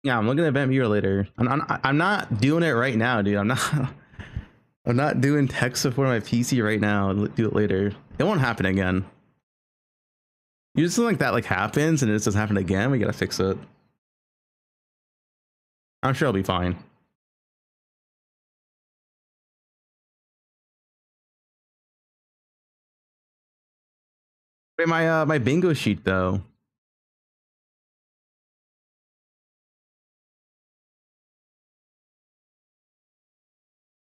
Yeah, I'm looking at event viewer later. I'm not doing it right now, dude. I'm not. I'm not doing tech support on my PC right now. I'll do it later. It won't happen again. Usually something like that like happens and it just doesn't happen again. We gotta fix it. I'm sure I'll be fine. Wait, my bingo sheet though.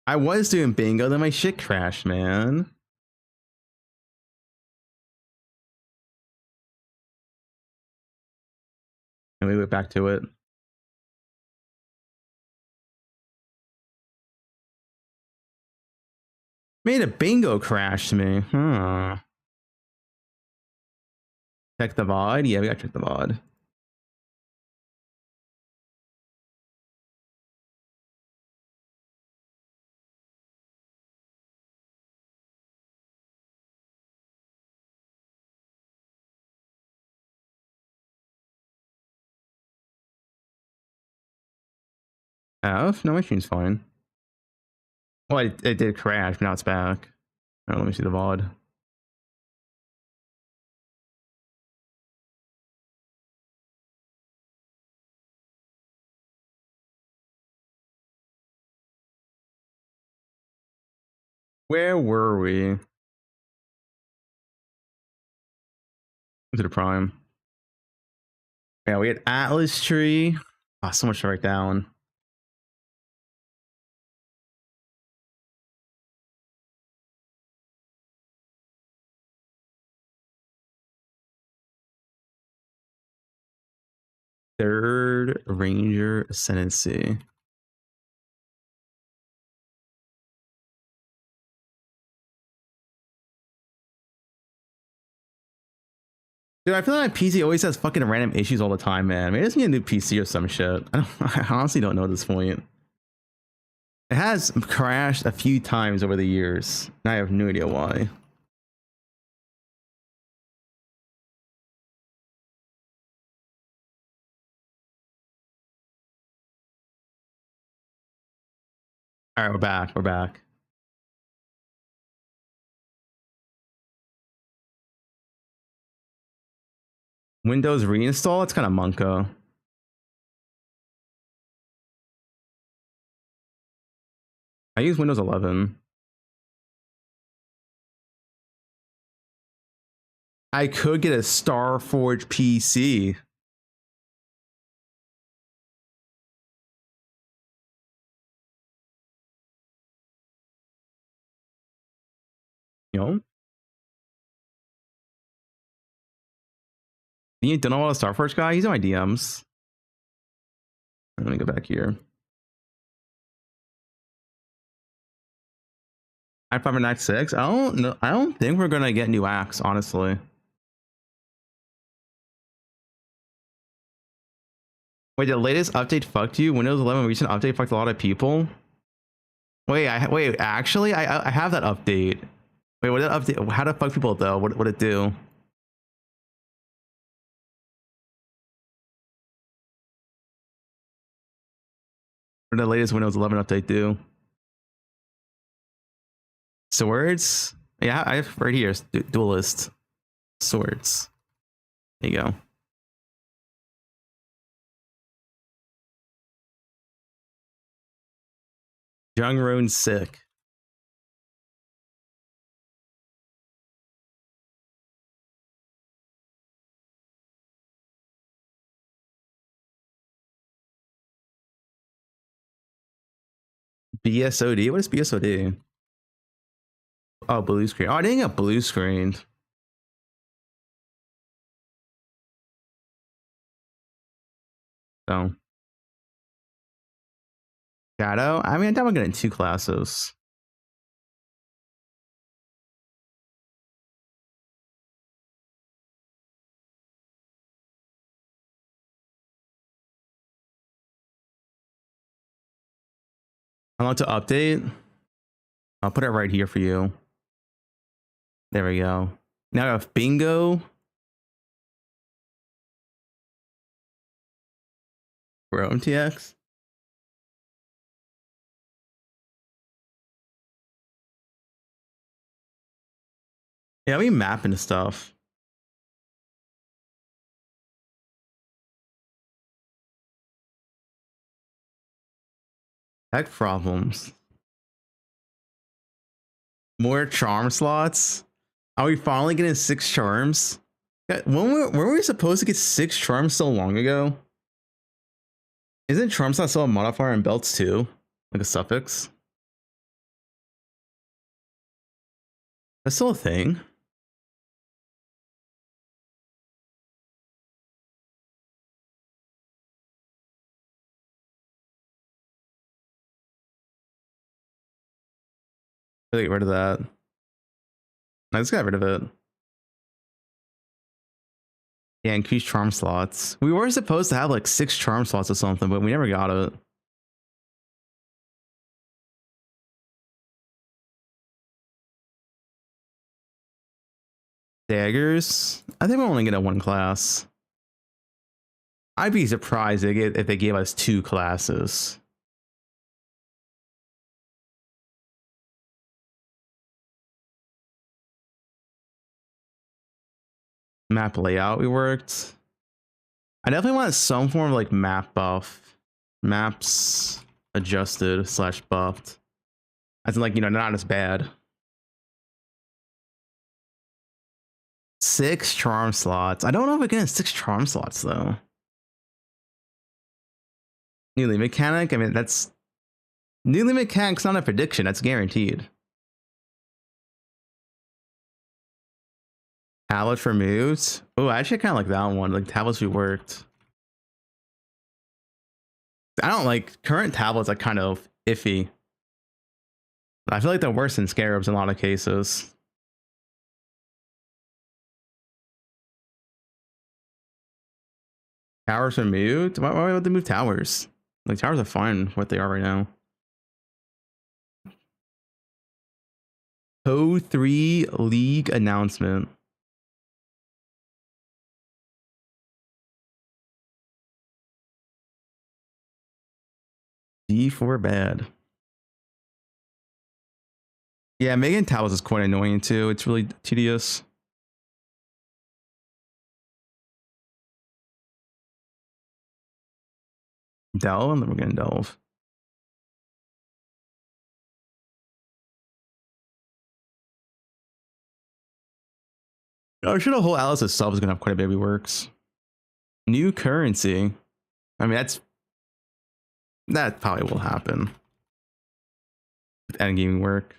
I was doing bingo, then my shit crashed, man. And we went back to it. Made a bingo crash to me. Huh. Check the VOD? Yeah, we gotta check the VOD. No, my stream's fine. Well, it did crash, but now it's back. Alright, let me see the VOD. Where were we? To the prime. Yeah, we had Atlas Tree. Oh, so much to write down. Third Ranger Ascendancy. Dude, I feel like my PC always has fucking random issues all the time, man. Maybe it's need a new PC or some shit. I honestly don't know at this point. It has crashed a few times over the years, and I have no idea why. All right, we're back. We're back. Windows reinstall? It's kind of Monko. I use Windows 11. I could get a Starforge PC. You know? You don't know what a Starforge guy? He's in my DMs. Let me go back here. i5 and i6. I don't know. I don't think we're gonna get new acts, honestly. Wait, the latest update fucked you? Windows 11 recent update fucked a lot of people. Wait, wait. Actually, I have that update. Wait, what did that update? How to fuck people though? What it do? What did the latest Windows 11 update do? Swords? Yeah, I have right here. Duelist swords. There you go. Young Roan sick. BSOD? What is BSOD? Oh, blue screen. Oh, I didn't get blue screened. So. Shadow? I mean, I doubt I'm getting two classes. I want to update. I'll put it right here for you. There we go. Now I have bingo. Bro, MTX. Yeah, we mapping stuff. Tech problems. More charm slots. Are we finally getting 6 charms? When were we supposed to get 6 charms so long ago? Isn't charm slot still a modifier in belts too? Like a suffix? That's still a thing. I get rid of that. I just got rid of it. Yeah, increase charm slots. We were supposed to have like 6 charm slots or something, but we never got it. Daggers? I think we're only gonna 1 class. I'd be surprised if they gave us 2 classes. Map layout we worked. I definitely want some form of like map buff. Maps adjusted / buffed. As in like, you know, not as bad. 6 charm slots. I don't know if we're getting 6 charm slots though. Newly mechanic. I mean, that's newly mechanic's not a prediction. That's guaranteed. Tablets removed. Oh, I actually kind of like that one. Like tablets reworked. I don't like current tablets are kind of iffy. I feel like they're worse than scarabs in a lot of cases. Towers removed? Why would they move towers? Like towers are fine what they are right now. poe2 league announcement. D4 bad. Yeah, Megan Towers is quite annoying too. It's really tedious. Delve, and then we're gonna delve. I'm sure the whole Alice itself is gonna have quite a bit of works. New currency. I mean, that probably will happen. With endgame work.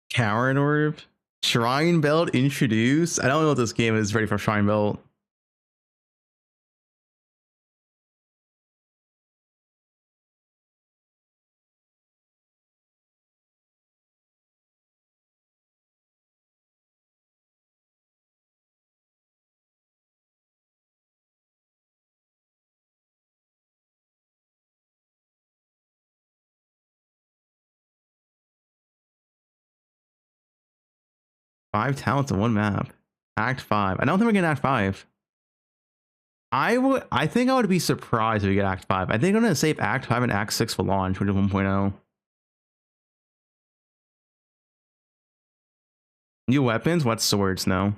Karen Orb. Shrine Belt introduced. I don't know if this game is ready for Shrine Belt. Five talents in one map. Act 5. I don't think we're getting Act 5. I think I would be surprised if we get Act 5. I think I'm gonna save Act 5 and Act 6 for launch, which is 1.0. New weapons? What swords? No.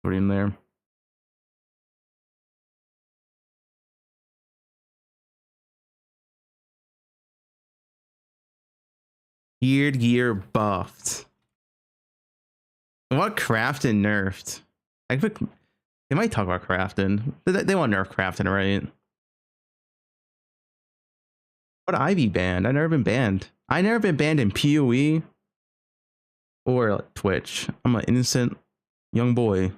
Put it in there. Geared gear buffed. What Crafton nerfed? They might talk about Crafton. They want to nerf Crafton, right? What Ivy banned? I've never been banned. I never been banned in PoE or Twitch. I'm an innocent young boy.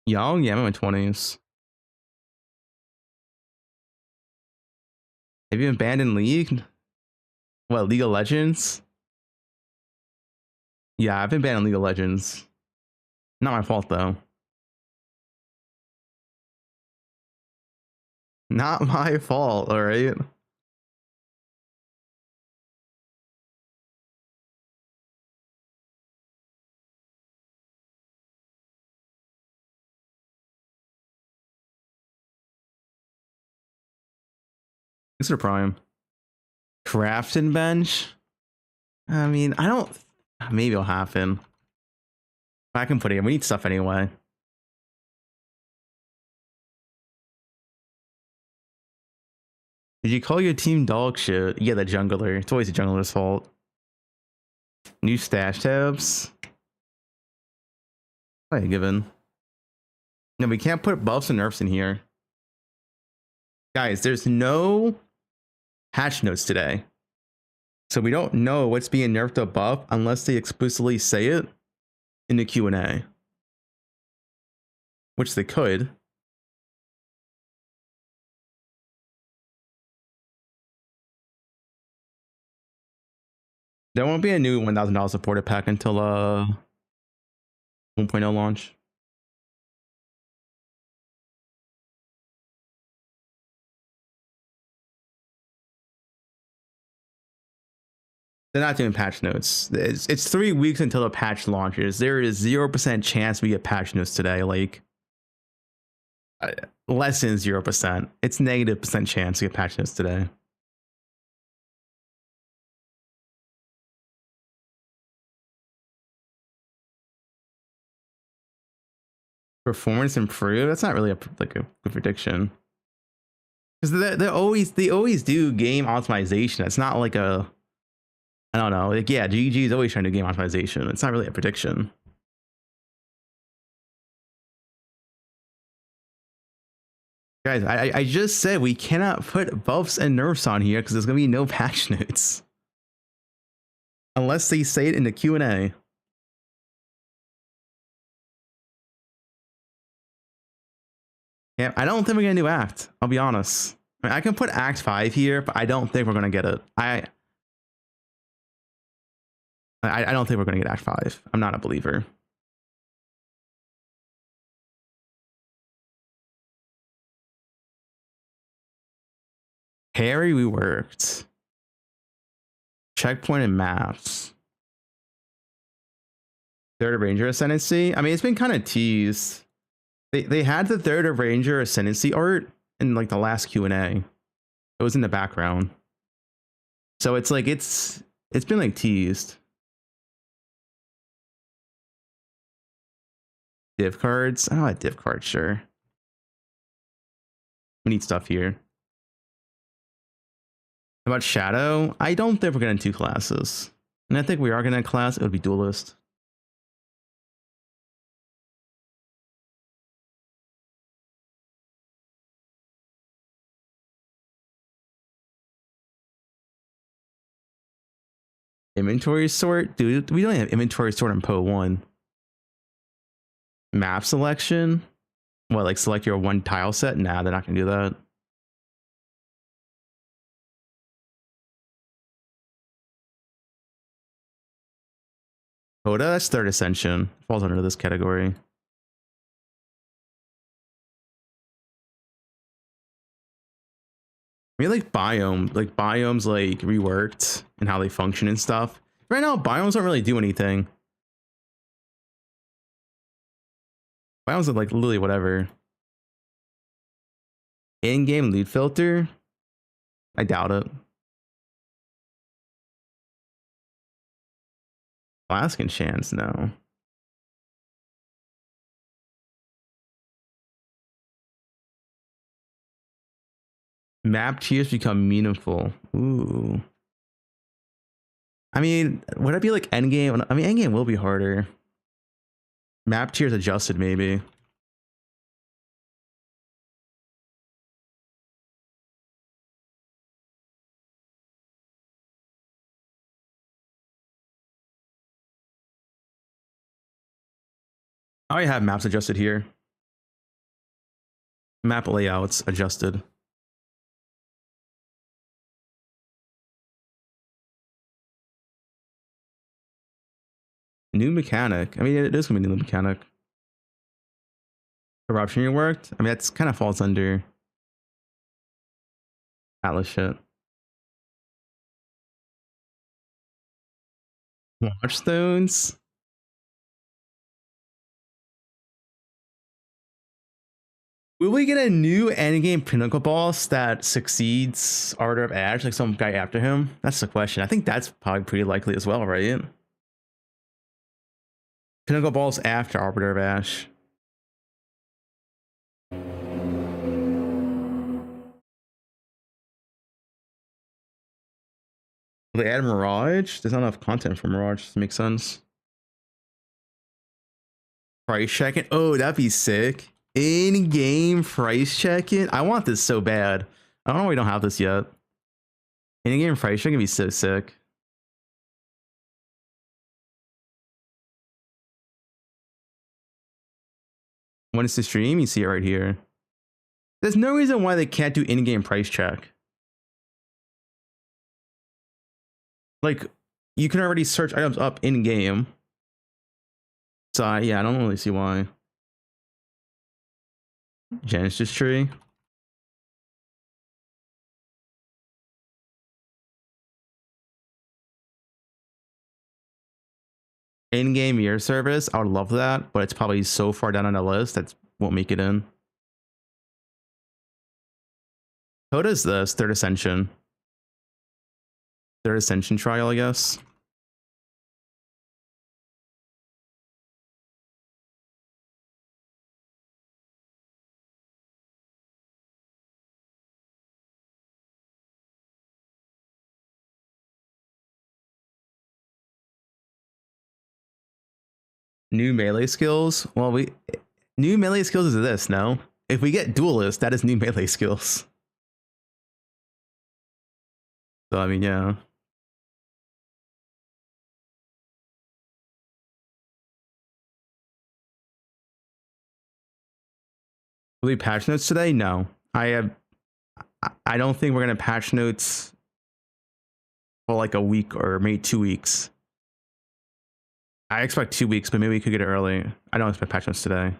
Young? Yeah, I'm in my 20s. Have you been banned in League? What, League of Legends? Yeah, I've been banned in League of Legends. Not my fault, though. Not my fault, all right? Thanks for Prime. Crafting bench? I mean, I don't... Maybe it'll happen. I can put it in. We need stuff anyway. Did you call your team dog shit? Yeah, the jungler. It's always the jungler's fault. New stash tabs? Probably given. No, we can't put buffs and nerfs in here. Guys, there's no patch notes today. So we don't know what's being nerfed or buffed unless they explicitly say it in the Q&A. Which they could. There won't be a new $1,000 supported pack until 1.0 launch. They're not doing patch notes. It's 3 weeks until the patch launches. There is 0% chance we get patch notes today. Like, less than 0%. It's negative % chance to get patch notes today. Performance improved? That's not really a good prediction. Because they always do game optimization. It's not like a... I don't know. Like, yeah, GG is always trying to do game optimization. It's not really a prediction. Guys, I just said we cannot put buffs and nerfs on here because there's going to be no patch notes. Unless they say it in the Q&A. Yeah, I don't think we're going to do Act. I'll be honest. I mean, I can put Act 5 here, but I don't think we're going to get it. I don't think we're going to get Act 5. I'm not a believer. Harry, we worked. Checkpoint and maps. Third of Ranger Ascendancy. I mean, it's been kind of teased. They had the Third of Ranger Ascendancy art in like the last Q&A. It was in the background. So it's like it's been like teased. Div cards. I don't like div cards, sure. We need stuff here. How about Shadow? I don't think we're getting 2 classes. And I think we are getting a class. It would be Duelist. Inventory sort? Dude, we don't have inventory sort on poe2. Map selection? What, like select your 1 tile set? Nah, they're not gonna do that. Coda, that's Third Ascension. Falls under this category. I mean, like biomes like reworked and how they function and stuff. Right now, biomes don't really do anything. Biomes are like literally whatever. In-game loot filter? I doubt it. Flask and chance, no. Map tiers become meaningful. Ooh. I mean, would it be like endgame? I mean, endgame will be harder. Map tiers adjusted, maybe. I already have maps adjusted here. Map layouts adjusted. New mechanic. I mean, it is gonna be a new mechanic. Corruption worked. I mean, that's kind of falls under. Atlas shit. Watchstones. Will we get a new endgame pinnacle boss that succeeds Arbiter of Ash, like some guy after him? That's the question. I think that's probably pretty likely as well, right? Pinnacle boss after Arbiter of Ash. Will they add Mirage? There's not enough content for Mirage to make sense. Price checking. Oh, that'd be sick. In-game price checking. I want this so bad. I don't know why we don't have this yet. In-game price checking would be so sick. When it's the stream, you see it right here. There's no reason why they can't do in-game price check. Like, you can already search items up in-game. So yeah, I don't really see why. Genesis tree. In-game year service, I would love that, but it's probably so far down on the list that won't make it in. What is this? Third Ascension. Third Ascension trial, I guess. New melee skills. Well, new melee skills is this, no? If we get duelist, that is new melee skills. So I mean, yeah. Will we patch notes today? No. I don't think we're gonna patch notes for like a week or maybe 2 weeks. I expect 2 weeks, but maybe we could get it early. I don't expect patch notes today.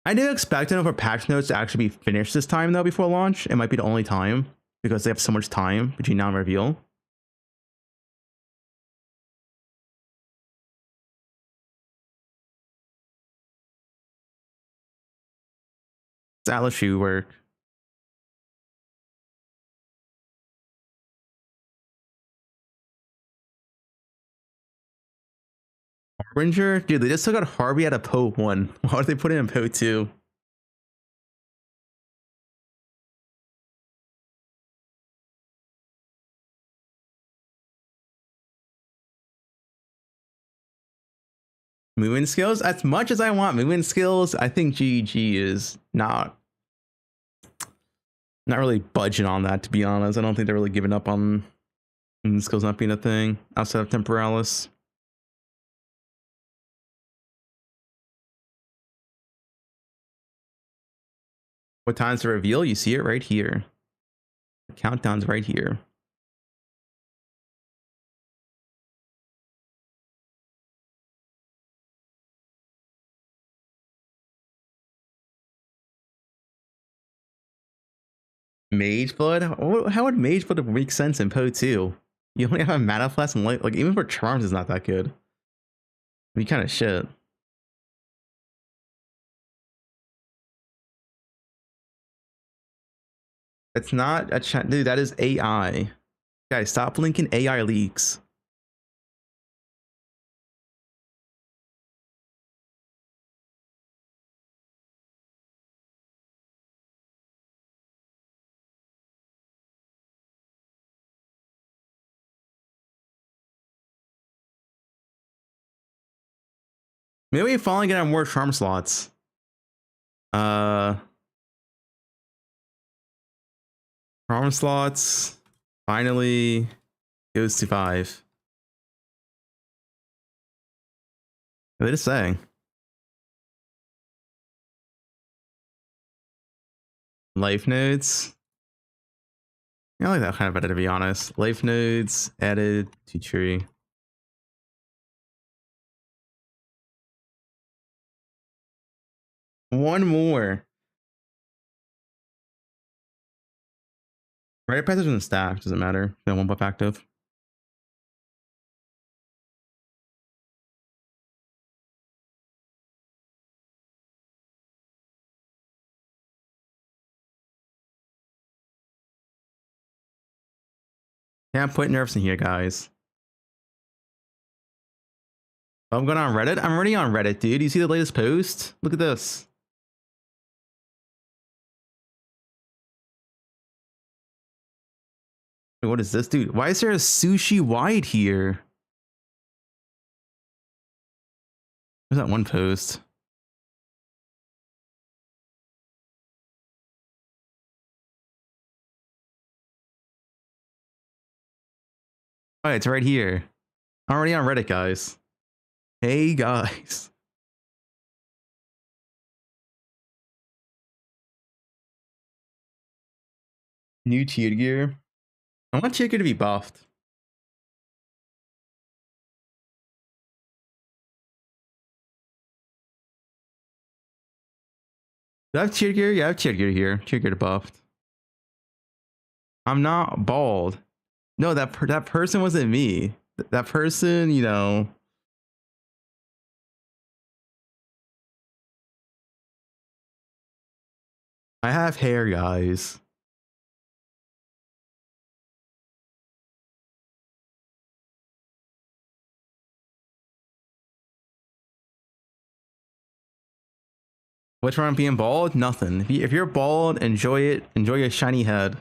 I do expect enough for patch notes to actually be finished this time though before launch. It might be the only time because they have so much time between now and reveal. It's Atlas shoe work. Harbinger? Dude, they just took out Harvey out of poe1. Why would they put it in poe2? Movement skills? As much as I want movement skills, I think GG is not really budging on that, to be honest. I don't think they're really giving up on movement skills not being a thing outside of Temporalis. What time's the reveal? You see it right here. The countdown's right here. Mage Blood? How would Mage Blood make sense in poe2? You only have a mana flask and light. Like, even for charms is not that good. It'd be kind of shit. It's not a chat, dude. That is AI. Guys, stop linking AI leaks. Maybe we finally get more charm slots. Charm slots finally goes to 5. What are they just saying? Life nodes. I like that kind of better, to be honest. Life nodes added to tree. One more. Right passage in the stack. Doesn't matter. No one buff active. Can't put nerfs in here, guys. Oh, I'm going on Reddit. I'm already on Reddit, dude. You see the latest post? Look at this. Wait, what is this, dude? Why is there a sushi wide here? Where's that one post? Oh, it's right here. I'm already on Reddit, guys. Hey, guys. New cheer gear. I want cheer gear to be buffed. Do I have cheer gear? Yeah, I have cheer gear here. Cheer gear to buffed. I'm not bald. No, that person wasn't me. That person, you know. I have hair, guys. What's wrong with being bald? Nothing. If you're bald, enjoy it. Enjoy your shiny head.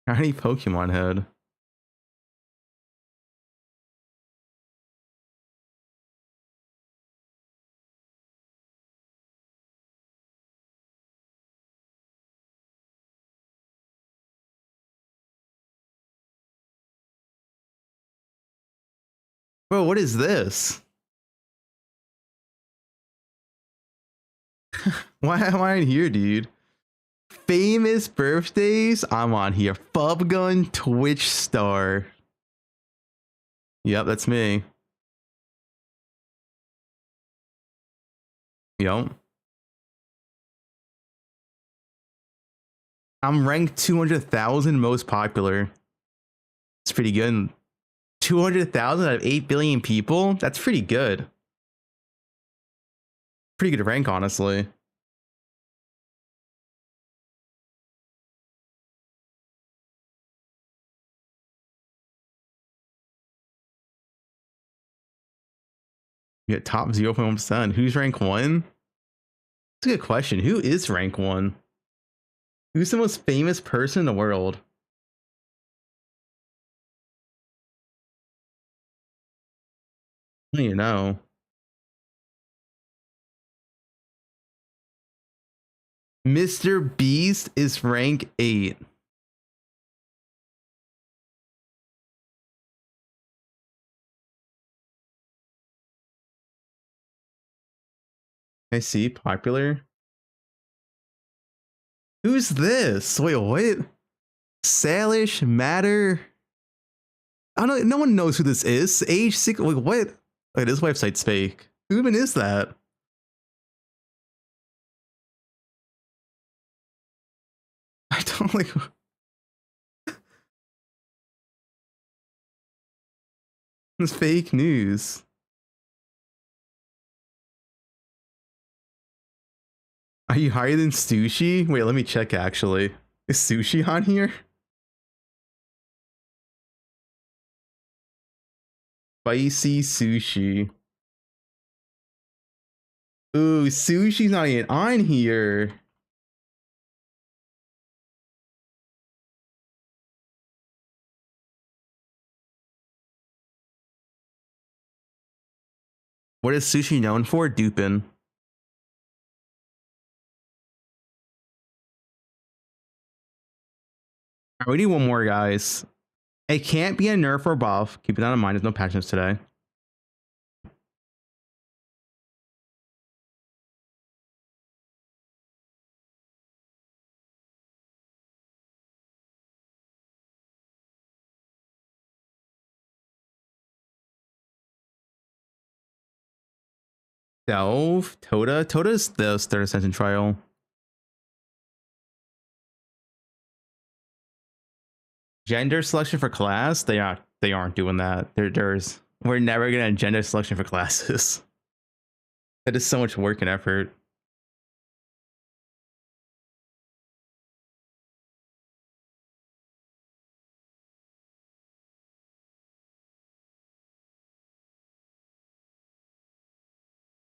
Shiny Pokemon head. Bro, what is this? Why am I in here, dude? Famous birthdays? I'm on here. Fubgun Twitch star. Yep, that's me. Yep. I'm ranked 200,000 most popular. It's pretty good. 200,000 out of 8 billion people? That's pretty good. Pretty good rank, honestly. You get top 0.1%. Who's rank 1? That's a good question. Who is rank 1? Who's the most famous person in the world? I don't even know. Mr. Beast is rank 8. I see. Popular. Who's this? Wait, what? Salish Matter? I don't know. No one knows who this is. Age 6. Wait, what? Wait, this website's fake. Who even is that? I don't like. It's fake news. Are you higher than Sushi? Wait, let me check actually. Is Sushi on here? Spicy Sushi. Ooh, Sushi's not even on here. What is Sushi known for? Dupin. We need one more, guys. It can't be a nerf or buff. Keep that in mind. There's no patches today. Delve, Toda's the third ascension trial. Gender selection for class, they aren't doing that. We're never gonna gender selection for classes. That is so much work and effort.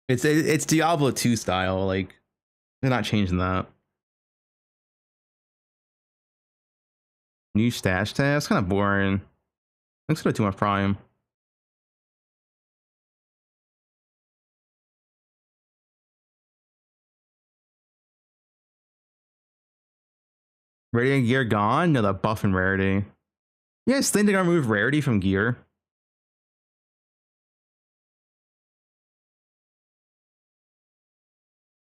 It's Diablo 2 style. Like they're not changing that. New stash task, kind of boring. Let's go to my prime. Radiant gear gone? No, that buff and rarity. You guys think they're gonna remove rarity from gear?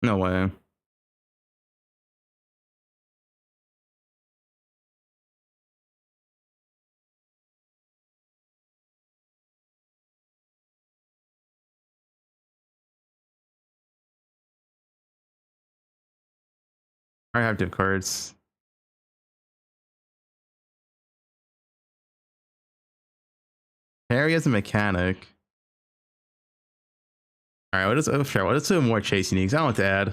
No way. I have div cards. Harry has a mechanic. All right, what is some more chase uniques? I don't want to add.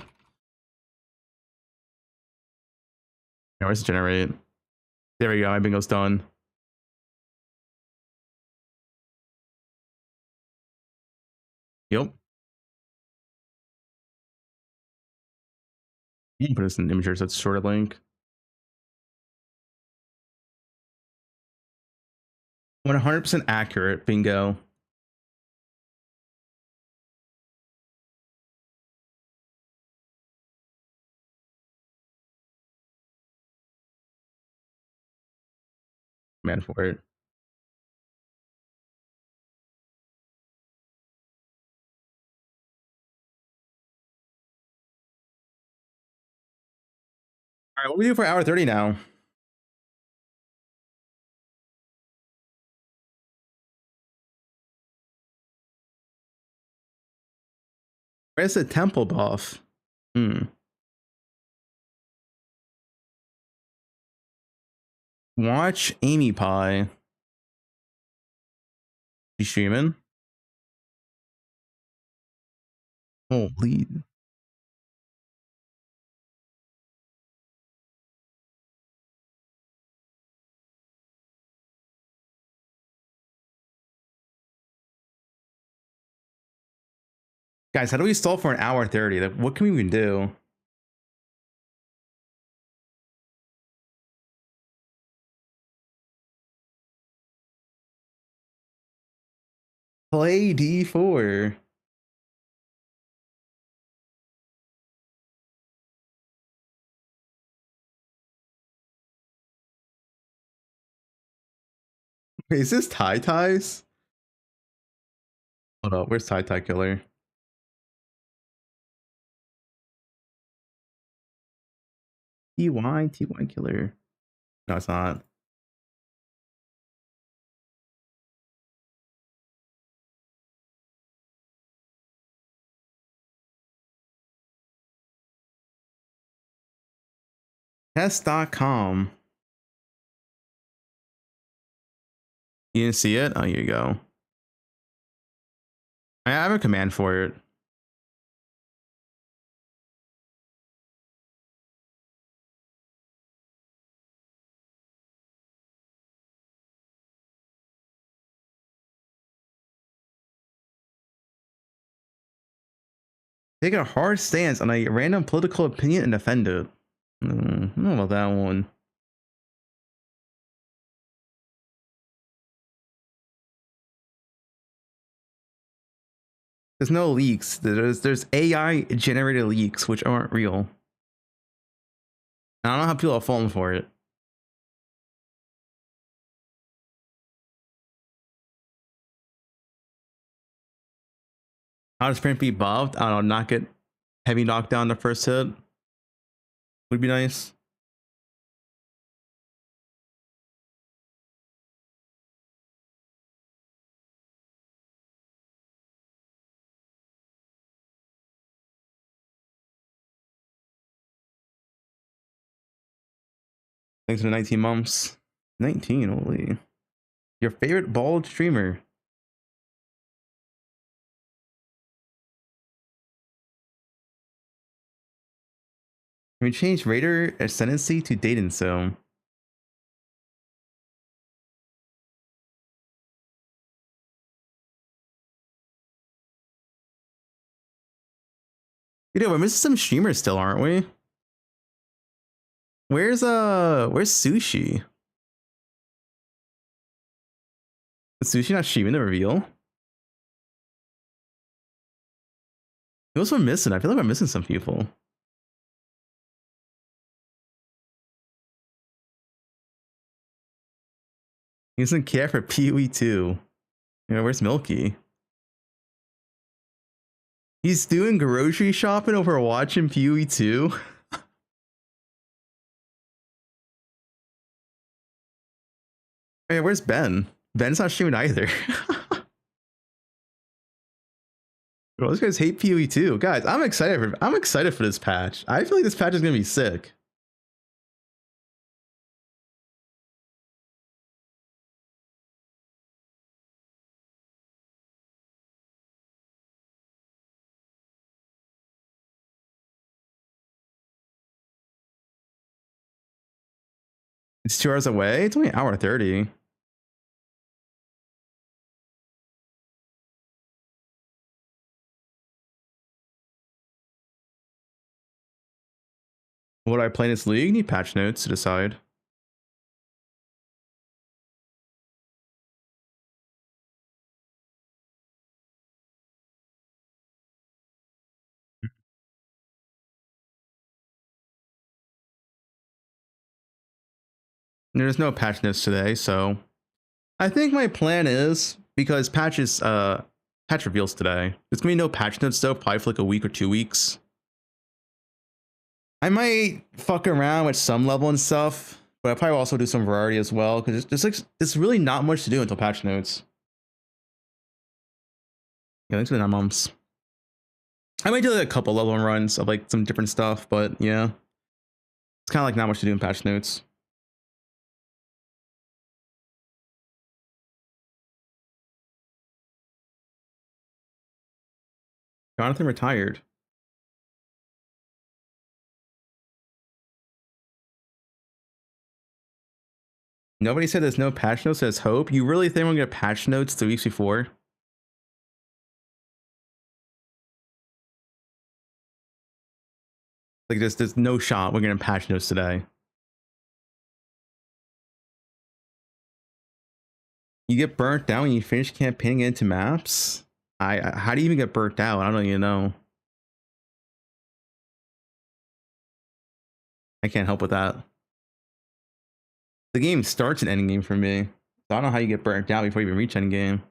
Yeah, where's the generate? There we go. My bingo's done. Yep. You can put this in imagers. That's short link. 100% accurate. Bingo. Man for it. All right, what do we do for hour 30 now? Where's the temple buff? Watch Amy Pie. She streaming? Holy. Guys, how do we stall for an hour 30? Like, what can we even do? Play D4. Wait, is this tie ties? Hold up, where's tie tie killer? TY killer. No, it's not. Test.com. You didn't see it? Oh, here you go. I have a command for it. Take a hard stance on a random political opinion and defend it. I don't know about that one. There's no leaks. There's AI generated leaks which aren't real. I don't know how people are falling for it. How does Sprint be buffed? I don't know, not get heavy knockdown the first hit. Would be nice. Thanks for the 19 months. 19, holy. Your favorite bald streamer? Can we change Raider Ascendancy to Dayton so? You know, we're missing some streamers still, aren't we? Where's Sushi? Is Sushi not streaming the reveal? Who else we're missing? I feel like we're missing some people. He doesn't care for poe2. You know, where's Milky? He's doing grocery shopping over watching poe2. Hey, where's Ben? Ben's not streaming either. Well, these guys hate poe2. Guys, I'm excited for this patch. I feel like this patch is gonna be sick. It's 2 hours away. It's only an hour 30. What do I play in this league? Need patch notes to decide. There's no patch notes today, so I think my plan is, because patch reveals today. There's gonna be no patch notes though, probably for like a week or 2 weeks. I might fuck around with some level and stuff, but I probably also do some variety as well, because there's really not much to do until patch notes. Yeah, thanks for the 9 months. I might do like a couple level runs of like some different stuff, but yeah, it's kind of like not much to do in patch notes. Jonathan retired. Nobody said there's no patch notes. There's hope. You really think we're gonna get patch notes 2 weeks before? Like there's no shot we're gonna patch notes today. You get burnt out when you finish campaigning into maps. How do you even get burnt out? I don't even know. I can't help with that. The game starts an ending game for me. So I don't know how you get burnt out before you even reach end game.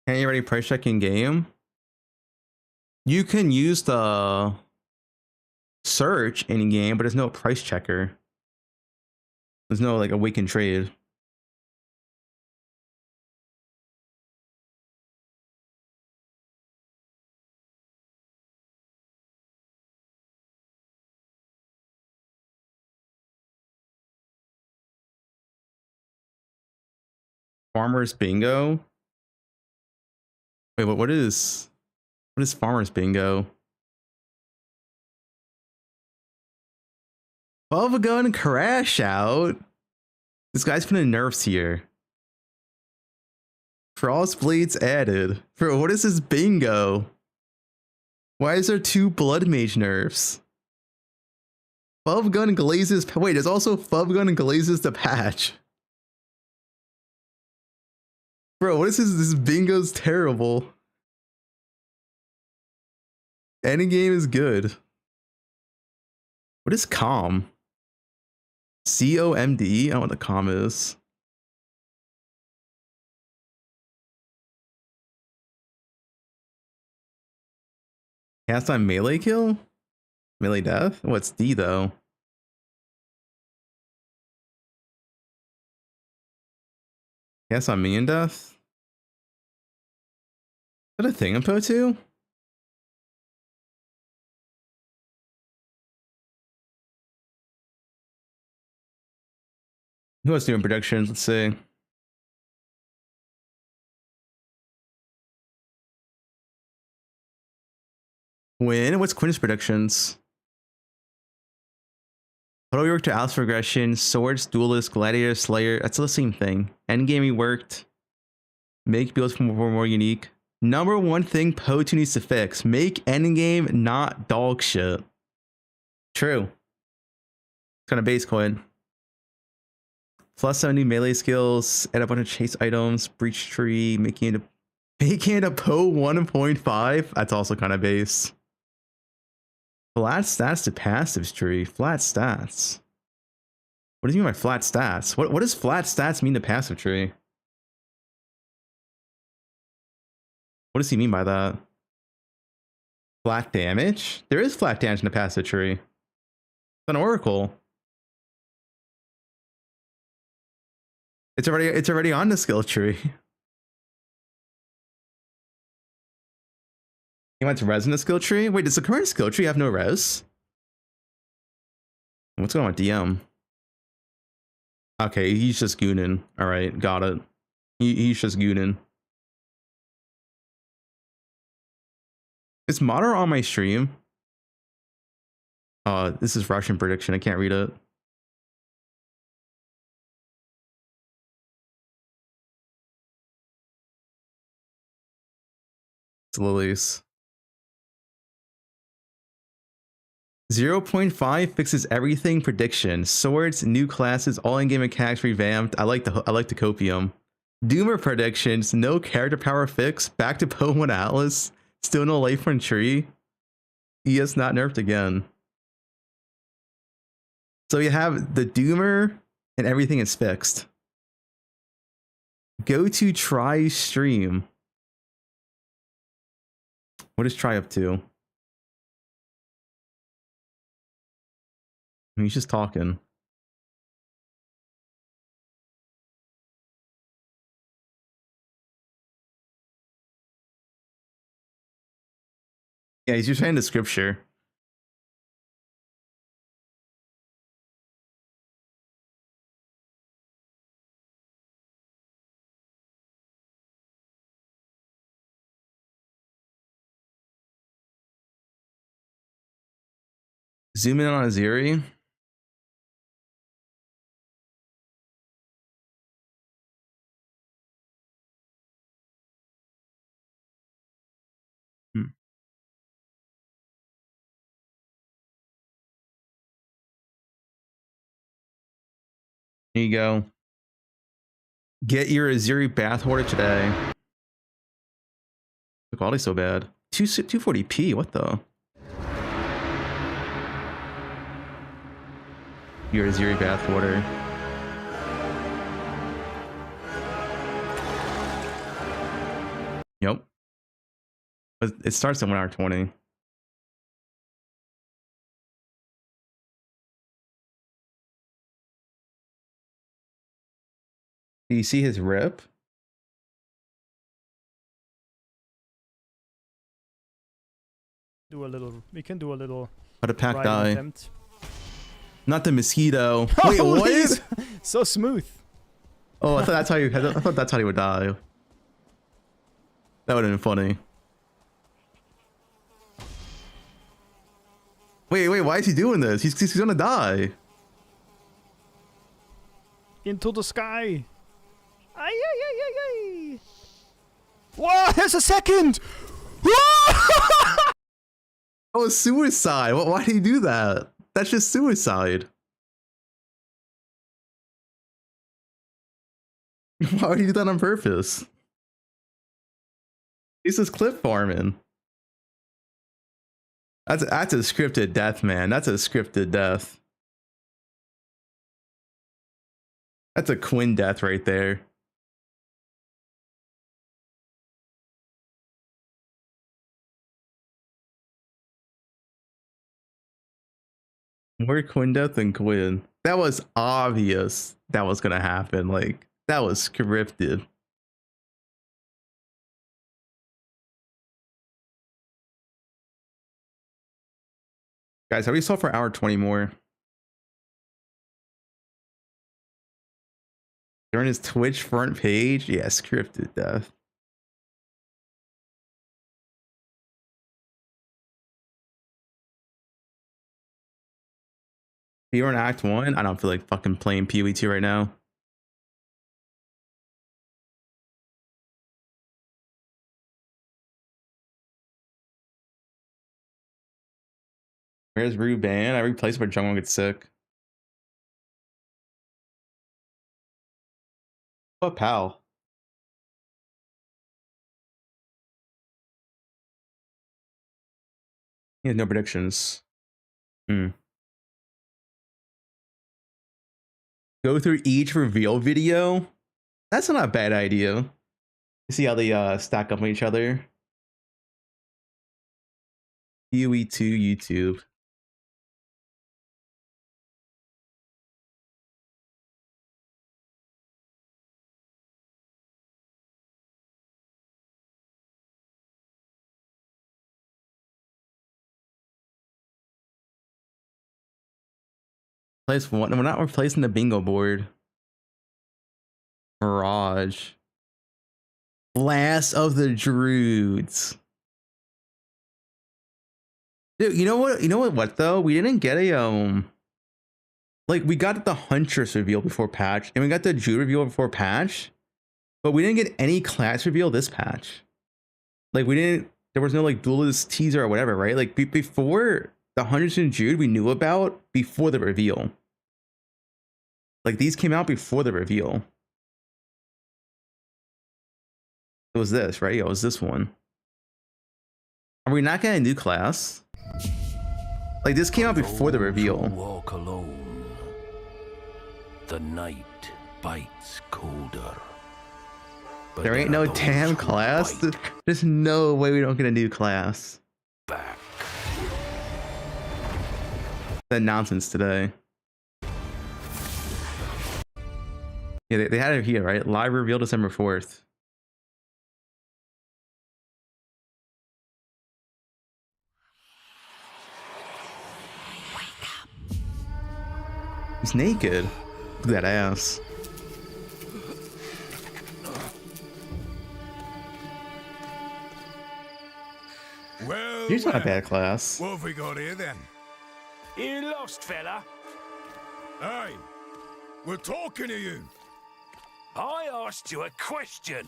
Can't you already price check in game? You can use the search in game, but there's no price checker. There's no like awaken trade. Farmers bingo. Wait, what is farmers bingo? Fubgun crash out. This guy's putting nerfs here. Frost blades added. Bro, what is this bingo? Why is there 2 blood mage nerfs? Fubgun glazes. Wait, there's also Fubgun glazes the patch. Bro, what is this? This bingo's terrible. Any game is good. What is calm? COMD? I don't know what the calm is. Cast on melee kill? Melee death? What's D though? Cast on minion death? that a thing in poe2? Who else doing predictions? Let's see. Quinn? What's Quinn's predictions? Total work to Alice Regression, Swords, Duelist, Gladiator, Slayer. That's the same thing. Endgame he worked. Make builds more unique. Number one thing poe2 needs to fix. Make endgame not dog shit. True. Kind of base coin. Plus 70 melee skills, add a bunch of chase items, breach tree, making it a poe 1.5. That's also kind of base. Flat stats to passives tree. Flat stats. What do you mean by flat stats? What does flat stats mean to passive tree? What does he mean by that? Flat damage? There is flat damage in the passive tree. It's an oracle. It's already on the skill tree. He went to res in the skill tree? Wait, does the current skill tree have no res? What's going on with DM? Okay, he's just gooning. Alright, got it. He's just gooning. Is Modder on my stream? This is Russian prediction. I can't read it. It's Lily's. 0.5 fixes everything prediction. Swords, new classes, all in-game mechanics revamped. I like the copium. Doomer predictions, no character power fix. Back to poe1 Atlas. Still no life from tree. ES not nerfed again. So you have the Doomer and everything is fixed. Go to try stream. What is try up to? I mean, he's just talking. Yeah, he's just saying the scripture. Zoom in on Aziri. Here you go. Get your Aziri bath order today. The quality's so bad. 240p, what the? Your Aziri bath order. Yep. But it starts at 1 hour 20. Do you see his rip? We can do a little. How to pack die? Attempt. Not the mosquito. Wait, what? So smooth. Oh, I thought that's how you. I thought that's how he would die. That would have been funny. Wait, why is he doing this? He's gonna die. Into the sky. Ay, ay, ay, ay, ay. Whoa, there's a second. Oh, suicide. Why did he do that? That's just suicide. Why would he do that on purpose? He's just clip farming. That's a scripted death, man. That's a scripted death. That's a Quinn death right there. More Quinn death than Quinn. That was obvious that was gonna happen. Like, that was scripted. Guys, how do we solve for hour 20 more? During his Twitch front page? Yeah, scripted death. You're in Act 1? I don't feel like fucking playing poe2 right now. Where's Ruban? I replaced where Jungwon gets sick. What pal? He has no predictions. Go through each reveal video? That's not a bad idea. You see how they stack up on each other? poe2 YouTube. Place one. We're not replacing the bingo board. Mirage. Blast of the Druids. Dude, you know what? You know what though? We didn't get a like we got the Huntress reveal before patch, and we got the Druid reveal before patch, but we didn't get any class reveal this patch. Like we didn't. There was no like duelist teaser or whatever, right? Like before the Huntress and Druid we knew about before the reveal. Like these came out before the reveal. It was this, right? It was this one. Are we not getting a new class? Like this came out before the reveal. Walk alone. The night bites colder. But There ain't no damn class. There's no way we don't get a new class. Back. The announcements today. Yeah, they had it here, right? Live reveal December 4th. He's naked. Look at that ass. Well, Here's not a bad class. What have we got here then? You lost, fella? Hey, we're talking to you. I asked you a question.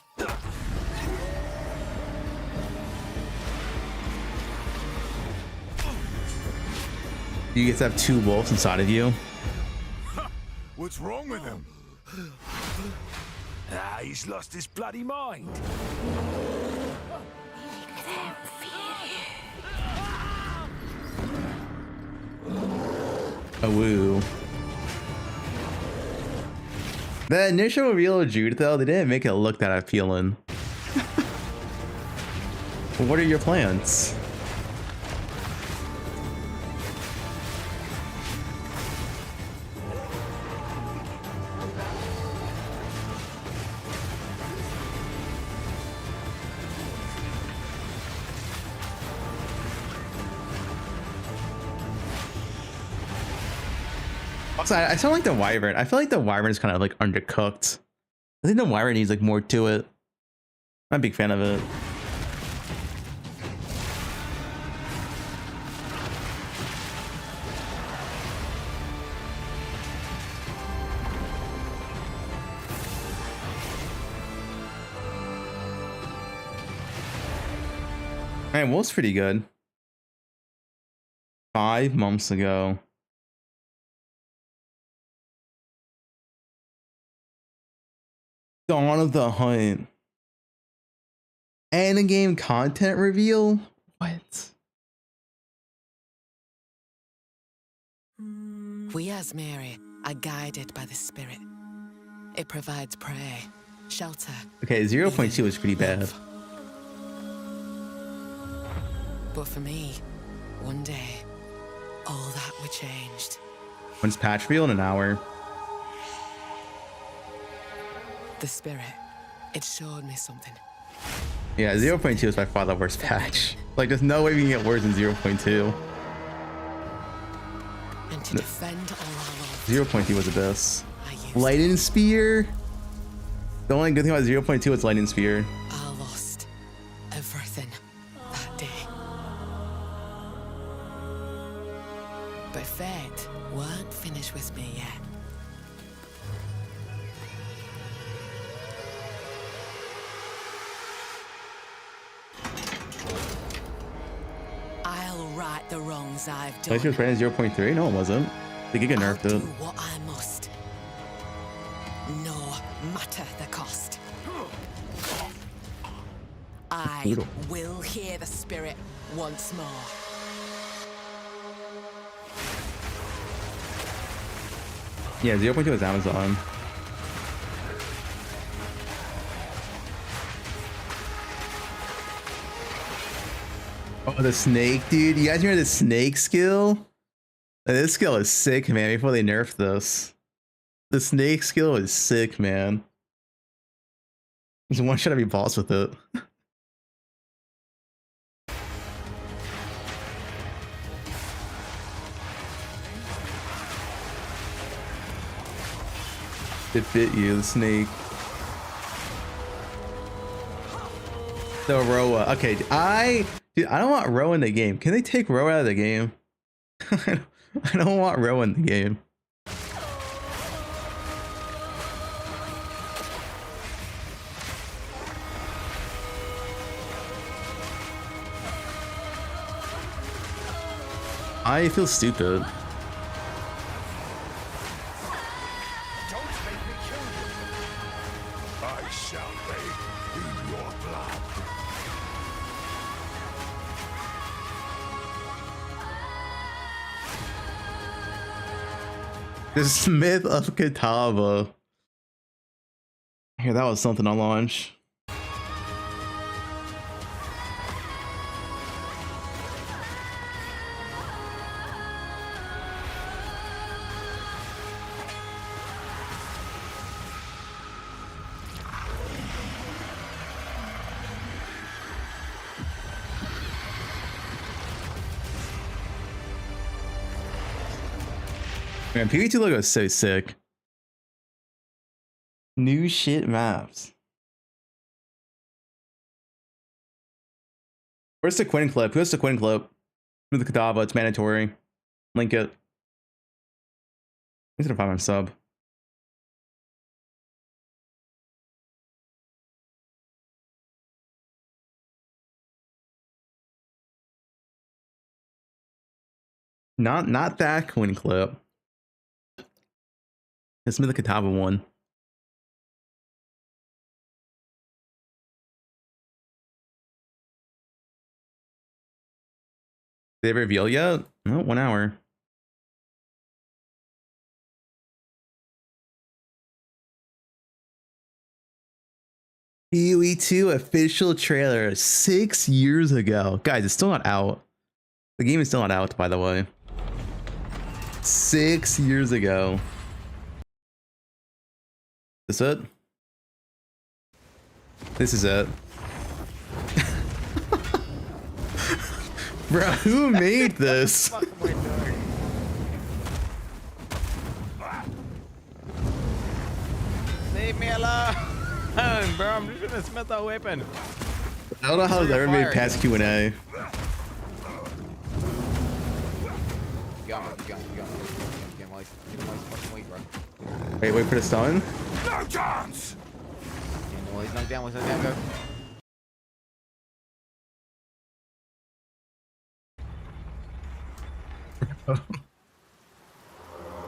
You get to have two wolves inside of you. What's wrong with him? Ah, he's lost his bloody mind. Oh, woo. The initial reveal of Jude, though, they didn't make it look that appealing. What are your plans? Also, I sound like the Wyvern. I feel like the Wyvern is kind of like undercooked. I think the Wyvern needs like more to it. I'm a big fan of it. Man, Wolf's pretty good. 5 months ago. Dawn of the Hunt. And a game content reveal? What? We as Mary are guided by the Spirit. It provides prey, shelter. Okay, 0.2 was pretty bad. But for me, one day, all that were changed. When's patch reveal? In an hour. The Spirit, it showed me something. Yeah, 0.2 is by far the worst patch. Like, there's no way we can get worse than 0.2. and to defend all our love. 0.2 was the best. I used Lightning Spear. The only good thing about 0.2 was Lightning Spear. I lost everything that day. But fate weren't finished with me yet. I'll right the wrongs I've done. Lightning Spear was 0.3? No, it wasn't. The Giga nerfed I'll it. do what I must, no matter the cost. I Brutal. will hear the spirit once more. Yeah, 0.2 was Amazon. Oh, the snake, dude. You guys remember the snake skill? This skill is sick, man. Before they nerfed this. The snake skill is sick, man. There's one shot every boss with it. It bit you, the snake. The Roa. Okay, dude, I don't want Roa in the game. Can they take Roa out of the game? I don't want Roa in the game. I feel stupid. Don't make me kill you. I shall bathe in your blood. The Smith of Catawba. Here, that was something on launch. Man, PV2 logo is so sick. New shit maps. Where's the Quinn clip? Who's the Quinn clip? With the Kadava, it's mandatory. Link it. I'm gonna find my sub. Not that Quinn clip. It's the Kataba one. Did they reveal yet? No, 1 hour. PoE2 official trailer 6 years ago. Guys, it's still not out. The game is still not out, by the way. 6 years ago. This it? This is it. Bro, who made this? Leave me alone, bro. I'm just gonna smith that weapon. I don't know how it's ever made past Q&A. Go while he's fucking weak, bro. Wait for the stun? No chance! Yeah, no, he's knocked down, go.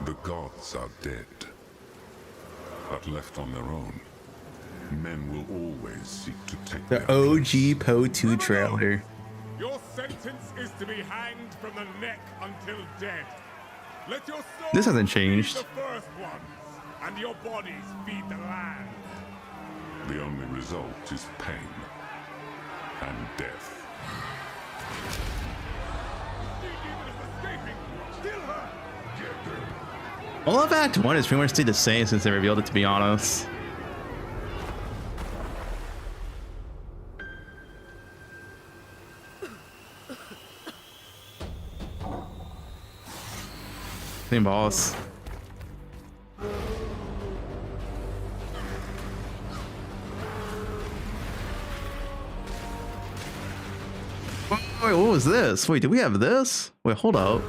The gods are dead. But left on their own, men will always seek to take The their place. OG poe2 trailer. Your sentence is to be hanged from the neck until dead. Let your souls This hasn't changed. feed the first ones, and your bodies feed the land. The only result is pain and death. Escaping, kill her. All of Act 1 is pretty much stayed the same since they revealed it, to be honest. Same boss. Wait, what was this? Wait, did we have this? Wait, hold up.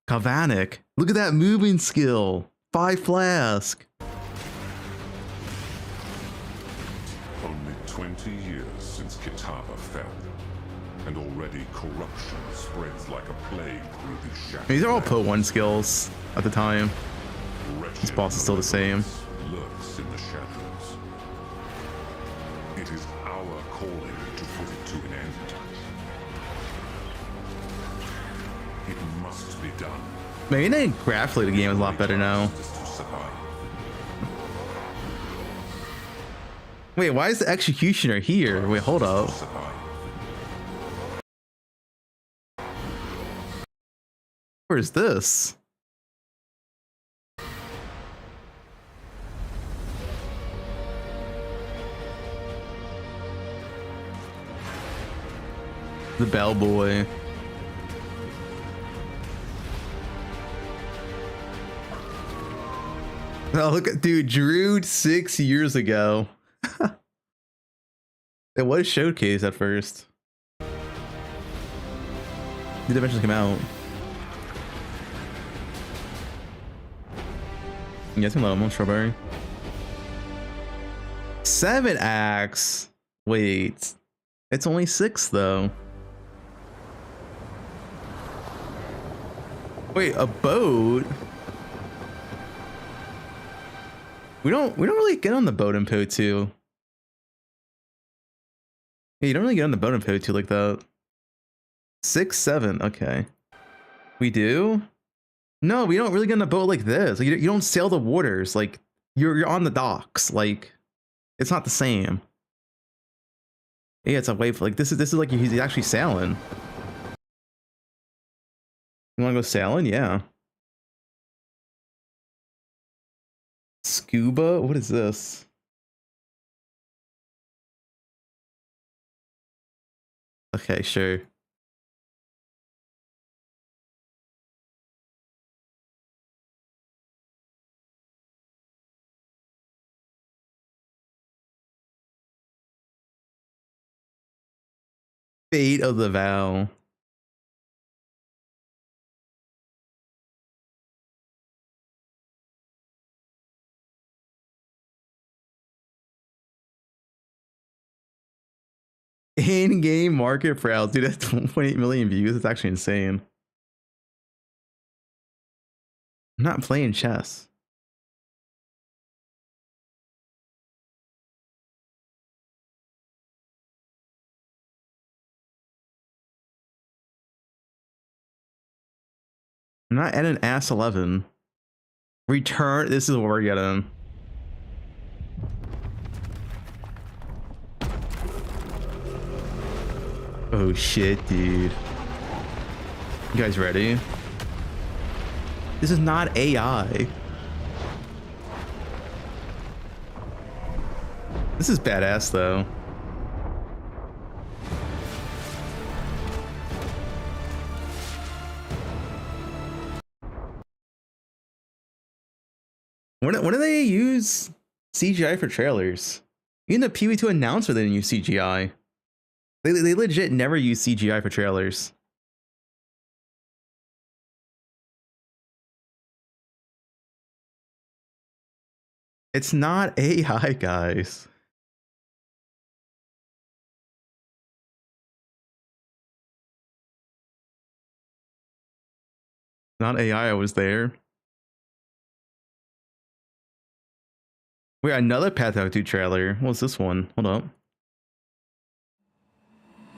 Kavanik. Look at that moving skill. 5 flask. Only 20 years since Kitava fell, and already corruption spreads like a plague through the shadows. These are all poe1 skills at the time. Wretched This boss is still the same. lurks in the shadows. It is our calling to put it to an end. It must be done. Maybe graphically the game is a lot better now. Justice to survive. Wait, why is the executioner here? Wait, hold up. Survive. Where is this? The bellboy. Oh, look at dude, Drew 6 years ago. It was showcased at first. Did eventually come out. I'm guessing lemon strawberry. 7 acts. Wait, it's only 6 though. Wait, a boat? We don't really get on the boat in poe2. Yeah, you don't really get on the boat in poe2 like that. 6, 7, okay. We do? No, we don't really get on a boat like this. Like, you don't sail the waters. Like, you're on the docks. Like, it's not the same. Yeah, it's a wave. Like, this is like he's actually sailing. You want to go sailing? Yeah. Scuba? What is this? Okay, sure. Fate of the Vow. In-game market price, dude, that's 1.8 million views. It's actually insane. I'm not playing chess. I'm not at an ass 11. Return. This is what we're getting. Oh shit, dude. You guys ready? This is not AI. This is badass though. When do they use CGI for trailers? Even the poe2 announcer they didn't use CGI. They legit never use CGI for trailers. It's not AI, guys. Not AI, I was there. Wait, another poe2 trailer. What's this one? Hold up.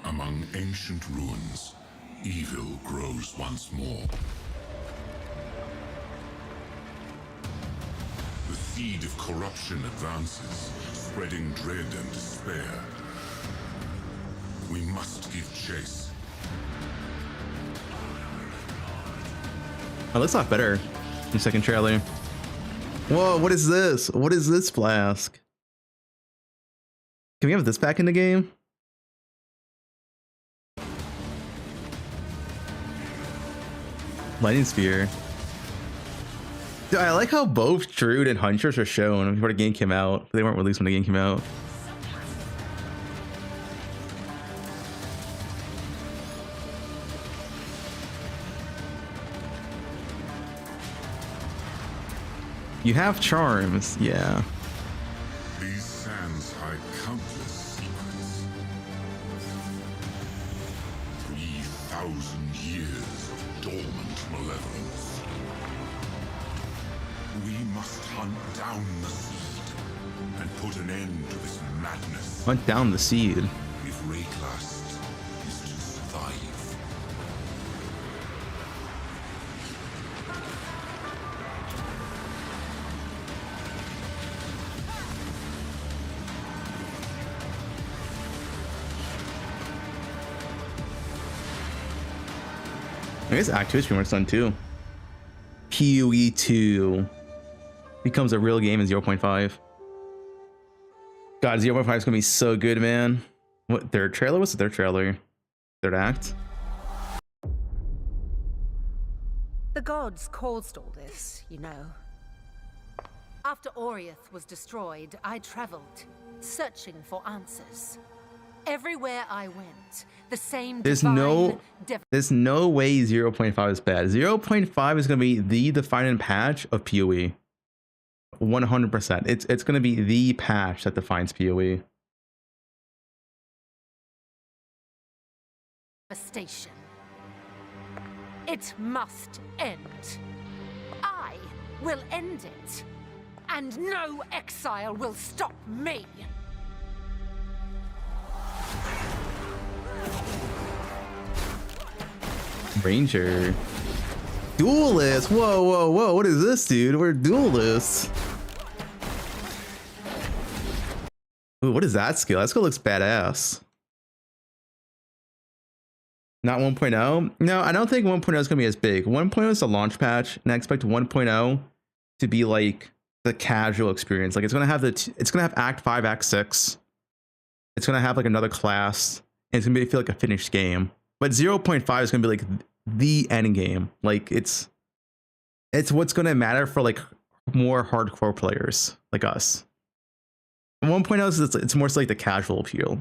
Among ancient ruins, evil grows once more. The seed of corruption advances, spreading dread and despair. We must give chase. Oh, looks a lot better in the second trailer. Whoa, what is this? What is this flask? Can we have this back in the game? Lightning Spear. Dude, I like how both Druid and Huntress are shown before the game came out. They weren't released when the game came out. You have charms, yeah. These sands hide countless secrets. 3,000 years of dormant malevolence. We must hunt down the seed and put an end to this madness. Hunt down the seed. If Rayclast is to survive. I guess Activist pretty much done too. poe2 becomes a real game in 0.5. God, 0.5 is gonna be so good, man. What, their trailer? What's their trailer? Third act? The gods caused all this, you know. After Oriath was destroyed, I traveled, searching for answers. Everywhere I went, the same There's divine no way 0.5 is bad. 0.5 is gonna be the defining patch of PoE. 100%. It's gonna be the patch that defines PoE. devastation. It must end. I will end it. And no exile will stop me. Ranger. Duelist. Whoa, whoa, whoa. What is this, dude? We're duelists. Ooh, what is that skill? That skill looks badass. Not 1.0? No, I don't think 1.0 is going to be as big. 1.0 is a launch patch, and I expect 1.0 to be like the casual experience. Like it's going to have it's going to have Act 5, Act 6. It's going to have like another class, and it's going to feel like a finished game. But 0.5 is going to be like the end game. Like it's what's going to matter for like more hardcore players like us. 1.0 is it's more so like the casual appeal.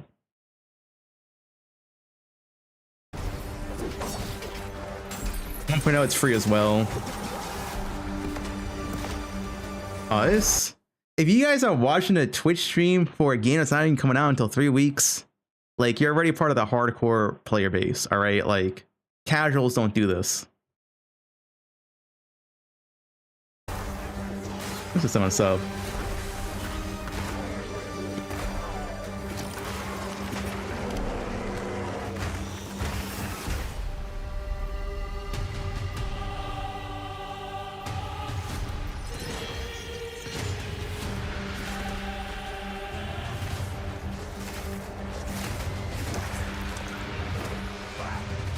It's free as well. Us? If you guys are watching a Twitch stream for a game that's not even coming out until 3 weeks, like you're already part of the hardcore player base, all right? Like casuals don't do this. This is someone sub.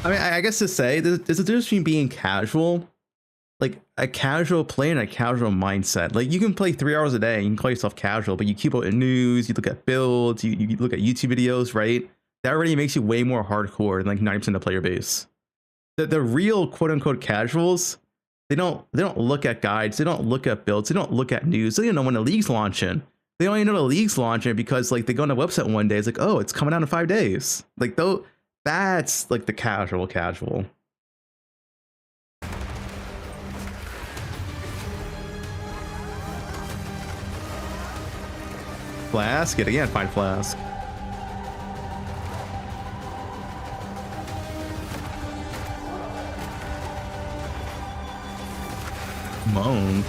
I mean, I guess to say there's a difference between being casual, like a casual play and a casual mindset. Like you can play 3 hours a day, you can call yourself casual, but you keep up with news, you look at builds, you look at YouTube videos, right? That already makes you way more hardcore than like 90% of the player base. The real quote unquote casuals, they don't look at guides, they don't look at builds, they don't look at news, they don't know when the league's launching. They only know the league's launching because like they go on the website one day, it's like, oh, it's coming out in 5 days. Like though. That's like the casual. Flask it again, find Flask. Moan.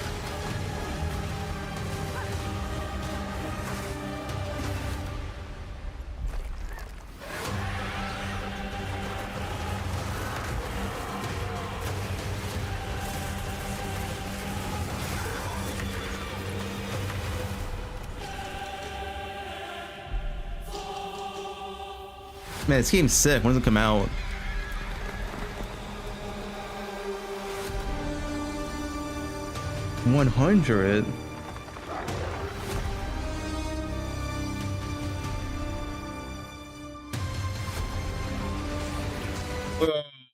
Man, this game's sick. When does it come out? $100.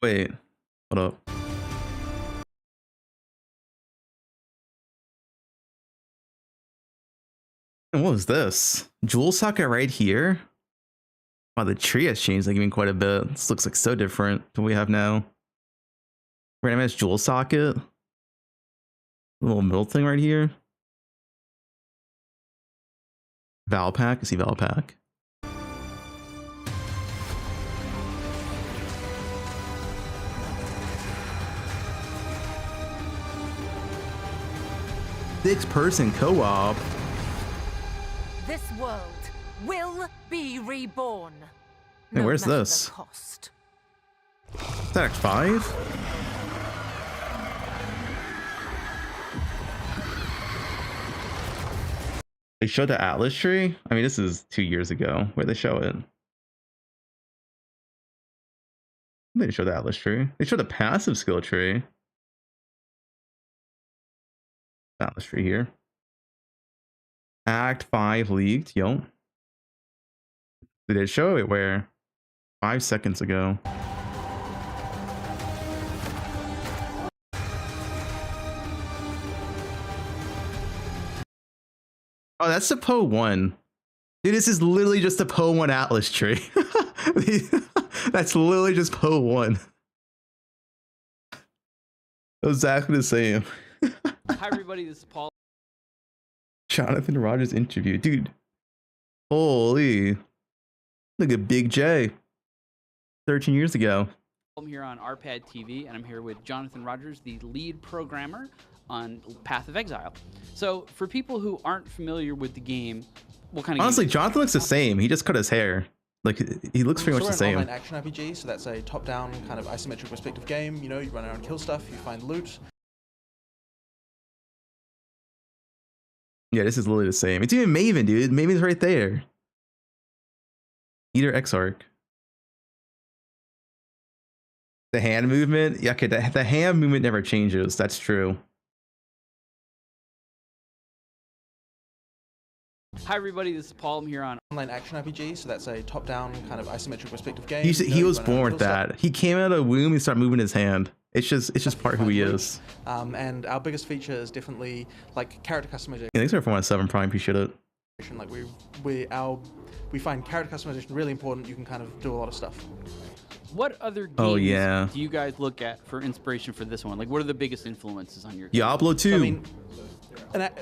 Wait, hold up. And what was this? Jewel socket right here? Wow, the tree has changed like even quite a bit. This looks like so different to what we have now. Randomized jewel socket. A little middle thing right here. Val pack. I see Val pack. Six-person co-op. This world will be reborn. Hey, where's matter the this? cost. Is that Act 5? They showed the Atlas tree? I mean, this is 2 years ago. Where'd they show it? They didn't show the Atlas tree. They showed the passive skill tree. Atlas tree here. Act 5 leaked. Yo. Did it show it where? 5 seconds ago. Oh, that's the poe1. Dude, this is literally just a poe1 Atlas tree. That's literally just poe1. Exactly the same. Hi everybody, this is Paul. Jonathan Rogers interview. Dude. Holy. Look at Big J. 13 years ago. I'm here on RPAD TV, and I'm here with Jonathan Rogers, the lead programmer on Path of Exile. So, for people who aren't familiar with the game, what kind of Honestly, game Jonathan looks the same. He just cut his hair. Like, he looks pretty much the same. An online action RPG, so that's a top-down kind of isometric perspective game. You know, you run around, kill stuff, you find loot. Yeah, this is literally the same. It's even Maven, dude. Maven's right there. Eater Exarch. The hand movement? Yeah, okay, the hand movement never changes. That's true. Hi everybody, this is Paul. I'm here on Online action RPG, so that's a top-down kind of isometric perspective game. He was born with that. He came out of the womb and started moving his hand. It's just part who he is. And our biggest feature is definitely like character customization. Yeah, thanks for 417 Prime. Appreciate it. Like we find character customization really important. You can kind of do a lot of stuff. what other games Oh, yeah. do you guys look at for inspiration for this one? Like, what are the biggest influences on your game? Diablo 2. So, I mean,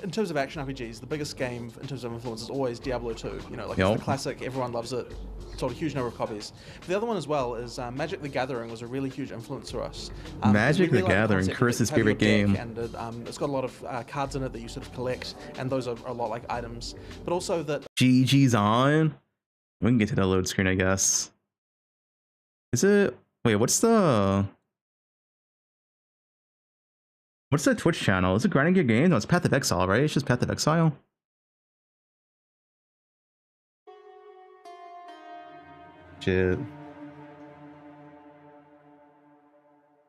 in terms of action RPGs, the biggest game in terms of influence is always Diablo 2. You know, like it's the classic, everyone loves it. Sold a huge number of copies. But the other one as well is Magic the Gathering was a really huge influence for us. Magic the Gathering, Chris's favorite game. And it's got a lot of cards in it that you sort of collect, and those are a lot like items. But also that GG's on. We can get to the load screen, I guess. Is it? Wait, what's the Twitch channel? Is it Grinding Gear Games? No, it's Path of Exile, right? It's just Path of Exile. Shit.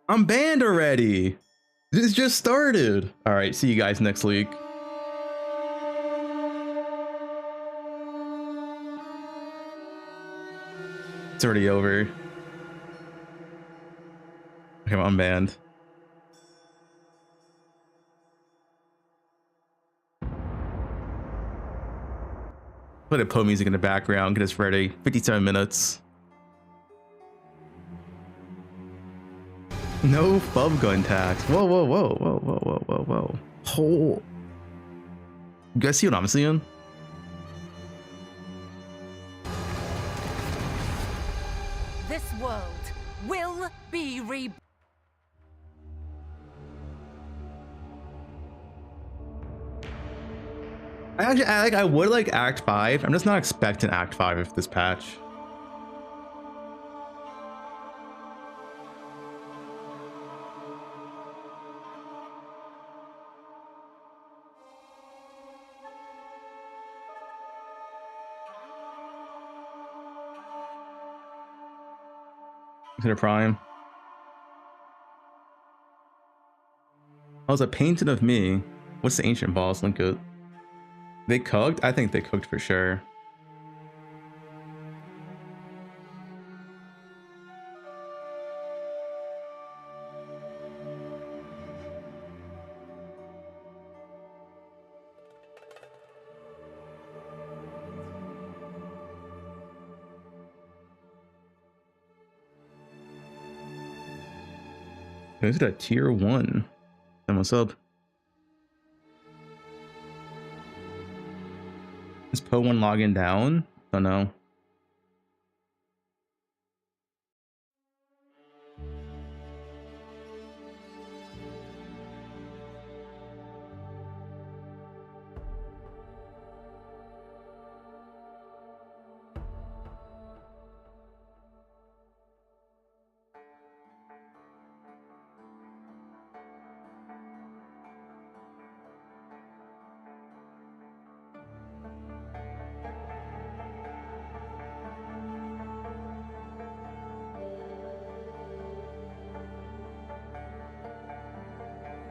I'm banned already. This just started. All right, see you guys next week. It's already over. Okay, I'm unbanned. Put a Poe music in the background, get us ready. 57 minutes. No Fubgun tax. Whoa, whoa, whoa, whoa, whoa, whoa, whoa, whoa. Oh. You guys see what I'm seeing? This world will be reborn. I would like Act 5. I'm just not expecting Act 5 of this patch. Consider Prime. Oh, it's a painting of me. What's the ancient boss? Link it. They cooked? I think they cooked for sure. Goes to tier 1. Then what's up? Is poe1 login down? Don't know.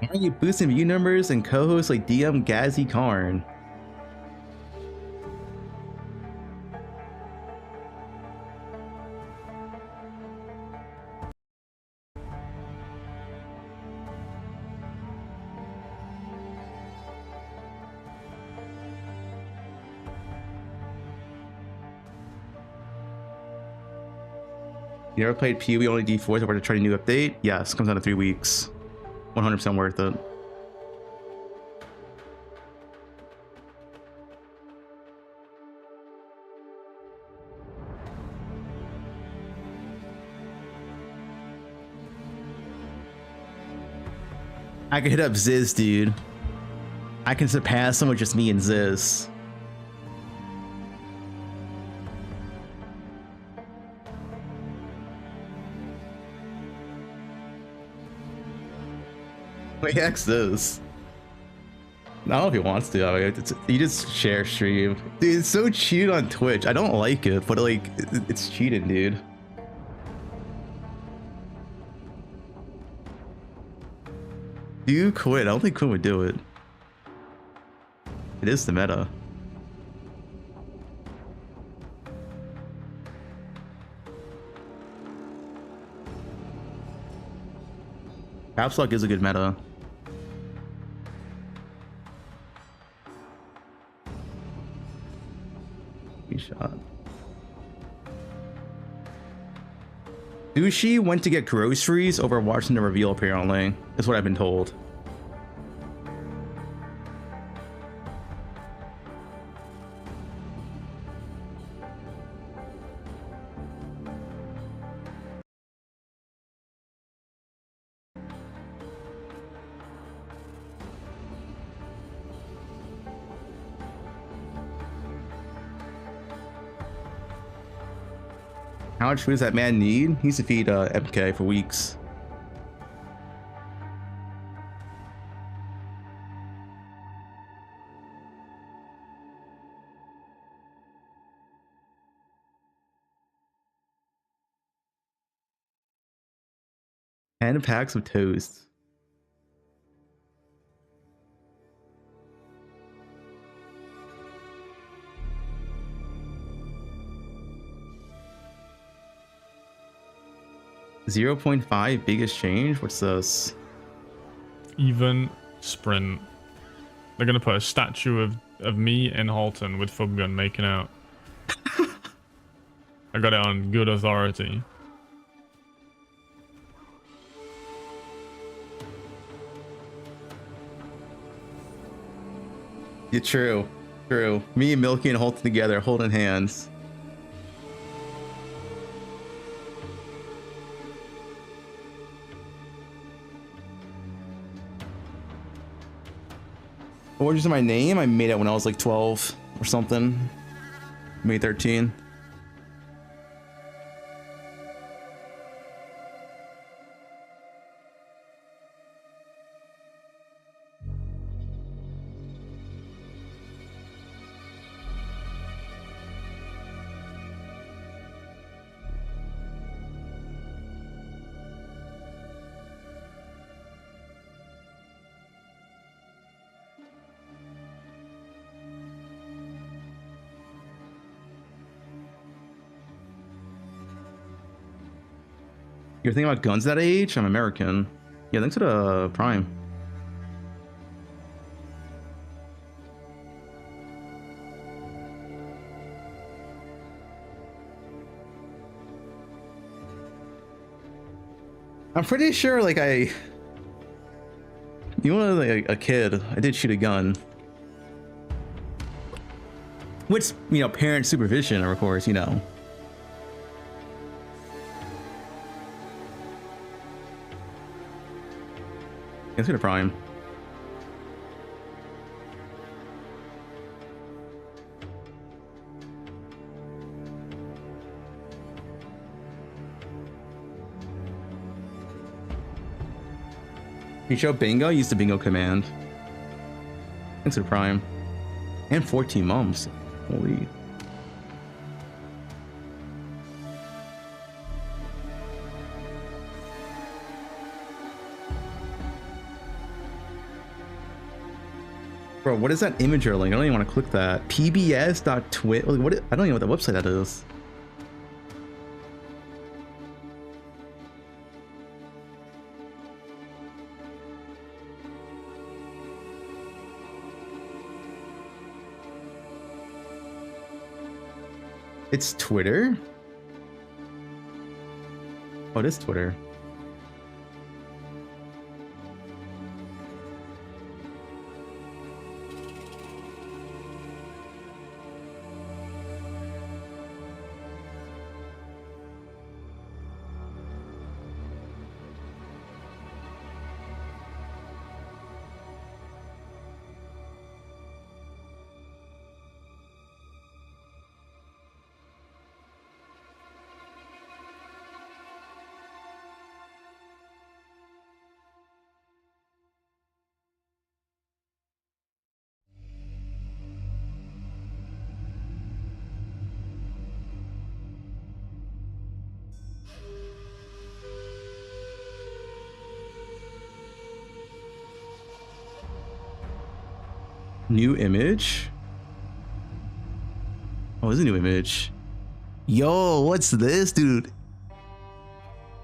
Why are you boosting view numbers and co-hosts like DM Gazzy Karn? You ever played PoE only D4s or to try a new update? Yes, comes out in 3 weeks. 100% worth it. I can hit up Ziz, dude. I can surpass him with just me and Ziz. Wait, X this. I don't know if he wants to. I mean, you just share stream. Dude, it's so cheated on Twitch. I don't like it, but like, it's cheating, dude. Do quit. I don't think Quinn would do it. It is the meta. Caps Lock is a good meta. He shot. Sushi went to get groceries over watching the reveal, apparently. Is what I've been told. How much food does that man need? He needs to feed MK for weeks. And packs of toast. .5 biggest change? What's this? Even sprint. They're gonna put a statue of me and Halton with Fubgun making out. I got it on good authority. Yeah, true. True. Me and Milky and Halton together, holding hands. Origins of my name, I made it when I was like 12 or something. May 13. You're thinking about guns that age? I'm American. Yeah, thanks to the Prime. I'm pretty sure, like, you know, like a kid, I did shoot a gun. With, you know, parent supervision, of course, you know. Let's go to Prime. You show bingo? Use the bingo command. Thanks to Prime. And 14 mums. Holy. Bro, what is that imager link? I don't even want to click that. pbs.twit. What? I don't even know what the website that is. It's Twitter? Oh, it is Twitter. New image? Oh, it's a new image. Yo, what's this, dude?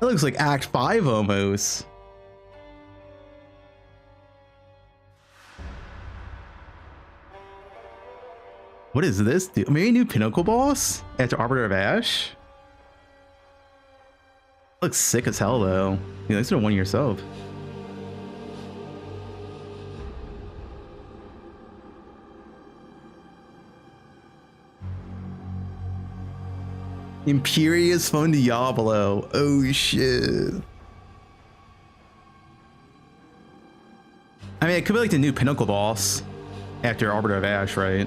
That looks like Act 5 almost. What is this, dude? Maybe a new Pinnacle boss after Arbiter of Ash? Looks sick as hell, though. You know, it's a 1 year sub. Imperious Phone Diablo. Oh shit. I mean, it could be like the new Pinnacle boss after Arbiter of Ash, right?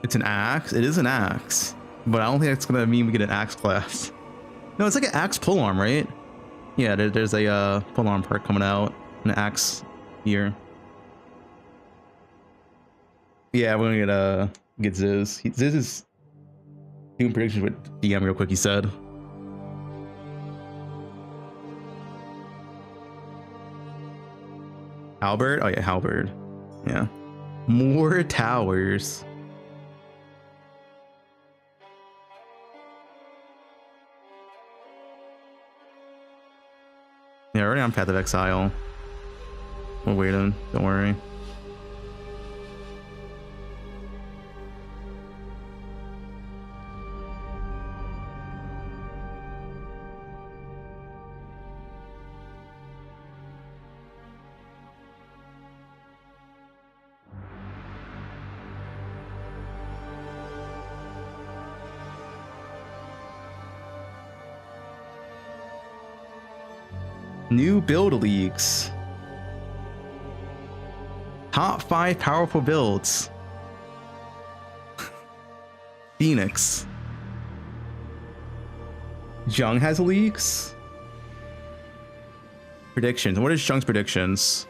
It's an axe? It is an axe. But I don't think that's gonna mean we get an axe class. No, it's like an axe pull-arm, right? Yeah, there's a pull-arm perk coming out. An axe here. Yeah, we're gonna get Ziz. Ziz is doing predictions with DM real quick, he said. Halberd? Oh yeah, Halberd. Yeah. More towers. Yeah, already on Path of Exile. We're waiting, don't worry. New build leagues. Top 5 powerful builds. Phoenix. Jung has leaks. Predictions. What is Jung's predictions?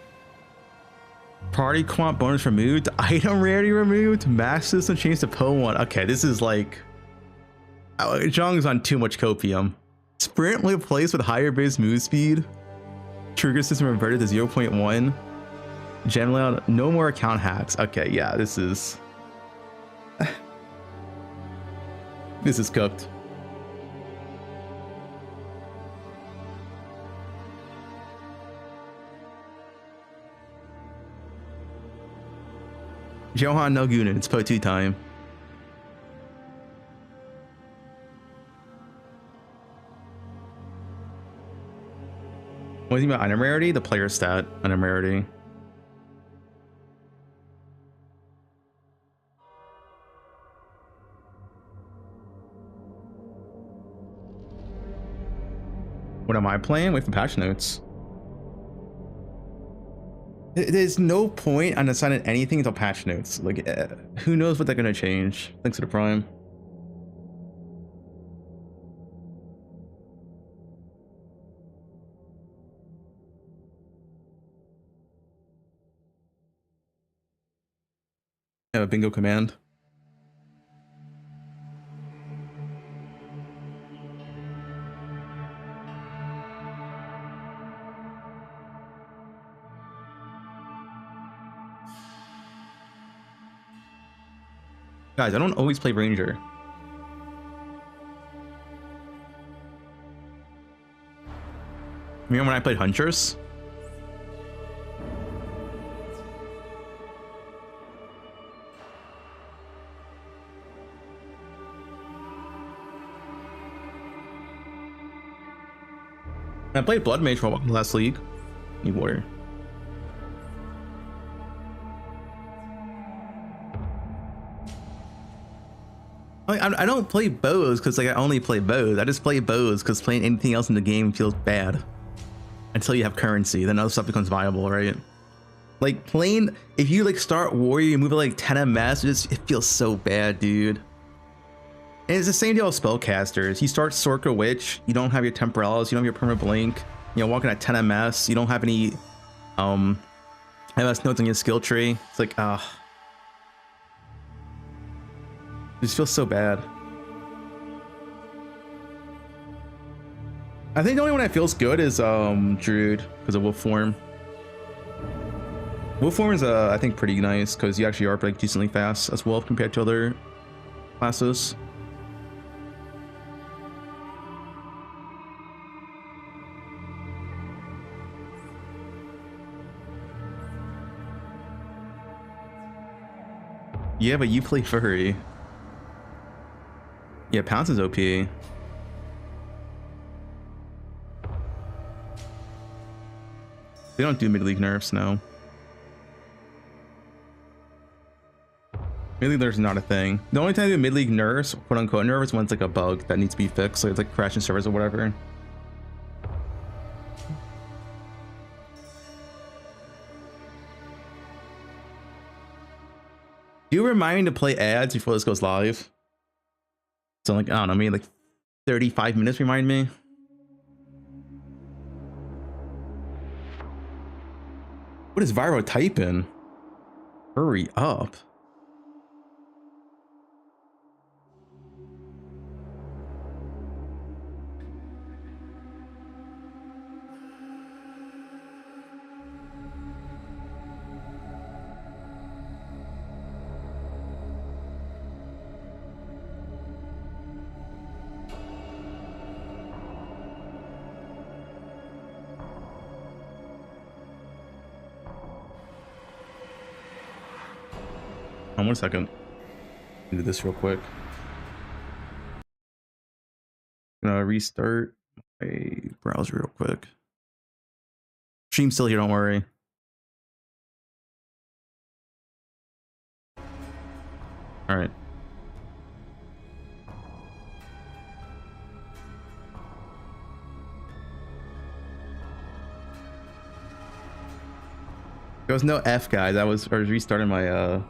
Party quant bonus removed. Item rarity removed. Mass system changed to poe1. Okay, this is like... Jung's on too much copium. Sprint replaced with higher base move speed. Trigger system reverted to 0.1. Generally, no more account hacks. Okay, yeah, this is... This is cooked. Johan no Gunin, it's poe2 time. What do you mean about item rarity? The player stat, item rarity. What am I playing? Wait for patch notes. There's no point on assigning anything until patch notes. Like, who knows what they're gonna change? Thanks to the Prime. I have a bingo command. Guys, I don't always play Ranger. Remember when I played Hunters? I played Blood Mage for a while last league. Need water. I don't play bows because like I only play bows. I just play bows because playing anything else in the game feels bad. Until you have currency, then other stuff becomes viable, right? Like playing, if you like start warrior, you move at like 10 MS, it feels so bad, dude. And it's the same deal with spellcasters. You start Sorka Witch, you don't have your Temporalis, you don't have your Perma Blink, you know, walking at 10 MS, you don't have any MS notes on your skill tree. It's like, it just feels so bad. I think the only one that feels good is Druid because of Wolf Form. Wolf Form is I think pretty nice because you actually are like decently fast as Wolf compared to other classes. Yeah, but you play Furry. Yeah, Pounce is OP. They don't do mid-league nerfs, no. Mid-league nerfs is not a thing. The only time they do mid-league nerfs, quote-unquote nerfs, is when it's like a bug that needs to be fixed, so it's like crashing servers or whatever. Do remind me to play ads before this goes live. So like, I don't know, maybe like 35 minutes remind me. What is Viro typing? Hurry up. One second. Do this real quick. I'm gonna restart my browser real quick. Stream's still here, don't worry. All right. There was no F, guys. I was restarting my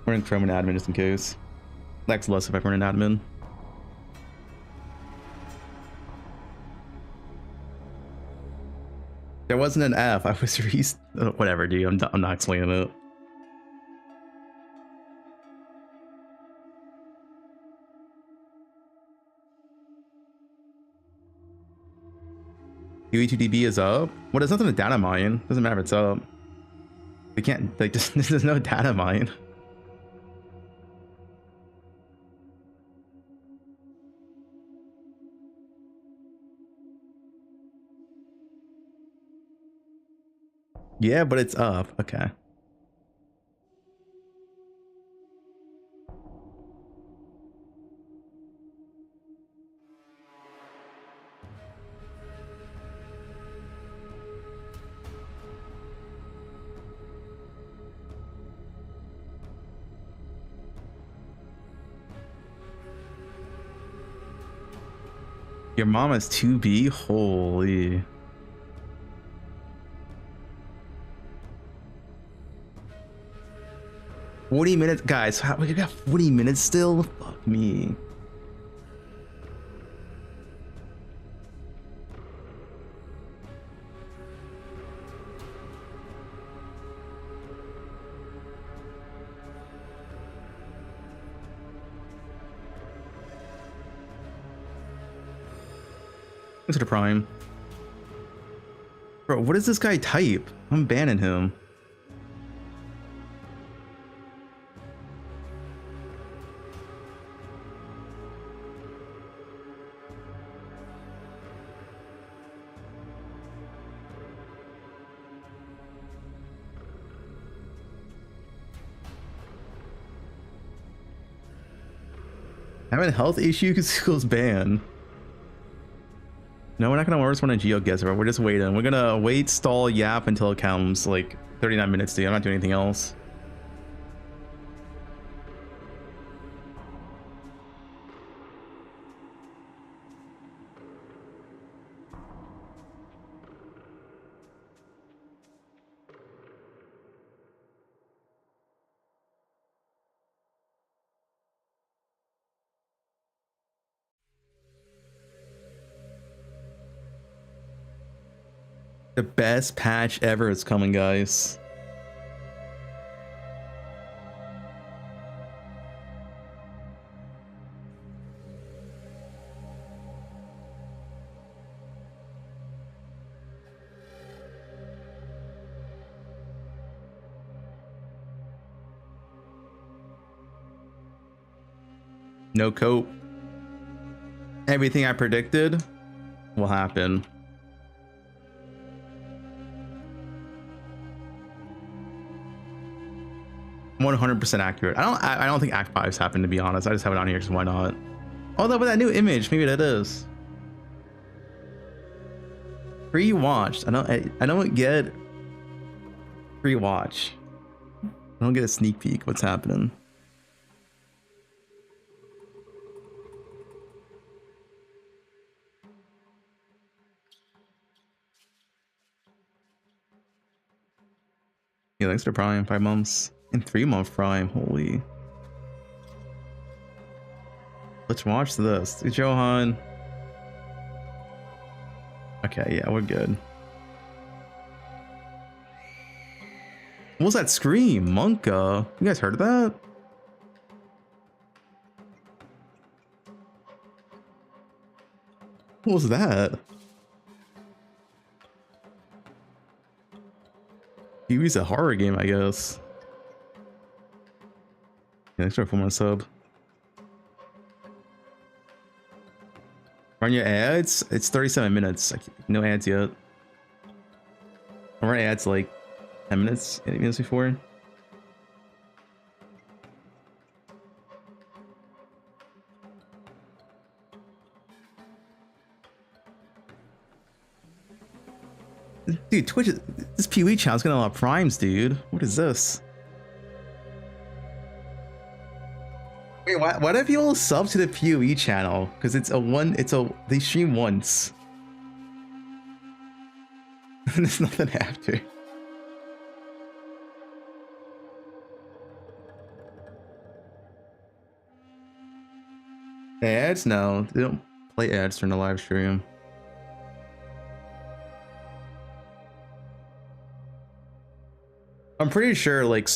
running from an admin just in case. Lags less if I run an admin. There wasn't an F. I was whatever, dude. I'm not explaining it. UE2DB is up. What? There's nothing to data mine. Doesn't matter if it's up. We can't like there's no data mine. Yeah, but it's up. Okay. Your mom is 2B? Holy. $40 guys. We got 40 minutes still? Fuck me. Thanks to the Prime. Bro, what does this guy type? I'm banning him. Having a health issue equals ban. No, we're not gonna worse one a Geo gets, bro. We're just waiting. We're gonna wait, stall, yap until it comes like 39 minutes, dude. I'm not doing anything else. The best patch ever is coming, guys. No cope. Everything I predicted will happen. %100% accurate. I don't think Act 5's happened, to be honest. I just have it on here because why not? Although with that new image, maybe that is. Pre-watched. I don't get pre-watch. I don't get a sneak peek what's happening. Yeah, thanks for Prime. 5 months. And 3-month Prime. Holy. Let's watch this. Johan. Okay, yeah, we're good. What was that scream? Monka. You guys heard of that? What was that? He's a horror game, I guess. Yeah, thanks for my sub. Run your ads? It's 37 minutes. No ads yet. I run ads like 10 minutes, 8 minutes before. Dude, Twitch, this PoE channel's getting a lot of primes, dude. What is this? Wait, why do people sub to the PoE channel? Because they stream once. And there's nothing after. Ads? No, they don't play ads during the live stream. I'm pretty sure like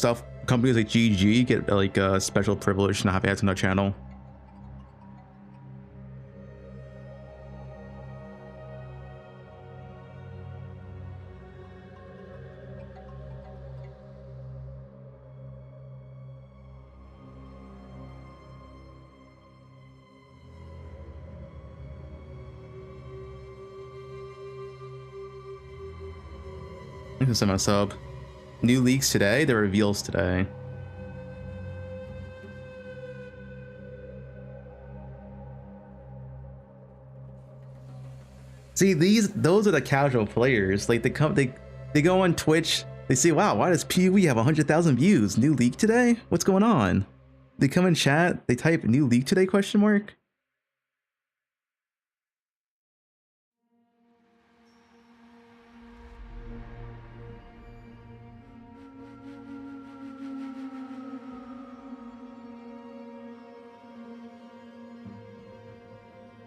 companies like GG get like a special privilege to not have ads on their channel. I'm gonna send my sub. New leaks today, the reveals today. See, those are the casual players. Like they go on Twitch, they say, wow, why does PoE have 100,000 views? New leak today? What's going on? They come in chat, they type new leak today question mark.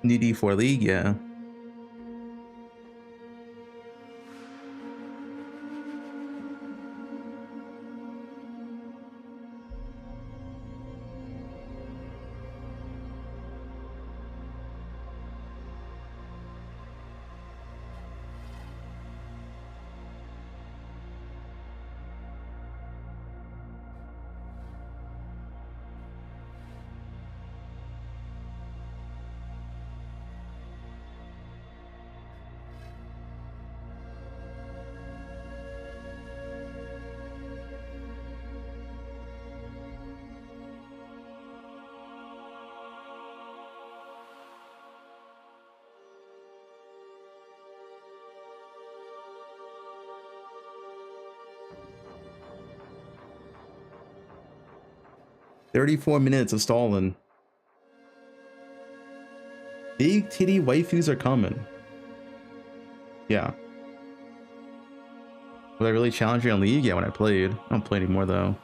New D4 League, yeah. "34 minutes of stalling. Big titty waifus are coming." Yeah. Was I really challenging on League? Yeah, when I played. I don't play anymore though.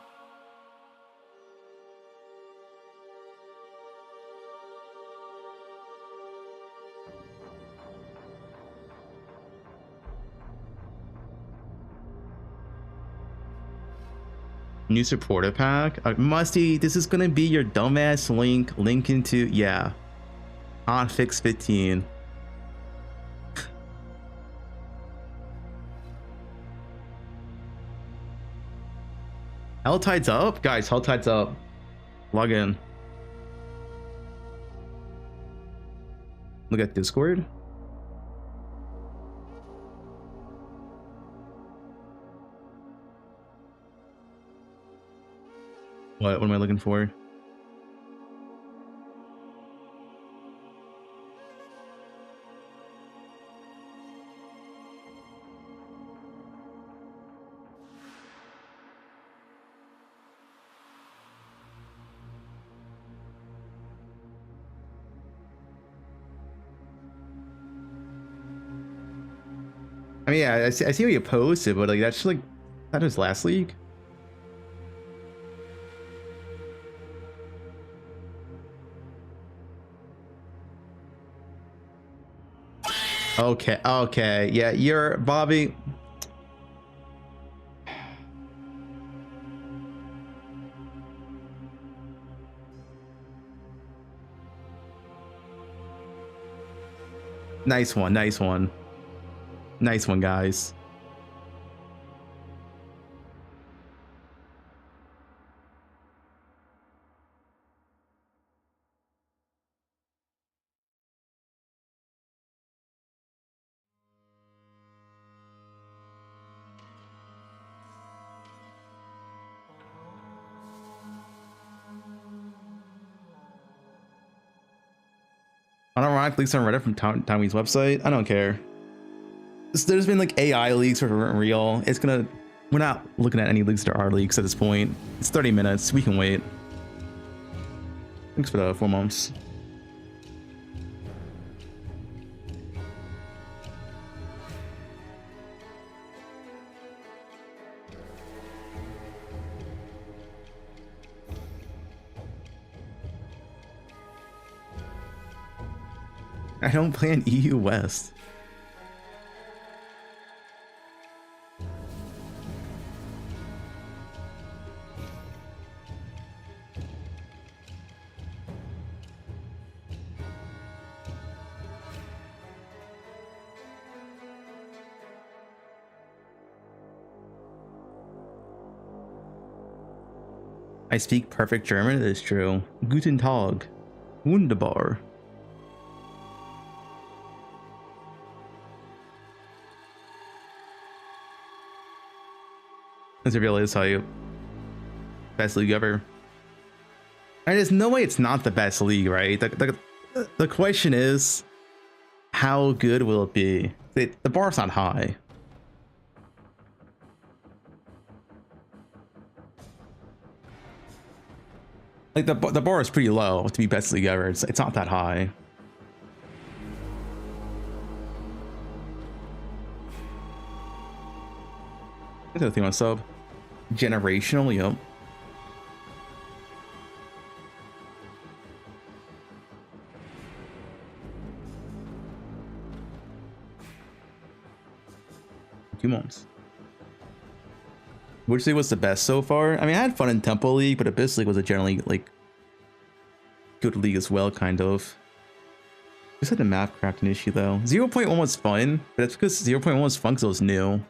New supporter pack? Musty, this is gonna be your dumbass link into, yeah. Hotfix 15. Helltide's up? Guys, Helltide's up. Log in. Look at Discord. What am I looking for? I mean, yeah, I see what you posted, but like that's like that is last league. Okay, yeah, you're Bobby. Nice one, nice one. Nice one, guys. Unironic leaks on Reddit from Tommy's website. I don't care. There's been like AI leaks that weren't real. We're not looking at any leaks that are leaks at this point. It's 30 minutes. We can wait. Thanks for the 4 months. I don't play in EU West. I speak perfect German, it is true. Guten Tag. Wunderbar. This really is how you best league ever. And there's no way it's not the best league, right? The question is, how good will it be? The bar's not high. Like the bar is pretty low to be best league ever. It's not that high. That's the thing on sub. Generational, yep. Two months. Which league was the best so far? I mean, I had fun in Temple League, but Abyss League was a generally like good league as well, kind of. Just had the map crafting issue though. 0.1 was fun, but it's because 0.1 was fun because it was new.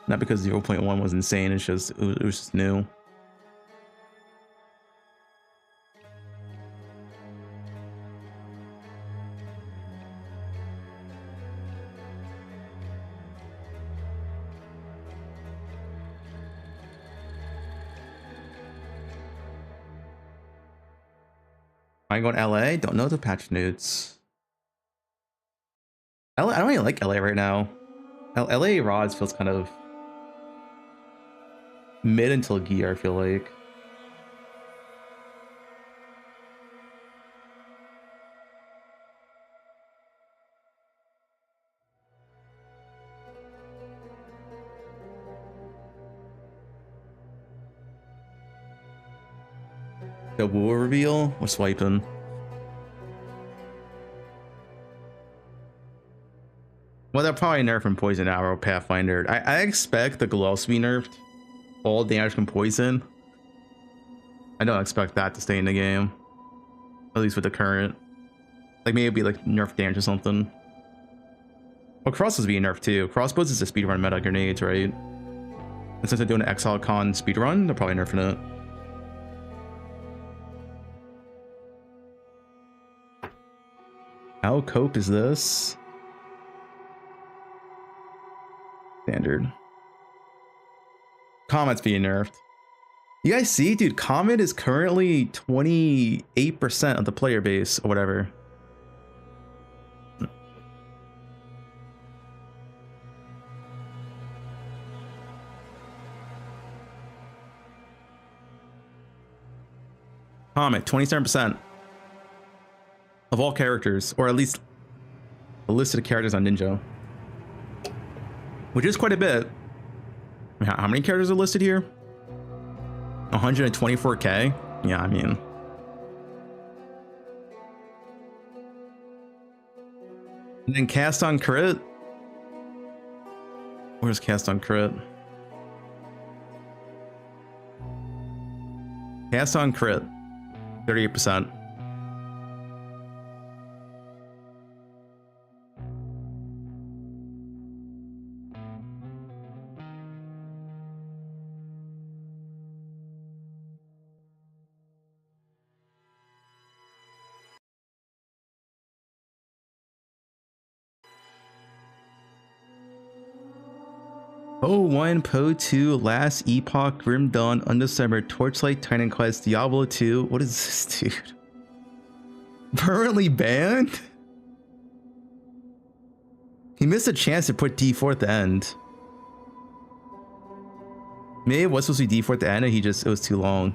Not because 0.1 was insane, it's just it was just new. Am I going LA? Don't know the patch notes. LA, I don't really like LA right now. LA Rods feels kind of mid until gear, I feel like. The Woo reveal? We're swiping. Well, they'll probably nerf from Poison Arrow Pathfinder. I expect the gloves to be nerfed. All damage from poison. I don't expect that to stay in the game. At least with the current. Like maybe it'd be like nerf damage or something. Well, crossbows being nerfed too. Crossbows is a speedrun meta grenades, right? And since they're doing an Exile Con speedrun, they're probably nerfing it. How cope is this? Standard. Comet's being nerfed. You guys see, dude, Comet is currently 28% of the player base or whatever. Comet, 27% of all characters, or at least a listed characters on Ninja, which is quite a bit. How many characters are listed here? 124k? Yeah, I mean. And then cast on crit? Where's cast on crit? Cast on crit, 38%. poe1, poe2, Last Epoch, Grim Dawn, Undecember, Torchlight, Titan Quest, Diablo 2. What is this, dude? Permanently banned? He missed a chance to put D4 at the end. Maybe it was supposed to be D4 at the end and it was too long.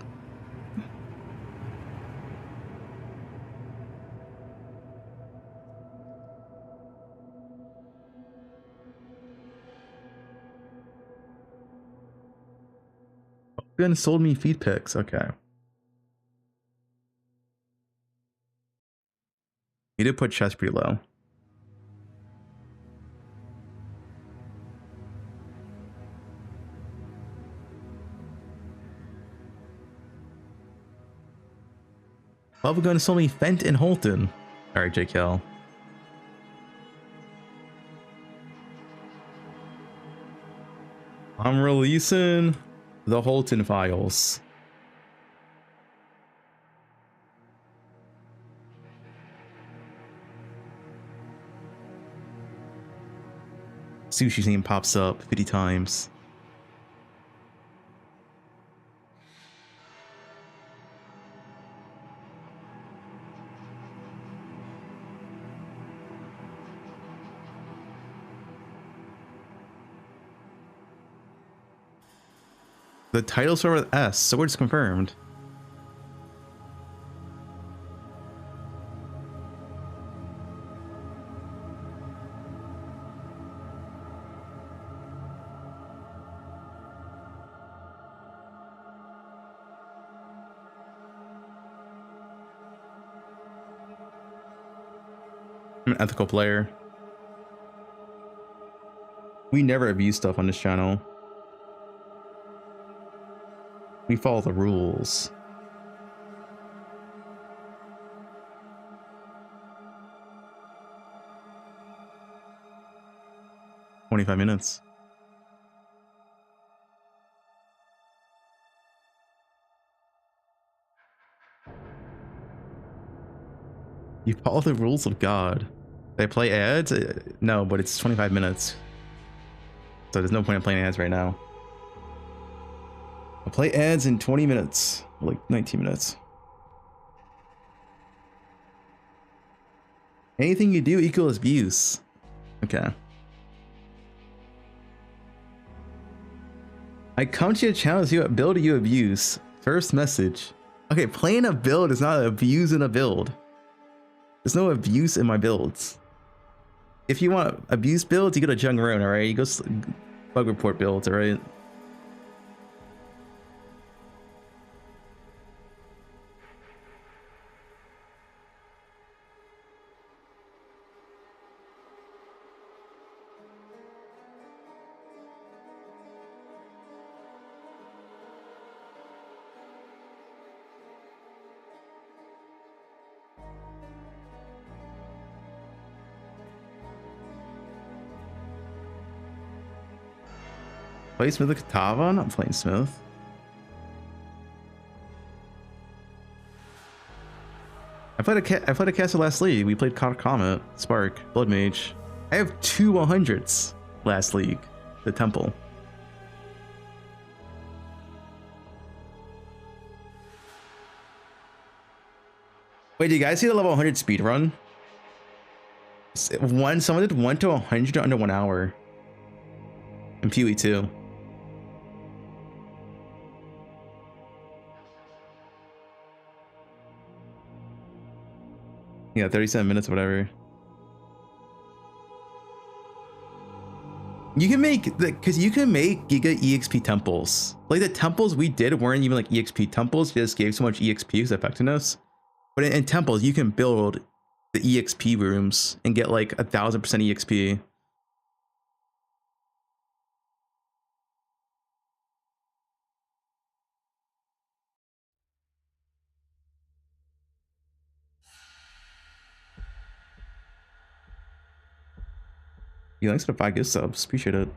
Fubgun sold me feed pics. Okay. He did put chest pretty low. Fubgun sold me Fent and Holton. Alright, JKL. I'm releasing the Holton files. Sushi's name pops up 50 times. The title starts with S. Sword's confirmed. I'm an ethical player. We never abuse stuff on this channel. We follow the rules. "25 minutes. You follow the rules of God. They play ads? No, but it's 25 minutes. So there's no point in playing ads right now. I'll play ads in 20 minutes. Like 19 minutes. Anything you do equals abuse. Okay. I come to your channel to see what build you abuse. First message. Okay, playing a build is not abusing a build. There's no abuse in my builds. If you want abuse builds, you go to Jung Roan, alright? You go bug report builds, alright? Play Smith with Katava? I'm not playing Smith. I played a caster last league. We played Comet, Spark, Blood Mage. I have 2 100s last league. The Temple. Wait, do you guys see the level 100 speed run? Someone did 1 to 100 under 1 hour. And poe2. Yeah, 37 minutes, whatever. You can make because you can make Giga EXP temples. Like the temples we did weren't even like EXP temples, just gave so much EXP because effectiveness. But in temples, you can build the EXP rooms and get like 1000% EXP. Yeah, thanks for the 5 gift subs. Appreciate it.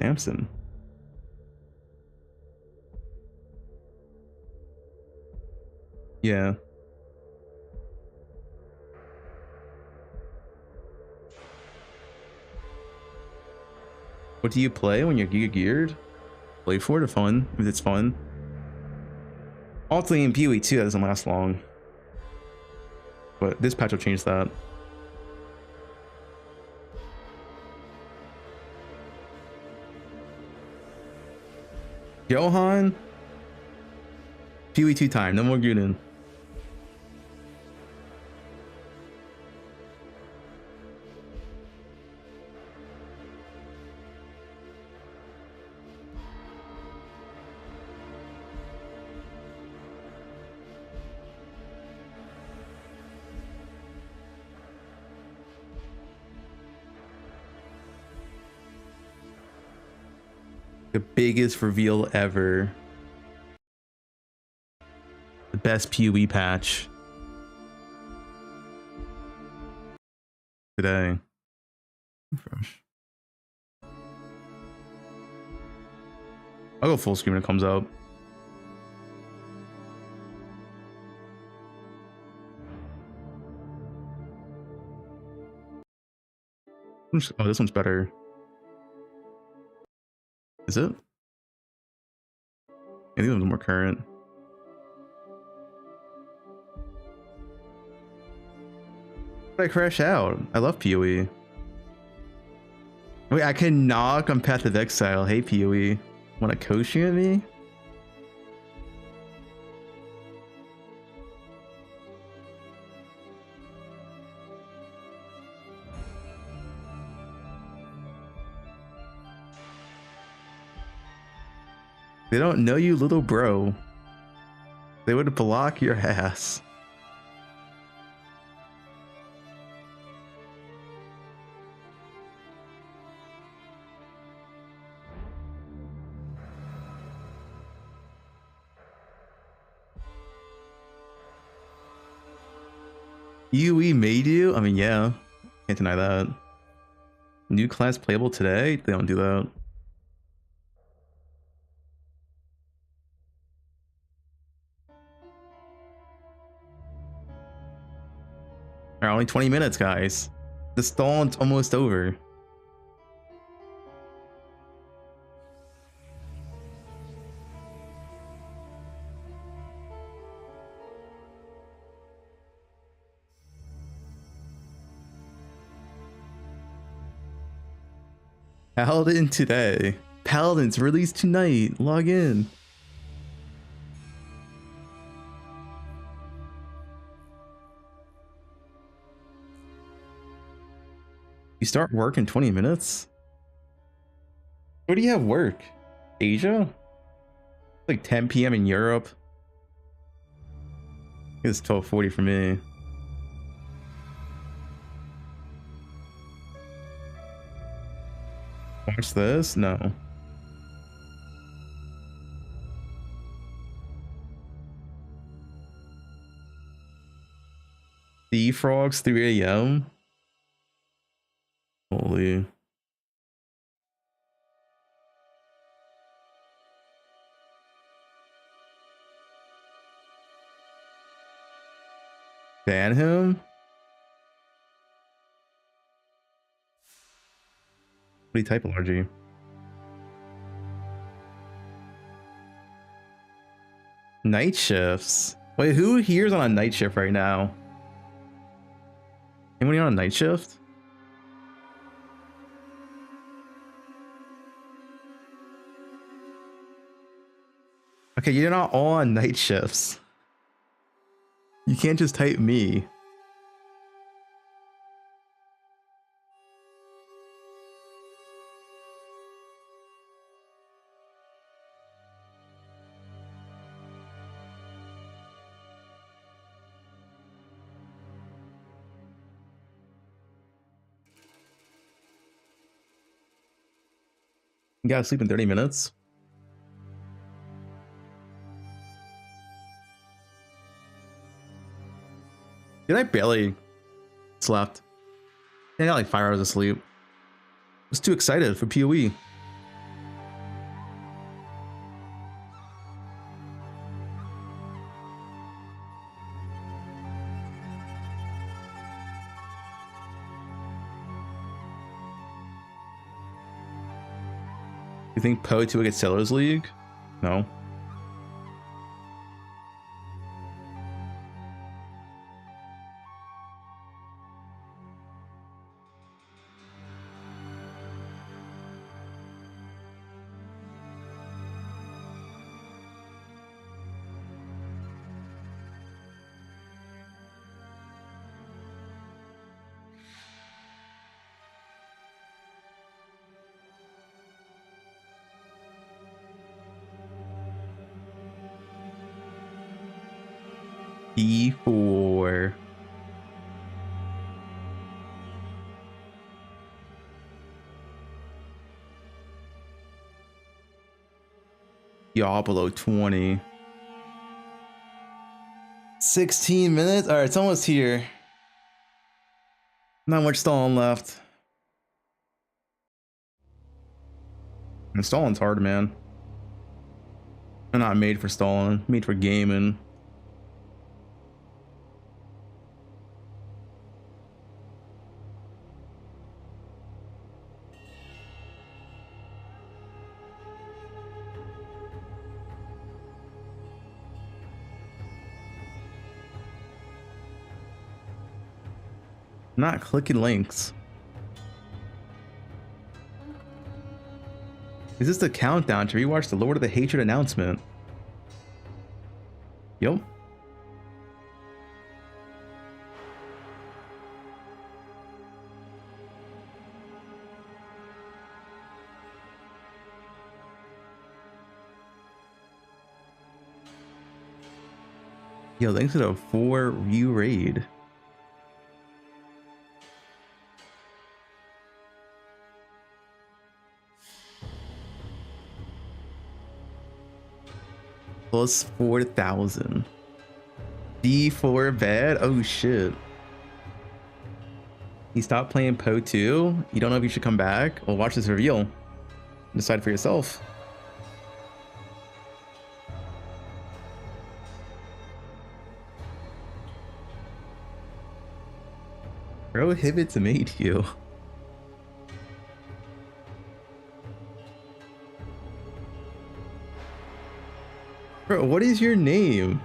Samson. Yeah. What do you play when you're Giga geared? Play for it, fun, if it's fun. Ultimately in poe2 that doesn't last long. But this patch will change that. Johan, poe2 time, no more Guden. The biggest reveal ever. The best PoE patch. Today. Fresh. I'll go full screen when it comes out. Oh, this one's better. Is it? I think it was more current. I crash out. I love PoE. Wait, I can knock on Path of Exile. Hey, PoE. Want to Koshi at me? They don't know you, little bro. They would block your ass. UE made you? I mean, yeah. Can't deny that. New class playable today? They don't do that. Alright, only 20 minutes, guys. The stall's almost over. Paladin today. Paladins released tonight. Log in. You start work in 20 minutes? Where do you have work? Asia? Like 10 p.m. in Europe. It's 12:40 for me. Watch this? No. The frogs 3 a.m. Holy. Ban him? What do you type, LRG? Night shifts? Wait, who here's on a night shift right now? Anybody on a night shift? Okay, you're not all on night shifts. You can't just type me. You gotta sleep in 30 minutes. Did I barely slept? I got like 5 hours of sleep. I was too excited for PoE. You think poe2 gets Sellers League? No. E4. Diablo 20. 16 minutes? Alright, it's almost here. Not much stalling left. And stalling's hard, man. I'm not made for stalling, made for gaming. Not clicking links. Is this the countdown to rewatch the Lord of the Hatred announcement? Yup. Yo, thanks to the 4 view raid. Plus 4,000. D4 bad? Oh shit. He stopped playing poe2? You don't know if you should come back? Well, watch this reveal. Decide for yourself. Prohibit to mate you. Bro, what is your name?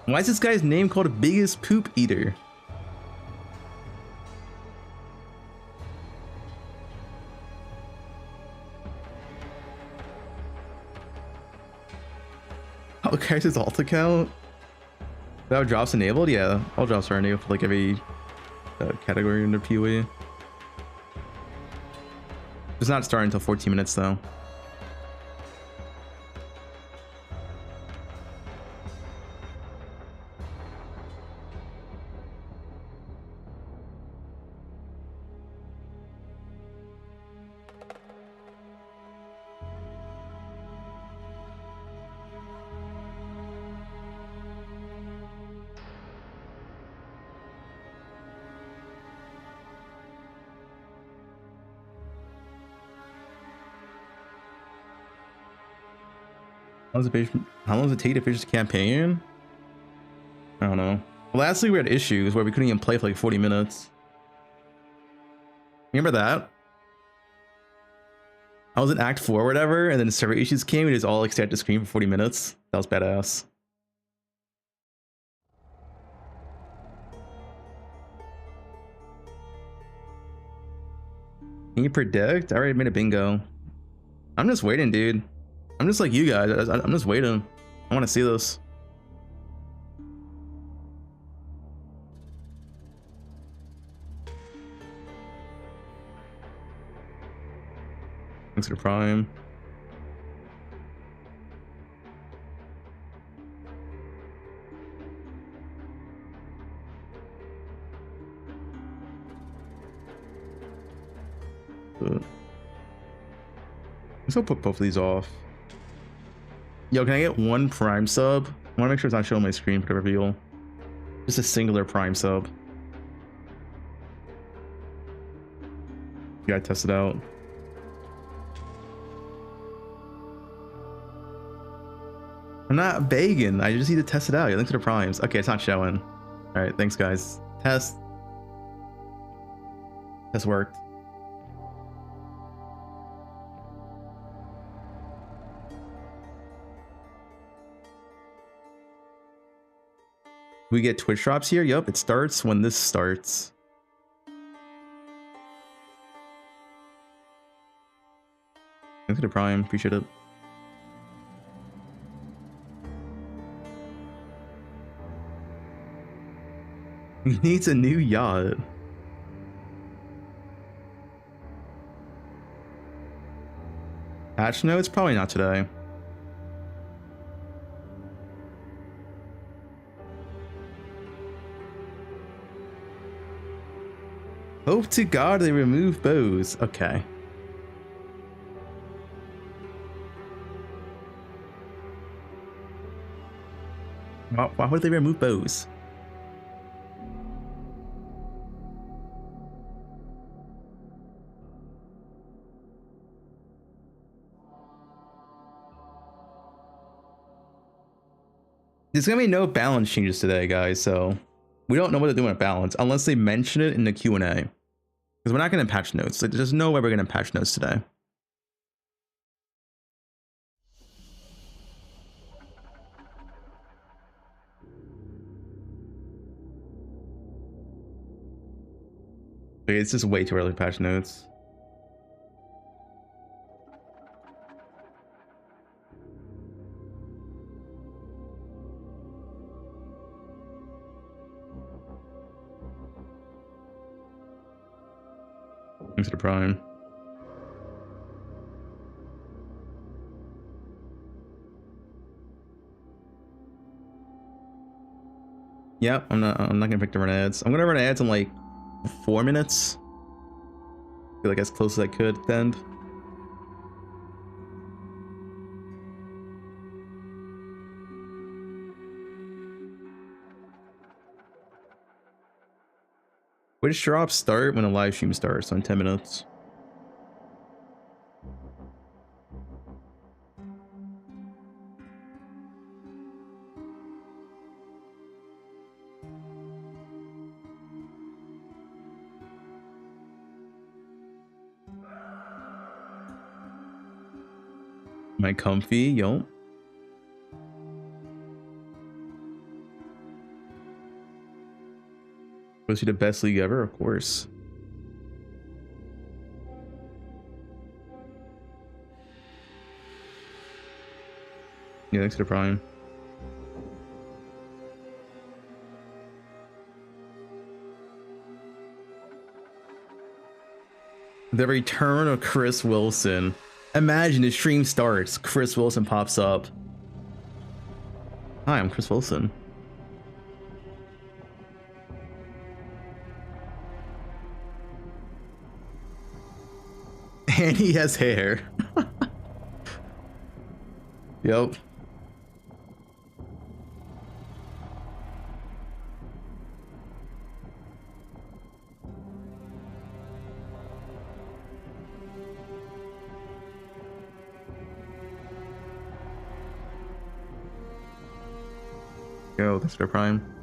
Why is this guy's name called Biggest Poop Eater? Oh, guys, his alt account? That drops enabled? Yeah, all drops are enabled for like every category under PoE. It's not starting until 14 minutes though. How long does it take to finish the campaign? I don't know. Lastly, we had issues where we couldn't even play for like 40 minutes. Remember that? I was in Act 4 or whatever, and then server issues came and it was all like stay at the screen for 40 minutes. That was badass. Can you predict? I already made a bingo. I'm just waiting, dude. I'm just like you guys. I'm just waiting. I want to see this. Thanks for Prime. Let's go put both of these off. Yo, can I get one Prime sub? I want to make sure it's not showing my screen for the reveal. Just a singular Prime sub. You gotta test it out. I'm not begging. I just need to test it out. Link to the Primes. Okay, it's not showing. All right, thanks, guys. Test. Test worked. We get Twitch drops here. Yup, it starts when this starts. Thanks for the Prime. Appreciate it. He needs a new yacht. Patch notes? Probably not today. Hope to God they remove bows. Okay. Why would they remove bows? There's gonna be no balance changes today, guys, so we don't know what they're doing with balance unless they mention it in the Q&A. Because we're not gonna patch notes. Like, there's no way we're gonna patch notes today. Okay, it's just way too early patch notes. Thanks to the Prime. Yep, I'm not gonna pick to run ads. I'm gonna run ads in like 4 minutes. I feel like as close as I could at the end. Which drops start when a live stream starts? On 10 minutes. Am I comfy? Yo. Was he the best league ever? Of course. Yeah, thanks to the Prime. The return of Chris Wilson. Imagine the stream starts, Chris Wilson pops up. Hi, I'm Chris Wilson. And he has hair. Yep. Yo, that's their Prime.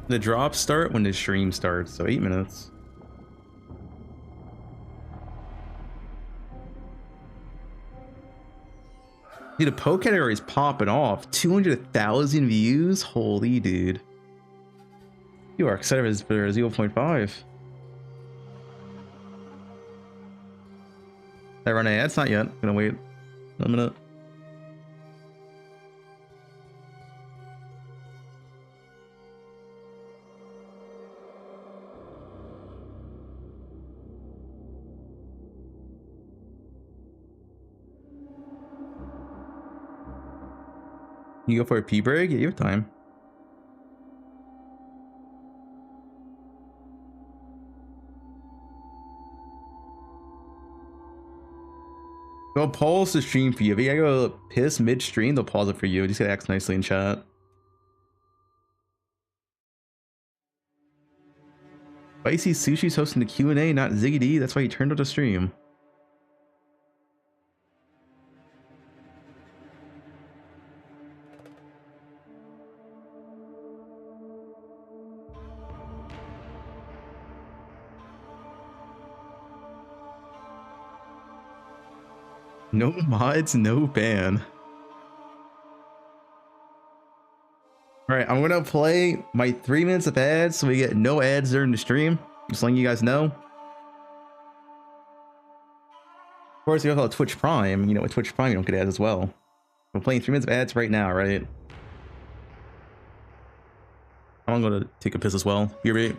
The drops start when the stream starts, so 8 minutes. Dude, the Poe category is popping off. 200,000 views? Holy dude. You are excited for 0.5. I run ads? Not yet. Gonna wait a minute. You go for a pee break? Yeah, you have time. They'll pause the stream for you. If you gotta go piss mid-stream, they'll pause it for you. Just gotta act nicely in chat. Spicy Sushi's hosting the Q&A, not Ziggy D. That's why he turned off the stream. No mods, no ban. Alright, I'm gonna play my 3 minutes of ads so we get no ads during the stream. Just letting you guys know. Of course, you also have Twitch Prime. You know, with Twitch Prime, you don't get ads as well. We're playing 3 minutes of ads right now, right? I'm gonna take a piss as well. Be right.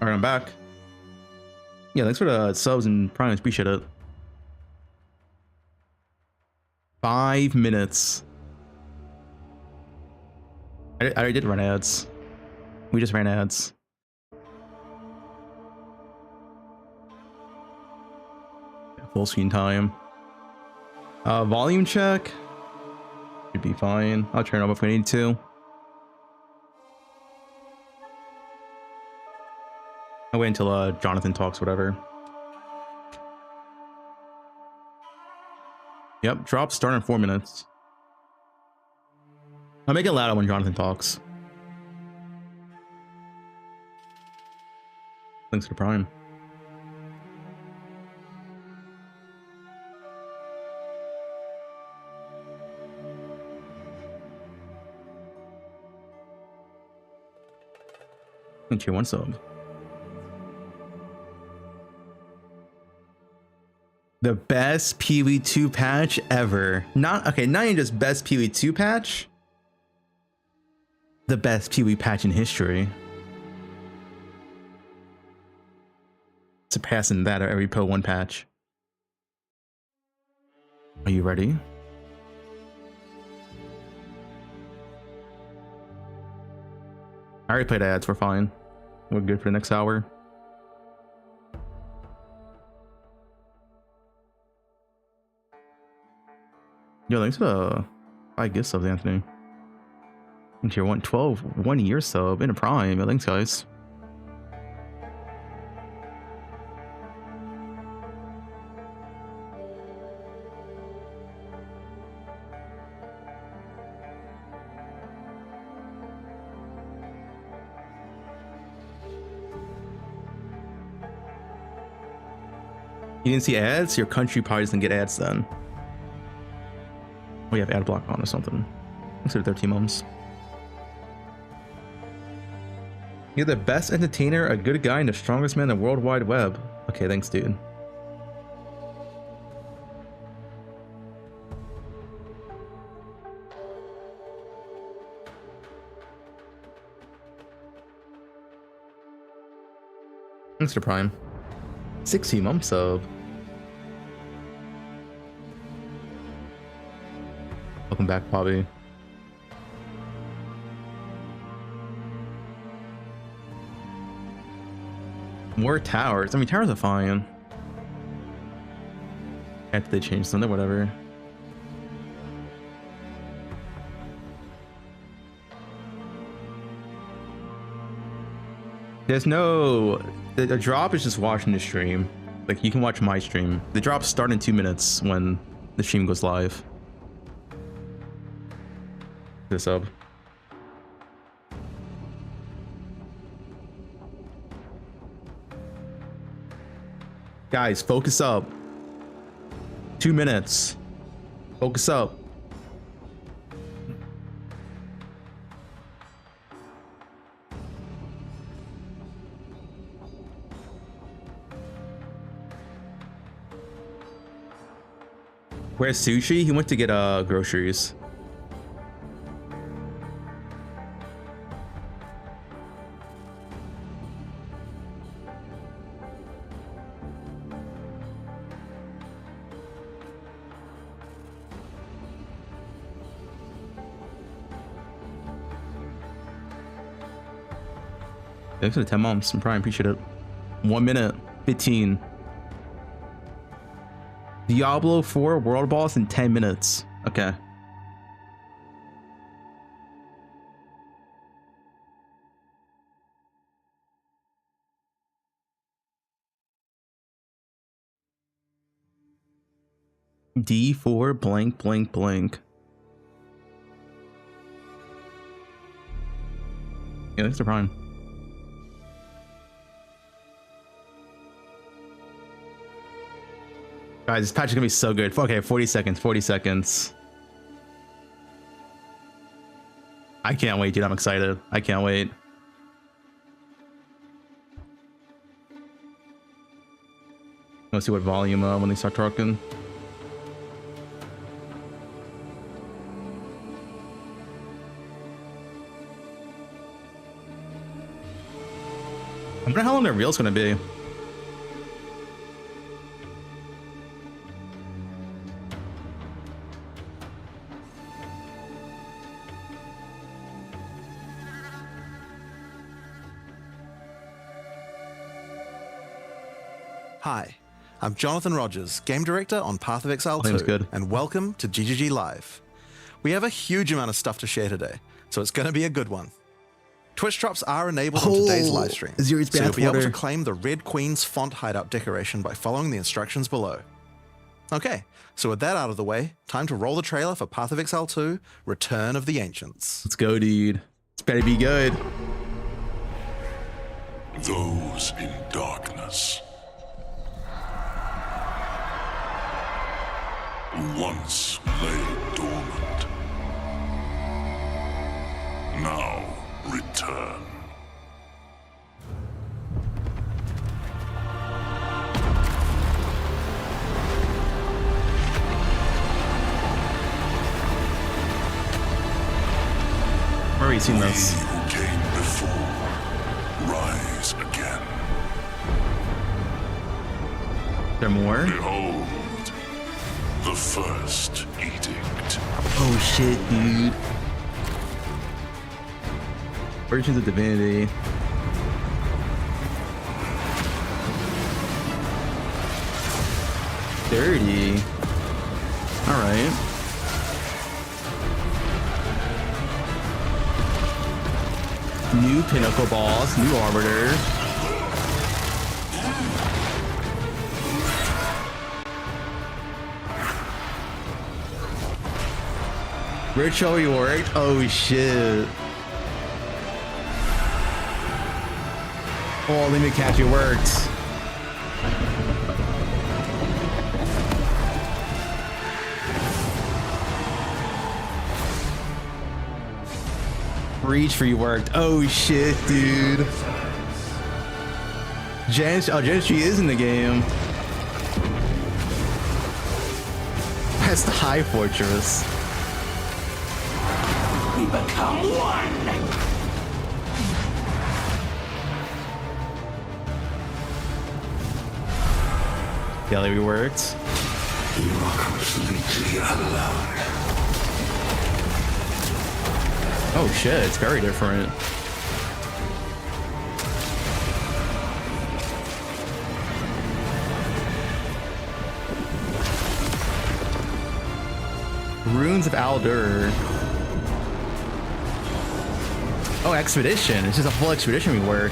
All right, I'm back. Yeah, thanks for the subs and primes. Appreciate it. 5 minutes. I already did run ads. We just ran ads. Full screen time. Volume check. Should be fine. I'll turn it up if we need to. I'll wait until Jonathan talks, whatever. Yep, drop start in 4 minutes. I'll make it louder when Jonathan talks. Thanks for Prime. And tier 1 sub. The best PV2 patch ever. Not even just best PV2 patch. The best PV patch in history. Surpassing that of every poe1 patch. Are you ready? I already played ads, we're fine. We're good for the next hour. Yo, thanks for the 5 gift subs, Anthony. And tier 112, 1 year sub in a prime. Yo, thanks, guys. You didn't see ads? Your country probably doesn't get ads then. We have ad block on or something. Thanks for the 13 months. You're the best entertainer, a good guy, and the strongest man in the World Wide Web. Okay, thanks, dude. Thanks for Prime. 16 months sub. Welcome back, Bobby. More towers. I mean, towers are fine. After they change something, whatever. There's no... The drop is just watching the stream. Like, you can watch my stream. The drops start in 2 minutes when the stream goes live. The sub. Guys, focus up. 2 minutes. Focus up. Where's Sushi? He went to get groceries. Thanks for the 10 months. I'm Prime. Appreciate it. 1 minute 15. Diablo 4 world boss in 10 minutes. Okay. D4 blank blank blank. Yeah, thanks for Prime. Guys, this patch is gonna be so good. Okay, 40 seconds, 40 seconds. I can't wait, dude. I'm excited. I can't wait. Let's see what volume when they start talking. wonder how long their reel's gonna be. Hi, I'm Jonathan Rogers, Game Director on Path of Exile Seems 2, good. and welcome to GGG Live. We have a huge amount of stuff to share today, so it's going to be a good one. Twitch drops are enabled on today's live stream, so you'll be able to claim the Red Queen's font hideout decoration by following the instructions below. Okay, so with that out of the way, time to roll the trailer for Path of Exile 2, Return of the Ancients. Let's go, dude. It's better be good. Those in darkness, who once lay dormant, now return. Where have you seen this? He who came before, rise again. There more? Behold, the first edict. Oh shit, dude. Origins of Divinity. Dirty. Alright. New Pinnacle boss, new Arbiter. Ritual reworked. Oh shit. Oh, limit catch, it worked. Reach free worked. Oh shit, dude. Gentry is in the game. That's the High Fortress. We become one. Daily reworked. You are completely alone. Oh shit, it's very different. Runes of Aldur. Oh, Expedition. It's just a full Expedition rework.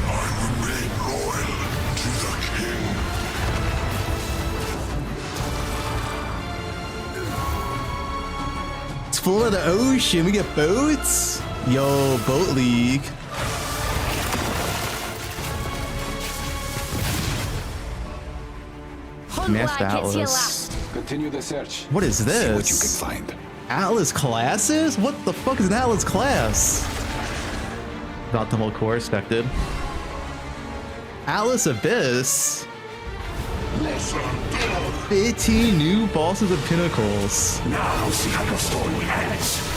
I remain loyal to the king. It's full of the ocean. We get boats. Yo, Boat League. Master Atlas. Continue the search. What is See this? what you can find. Atlas classes? What the fuck is an Atlas class? Optimal core expected. Atlas Abyss. Listen. 15 new bosses of pinnacles. Now see how your story ends.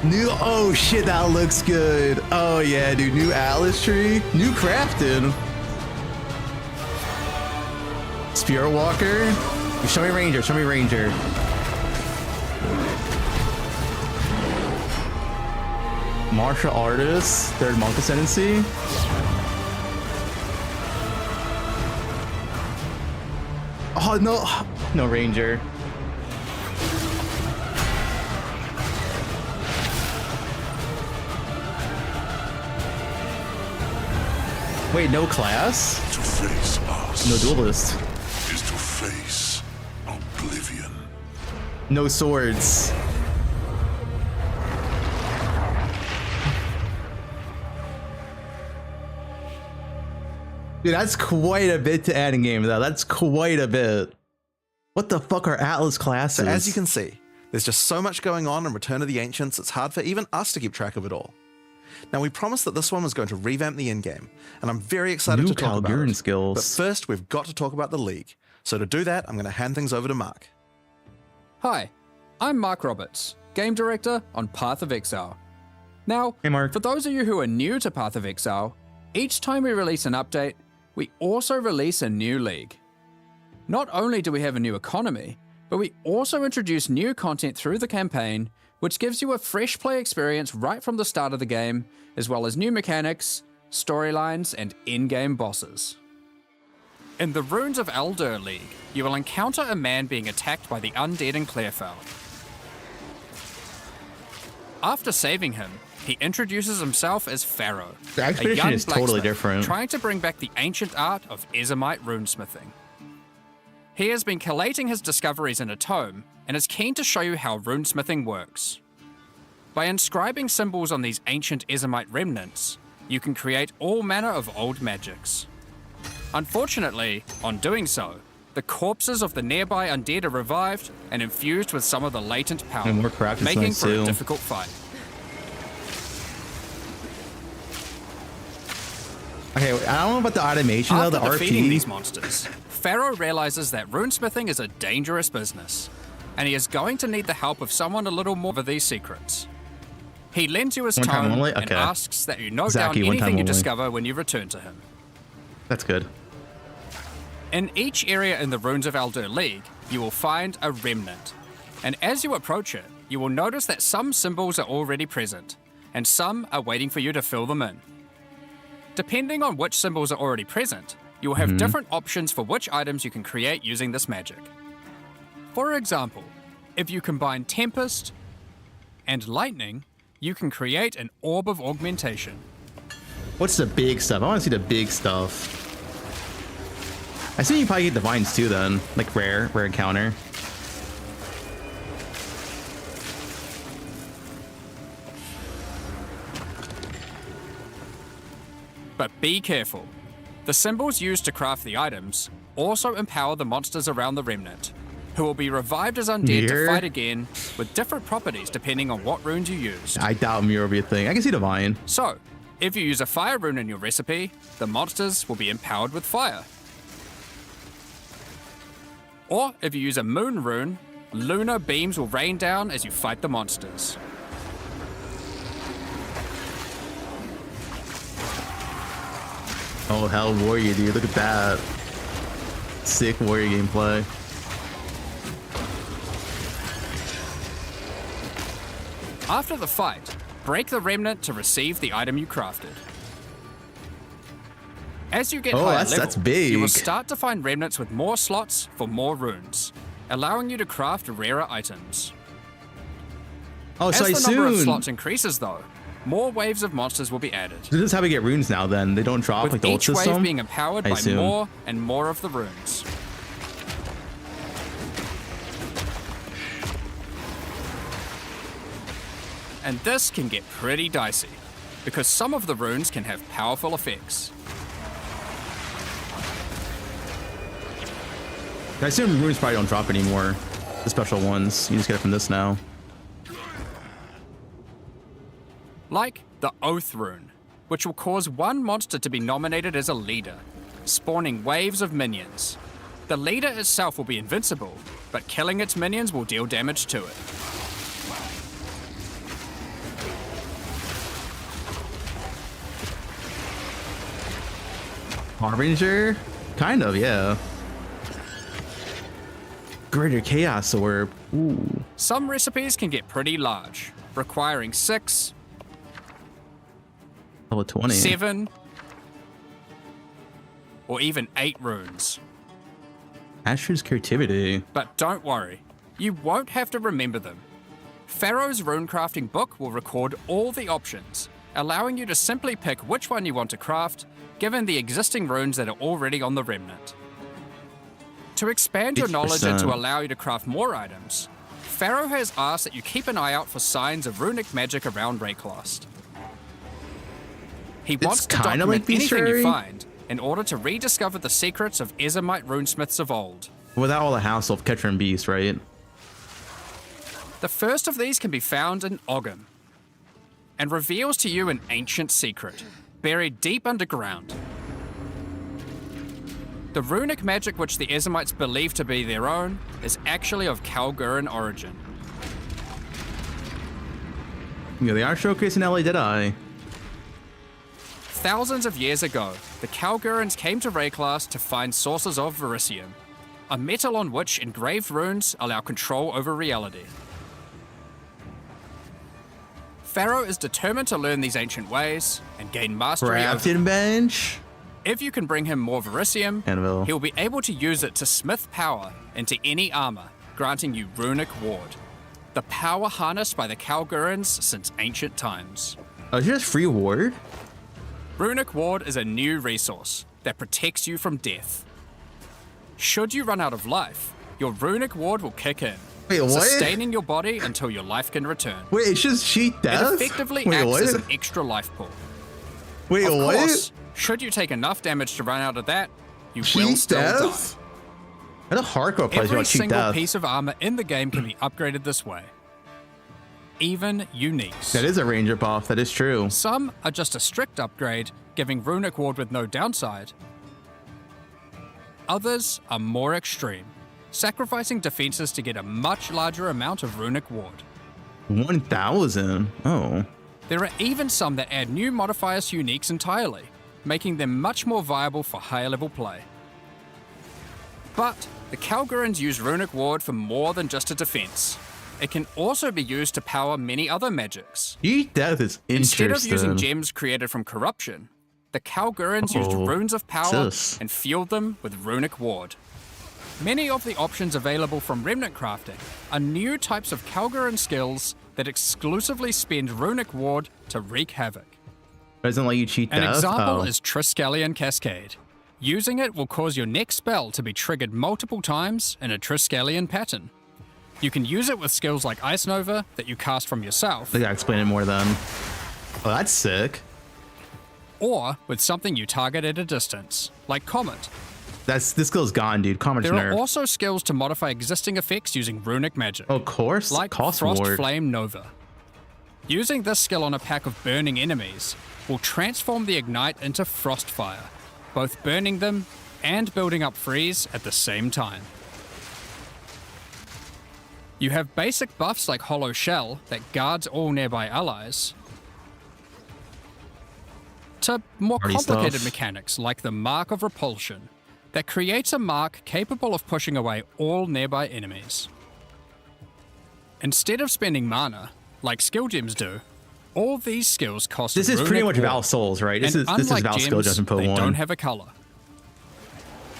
New, oh shit, that looks good. Oh yeah, dude, new Atlas tree, new crafted. Spirit Walker. Show me Ranger, show me Ranger. Martial Artist, third Monk Ascendancy. Oh no, no Ranger. Wait, no class? To face us No duelist. is to face oblivion. No swords. Dude, that's quite a bit to add in game though. That's quite a bit. What the fuck are Atlas classes? So as you can see, there's just so much going on in Return of the Ancients, it's hard for even us to keep track of it all. Now, we promised that this one was going to revamp the in-game, and I'm very excited New to talk about Calguran it. skills. But first, we've got to talk about the League. So to do that, I'm going to hand things over to Mark. Hi, I'm Mark Roberts, Game Director on Path of Exile. Now, hey Mark. For those of you who are new to Path of Exile, each time we release an update, we also release a new league. Not only do we have a new economy, but we also introduce new content through the campaign, which gives you a fresh play experience right from the start of the game, as well as new mechanics, storylines, and in-game bosses. In the Runes of Eldur League, you will encounter a man being attacked by the undead in Clearfell. After saving him, he introduces himself as Pharaoh, The a expedition young is totally blacksmith different. trying to bring back the ancient art of Ezomite runesmithing. He has been collating his discoveries in a tome and is keen to show you how runesmithing works. By inscribing symbols on these ancient Ezomite remnants, you can create all manner of old magics. Unfortunately, on doing so, the corpses of the nearby undead are revived and infused with some of the latent power, And more craft is making nice for too. a difficult fight. Okay, I don't know about the automation though. After The defeating RP. these monsters, Pharaoh realizes that runesmithing is a dangerous business, and he is going to need the help of someone a little more over these secrets. He lends you his One time tome only? and Okay. asks that you note Zaki, down one time anything you only. discover when you return to him. That's good. In each area in the Runes of Eldur League, you will find a remnant. And as you approach it, you will notice that some symbols are already present, and some are waiting for you to fill them in. Depending on which symbols are already present, you will have different options for which items you can create using this magic. For example, if you combine Tempest and Lightning, you can create an Orb of Augmentation. What's the big stuff? I want to see the big stuff. I assume you probably get divines too then, like rare encounter. But be careful. The symbols used to craft the items also empower the monsters around the remnant, who will be revived as undead to fight again with different properties depending on what runes you use. I doubt Mirror will be a thing. I can see divine. So, if you use a fire rune in your recipe, the monsters will be empowered with fire. Or if you use a moon rune, lunar beams will rain down as you fight the monsters. Oh hell, warrior dude! Look at that. Sick warrior gameplay. After the fight, break the remnant to receive the item you crafted. As you get higher level, that's big. you will start to find remnants with more slots for more runes, allowing you to craft rarer items. Oh, so I As the number of assume slots increases though, more waves of monsters will be added, this is how we get runes now. Then they don't drop with like the ult each wave system. being empowered I by assume. more and more of the runes. And this can get pretty dicey, because some of the runes can have powerful effects. I assume runes probably don't drop anymore. The special ones. You just get it from this now. Like the Oath rune, which will cause one monster to be nominated as a leader, spawning waves of minions. The leader itself will be invincible, but killing its minions will deal damage to it. Harbinger? Kind of, yeah. Greater Chaos Orb. Ooh. Some recipes can get pretty large, requiring 6, Level 20. 7, or even 8 runes. Asher's Creativity. But don't worry, you won't have to remember them. Pharaoh's runecrafting book will record all the options, allowing you to simply pick which one you want to craft, given the existing runes that are already on the remnant. To expand your knowledge and to 50%. allow you to craft more items, Pharaoh has asked that you keep an eye out for signs of runic magic around Rayclost. He wants to kinda document like anything Bestiary. you find in order to rediscover the secrets of Ezomite runesmiths of old. Without all the hassle of Catcher and Beast, right? The first of these can be found in Ogham, and reveals to you an ancient secret, buried deep underground. The runic magic which the Ezomites believe to be their own is actually of Kalguran origin. Yeah, they are showcasing LA Deadeye. Thousands of years ago, the Kalgurans came to Rayclass to find sources of verisium, a metal on which engraved runes allow control over reality. Pharaoh is determined to learn these ancient ways and gain mastery over Crafting bench. If you can bring him more verisium, Anvil. he'll be able to use it to smith power into any armor, granting you runic ward, the power harnessed by the Kalgurans since ancient times. Oh, is it just free ward? Runic ward is a new resource that protects you from death. Should you run out of life, your runic ward will kick in, Wait, what? sustaining your body until your life can return. Wait, it's just cheat death? It effectively Wait, acts what? as an extra life pool. Wait, Of what? course, should you take enough damage to run out of that, you will Cheat still death? That's a hardcore place Every about cheat single death. piece of armor in the game can be upgraded this way. Even uniques. That is a ranger buff, that is true. Some are just a strict upgrade, giving runic ward with no downside. Others are more extreme, sacrificing defenses to get a much larger amount of runic ward. 1,000? Oh. There are even some that add new modifiers to uniques entirely, making them much more viable for higher level play. But the Kalgurans use runic ward for more than just a defense. It can also be used to power many other magics. Cheat death is interesting. Instead of using gems created from corruption, the Kalgurans used runes of power and fueled them with runic ward. Many of the options available from remnant crafting are new types of Kalguran skills that exclusively spend runic ward to wreak havoc. Doesn't let you cheat An death? example Oh. is Triskelion Cascade. Using it will cause your next spell to be triggered multiple times in a Triskelion pattern. You can use it with skills like Ice Nova that you cast from yourself, They gotta explain it more then. Oh, that's sick. or with something you target at a distance, like Comet. This skill's gone, dude. Comet's There are nerfed. also skills to modify existing effects using runic magic. Oh, of course. Like Cost Frost ward. Flame Nova. Using this skill on a pack of burning enemies will transform the Ignite into Frostfire, both burning them and building up freeze at the same time. You have basic buffs like Hollow Shell that guards all nearby allies, to more Party complicated stuff. mechanics like the Mark of Repulsion that creates a mark capable of pushing away all nearby enemies. Instead of spending mana, like skill gems do, all these skills cost This is pretty runic much ward. Val Souls, right? This And is unlike Val skill gems, just in Poe they 1. don't have a color.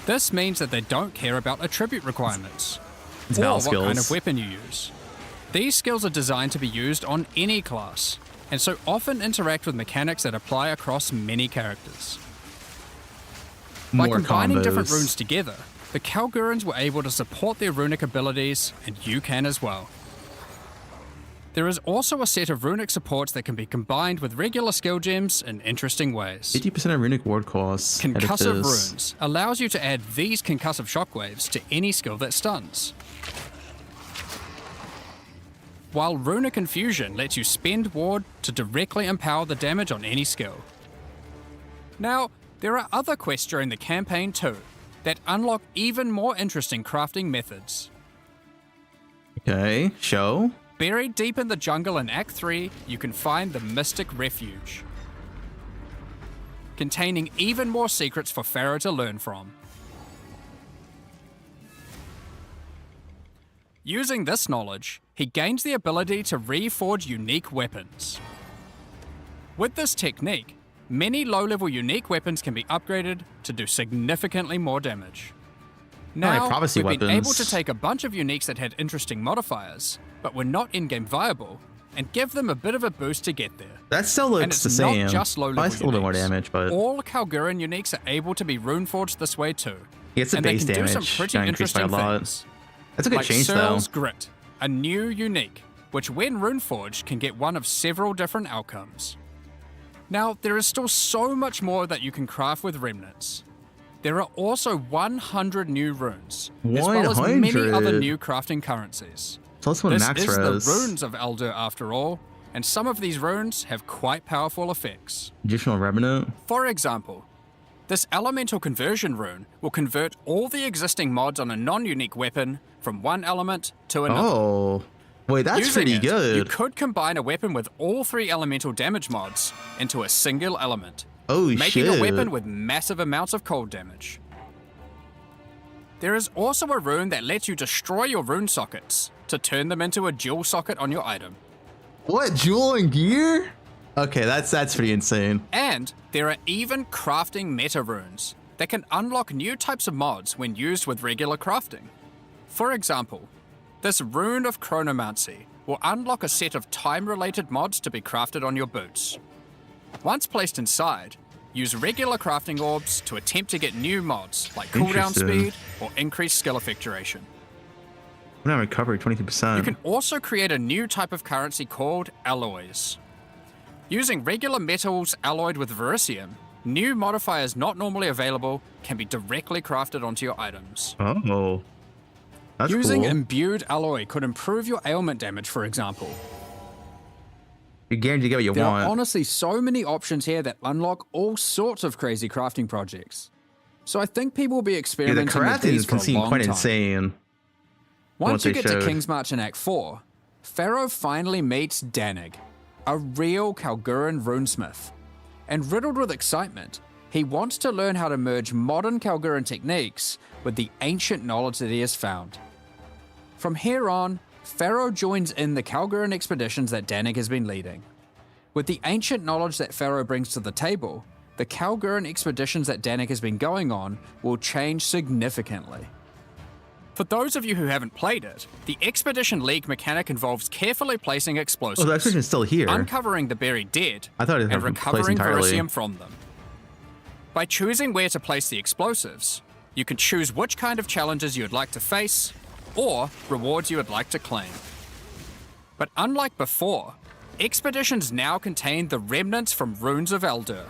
This means that they don't care about attribute requirements It's or Val what skills. kind of weapon you use. These skills are designed to be used on any class, and so often interact with mechanics that apply across many characters. By More combining different combos. runes together, the Kalgurans were able to support their runic abilities, and you can as well. There is also a set of runic supports that can be combined with regular skill gems in interesting ways. 50% of runic ward costs. Concussive Edit this. runes allows you to add these concussive shockwaves to any skill that stuns. While Runic Infusion lets you spend ward to directly empower the damage on any skill. Now, there are other quests during the campaign too, that unlock even more interesting crafting methods. Okay, show. Buried deep in the jungle in Act 3, you can find the Mystic Refuge, containing even more secrets for Pharaoh to learn from. Using this knowledge, he gains the ability to reforge unique weapons. With this technique, many low-level unique weapons can be upgraded to do significantly more damage. Now, prophecy we've been weapons. able to take a bunch of uniques that had interesting modifiers, but were not in-game viable, and give them a bit of a boost to get there. That still And looks it's the same. not just low-level Probably still a little bit more uniques. damage, but All Kalguran uniques are able to be runeforged this way too. it's the and they base can do damage. some pretty Got increased by a interesting lot. things. That's a good Like change, though. Searle's Grit, a new unique, which when runeforged can get one of several different outcomes. Now, there is still so much more that you can craft with remnants. There are also 100 new runes, as well as many 100? other new crafting currencies. So let's go to This max is res. the runes of Eldur after all, and some of these runes have quite powerful effects. Additional revenant. For example, this elemental conversion rune will convert all the existing mods on a non-unique weapon from one element to another. Oh. Wait, that's Using pretty it, good. You could combine a weapon with all 3 elemental damage mods into a single element, Oh making shit. a weapon with massive amounts of cold damage. There is also a rune that lets you destroy your rune sockets to turn them into a jewel socket on your item. What, jewel and gear? Okay, that's pretty insane. And there are even crafting meta runes that can unlock new types of mods when used with regular crafting. For example, this Rune of Chronomancy will unlock a set of time-related mods to be crafted on your boots. Once placed inside, use regular crafting orbs to attempt to get new mods like cooldown speed or increased skill effect duration. Now recovery 23%. You can also create a new type of currency called alloys. Using regular metals alloyed with verisium, new modifiers not normally available can be directly crafted onto your items. Oh. That's Using cool. imbued alloy could improve your ailment damage, for example. You're guaranteed to get what you There want. are honestly so many options here that unlock all sorts of crazy crafting projects. So I think people will be Yeah, the experimenting with crafting these for can a seem long quite time. insane. Once you they get to showed. King's March in Act 4, Pharaoh finally meets Danig, a real Kalguran runesmith. And riddled with excitement, he wants to learn how to merge modern Kalguran techniques with the ancient knowledge that he has found. From here on, Pharaoh joins in the Kalguran expeditions that Danig has been leading. With the ancient knowledge that Pharaoh brings to the table, the Kalguran expeditions that Danig has been going on will change significantly. For those of you who haven't played it, the Expedition League mechanic involves carefully placing explosives, Oh, the expedition's still here. uncovering the buried dead, I thought it and had been placed recovering entirely. verisium from them. By choosing where to place the explosives, you can choose which kind of challenges you would like to face, or rewards you would like to claim. But unlike before, expeditions now contain the remnants from Runes of Eldur,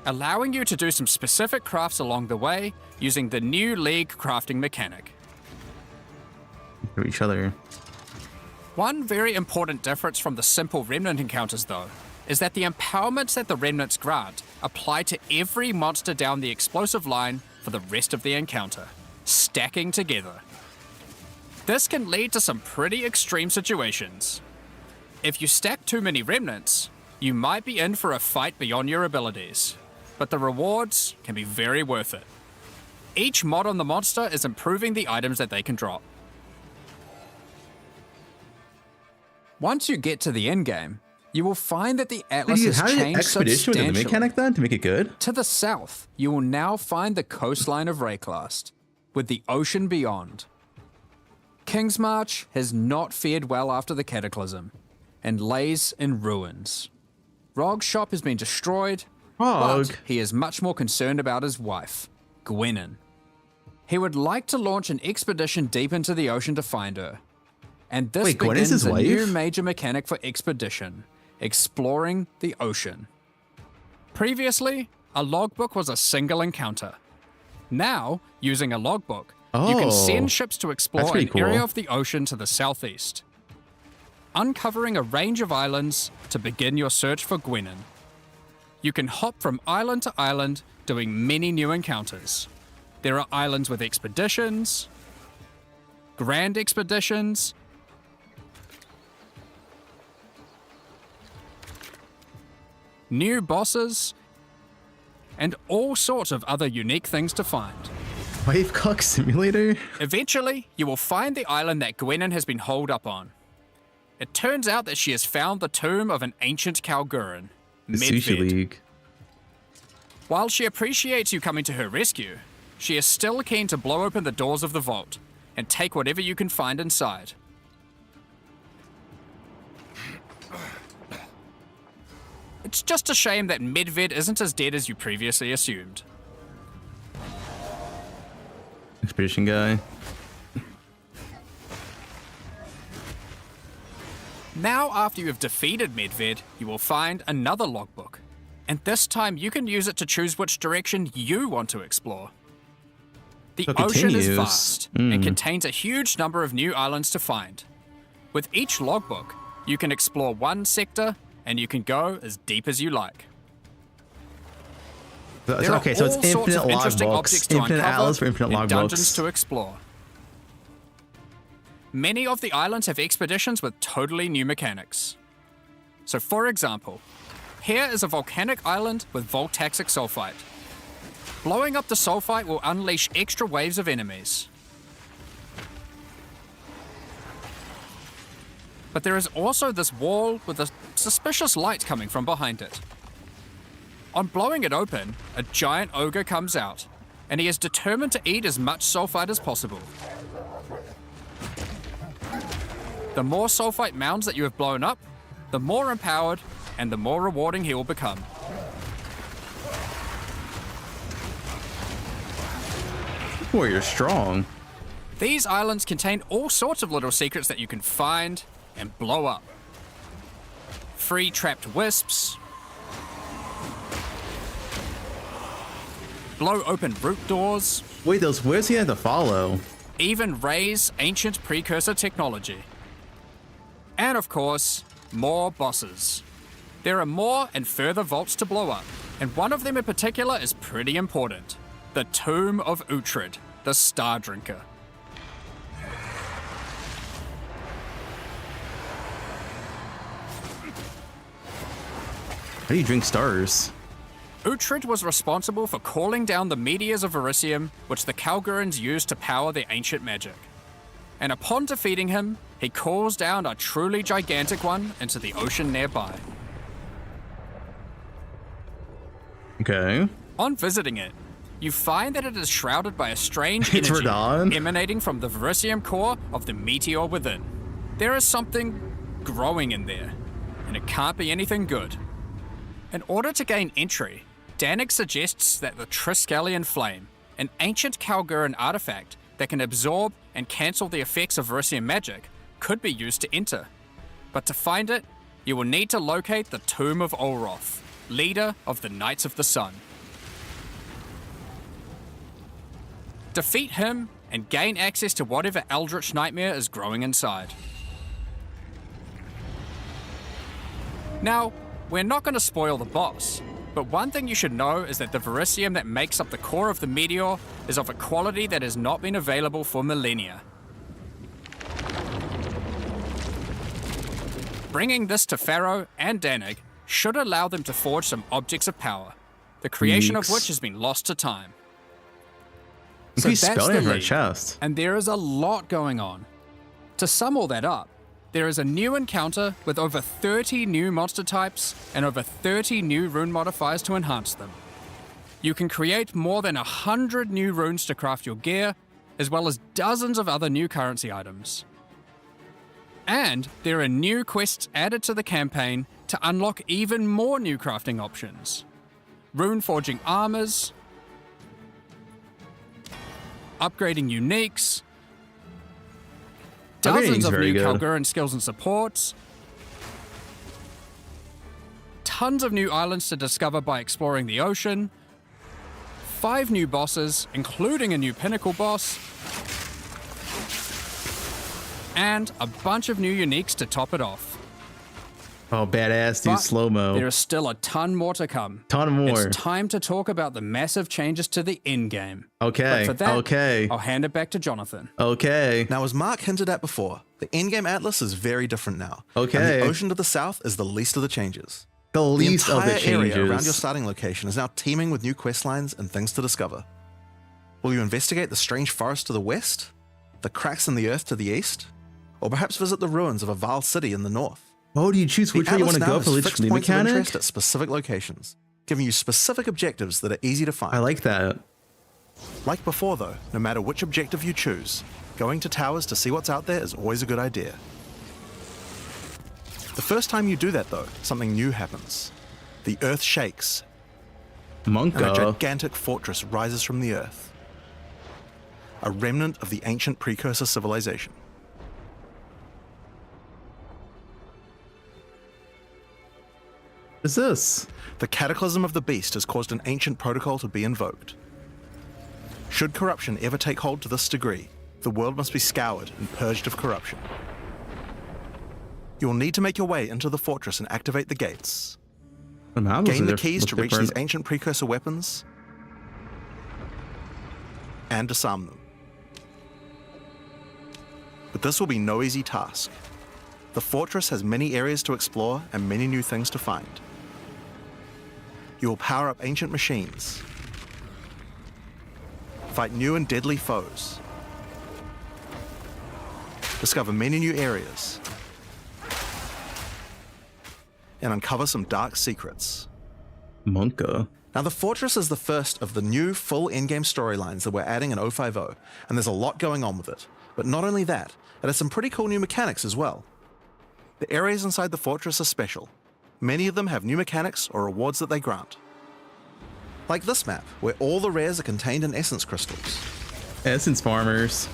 allowing you to do some specific crafts along the way using the new League crafting mechanic. For each other. One very important difference from the simple remnant encounters, though, is that the empowerments that the remnants grant apply to every monster down the explosive line for the rest of the encounter, stacking together. This can lead to some pretty extreme situations. If you stack too many remnants, you might be in for a fight beyond your abilities, but the rewards can be very worth it. Each mod on the monster is improving the items that they can drop. Once you get to the endgame, you will find that the Atlas Wait, has how did changed expedition with the substantially. mechanic then to make it good? To the south, you will now find the coastline of Rayclast, with the ocean beyond. King's March has not fared well after the Cataclysm, and lays in ruins. Rog's shop has been destroyed, but he is much more concerned about his wife, Gwenyn. He would like to launch an expedition deep into the ocean to find her. And this Wait, Gwen is begins his a wife? new major mechanic for expedition, exploring the ocean. Previously, a logbook was a single encounter. Now, using a logbook, you can send ships to explore an area of the ocean to the southeast, uncovering a range of islands to begin your search for Gwenyn. You can hop from island to island, doing many new encounters. There are islands with expeditions, grand expeditions, new bosses, and all sorts of other unique things to find. Wavecock Simulator? Eventually, you will find the island that Gwenyn has been holed up on. It turns out that she has found the tomb of an ancient Kalguran, The Sushi Medved. League. While she appreciates you coming to her rescue, she is still keen to blow open the doors of the vault and take whatever you can find inside. It's just a shame that Medved isn't as dead as you previously assumed. Expedition guy. Now, after you have defeated Medved, you will find another logbook. And this time you can use it to choose which direction you want to explore. The So it ocean is continues. vast and contains a huge number of new islands to find. With each logbook, you can explore one sector and you can go as deep as you like. There Okay, are so it's all sorts infinite of interesting logbooks. objects to Infinite uncover atlas for infinite and dungeons logbooks. to explore. many of the islands have expeditions with totally new mechanics. So for example, here is a volcanic island with voltaxic sulfite. Blowing up the sulfite will unleash extra waves of enemies. But there is also this wall with a suspicious light coming from behind it. On blowing it open, a giant ogre comes out, and he is determined to eat as much sulfite as possible. The more sulfite mounds that you have blown up, the more empowered and the more rewarding he will become. Boy, you're strong. These islands contain all sorts of little secrets that you can find and blow up. Free trapped wisps, blow open root doors. Wait, those where's he had to follow? Even raise ancient precursor technology. And of course, more bosses. There are more and further vaults to blow up, and one of them in particular is pretty important. The Tomb of Uhtred, the Star Drinker. How do you drink stars? Uhtred was responsible for calling down the meteors of Verisium, which the Kalgurans used to power their ancient magic. And upon defeating him, he calls down a truly gigantic one into the ocean nearby. Okay. On visiting it, you find that it is shrouded by a strange It's energy Radon. emanating from the Verisium core of the meteor within. There is something growing in there, and it can't be anything good. In order to gain entry, Danig suggests that the Triskelion Flame, an ancient Kalguran artifact that can absorb and cancel the effects of Verisium magic, could be used to enter. But to find it, you will need to locate the Tomb of Olroth, leader of the Knights of the Sun. Defeat him and gain access to whatever eldritch nightmare is growing inside. Now, we're not going to spoil the boss, but one thing you should know is that the Verisium that makes up the core of the meteor is of a quality that has not been available for millennia. Bringing this to Pharaoh and Danig should allow them to forge some objects of power, the creation of which has been lost to time. You keep spelling in her chest. And there is a lot going on. To sum all that up, there is a new encounter with over 30 new monster types and over 30 new rune modifiers to enhance them. You can create more than 100 new runes to craft your gear, as well as dozens of other new currency items. And there are new quests added to the campaign to unlock even more new crafting options. Rune forging armors, upgrading uniques, dozens of new Kalguran skills and supports, tons of new islands to discover by exploring the ocean, 5 new bosses, including a new pinnacle boss, and a bunch of new uniques to top it off. Oh, badass, dude, slow-mo. There is still a ton more to come. Ton more. It's time to talk about the massive changes to the endgame. Okay, But for that, okay. I'll hand it back to Jonathan. Okay. Now, as Mark hinted at before, the endgame atlas is very different now. Okay. And the ocean to the south is the least of the changes. The least of the entire changes. area around your starting location is now teeming with new quest lines and things to discover. Will you investigate the strange forest to the west? The cracks in the earth to the east? Or perhaps visit the ruins of a Val city in the north? Oh, do you choose which way you want to go for which new mechanic? Interest at specific locations, giving you specific objectives that are easy to find. I like that. Like before though, no matter which objective you choose, going to towers to see what's out there is always a good idea. The first time you do that though, something new happens. The earth shakes, and a gigantic fortress rises from the earth. A remnant of the ancient precursor civilization. What is this? The cataclysm of the beast has caused an ancient protocol to be invoked. Should corruption ever take hold to this degree, the world must be scoured and purged of corruption. You will need to make your way into the fortress and activate the gates. Gain the keys to reach these ancient precursor weapons and disarm them. But this will be no easy task. The fortress has many areas to explore and many new things to find. You will power up ancient machines, fight new and deadly foes, discover many new areas, and uncover some dark secrets. Monka. Now, the Fortress is the first of the new full in-game storylines that we're adding in 050, and there's a lot going on with it. But not only that, it has some pretty cool new mechanics as well. The areas inside the Fortress are special. Many of them have new mechanics or rewards that they grant. Like this map, where all the rares are contained in essence crystals. Essence farmers.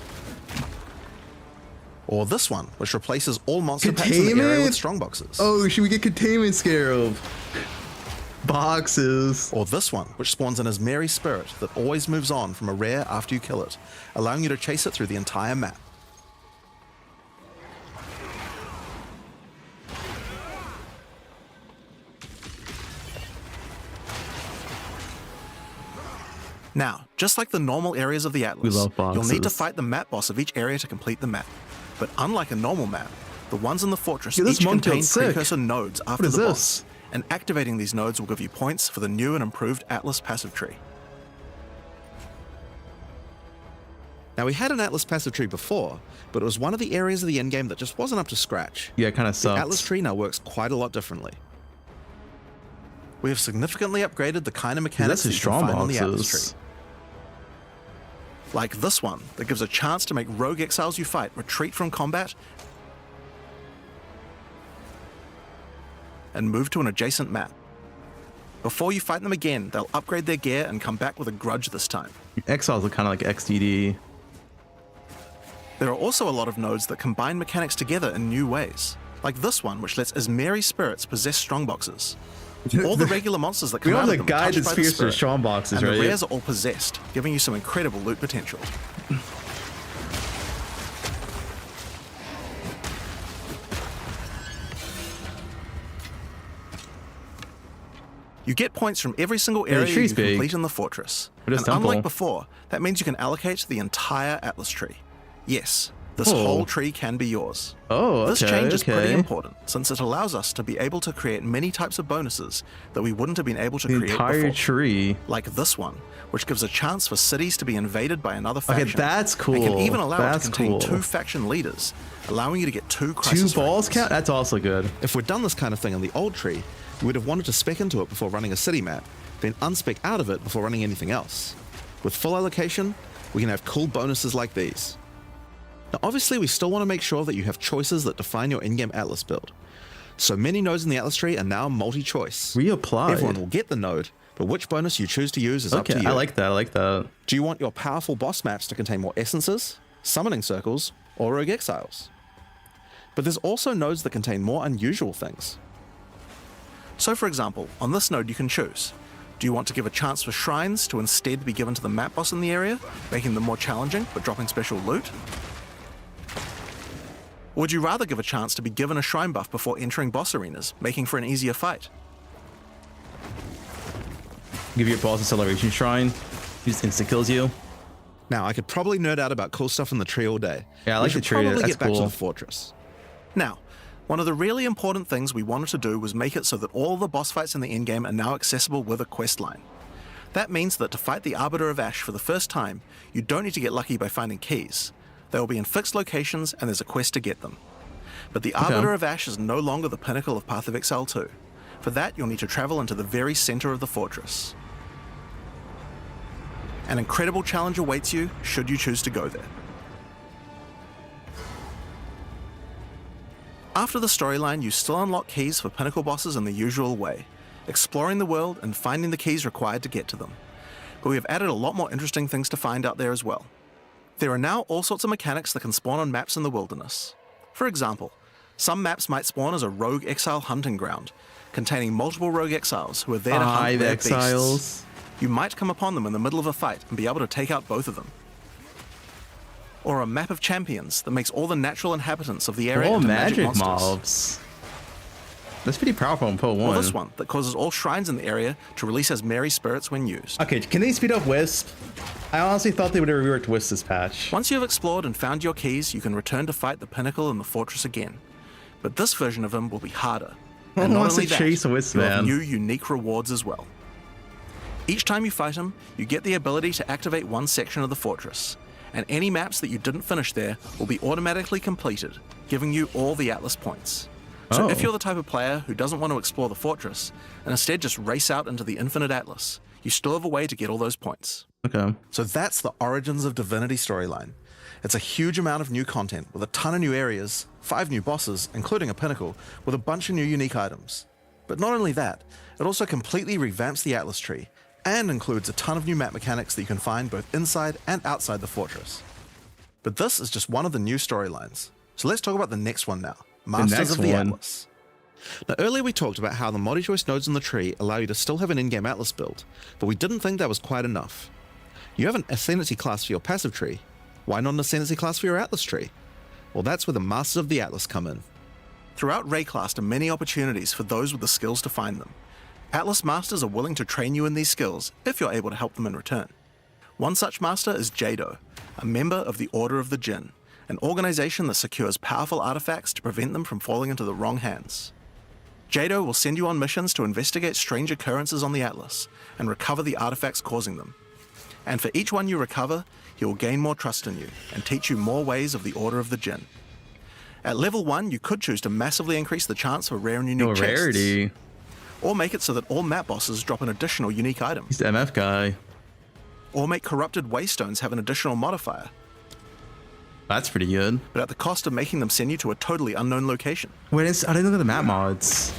Or this one, which replaces all monster packs in the area with strongboxes. Oh, should we get Containment Scarab? Boxes. Or this one, which spawns an Ismeri spirit that always moves on from a rare after you kill it, allowing you to chase it through the entire map. Now, just like the normal areas of the Atlas, you'll need to fight the map boss of each area to complete the map. But unlike a normal map, the ones in the Fortress each contain precursor nodes after the boss, and activating these nodes will give you points for the new and improved Atlas passive tree. Now, we had an Atlas passive tree before, but it was one of the areas of the endgame that just wasn't up to scratch. Yeah, it kind of sucks. The Atlas tree now works quite a lot differently. We have significantly upgraded the kind of mechanics that you can find on the Atlas tree. Like this one, that gives a chance to make rogue exiles you fight retreat from combat and move to an adjacent map. Before you fight them again, they'll upgrade their gear and come back with a grudge this time. Exiles are kind of like XDD. There are also a lot of nodes that combine mechanics together in new ways, like this one, which lets Ismeri spirits possess strongboxes. All the regular monsters that come out of them are touched by the spirit, and the rares are all possessed, giving you some incredible loot potential. You get points from every single area you complete in the Fortress. And unlike before, that means you can allocate the entire Atlas tree. Yes, this whole tree can be yours. This change is pretty important, since it allows us to be able to create many types of bonuses that we wouldn't have been able to create before. The entire tree. Like this one, which gives a chance for cities to be invaded by another faction. Okay, that's cool. It can even allow it to contain 2 faction leaders, allowing you to get 2 crisis 2 balls count? That's also good. If we'd done this kind of thing in the old tree, we would have wanted to spec into it before running a city map, then unspec out of it before running anything else. With full allocation, we can have cool bonuses like these. Now, obviously, we still want to make sure that you have choices that define your in-game Atlas build. So many nodes in the Atlas tree are now multi-choice. Reapplied. Everyone will get the node, but which bonus you choose to use is up to you. I like that. I like that. Do you want your powerful boss maps to contain more essences, summoning circles, or rogue exiles? But there's also nodes that contain more unusual things. So, for example, on this node you can choose. Do you want to give a chance for shrines to instead be given to the map boss in the area, making them more challenging but dropping special loot? Or would you rather give a chance to be given a shrine buff before entering boss arenas, making for an easier fight? Give your boss acceleration shrine. He just insta-kills you. Now, I could probably nerd out about cool stuff in the tree all day. Yeah, I like the tree. We should probably That's get back cool. to the Fortress. Now, one of the really important things we wanted to do was make it so that all the boss fights in the endgame are now accessible with a quest line. That means that to fight the Arbiter of Ash for the first time, you don't need to get lucky by finding keys. They will be in fixed locations and there's a quest to get them. But the Arbiter of Ash is no longer the pinnacle of Path of Exile 2. For that, you'll need to travel into the very center of the fortress. An incredible challenge awaits you should you choose to go there. After the storyline, you still unlock keys for pinnacle bosses in the usual way, exploring the world and finding the keys required to get to them. But we have added a lot more interesting things to find out there as well. There are now all sorts of mechanics that can spawn on maps in the wilderness. For example, some maps might spawn as a rogue exile hunting ground, containing multiple rogue exiles who are there to hunt their beasts. You might come upon them in the middle of a fight and be able to take out both of them. Or a map of champions that makes all the natural inhabitants of the area into magic monsters. Mobs. That's pretty powerful in poe1. Or this one that causes all shrines in the area to release as merry spirits when used. Okay, can they speed up Wisp? I honestly thought they would have reworked Wisp this patch. Once you have explored and found your keys, you can return to fight the Pinnacle in the fortress again. But this version of him will be harder. And not only that, chase Wisp, you'll have man. new unique rewards as well. Each time you fight him, you get the ability to activate one section of the fortress, and any maps that you didn't finish there will be automatically completed, giving you all the Atlas points. So if you're the type of player who doesn't want to explore the fortress, and instead just race out into the infinite Atlas, you still have a way to get all those points. Okay. So that's the Origins of Divinity storyline. It's a huge amount of new content with a ton of new areas, 5 new bosses, including a pinnacle, with a bunch of new unique items. But not only that, it also completely revamps the Atlas tree, and includes a ton of new map mechanics that you can find both inside and outside the fortress. But this is just one of the new storylines. So let's talk about the next one now, Masters of the Atlas. Now earlier we talked about how the multi-choice nodes in the tree allow you to still have an in-game Atlas build, but we didn't think that was quite enough. You have an Ascendancy class for your passive tree, why not an Ascendancy class for your Atlas tree? Well, that's where the Masters of the Atlas come in. Throughout Rayclast are many opportunities for those with the skills to find them. Atlas Masters are willing to train you in these skills if you're able to help them in return. One such master is Jado, a member of the Order of the Jinn, an organization that secures powerful artifacts to prevent them from falling into the wrong hands. Jado will send you on missions to investigate strange occurrences on the Atlas and recover the artifacts causing them. And for each one you recover, he will gain more trust in you and teach you more ways of the Order of the Jinn. At level 1, you could choose to massively increase the chance for rare and unique chests. Rarity. Or make it so that all map bosses drop an additional unique item. He's the MF guy. Or make corrupted waystones have an additional modifier. That's pretty good. But at the cost of making them send you to a totally unknown location. Wait, I didn't look at the map mods.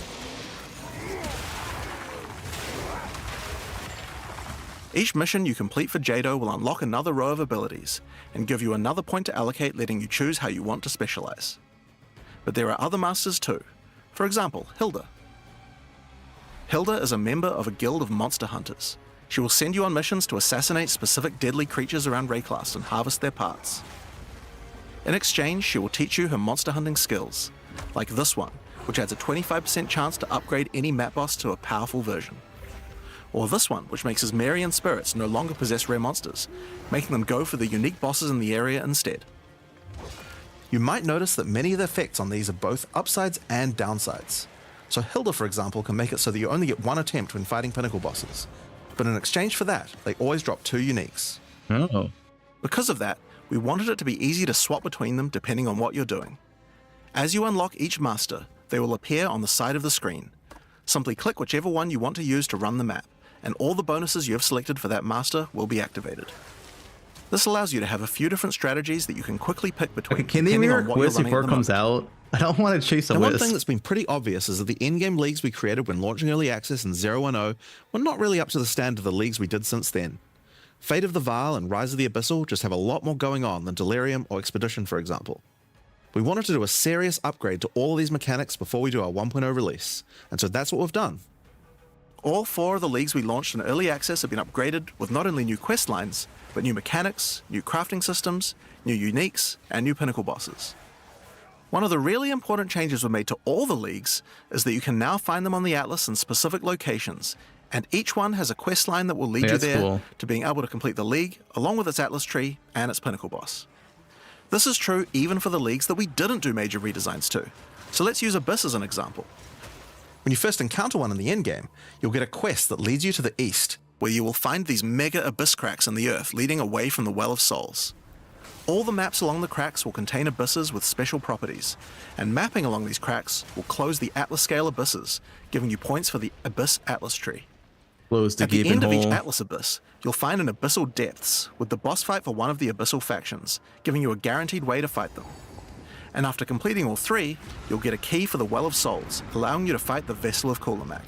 Each mission you complete for Jado will unlock another row of abilities and give you another point to allocate, letting you choose how you want to specialize. But there are other masters too. For example, Hilda. Hilda is a member of a guild of monster hunters. She will send you on missions to assassinate specific deadly creatures around Rayclast and harvest their parts. In exchange, she will teach you her monster hunting skills, like this one, which adds a 25% chance to upgrade any map boss to a powerful version. Or this one, which makes his Marian spirits no longer possess rare monsters, making them go for the unique bosses in the area instead. You might notice that many of the effects on these are both upsides and downsides. So Hilda, for example, can make it so that you only get one attempt when fighting pinnacle bosses. But in exchange for that, they always drop 2 uniques. Oh. Because of that, we wanted it to be easy to swap between them depending on what you're doing. As you unlock each master, they will appear on the side of the screen. Simply click whichever one you want to use to run the map, and all the bonuses you have selected for that master will be activated. This allows you to have a few different strategies that you can quickly pick between. Okay, can they rework Wisp before it comes out? I don't want to chase a Wisp. One thing that's been pretty obvious is that the in-game leagues we created when launching Early Access in 010 were not really up to the standard of the leagues we did since then. Fate of the Vile and Rise of the Abyssal just have a lot more going on than Delirium or Expedition, for example. We wanted to do a serious upgrade to all of these mechanics before we do our 1.0 release, and so that's what we've done. All 4 of the leagues we launched in Early Access have been upgraded with not only new quest lines, but new mechanics, new crafting systems, new uniques, and new pinnacle bosses. One of the really important changes we made to all the leagues is that you can now find them on the Atlas in specific locations, and each one has a quest line that will lead you there to being able to complete the league, along with its Atlas tree and its pinnacle boss. This is true even for the leagues that we didn't do major redesigns to. So let's use Abyss as an example. When you first encounter one in the endgame, you'll get a quest that leads you to the east, where you will find these mega abyss cracks in the earth leading away from the Well of Souls. All the maps along the cracks will contain abysses with special properties, and mapping along these cracks will close the Atlas scale abysses, giving you points for the Abyss Atlas tree. Close the At the end of each hole. Atlas abyss, you'll find an Abyssal Depths, with the boss fight for one of the Abyssal factions, giving you a guaranteed way to fight them. And after completing all 3, you'll get a key for the Well of Souls, allowing you to fight the Vessel of Kulamak.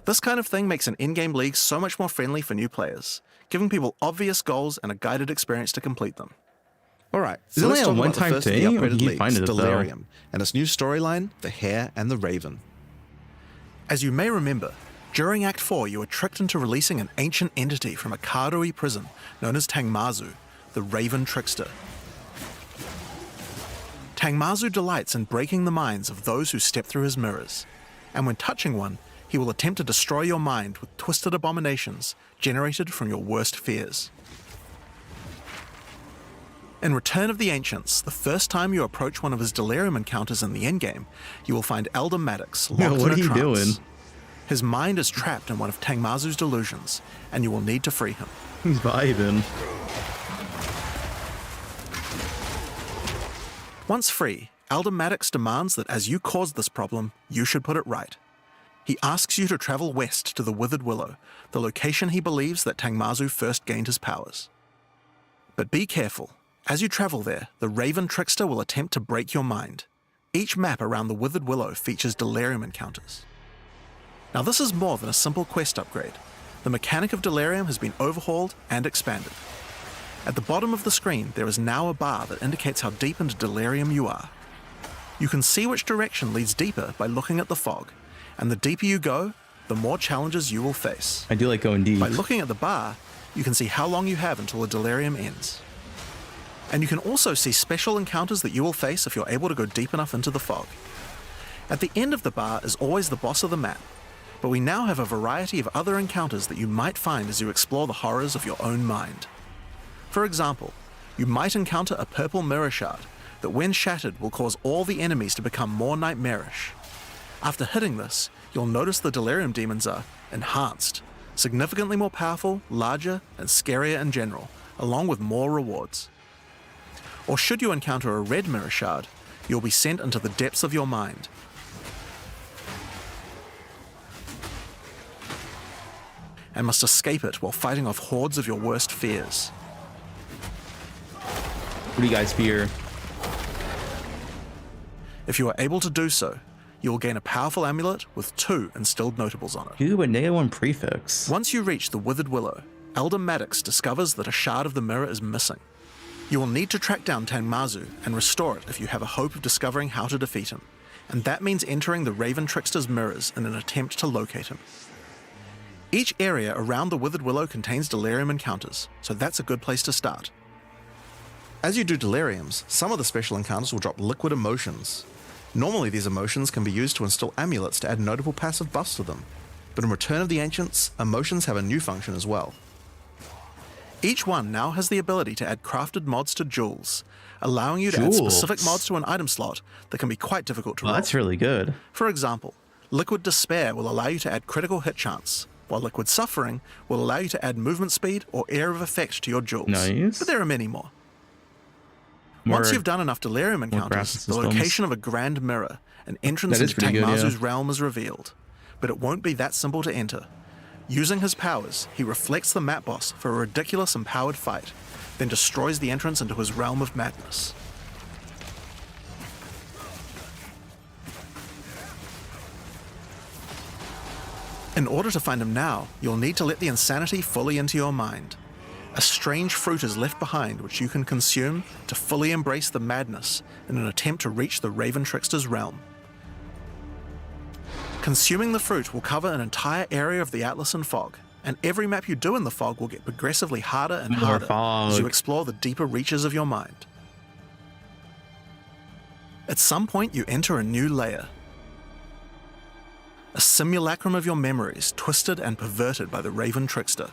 This kind of thing makes an in-game league so much more friendly for new players, giving people obvious goals and a guided experience to complete them. Alright, Is it only a one-time thing, or can you find it though? Delirium, and its new storyline, The Hare and the Raven. As you may remember, during Act 4 you were tricked into releasing an ancient entity from a Karui prison known as Tangmazu, the Raven Trickster. Tangmazu delights in breaking the minds of those who step through his mirrors. and when touching one, he will attempt to destroy your mind with twisted abominations generated from your worst fears. In Return of the Ancients, the first time you approach one of his delirium encounters in the endgame, you will find Elder Maddox locked what in are a you trance. doing? His mind is trapped in one of Tangmazu's delusions, and you will need to free him. He's vibing. Once free, Elder Maddox demands that as you caused this problem, you should put it right. He asks you to travel west to the Withered Willow, the location he believes that Tangmazu first gained his powers. But be careful. As you travel there, the Raven Trickster will attempt to break your mind. Each map around the Withered Willow features delirium encounters. Now this is more than a simple quest upgrade. The mechanic of delirium has been overhauled and expanded. At the bottom of the screen, there is now a bar that indicates how deep into delirium you are. You can see which direction leads deeper by looking at the fog, and the deeper you go, the more challenges you will face. I do like going deep. By looking at the bar, you can see how long you have until the delirium ends. And you can also see special encounters that you will face if you're able to go deep enough into the fog. At the end of the bar is always the boss of the map, but we now have a variety of other encounters that you might find as you explore the horrors of your own mind. For example, you might encounter a purple mirror shard that when shattered will cause all the enemies to become more nightmarish. After hitting this, you'll notice the delirium demons are enhanced, significantly more powerful, larger, and scarier in general, along with more rewards. Or should you encounter a red mirror shard, you'll be sent into the depths of your mind. And must escape it while fighting off hordes of your worst fears. What do you guys fear? If you are able to do so, you will gain a powerful amulet with 2 instilled notables on it. Dude, but -1 prefix. Once you reach the Withered Willow, Elder Maddox discovers that a shard of the mirror is missing. You will need to track down Tangmazu and restore it if you have a hope of discovering how to defeat him, and that means entering the Raven Trickster's mirrors in an attempt to locate him. Each area around the Withered Willow contains delirium encounters, so that's a good place to start. As you do deliriums, some of the special encounters will drop liquid emotions. Normally these emotions can be used to instill amulets to add notable passive buffs to them, but in Return of the Ancients, emotions have a new function as well. Each one now has the ability to add crafted mods to jewels, allowing you to add specific mods to an item slot that can be quite difficult to roll. That's really good. For example, Liquid Despair will allow you to add critical hit chance, while Liquid Suffering will allow you to add movement speed or Air of Effect to your jewels. Nice. But there are many more. Once you've done enough delirium encounters, the location of a grand mirror, an entrance into Tangmazu's realm is revealed. But it won't be that simple to enter. Using his powers, he reflects the map boss for a ridiculous empowered fight, then destroys the entrance into his realm of madness. In order to find him now, you'll need to let the insanity fully into your mind. A strange fruit is left behind which you can consume to fully embrace the madness in an attempt to reach the Raven Trickster's realm. Consuming the fruit will cover an entire area of the Atlas in fog, and every map you do in the fog will get progressively harder and harder as you explore the deeper reaches of your mind. At some point you enter a new layer. A simulacrum of your memories twisted and perverted by the Raven Trickster.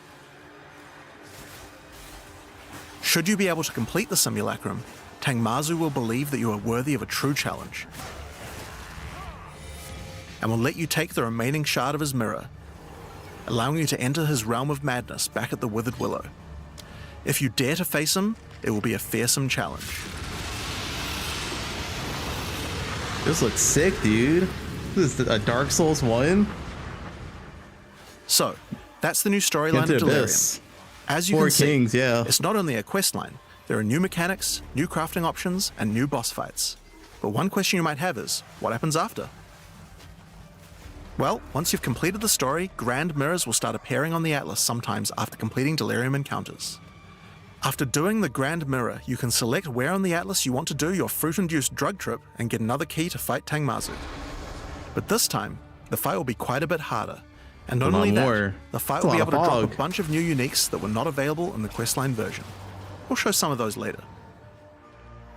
Should you be able to complete the simulacrum, Tangmazu will believe that you are worthy of a true challenge, and will let you take the remaining shard of his mirror, allowing you to enter his realm of madness back at the Withered Willow. If you dare to face him, it will be a fearsome challenge. This looks sick, dude. This is a Dark Souls 1? So, that's the new storyline of Delirium. As you can see, it's not only a quest line, there are new mechanics, new crafting options, and new boss fights. But one question you might have is, what happens after? Well, once you've completed the story, grand mirrors will start appearing on the Atlas sometimes after completing Delirium encounters. After doing the grand mirror, you can select where on the Atlas you want to do your fruit-induced drug trip and get another key to fight Tangmazu. But this time, the fight will be quite a bit harder. And not only that, the fight will be able to drop a bunch of new uniques that were not available in the questline version. We'll show some of those later.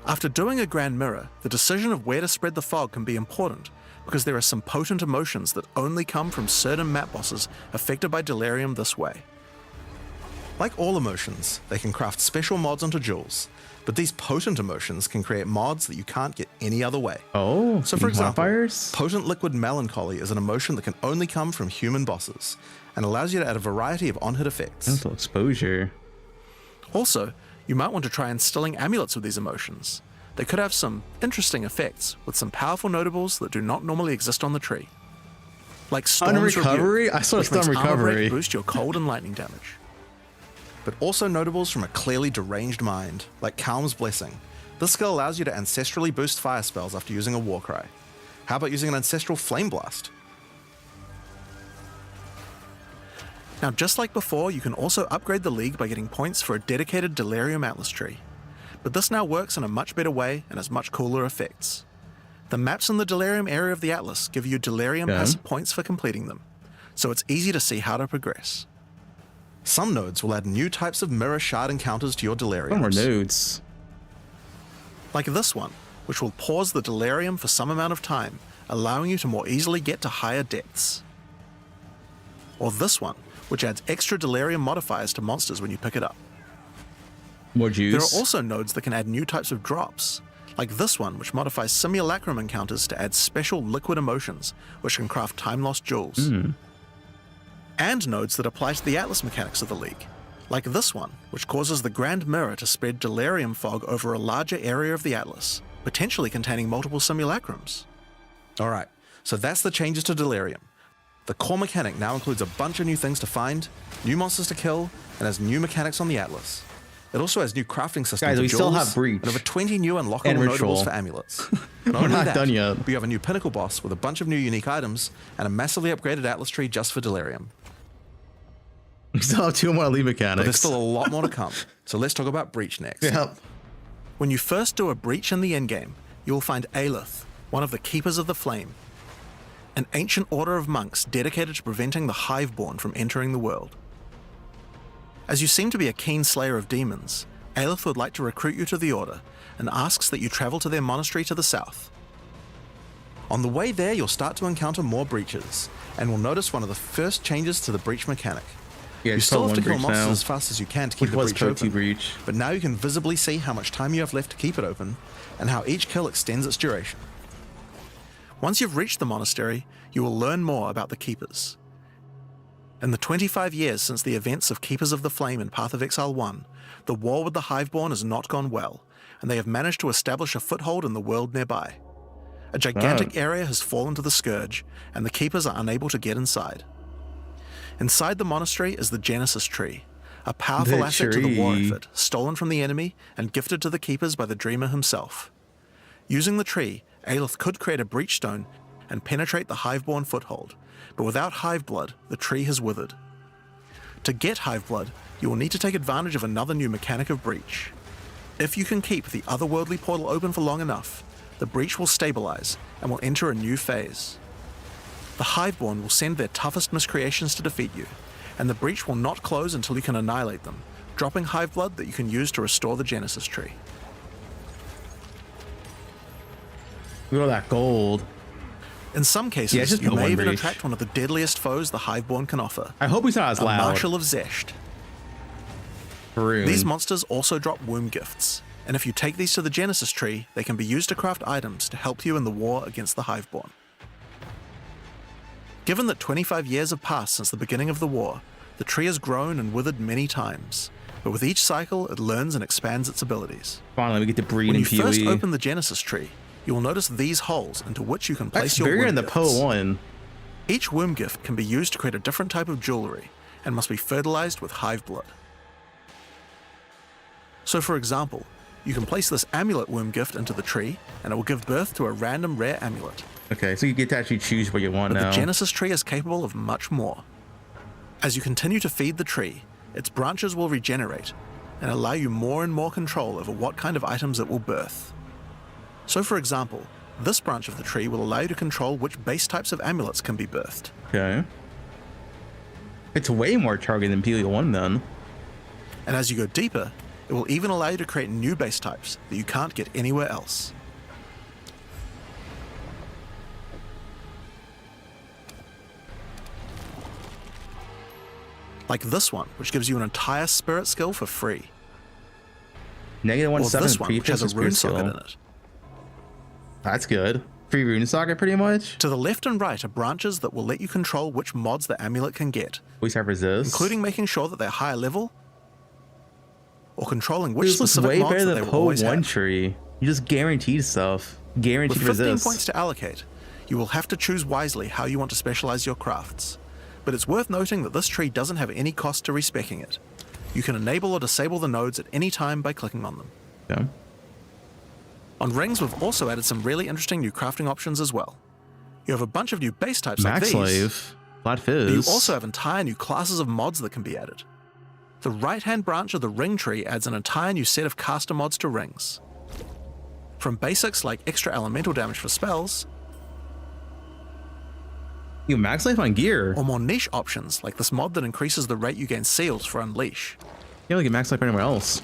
After doing a grand mirror, the decision of where to spread the fog can be important, because there are some potent emotions that only come from certain map bosses affected by delirium this way. Like all emotions, they can craft special mods onto jewels, but these potent emotions can create mods that you can't get any other way. Oh, so for example, modifiers? Potent liquid melancholy is an emotion that can only come from human bosses and allows you to add a variety of on-hit effects. Mental exposure. Also, you might want to try instilling amulets with these emotions. They could have some interesting effects with some powerful notables that do not normally exist on the tree. Like Storm's recovery? Rebuke, I saw which Storm makes armor break recovery. boost your cold and lightning damage. But also notables from a clearly deranged mind, like Calm's Blessing. This skill allows you to ancestrally boost fire spells after using a war cry. How about using an ancestral flame blast? Now, just like before, you can also upgrade the League by getting points for a dedicated Delirium Atlas tree. But this now works in a much better way and has much cooler effects. The maps in the Delirium area of the Atlas give you Delirium passive points for completing them, so it's easy to see how to progress. Some nodes will add new types of mirror shard encounters to your Deliriums. More nodes. Like this one, which will pause the Delirium for some amount of time, allowing you to more easily get to higher depths. Or this one, which adds extra Delirium modifiers to monsters when you pick it up. More juice. There are also nodes that can add new types of drops, like this one, which modifies simulacrum encounters to add special liquid emotions, which can craft time-lost jewels. And nodes that apply to the Atlas mechanics of the League, like this one, which causes the Grand Mirror to spread delirium fog over a larger area of the Atlas, potentially containing multiple simulacrums. Alright, so that's the changes to delirium. The core mechanic now includes a bunch of new things to find, new monsters to kill, and has new mechanics on the Atlas. It also has new crafting systems. Guys, we still have Breach. And over 20 new unlockable And notables Ritual. for amulets. We're not done yet. We have a new pinnacle boss with a bunch of new unique items and a massively upgraded Atlas tree just for delirium. We still have 2 more lead mechanics. But there's still a lot more to come, so let's talk about Breach next. Yep. When you first do a Breach in the endgame, you will find Aelith, one of the Keepers of the Flame, an ancient order of monks dedicated to preventing the Hiveborn from entering the world. As you seem to be a keen slayer of demons, Aelith would like to recruit you to the order and asks that you travel to their monastery to the south. On the way there, you'll start to encounter more breaches, and will notice one of the first changes to the Breach mechanic. Yeah, You it's still called have to one kill breach monsters now. as fast as you can to keep Which the was breach poe2 open, breach. but now you can visibly see how much time you have left to keep it open, and how each kill extends its duration. Once you've reached the monastery, you will learn more about the Keepers. In the 25 years since the events of Keepers of the Flame in Path of Exile 1, the war with the Hiveborn has not gone well, and they have managed to establish a foothold in the world nearby. A gigantic area has fallen to the Scourge, and the Keepers are unable to get inside. Inside the monastery is the Genesis Tree, a powerful asset to the war effort, stolen from the enemy and gifted to the Keepers by the Dreamer himself. Using the tree, Aelith could create a breach stone and penetrate the Hiveborn foothold, but without Hiveblood, the tree has withered. To get Hiveblood, you will need to take advantage of another new mechanic of Breach. If you can keep the otherworldly portal open for long enough, the breach will stabilize and will enter a new phase. The Hiveborn will send their toughest miscreations to defeat you, and the breach will not close until you can annihilate them, dropping Hiveblood that you can use to restore the Genesis Tree. Look at that gold. In some cases, just you the may one even breach. attract one of the deadliest foes the Hiveborn can offer. I hope he's not as a loud. Marshal of Zesht. Rune. These monsters also drop womb gifts, and if you take these to the Genesis Tree, they can be used to craft items to help you in the war against the Hiveborn. Given that 25 years have passed since the beginning of the war, the tree has grown and withered many times, but with each cycle it learns and expands its abilities. Finally, we get to breed When in you first PoE. open the Genesis Tree, you will notice these holes into which you can place That's your bigger womb in the gifts. poe1. Each womb gift can be used to create a different type of jewelry and must be fertilized with Hiveblood. So for example, you can place this amulet womb gift into the tree and it will give birth to a random rare amulet. Okay, so you get to actually choose what you want But now. the Genesis Tree is capable of much more. As you continue to feed the tree, its branches will regenerate and allow you more and more control over what kind of items it will birth. So for example, this branch of the tree will allow you to control which base types of amulets can be birthed. Okay. It's way more targeted than PoE1 then. And as you go deeper, it will even allow you to create new base types that you can't get anywhere else. Like this one, which gives you an entire spirit skill for free. Negative Or 1/7 this one, which has a rune socket in it. That's good. Free rune socket, pretty much. To the left and right are branches that will let you control which mods the amulet can get. We have resist, including making sure that they're higher level, or controlling which this looks specific way mods better that than they will always poe1 have. tree. You just guaranteed stuff. Guaranteed With 15 resist. points to allocate, you will have to choose wisely how you want to specialize your crafts. But it's worth noting that this tree doesn't have any cost to respecking it. You can enable or disable the nodes at any time by clicking on them. Yeah. On rings, we've also added some really interesting new crafting options as well. You have a bunch of new base types like Max these. Slave, Flat Fizz. But you also have entire new classes of mods that can be added. The right-hand branch of the ring tree adds an entire new set of caster mods to rings. From basics like extra elemental damage for spells, you Max Life on gear, or more niche options like this mod that increases the rate you gain seals for Unleash. You don't get Max Life anywhere else.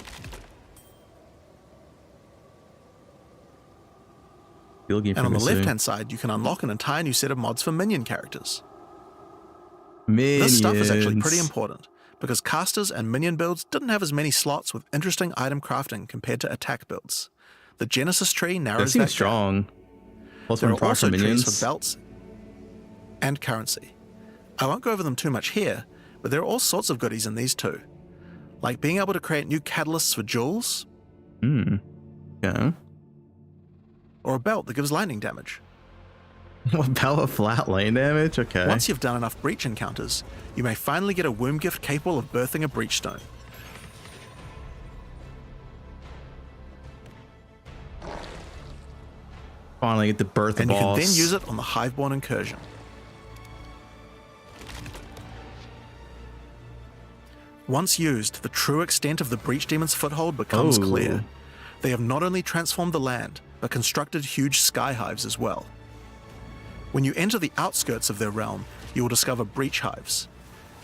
And on the left-hand side, you can unlock an entire new set of mods for minion characters. Minions. This stuff is actually pretty important, because casters and minion builds didn't have as many slots with interesting item crafting compared to attack builds. The Genesis tree narrows That that seems strong. There are also trees for belts and currency. I won't go over them too much here, but there are all sorts of goodies in these too. Like being able to create new catalysts for jewels. Yeah. Or a belt that gives lightning damage. What, belt of flat lane damage? Okay. Once you've done enough breach encounters, you may finally get a womb gift capable of birthing a breach stone. Finally get the birth and boss. You can then use it on the Hiveborn incursion. Once used, the true extent of the Breach Demon's foothold becomes clear. They have not only transformed the land, but constructed huge sky hives as well. When you enter the outskirts of their realm, you will discover breach hives.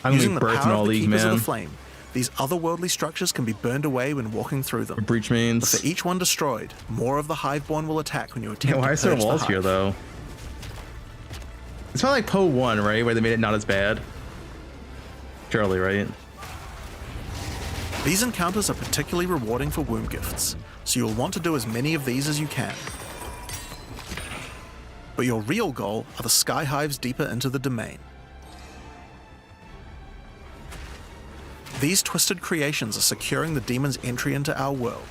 Using the power of the Keepers of the Flame, these otherworldly structures can be burned away when walking through them. Breach mains. But for each one destroyed, more of the Hiveborn will attack when you attempt to purge why is there walls here though? It's probably like poe1, right? Where they made it not as bad. Surely, right? These encounters are particularly rewarding for womb gifts, so you'll want to do as many of these as you can. But your real goal are the sky hives deeper into the domain. These twisted creations are securing the demon's entry into our world.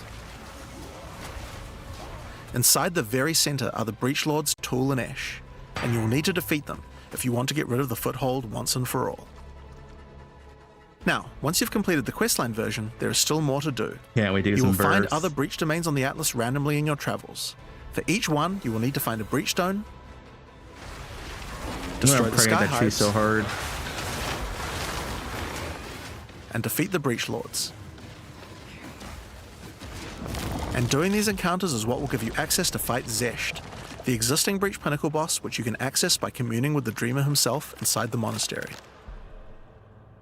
Inside the very center are the Breach Lords Tool and Ash, and you'll need to defeat them if you want to get rid of the foothold once and for all. Now, once you've completed the questline version, there is still more to do. Yeah, we do You some will find births. other breach domains on the Atlas randomly in your travels. For each one, you will need to find a breach stone, destroy the sky hives, so hard, and defeat the Breach Lords. And doing these encounters is what will give you access to fight Zesht, the existing Breach Pinnacle boss, which you can access by communing with the Dreamer himself inside the monastery.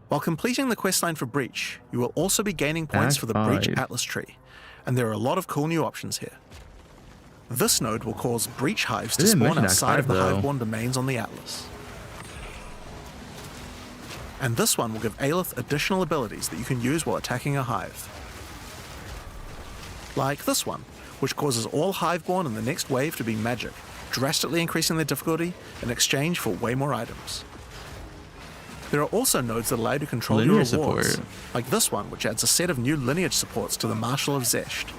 While completing the questline for Breach, you will also be gaining points for the Breach Atlas tree, and there are a lot of cool new options here. This node will cause Breach hives to spawn outside of the Hiveborn domains on the Atlas. And this one will give Aelith additional abilities that you can use while attacking a hive. Like this one, which causes all Hiveborn in the next wave to be magic, drastically increasing their difficulty in exchange for way more items. There are also nodes that allow you to control your rewards, like this one, which adds a set of new lineage supports to the Marshal of Zesht.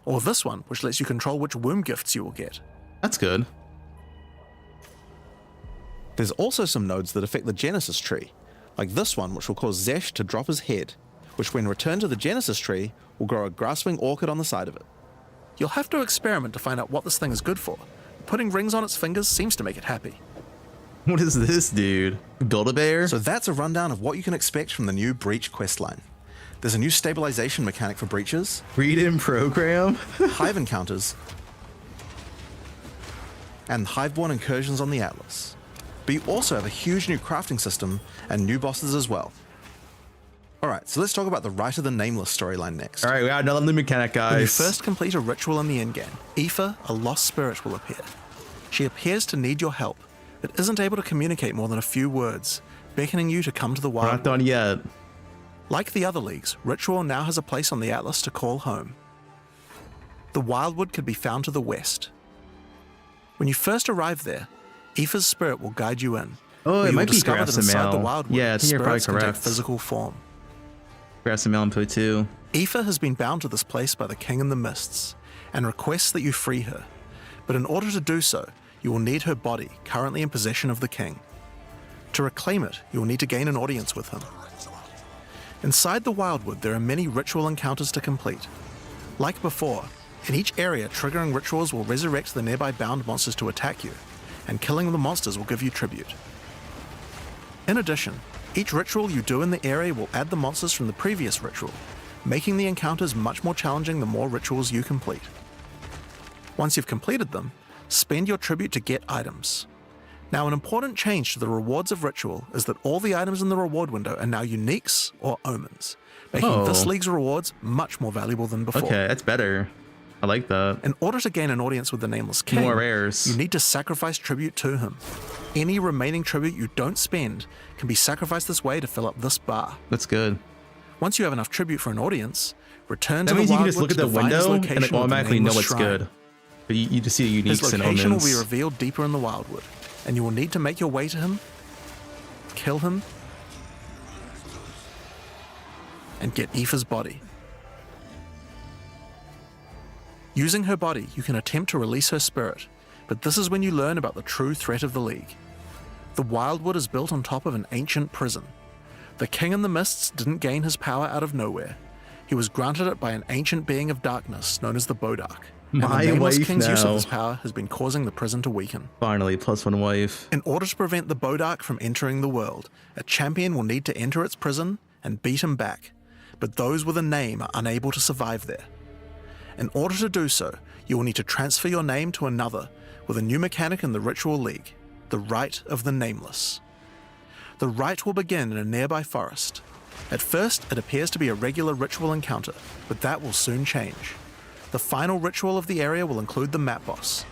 Or this one, which lets you control which womb gifts you will get. That's good. There's also some nodes that affect the Genesis tree, like this one, which will cause Zesht to drop his head, which when returned to the Genesis tree, will grow a grasping orchid on the side of it. You'll have to experiment to find out what this thing is good for. Putting rings on its fingers seems to make it happy. What is this, dude? Build-A-Bear? So that's a rundown of what you can expect from the new Breach questline. There's a new stabilization mechanic for breaches. Read in program. Hive encounters. And Hiveborn incursions on the Atlas. But you also have a huge new crafting system and new bosses as well. Alright, so let's talk about the Rite of the Nameless storyline next. Alright, we got another new mechanic, guys. When you first complete a ritual in the endgame, Aoife, a lost spirit, will appear. She appears to need your help, but isn't able to communicate more than a few words, beckoning you to come to the We're not Wildwood. done yet. Like the other leagues, Ritual now has a place on the Atlas to call home. The Wildwood could be found to the west. When you first arrive there, Aoife's spirit will guide you in. Oh, where it you might will be discover that inside the Grassamel. Wildwood, Yeah, I think you're probably spirits can take correct. physical form. Grassamel and poe2. Aoife has been bound to this place by the King in the Mists, and requests that you free her. But in order to do so, you will need her body, currently in possession of the King. To reclaim it, you will need to gain an audience with him. Inside the Wildwood, there are many ritual encounters to complete. Like before, in each area, triggering rituals will resurrect the nearby bound monsters to attack you, and killing the monsters will give you tribute. In addition, each ritual you do in the area will add the monsters from the previous ritual, making the encounters much more challenging the more rituals you complete. Once you've completed them, spend your tribute to get items. Now, an important change to the rewards of Ritual is that all the items in the reward window are now uniques or omens, making this league's rewards much more valuable than before. Okay, that's better. I like that. In order to gain an audience with the Nameless King, More rares. you need to sacrifice tribute to him. Any remaining tribute you don't spend can be sacrificed this way to fill up this bar. That's good. Once you have enough tribute for an audience, return That to the means you can Wildwood just look at to the divine his window and location like with the automatically know Nameless it's Shrine. good. But you just see the His uniques and location will omens. be revealed deeper in the Wildwood, and you will need to make your way to him, kill him, and get Aoife's body. Using her body, you can attempt to release her spirit, but this is when you learn about the true threat of the League. The Wildwood is built on top of an ancient prison. The King in the Mists didn't gain his power out of nowhere. He was granted it by an ancient being of darkness known as the Bodark. And My the Nameless wife King's use of now. this power has been causing the prison to weaken. Finally, +1 wife. In order to prevent the Bodark from entering the world, a champion will need to enter its prison and beat him back, but those with a name are unable to survive there. In order to do so, you will need to transfer your name to another with a new mechanic in the Ritual League, the Rite of the Nameless. The rite will begin in a nearby forest. At first, it appears to be a regular ritual encounter, but that will soon change. The final ritual of the area will include the map boss.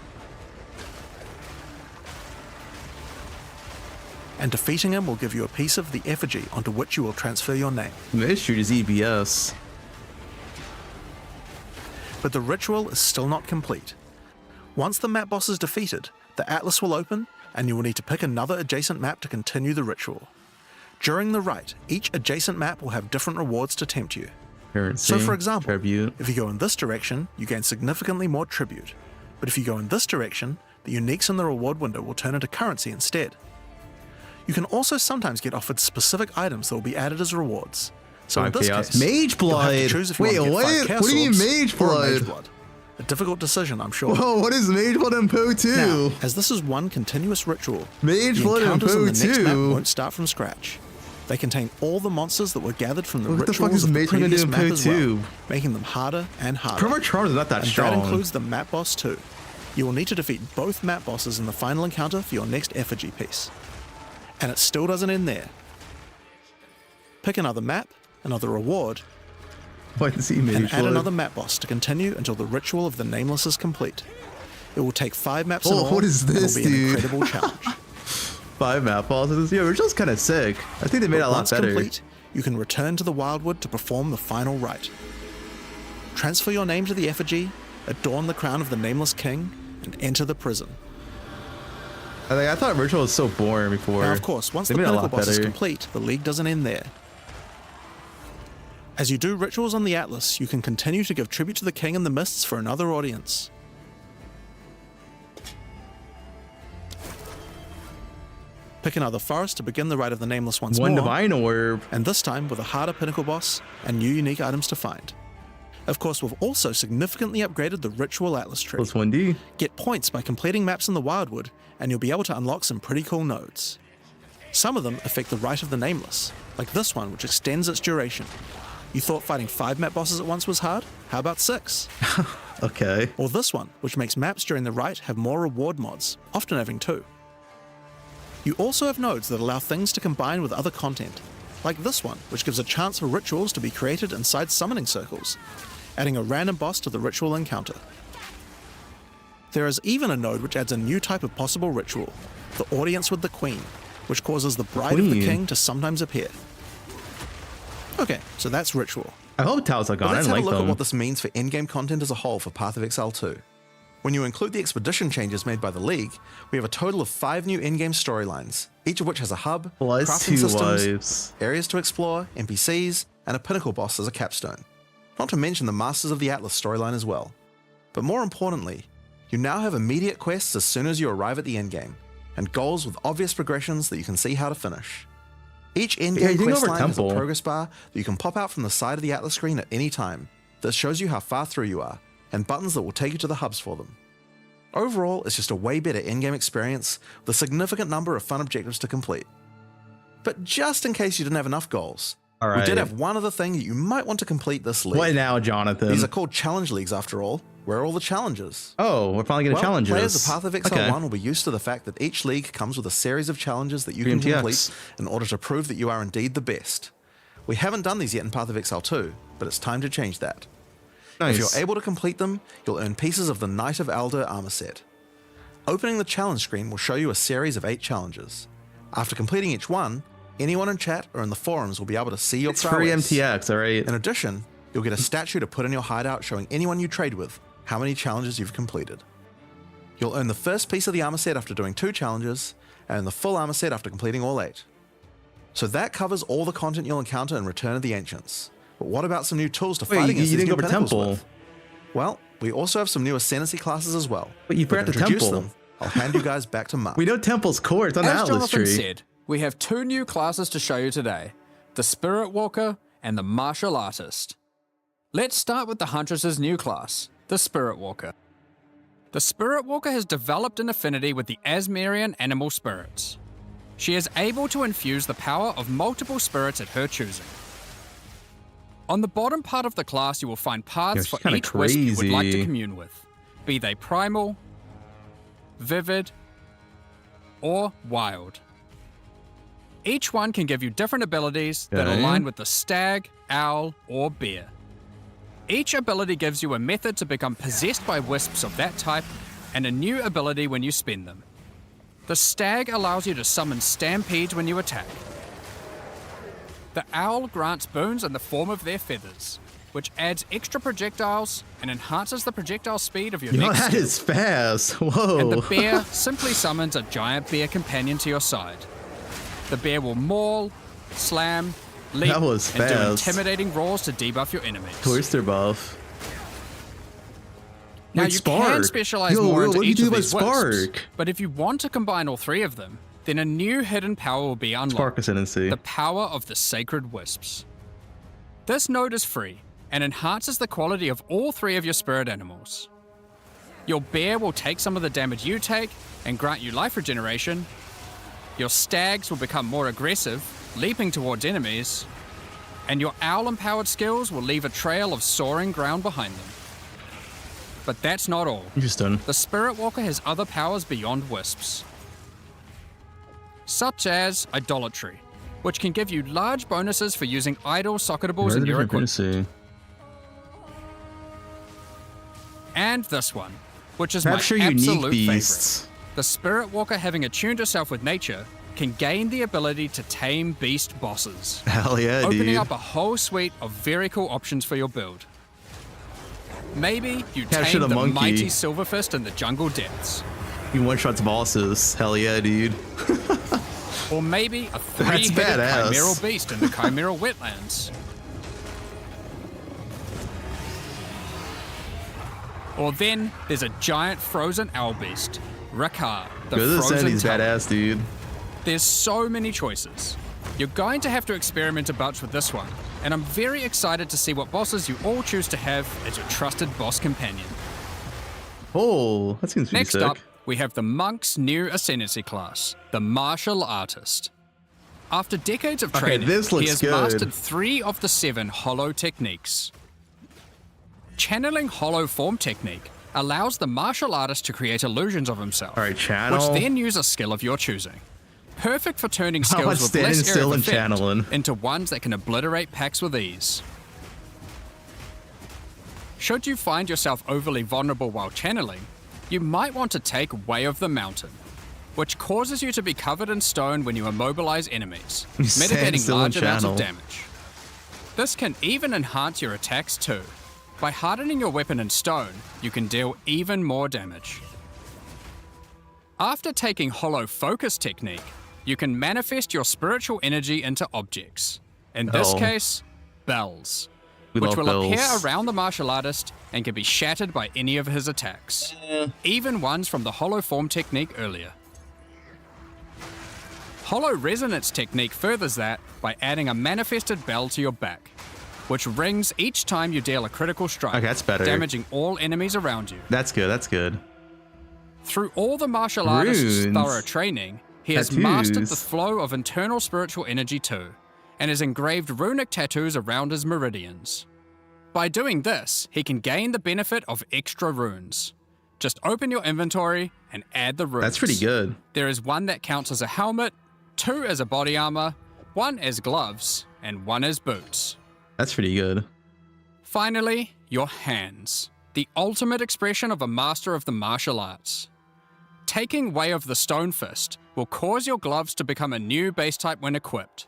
And defeating him will give you a piece of the effigy onto which you will transfer your name. This shoot is EBS. But the ritual is still not complete. Once the map boss is defeated, the Atlas will open, and you will need to pick another adjacent map to continue the ritual. During the rite, each adjacent map will have different rewards to tempt you. Currency, So for example, tribute. if you go in this direction, you gain significantly more tribute. But if you go in this direction, the uniques in the reward window will turn into currency instead. You can also sometimes get offered specific items that will be added as rewards. So in 5 this chaos. case, Mage you'll have blood. to choose if you Wait, want to get what? 5 chaos What do you mean swords mage or a blood? A difficult decision, I'm sure. Whoa, what is Mage Blood and poe2? Now, as this is one continuous ritual, Mage the Blood and encounters in the next map poe2. won't start from scratch. They contain all the monsters that were gathered from the What the fuck rituals is of the Mage Blood previous doing map as poe2? well, making them harder and harder. Perma Charm is not that And strong. that includes the map boss too. You will need to defeat both map bosses in the final encounter for your next effigy piece. And it still doesn't end there. Pick another map, another reward, Why does he Mage and add Blood? another map boss to continue until the ritual of the Nameless is complete. It will take 5 maps in Oh, all, what is and this, will be an dude? incredible challenge. 5 map bosses. Yeah, Ritual's kind of sick. I think they made it a But lot once better. complete, you can return to the Wildwood to perform the final rite. Transfer your name to the effigy, adorn the crown of the Nameless King, and enter the prison. I thought Ritual was so boring before. Now, of course, once They the made it a pinnacle lot boss is better. complete, the League doesn't end there. As you do rituals on the Atlas, you can continue to give tribute to the King in the Mists for another audience. Pick another forest to begin the rite of the Nameless once One more, Divine Orb. and this time with a harder pinnacle boss and new unique items to find. Of course, we've also significantly upgraded the Ritual Atlas tree. +1D. Get points by completing maps in the Wildwood, and you'll be able to unlock some pretty cool nodes. Some of them affect the Rite of the Nameless, like this one, which extends its duration. You thought fighting 5 map bosses at once was hard? How about 6? Okay. Or this one, which makes maps during the rite have more reward mods, often having 2. You also have nodes that allow things to combine with other content, like this one, which gives a chance for rituals to be created inside summoning circles, adding a random boss to the ritual encounter. There is even a node which adds a new type of possible ritual, the Audience with the Queen, which causes the bride of the king to sometimes appear. Okay, so that's ritual. I hope Tao's like on. Let's I have like a look them. at what this means for in-game content as a whole for Path of Exile 2. When you include the expedition changes made by the League, we have a total of 5 new in-game storylines, each of which has a hub, crafting systems, areas to explore, NPCs, and a pinnacle boss as a capstone. Not to mention the Masters of the Atlas storyline as well. But more importantly, you now have immediate quests as soon as you arrive at the endgame, and goals with obvious progressions that you can see how to finish. Each endgame quest line has a progress bar that you can pop out from the side of the Atlas screen at any time that shows you how far through you are, and buttons that will take you to the hubs for them. Overall, it's just a way better in-game experience with a significant number of fun objectives to complete. But just in case you didn't have enough goals, we did have one other thing that you might want to complete this league. What now, Jonathan? These are called challenge leagues after all. Where are all the challenges? Oh, we're finally getting challenges. Players of Path of Exile 1 will be used to the fact that each league comes with a series of challenges that you can complete in order to prove that you are indeed the best. We haven't done these yet in Path of Exile 2, but it's time to change that. If you're able to complete them, you'll earn pieces of the Knight of Alder armor set. Opening the challenge screen will show you a series of 8 challenges. After completing each one, anyone in chat or in the forums will be able to see your prowess. It's free MTX, alright? In addition, you'll get a statue to put in your hideout showing anyone you trade with how many challenges you've completed. You'll earn the first piece of the armor set after doing 2 challenges, and the full armor set after completing all 8. So that covers all the content you'll encounter in Return of the Ancients. But what about some new tools to fight against these new pinnacles with? Well, we also have some new Ascendancy classes as well. But you forgot the temple. Them, I'll hand you guys back to Mark. We know Temple's core. It's on the As Atlas Jonathan tree. said, we have 2 new classes to show you today, the Spirit Walker and the Martial Artist. Let's start with the Huntress's new class, the Spirit Walker. The Spirit Walker has developed an affinity with the Asmerian animal spirits. She is able to infuse the power of multiple spirits at her choosing. On the bottom part of the class, you will find paths for each wisp you would like to commune with, be they primal, vivid, or wild. Each one can give you different abilities that align with the stag, owl, or bear. Each ability gives you a method to become possessed by wisps of that type, and a new ability when you spend them. The stag allows you to summon stampedes when you attack. The owl grants boons in the form of their feathers, which adds extra projectiles and enhances the projectile speed of your next that skill. is fast. Whoa. And the bear simply summons a giant bear companion to your side. The bear will maul, slam, leap, That was and do fast. intimidating roars to debuff your enemies. Twister buff. Now Wait, you Spark. can specialize Yo, more what into do you each do of by these Spark? wisps, but if you want to combine all 3 of them, then a new hidden power will be unlocked. Spark Ascendancy. The power of the Sacred Wisps. This node is free and enhances the quality of all 3 of your spirit animals. Your bear will take some of the damage you take and grant you life regeneration. Your stags will become more aggressive, leaping towards enemies, and your owl-empowered skills will leave a trail of soaring ground behind them. But that's not all. Interesting. The Spirit Walker has other powers beyond wisps, such as Idolatry, which can give you large bonuses for using idol socketables in your equipment. And this one, which is my absolute favorite. The Spirit Walker, having attuned herself with nature, can gain the ability to tame beast bosses. Hell yeah, opening dude. up a whole suite of very cool options for your build. Maybe you Capture tame the the monkey. mighty Silverfist in the jungle depths. You one-shots bosses. Hell yeah, dude. Or maybe a That's 3-headed badass. chimeral beast in the chimeral wetlands. Or then there's a giant frozen owl beast, Rakar, the frozen He's tower. badass, dude. There's so many choices. You're going to have to experiment a bunch with this one, and I'm very excited to see what bosses you all choose to have as your trusted boss companion. Oh, that seems pretty Next sick. up, we have the Monk's new Ascendancy class, the Martial Artist. After decades of training, this looks he has good. mastered 3 of the 7 Hollow techniques. Channeling Hollow Form technique allows the martial artist to create illusions of himself, All right, channel. which then use a skill of your choosing. Perfect for turning How skills much with standing less area still of and effect channeling? into ones that can obliterate packs with ease. Should you find yourself overly vulnerable while channeling, you might want to take Way of the Mountain, which causes you to be covered in stone when you immobilize enemies, Stand mitigating still large in amounts of channel. damage. This can even enhance your attacks too. By hardening your weapon in stone, you can deal even more damage. After taking Hollow Focus technique, you can manifest your spiritual energy into objects. In this case, bells, which will appear around the martial artist and can be shattered by any of his attacks, even ones from the Hollow Form technique earlier. Hollow Resonance technique furthers that by adding a manifested bell to your back, which rings each time you deal a critical strike, Okay, that's better. damaging all enemies around you. That's good. That's good. Through all the martial artist's Runes. thorough training, he has mastered the flow of internal spiritual energy too, and has engraved runic tattoos around his meridians. By doing this, he can gain the benefit of extra runes. Just open your inventory and add the runes. That's pretty good. There is one that counts as a helmet, 2 as a body armor, 1 as gloves, and 1 as boots. That's pretty good. Finally, your hands, the ultimate expression of a master of the martial arts. Taking Way of the Stone Fist will cause your gloves to become a new base type when equipped.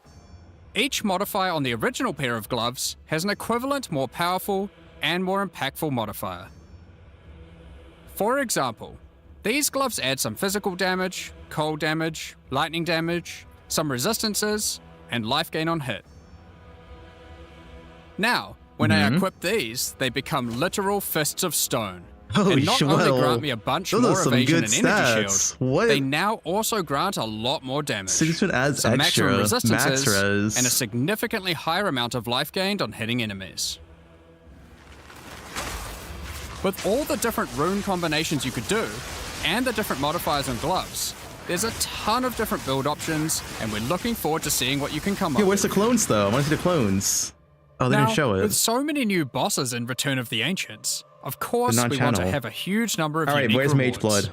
Each modifier on the original pair of gloves has an equivalent, more powerful, and more impactful modifier. For example, these gloves add some physical damage, cold damage, lightning damage, some resistances, and life gain on hit. Now, when I equip these, they become literal fists of stone. And not only grant me a bunch more evasion and energy shield, they now also grant a lot more damage. 6 adds some extra maximum resistances, max res. and a significantly higher amount of life gained on hitting enemies. With all the different rune combinations you could do, and the different modifiers on gloves, there's a ton of different build options, and we're looking forward to seeing what you can come up Yeah, with. where's the clones though? I want to see the clones. Oh, they Now, didn't show it. with so many new bosses in Return of the Ancients, of course we want to non-channel. have a huge number of All right, unique where's rewards. Mage Blood?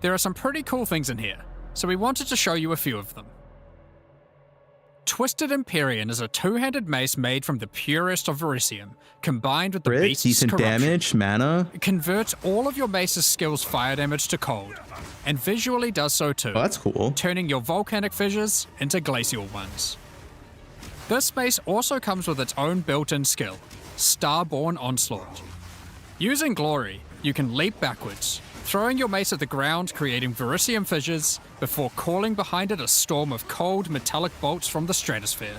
There are some pretty cool things in here, so we wanted to show you a few of them. Twisted Empyrean is a two-handed mace made from the purest of Verisium, combined with the Crit, beast's decent corruption. damage, mana. It converts all of your mace's skills fire damage to cold, and visually does so too. Oh, that's cool. Turning your volcanic fissures into glacial ones. This mace also comes with its own built-in skill, Starborn Onslaught. Using Glory, you can leap backwards, throwing your mace at the ground, creating Verisium fissures, before calling behind it a storm of cold metallic bolts from the stratosphere.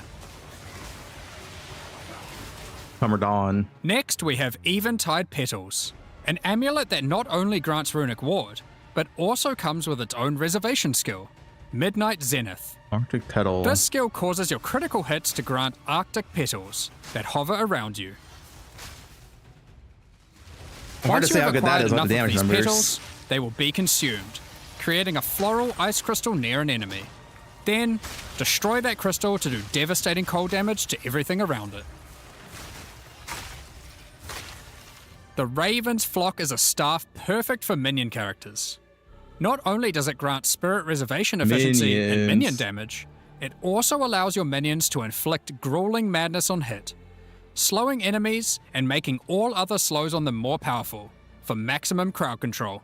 Summer Dawn. Next, we have Eventide Petals, an amulet that not only grants runic ward, but also comes with its own reservation skill, Midnight Zenith. Arctic Petal. This skill causes your critical hits to grant Arctic petals that hover around you. Hard to say how good that is with enough the of damage these numbers. petals, they will be consumed, creating a floral ice crystal near an enemy. Then, destroy that crystal to do devastating cold damage to everything around it. The Raven's Flock is a staff perfect for minion characters. Not only does it grant spirit reservation efficiency and minion damage, it also allows your minions to inflict grueling madness on hit, slowing enemies and making all other slows on them more powerful, for maximum crowd control.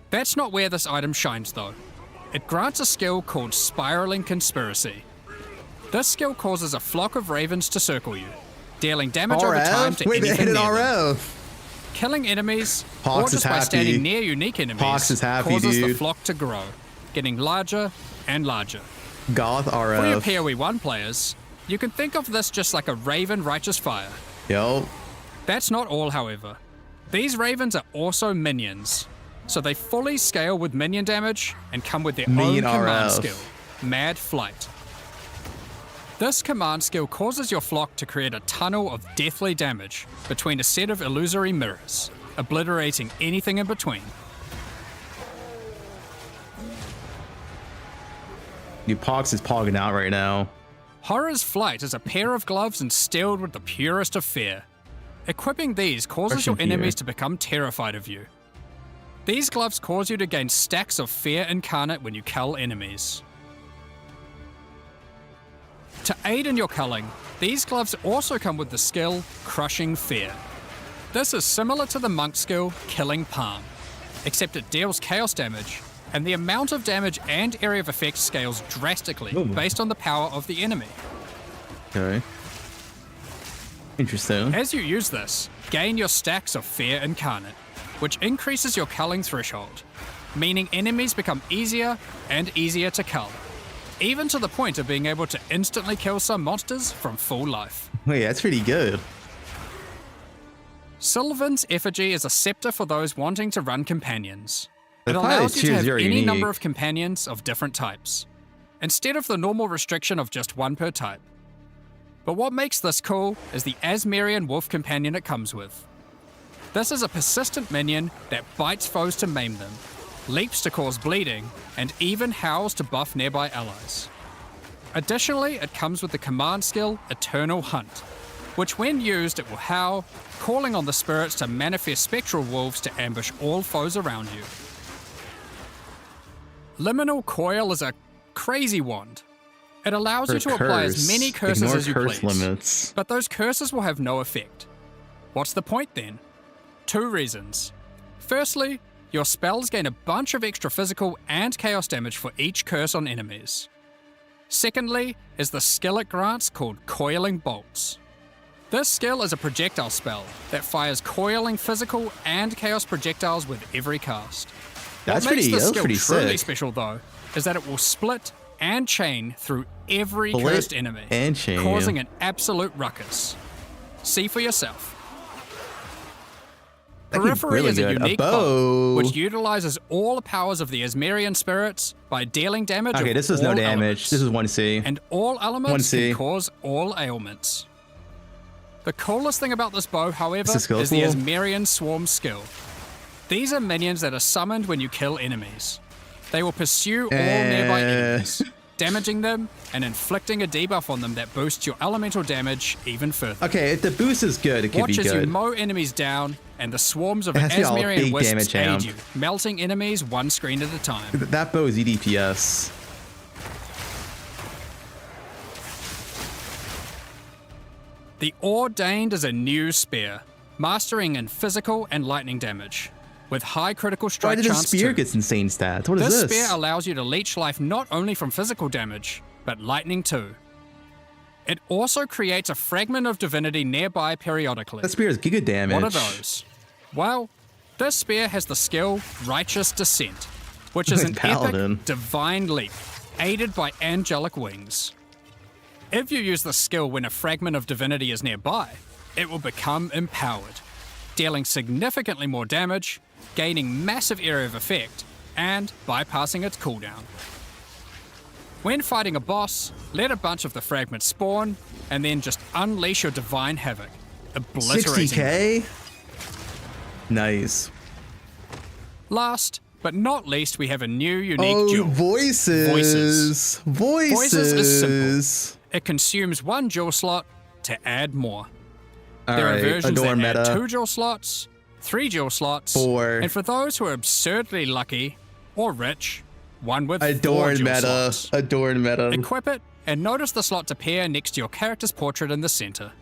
That's not where this item shines though. It grants a skill called Spiraling Conspiracy. This skill causes a flock of ravens to circle you, dealing damage over time to Wait, they anything hit near an them. RF. Killing enemies, Pox or is just by happy. standing near unique enemies, Pox is happy, causes the dude. flock to grow, getting larger and larger. Goth For your RF. PoE 1 players, you can think of this just like a Raven Righteous Fire. Yo. That's not all, however. These ravens are also minions, so they fully scale with minion damage and come with their own Mean command RF. skill, Mad Flight. This command skill causes your flock to create a tunnel of deathly damage between a set of illusory mirrors, obliterating anything in between. Dude, Pox is pogging out right now. Horror's Flight is a pair of gloves instilled with the purest of fear. Equipping these causes your Crushing fear. enemies to become terrified of you. These gloves cause you to gain stacks of fear incarnate when you cull enemies. To aid in your culling, these gloves also come with the skill Crushing Fear. This is similar to the monk skill Killing Palm, except it deals chaos damage and the amount of damage and area of effect scales drastically based on the power of the enemy. Okay. Interesting. As you use this, gain your stacks of Fear Incarnate, which increases your culling threshold, meaning enemies become easier and easier to cull, even to the point of being able to instantly kill some monsters from full life. Wait, that's pretty good. Sylvan's Effigy is a scepter for those wanting to run companions. It The allows you to choose have your any unique. number of companions of different types, instead of the normal restriction of just one per type. But what makes this cool is the Asmerian Wolf Companion it comes with. This is a persistent minion that bites foes to maim them, leaps to cause bleeding, and even howls to buff nearby allies. Additionally, it comes with the command skill Eternal Hunt, which when used it will howl, calling on the spirits to manifest spectral wolves to ambush all foes around you. Liminal Coil is a crazy wand. It allows you to apply as many curses Ignore as you curse please, limits. but those curses will have no effect. What's the point then? 2 reasons. Firstly, your spells gain a bunch of extra physical and chaos damage for each curse on enemies. Secondly is the skill it grants called Coiling Bolts. This skill is a projectile spell that fires coiling physical and chaos projectiles with every cast. That's what makes pretty- this that's skill pretty truly sick. special though is that it will split and chain through every Split cursed enemy, and chain. causing an absolute ruckus. See for yourself. That could be Periphery really is a good. unique bow. bow, which utilizes all the powers of the Asmerian spirits by dealing damage. Okay, of this is no all damage. elements. This is 1C. And all elements 1C. can cause all ailments. The coolest thing about this bow, however, Is the skill is the cool? Asmerian Swarm skill. These are minions that are summoned when you kill enemies. They will pursue all nearby enemies, damaging them and inflicting a debuff on them that boosts your elemental damage even further. Okay, if the boost is good, it could Watch be as you good. mow enemies down, and the swarms of It has to be all Asmerian big wisps damage, aid Am. you, melting enemies one screen at a time. That bow is EDPS. The Ordained is a new spear, mastering in physical and lightning damage, with high critical Why strike did the chance spear too. get insane stats? What is This this? spear allows you to leech life not only from physical damage, but lightning too. It also creates a fragment of divinity nearby periodically. That spear is giga damage. What are those? Well, this spear has the skill Righteous Descent, which is an Paladin. epic divine leap, aided by angelic wings. If you use the skill when a fragment of divinity is nearby, it will become empowered, dealing significantly more damage, gaining massive area of effect, and bypassing its cooldown. When fighting a boss, let a bunch of the fragments spawn, and then just unleash your divine havoc, obliterating them. 60k? Nice. Last, but not least, we have a new unique jewel. Voices. Voices is simple. It consumes 1 jewel slot to add more. There are versions that add 2 jewel slots, 3 jewel slots, 4. and for those who are absurdly lucky or rich, one with 4 Adorn jewel meta. slots. Adorn meta. Equip it, and notice the slots appear next to your character's portrait in the center.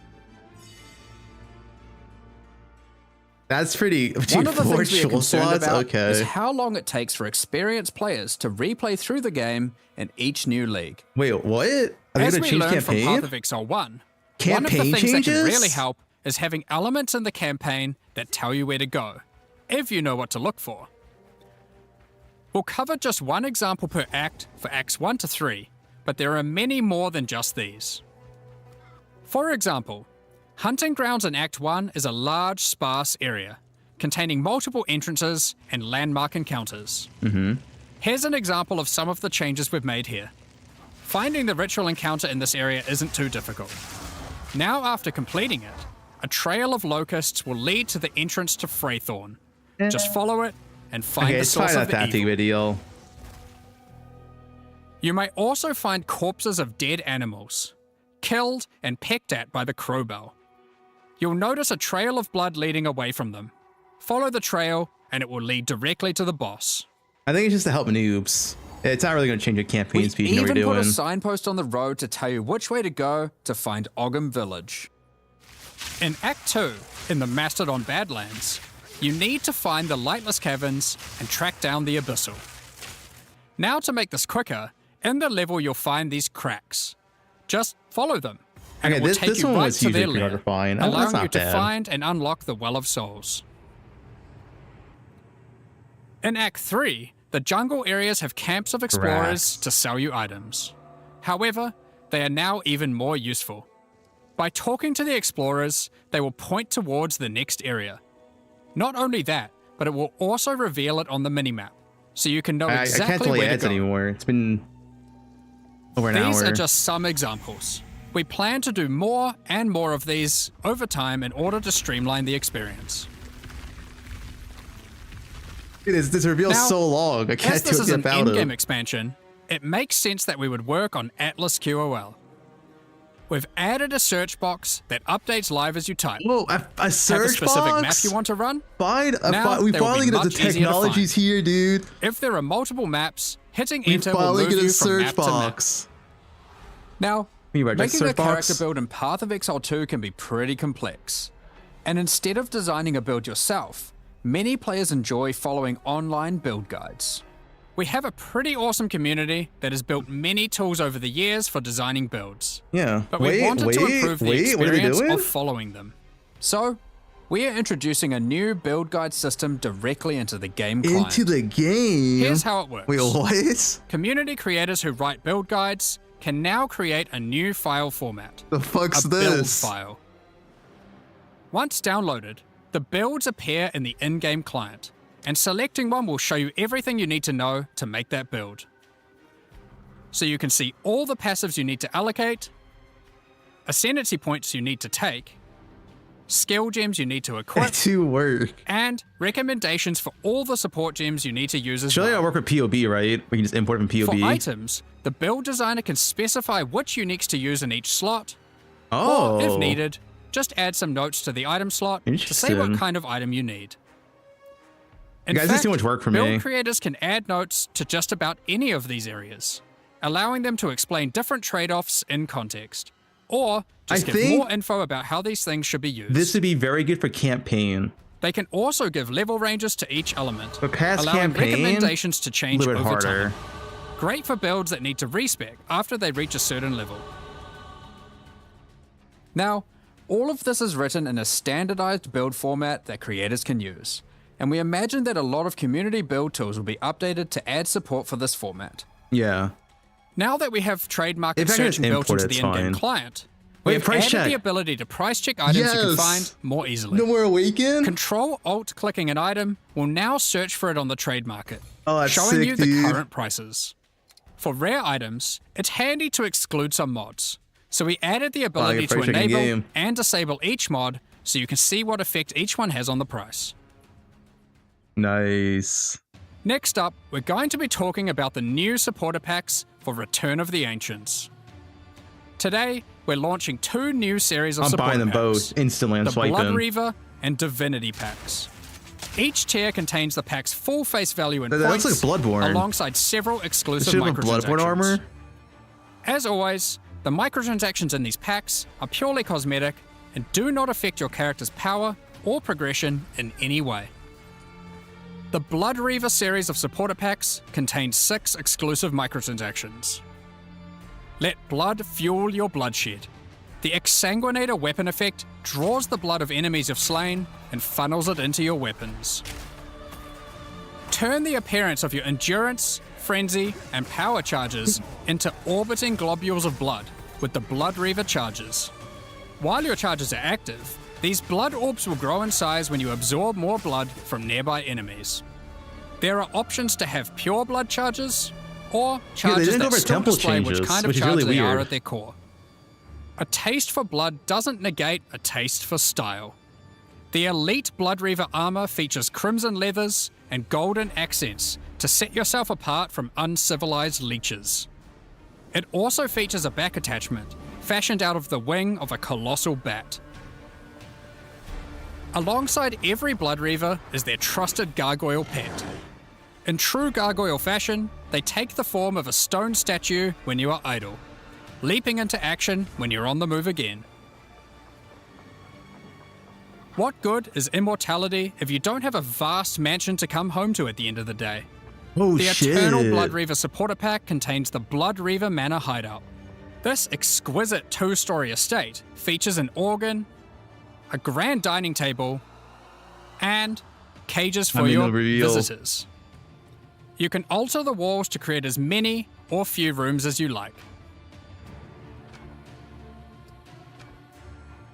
That's pretty. Dude, One of the 4 things we are jewel concerned slots? about Okay. is how long it takes for experienced players to replay through the game in each new league. Wait, what? Are they As gonna we change learned from campaign? Path of Exile 1, one of the Campaign things that can changes? really help is having elements in the campaign that tell you where to go, if you know what to look for. We'll cover just one example per act for Acts 1 to 3, but there are many more than just these. For example, Hunting Grounds in Act 1 is a large, sparse area, containing multiple entrances and landmark encounters. Here's an example of some of the changes we've made here. Finding the ritual encounter in this area isn't too difficult. Now after completing it, a trail of locusts will lead to the entrance to Freythorn. Just follow it and find Okay, the it's source probably of not the that big evil. of a deal. You may also find corpses of dead animals, killed and pecked at by the crowbell. You'll notice a trail of blood leading away from them. Follow the trail and it will lead directly to the boss. I think it's just to help noobs. It's not really going to change your campaign We speed. You know what even you're put a doing. signpost on the road to tell you which way to go to find Ogham Village. In Act 2, in the Mastodon Badlands, you need to find the Lightless Caverns and track down the Abyssal. Now to make this quicker, in the level you'll find these cracks. Just follow them, and Okay, it will this take you one right was to their usually lair, pretty fine. Oh, that's allowing not you to bad. find and unlock the Well of Souls. In Act 3, the jungle areas have camps of explorers to sell you items. However, they are now even more useful. By talking to the explorers, they will point towards the next area. Not only that, but it will also reveal it on the minimap, so you can know I can't exactly tell you where to ads go. anymore. It's been over an These hour. are just some examples. We plan to do more and more of these over time in order to streamline the experience. This reveal's Now, so long. I can't as do this it is an about in-game it. expansion, it makes sense that we would work on Atlas QOL. We've added a search box that updates live as you type. Whoa, a Have a search specific map box? you want to run? Fine, Now, we they will finally be get the much easier to technologies find. here, dude. If there are multiple maps, hitting We enter will finally move get a you from search map to map. box. Now, You right, just making a search box? character build in Path of Exile 2 can be pretty complex. And instead of designing a build yourself, many players enjoy following online build guides. We have a pretty awesome community that has built many tools over the years for designing builds. Yeah. But we wanted to improve the what are they experience doing? of following them. So, we are introducing a new build guide system directly into the game client. Into the game? Here's how it works. Wait, what? Community creators who write build guides can now create a new file format. The fuck's a build this? file. Once downloaded, the builds appear in the in-game client, and selecting one will show you everything you need to know to make that build. So you can see all the passives you need to allocate, ascendancy points you need to take, skill gems you need to equip, To work. and recommendations for all the support gems you need to use as Surely well. I work with POB, right? We can just import from POB. For items, the build designer can specify which uniques to use in each slot, Oh. or if needed, just add some notes to the item slot to say what Interesting. kind of item you need. In Guys, this is too much work for build me. creators can add notes to just about any of these areas, allowing them to explain different trade-offs in context, or just I give think more info about how these things should be used. This would be very good for campaign. They can also give level ranges to each element, But past allowing campaign, recommendations to a change little bit over harder. time. Great for builds that need to respec after they reach a certain level. Now, all of this is written in a standardized build format that creators can use, and we imagine that a lot of community build tools will be updated to add support for this format. Yeah. Now that we have trademark If I can just searching built import into it, the it's in-game fine. client, Wait, we've price added check. the ability to price check items you can Yes. find more easily. No more Awaken? Control-Alt-clicking an item will now search for it on the trade market, Oh, that's showing sick, you the dude. current prices. For rare items, it's handy to exclude some mods, so we added the ability to price check in enable game. and disable each mod so you can see what effect each one has on the price. Nice. Next up, we're going to be talking about the new supporter packs for Return of the Ancients. Today, we're launching 2 new series of I'm supporter buying them packs. both instantly. I'm The Blood swiping. Reaver and Divinity packs. Each tier contains the pack's full face value in That points, looks like Bloodborne. alongside several exclusive Should have a microtransactions. Bloodborne armor. As always, the microtransactions in these packs are purely cosmetic and do not affect your character's power or progression in any way. The Blood Reaver series of supporter packs contains 6 exclusive microtransactions. Let blood fuel your bloodshed. The Exsanguinator weapon effect draws the blood of enemies you've slain and funnels it into your weapons. Turn the appearance of your endurance, frenzy, and power charges into orbiting globules of blood with the Blood Reaver charges. While your charges are active, these blood orbs will grow in size when you absorb more blood from nearby enemies. There are options to have pure blood charges, or charges didn't go that over still temple display which changes, kind of which is charge really they are weird. at their core. A taste for blood doesn't negate a taste for style. The Elite Blood Reaver armor features crimson leathers and golden accents to set yourself apart from uncivilized leeches. It also features a back attachment, fashioned out of the wing of a colossal bat. Alongside every Blood Reaver is their trusted gargoyle pet. In true gargoyle fashion, they take the form of a stone statue when you are idle, leaping into action when you're on the move again. What good is immortality if you don't have a vast mansion to come home to at the end of the day? Oh, the shit. Eternal Blood Reaver supporter pack contains the Blood Reaver Manor Hideout. This exquisite 2-story estate features an organ, a grand dining table, and cages for your visitors. You can alter the walls to create as many or few rooms as you like.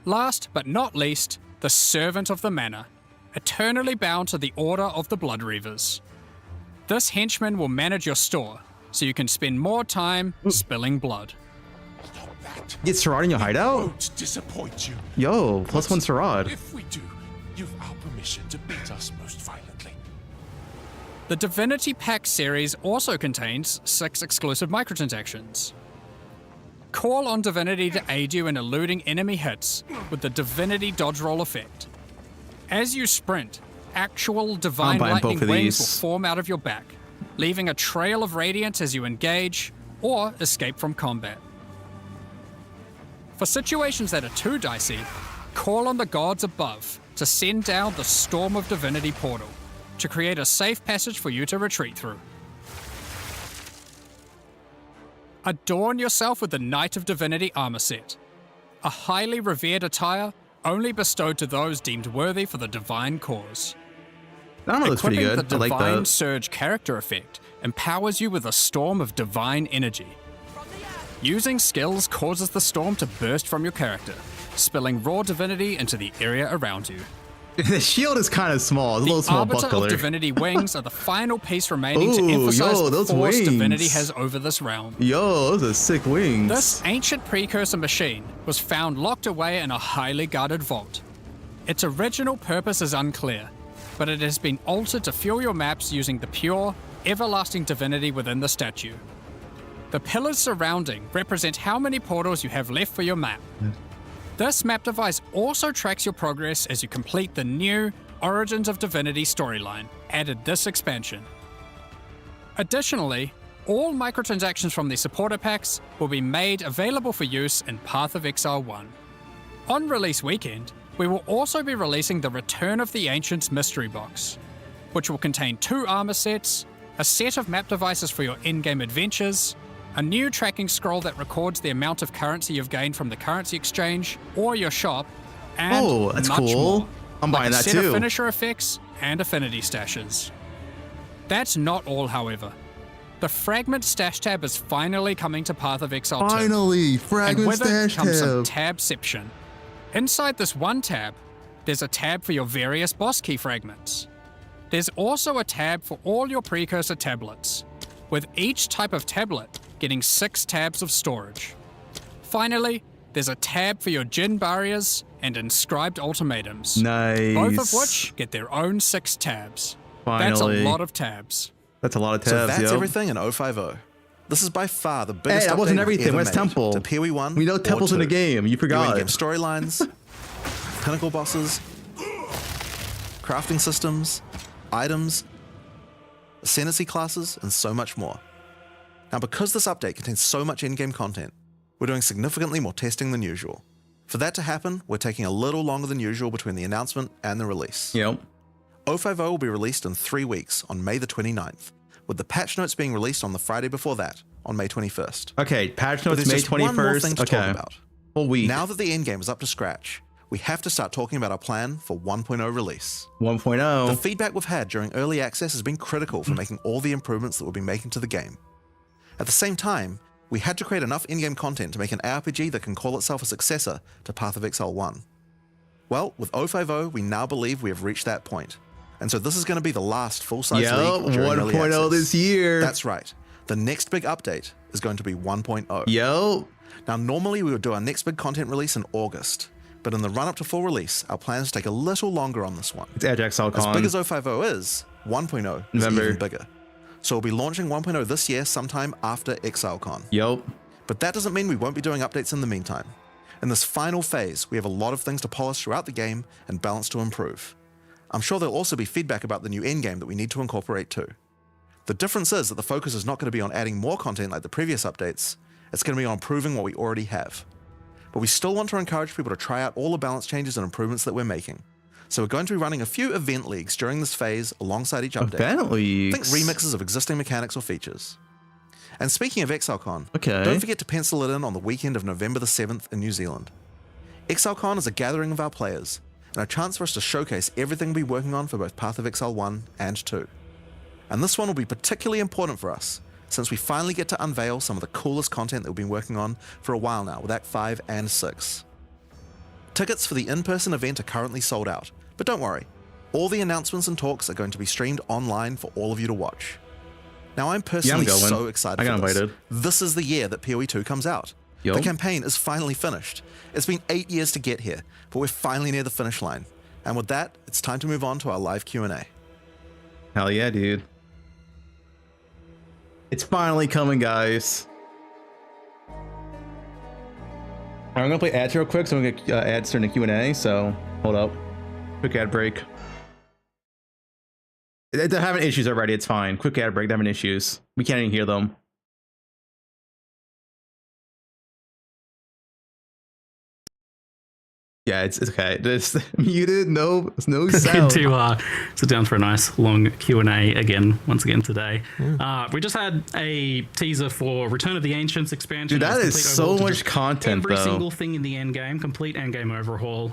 Last but not least, the Servant of the Manor, eternally bound to the Order of the Blood Reavers. This henchman will manage your store, so you can spend more time spilling blood. Get Sarad in your hideout? Won't disappoint you. Yo, +1 Sarad. If we do, you've our permission to beat us most violently. The Divinity Pack series also contains 6 exclusive microtransactions. Call on Divinity to aid you in eluding enemy hits with the Divinity Dodge Roll effect. As you sprint, actual Divine Lightning wings will form out of your back, leaving a trail of radiance as you engage or escape from combat. For situations that are too dicey, call on the gods above to send down the Storm of Divinity portal to create a safe passage for you to retreat through. Adorn yourself with the Knight of Divinity armor set, a highly revered attire only bestowed to those deemed worthy for the divine cause. That looks pretty good. The Divine I like that. Surge character effect empowers you with a storm of divine energy. Using skills causes the storm to burst from your character, spilling raw divinity into the area around you. The shield is kind of small. It's a little small Arbiter buckler. of Divinity wings are the final piece remaining to Ooh, emphasize yo, the those force wings. Divinity has over this realm. Yo, those are sick wings. This ancient precursor machine was found locked away in a highly guarded vault. Its original purpose is unclear, but it has been altered to fuel your maps using the pure, everlasting divinity within the statue. The pillars surrounding represent how many portals you have left for your map. This map device also tracks your progress as you complete the new Origins of Divinity storyline, added this expansion. Additionally, all microtransactions from the supporter packs will be made available for use in Path of Exile 1. On release weekend, we will also be releasing the Return of the Ancients mystery box, which will contain 2 armor sets, a set of map devices for your in-game adventures, a new tracking scroll that records the amount of currency you've gained from the currency exchange or your shop, and that's much cool. more, I'm like buying a that set too. of finisher effects and affinity stashes. That's not all, however. The Fragment Stash tab is finally coming to Path of Exile 2. Finally, And Fragment with it Stash comes some tab. tabception. Inside this one tab, there's a tab for your various boss key fragments. There's also a tab for all your precursor tablets, with each type of tablet getting 6 tabs of storage. Finally, there's a tab for your Djinn barriers and inscribed ultimatums. Nice. Both of which get their own 6 tabs. Finally. That's a lot of tabs. That's a lot of tabs, So that's yo. everything in 050. This is by far the biggest Hey, that update wasn't we've everything. ever Where's made Temple? to PoE1 We know or Temple's in the 2. game. You forgot. New in-game storylines, pinnacle bosses, crafting systems, items, ascendancy classes, and so much more. Now, because this update contains so much in-game content, we're doing significantly more testing than usual. For that to happen, we're taking a little longer than usual between the announcement and the release. Yep. 050 will be released in 3 weeks on May the 29th, with the patch notes being released on the Friday before that, on May 21st. Okay, patch But notes there's May just one more 21st. thing to Okay. talk about. Whole week. Now that the endgame is up to scratch, we have to start talking about our plan for 1.0 release. 1.0. The feedback we've had during early access has been critical for making all the improvements that we'll be making to the game. At the same time, we had to create enough in-game content to make an RPG that can call itself a successor to Path of Exile 1. Well, with 050, we now believe we have reached that point. And so this is going to be the last full-size league during early 1.0 access. this year. That's right. The next big update is going to be 1.0. Yo. Now, normally we would do our next big content release in August, but in the run-up to full release, our plans take a little longer on this one. It's Edge XL As Con. big as 050 is, 1.0 is November. even bigger. So we'll be launching 1.0 this year sometime after ExileCon. Yup. But that doesn't mean we won't be doing updates in the meantime. In this final phase, we have a lot of things to polish throughout the game and balance to improve. I'm sure there'll also be feedback about the new endgame that we need to incorporate too. The difference is that the focus is not going to be on adding more content like the previous updates, it's going to be on improving what we already have. But we still want to encourage people to try out all the balance changes and improvements that we're making. So we're going to be running a few event leagues during this phase alongside each update. Event leagues? Think remixes of existing mechanics or features. And speaking of ExileCon, okay, don't forget to pencil it in on the weekend of November the 7th in New Zealand. ExileCon is a gathering of our players, and a chance for us to showcase everything we'll be working on for both Path of Exile 1 and 2. And this one will be particularly important for us, since we finally get to unveil some of the coolest content that we've been working on for a while now with Act 5 and 6. Tickets for the in-person event are currently sold out, but don't worry, all the announcements and talks are going to be streamed online for all of you to watch. Now I'm personally so excited for this. This is the year that poe2 comes out. The campaign is finally finished. It's been 8 years to get here, but we're finally near the finish line. And with that, it's time to move on to our live Q&A. Hell yeah, dude. It's finally coming, guys. I'm gonna play ads real quick, so I'm gonna ads during the Q&A. So hold up, quick ad break. They're having issues already. It's fine. Quick ad break. They're having issues. We can't even hear them. Yeah, it's okay. It's muted. No sound. To sit down for a nice long Q&A again, once again today. We just had a teaser for Return of the Ancients expansion. Dude, that is so much content, every single thing in the end game, complete end game overhaul.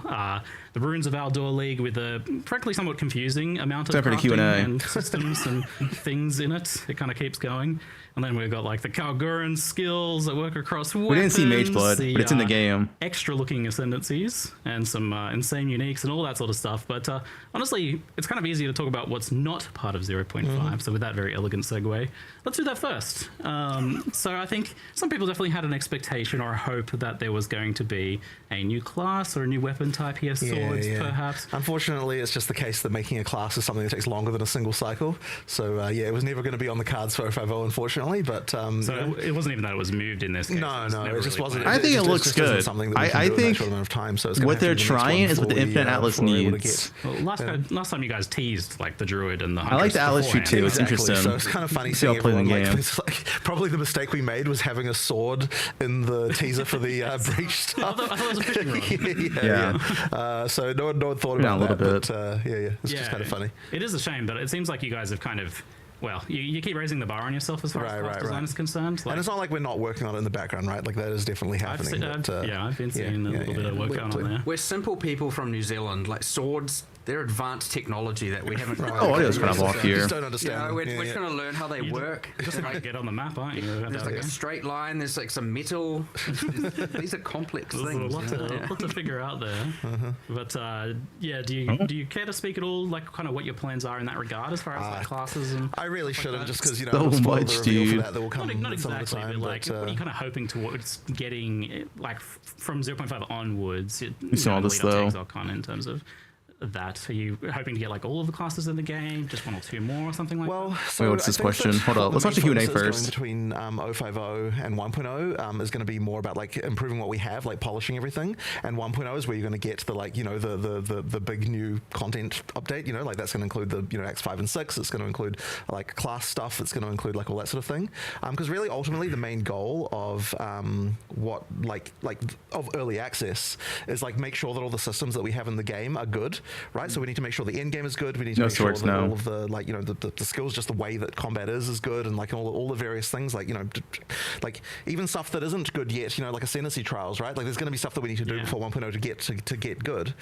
The Runes of Aldor League with a frankly somewhat confusing amount of crafting and systems and things in it. It kind of keeps going. And then we've got like the Kalguran skills that work across weapons. We didn't see Mage Blood, but it's in the game. Extra looking ascendancies and some insane uniques and all that sort of stuff. But honestly, it's kind of easy to talk about what's not part of 0.5. So with that very elegant segue, let's do that first. So I think some people definitely had an expectation or a hope that there was going to be a new class or a new weapon type here, swords perhaps. Unfortunately, it's just the case that making a class is something that takes longer than a single cycle. So yeah, it was never going to be on the cards for 050, unfortunately. But so it wasn't even that it was moved in this case. No, it just wasn't. I think it looks good. I think what they're trying is what the Infinite Atlas needs. Well, last time you guys teased like the Druid and the I like the Atlas shoot too. It's interesting. So it's kind of funny seeing everyone it's like probably the mistake we made was having a sword in the teaser for the breach stuff. I thought it was a fishing rod. So no one thought about that. But it's just kind of funny. It is a shame, but it seems like you guys have kind of. Well, you keep raising the bar on yourself as far as class design is concerned. And it's not like we're not working on it in the background, right? Like that is definitely happening. I've been seeing a little bit of work going on there. We're simple people from New Zealand. Like swords, they're advanced technology that we haven't. Audio's kind of off here. Just don't understand. We're trying to learn how they work. Just like get on the map, aren't you? There's like a straight line. There's like some metal. These are complex things. There's a lot to figure out there. But do you care to speak at all, like kind of what your plans are in that regard, as far as like classes and? I really shouldn't, just because so much, dude. That will come not exactly, some of the time, but like, what are you kind of hoping towards getting, like from 0.5 onwards? You saw this though. In terms of that, are you hoping to get like all of the classes in the game, just one or two more or something like that? So wait, what's this question? Hold on, let's watch the Q&A first. Between 050 and 1.0 is going to be more about like improving what we have, like polishing everything, and 1.0 is where you're going to get the like the big new content update. Like that's going to include the Acts 5 and 6. It's going to include like class stuff. It's going to include like all that sort of thing. Because really, ultimately, the main goal of of early access is like make sure that all the systems that we have in the game are good. Right, so we need to make sure the end game is good. We need to make sure that all of the the skills, just the way that combat is good, and like all the various things, like like even stuff that isn't good yet. Like ascendancy trials, right? Like there's going to be stuff that we need to do before 1.0 to get good,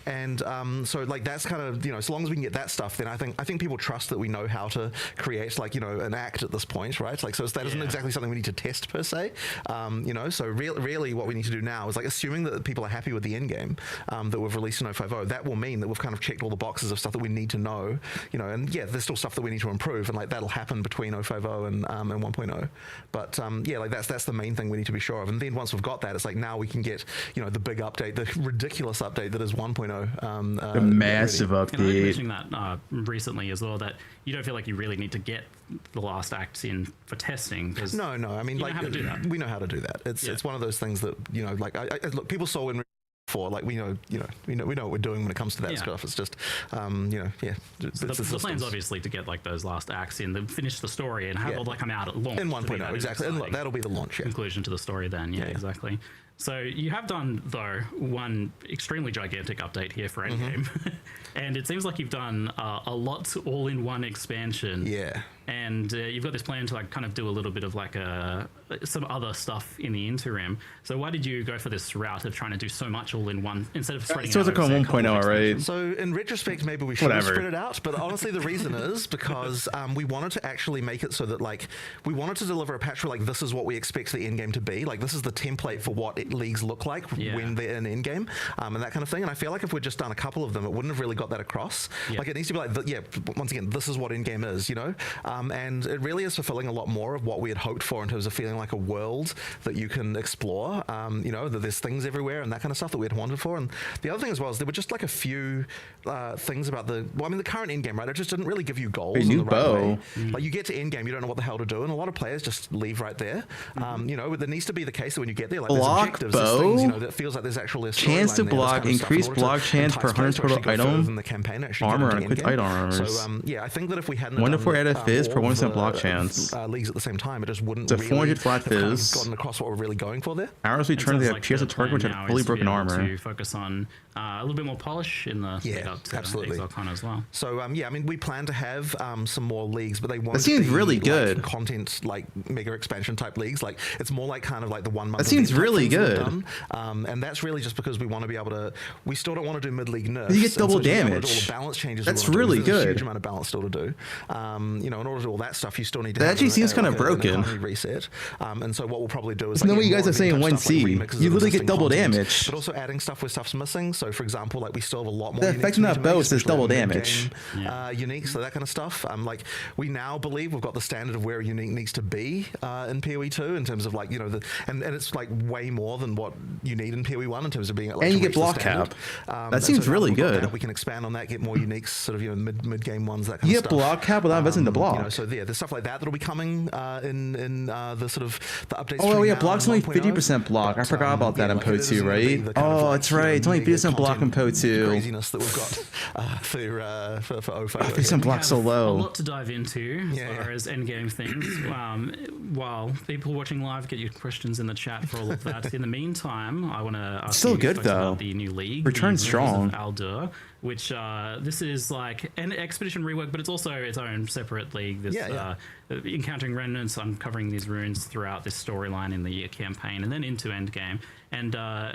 and so like that's kind of so long as we can get that stuff, then I think people trust that we know how to create like an act at this point, right? Like so that isn't exactly something we need to test per se, So really what we need to do now is like assuming that people are happy with the end game that we've released in 050. That will mean that we've kind of checked all the boxes of stuff that we need to know, and there's still stuff that we need to improve, and like that'll happen between 050 and 1.0. But like that's the main thing we need to be sure of. And then once we've got that, it's like now we can get the big update, the ridiculous update that is 1.0. The massive update. And I was mentioning that recently as well, that you don't feel like you really need to get the last acts in for testing. No. I mean, like how to do that. We know how to do that. It's one of those things that like look, people saw in. For like we know what we're doing when it comes to that stuff. It's just the plan's obviously to get like those last acts in, finish the story, and have all that come out at launch in 1.0 exactly. And look, that'll be the launch. Conclusion to the story then. Yeah, exactly. So you have done, though, one extremely gigantic update here for Endgame. And it seems like you've done a lot all-in-one expansion. Yeah. And you've got this plan to like kind of do a little bit of like some other stuff in the interim. So why did you go for this route of trying to do so much all in one instead of spreading it out? So it's like on 1.0, right? So in retrospect, maybe we should have spread it out. But honestly, the reason is because we wanted to actually make it so that like we wanted to deliver a patch where like this is what we expect the end game to be. Like this is the template for what leagues look like when they're in end game and that kind of thing. And I feel like if we'd just done a couple of them, it wouldn't have really got that across. Like it needs to be like, once again, this is what end game is, you know? And it really is fulfilling a lot more of what we had hoped for in terms of feeling like a world that you can explore, you know, that there's things everywhere and that kind of stuff that we had wanted for. And the other thing as well is there were just like a few things about the current end game, right? It just didn't really give you goals in the right way. Like you get to end game, you don't know what the hell to do, and a lot of players just leave right there. You know, there needs to be the case that when you get there, like there's objectives, there's things, you know, that feels like there's actually a chance to block, increase block chance per 100 total item, armor, and quick item armors. So yeah, I think that if we hadn't 1 to 4 added fizz per 1% block chance. Leagues at the same time, it just wouldn't. It's a 400 flat have kind fizz. of gotten across what we're really going for there. Arrows return the pierce a target which had fully broken armor. To focus on a little bit more polish in the lead up to ExileCon as well. So yeah, I mean, we plan to have some more leagues, but they want. That seems really good. Like, content like mega expansion type leagues. Like it's more like kind of like the 1 month. That seems really good. And that's really just because we want to be able to. We still don't want to do mid-league nerfs. You get double damage. All the balance changes. That's really good. A huge amount of balance still to do. You know, in order to do all that stuff, you still need to. That actually seems kind of broken. Reset. And so what we'll probably do is. No way you guys are saying 1C. You literally get double damage. But also adding stuff where stuff's missing. So for example, like we still have a lot more. The effect on that bow says double damage. Unique, so that kind of stuff. Like we now believe we've got the standard of where a unique needs to be in PoE2 in terms of like, you know, and it's like way more than what you need in PoE1 in terms of being. Like, and you get block cap. That seems really good. We can expand on that, get more uniques, sort of, you know, mid game ones, that kind of stuff. You get block cap without investing the block. You know, so yeah, there's stuff like that that'll be coming in the sort of the updates. Oh yeah, block's only 50% block. I forgot about that in poe2, right? Oh, that's right. It's only 50% block in poe2. Craziness that we've got for 05. 50% block so low. A lot to dive into as far as endgame things. While people watching live get your questions in the chat for all of that. In the meantime, I want to ask you about the new league. Return strong. Aldur, which this is like an expedition rework, but it's also its own separate league. This encountering remnants, uncovering these runes throughout this storyline in the campaign, and then into endgame. And I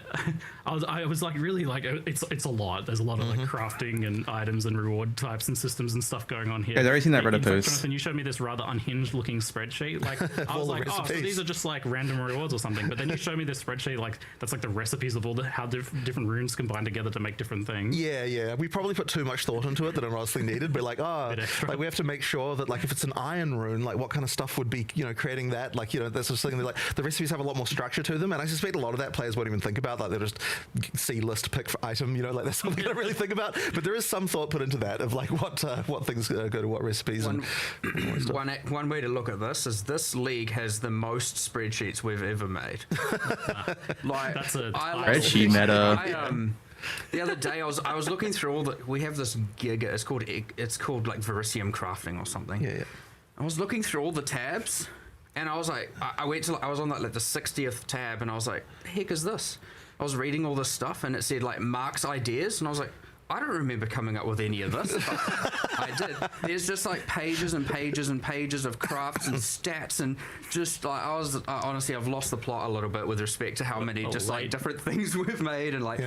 was like, really, like, it's a lot. There's a lot of like crafting and items and reward types and systems and stuff going on here. I've already seen that Reddit post. Jonathan, you showed me this rather unhinged looking spreadsheet. Like, I was like, oh, so these are just like random rewards or something. But then you showed me this spreadsheet, like that's like the recipes of all how different runes combine together to make different things. Yeah. We probably put too much thought into it that honestly needed. But like, like we have to make sure that like if it's an iron rune, like what kind of stuff would be, you know, creating that, like, you know, that's just something like the recipes have a lot more structure to them, and I suspect a lot of that players won't even think about. Like they'll just see list pick for item, you know, like that's something I don't really think about. But there is some thought put into that of like what things go to what recipes. One way to look at this is this league has the most spreadsheets we've ever made. Like that's a spreadsheet meta. The other day I was looking through all the. We have this gig. It's called like Verisium Crafting or something. Yeah. I was looking through all the tabs, and I was like, I was on like the 60th tab, and I was like, the heck is this? I was reading all this stuff, and it said like Mark's ideas, and I was like, I don't remember coming up with any of this. I did. There's just like pages and pages and pages of crafts and stats, and just like honestly, I've lost the plot a little bit with respect to how many like different things we've made, and like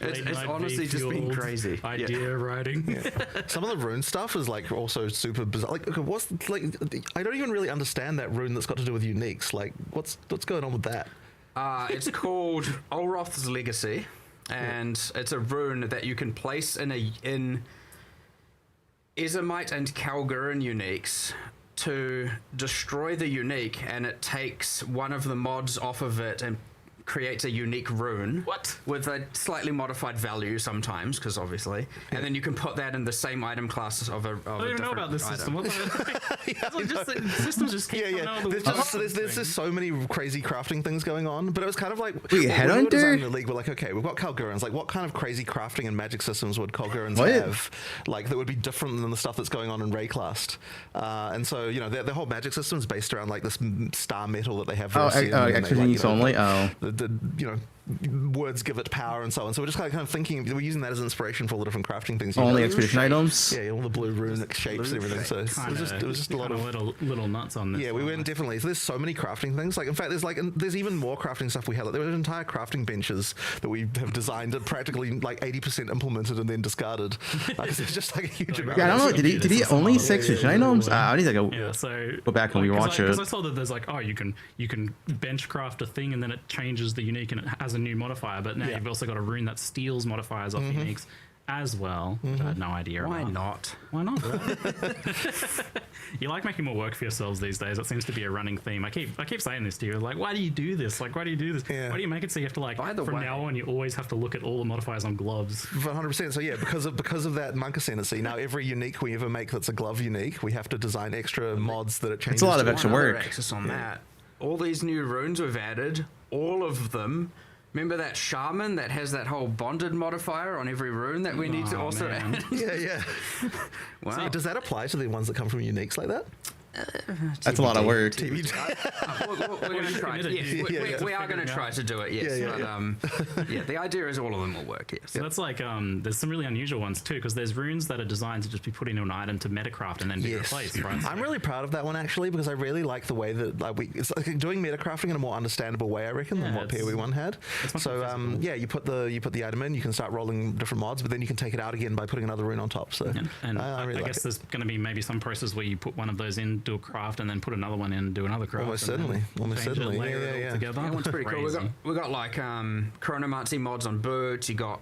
it's honestly just been crazy. Idea writing. Some of the rune stuff is like also super bizarre. Like, okay, what's like? I don't even really understand that rune that's got to do with uniques. Like, what's going on with that? It's called Olroth's Legacy. And it's a rune that you can place in Ezomite and Kalgurin uniques to destroy the unique, and it takes one of the mods off of it and creates a unique rune. What? With a slightly modified value sometimes, because obviously, and then you can put that in the same item class of a. I don't even know about this system. What the systems just keep coming out of the There's just so many crazy crafting things going on, but it was kind of like wait, Headhunter? The league, we're like, okay, we've got Kalgurans. Like, what kind of crazy crafting and magic systems would Kalgurans have? Like, that would be different than the stuff that's going on in Rayclast. And so, you know, their whole magic system is based around like this star metal that they have. Extra uniques only. You know, words give it power and so on. So we're just kind of thinking, we're using that as inspiration for all the different crafting things. Only expedition items. Yeah, all the blue runic shapes and everything. So it was just a lot of little nuts on this. Yeah, we went definitely. So there's so many crafting things. Like in fact, there's even more crafting stuff we had. Like, there were entire crafting benches that we have designed and practically like 80% implemented and then discarded. Like, it's just like a huge amount. Yeah, I don't know. Did he only say expedition items? I need to go. Yeah, so go back and rewatch it. Because I saw that there's like, oh, you can bench craft a thing and then it changes the unique and it has a new modifier. But now you've also got a rune that steals modifiers off uniques as well. I had no idea. Why not? Why not? You like making more work for yourselves these days. That seems to be a running theme. I keep saying this to you. Like, why do you do this? Like, why do you do this? Yeah. Why do you make it so you have to like from now on you always have to look at all the modifiers on gloves? 100%. So yeah, because of that monk ascendancy, now every unique we ever make that's a glove unique, we have to design extra mods that it changes. It's a lot of extra work. Access on that. All these new runes we've added, all of them. Remember that shaman that has that whole bonded modifier on every rune that we need to also add? Yeah. Wow. So does that apply to the ones that come from uniques like that? That's a lot of work. We're going to try. Yes, we are going to try to do it. Yes, but the idea is all of them will work. Yes. So that's like there's some really unusual ones too, because there's runes that are designed to just be put into an item to metacraft and then be replaced. Right. So I'm really proud of that one actually, because I really like the way that it's like doing metacrafting in a more understandable way, I reckon, than what PoE1 had. So you put the item in, you can start rolling different mods, but then you can take it out again by putting another rune on top. So and I really I guess there's going to be maybe some process where you put one of those in, do a craft, and then put another one in, do another craft. Almost certainly. Yeah. Together. That one's pretty cool. We got like chronomancy mods on boots. You got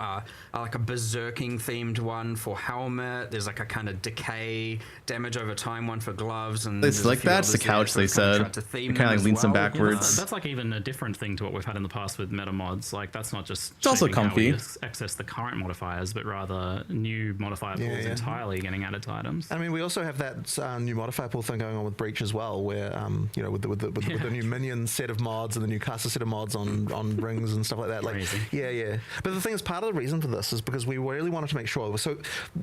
like a berserking themed one for helmet. There's like a kind of decay damage over time one for gloves. And it's like that's the couch they said. It kind of like leans them backwards. That's like even a different thing to what we've had in the past with meta mods. Like that's not just it's also comfy. Access the current modifiers, but rather new modifier pools entirely getting added to items. I mean, we also have that new modifier pool thing going on with Breach as well, where with the new minion set of mods and the new caster set of mods on rings and stuff like that. Like, crazy. But the thing is, part of the reason for this is because we really wanted to make sure. So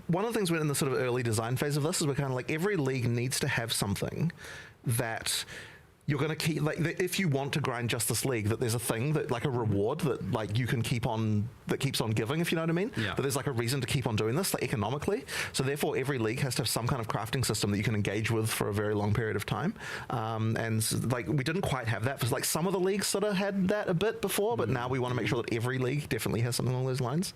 one of the things we're in the sort of early design phase of this is we're kind of like every league needs to have something that you're going to keep, like, if you want to grind Justice League, that there's a thing that, like, a reward that, like, you can keep on, that keeps on giving, if you know what I mean. Yeah. That there's, like, a reason to keep on doing this, like, economically. So therefore, every league has to have some kind of crafting system that you can engage with for a very long period of time. And, like, we didn't quite have that. For, like, some of the leagues sort of had that a bit before, but now we want to make sure that every league definitely has something along those lines.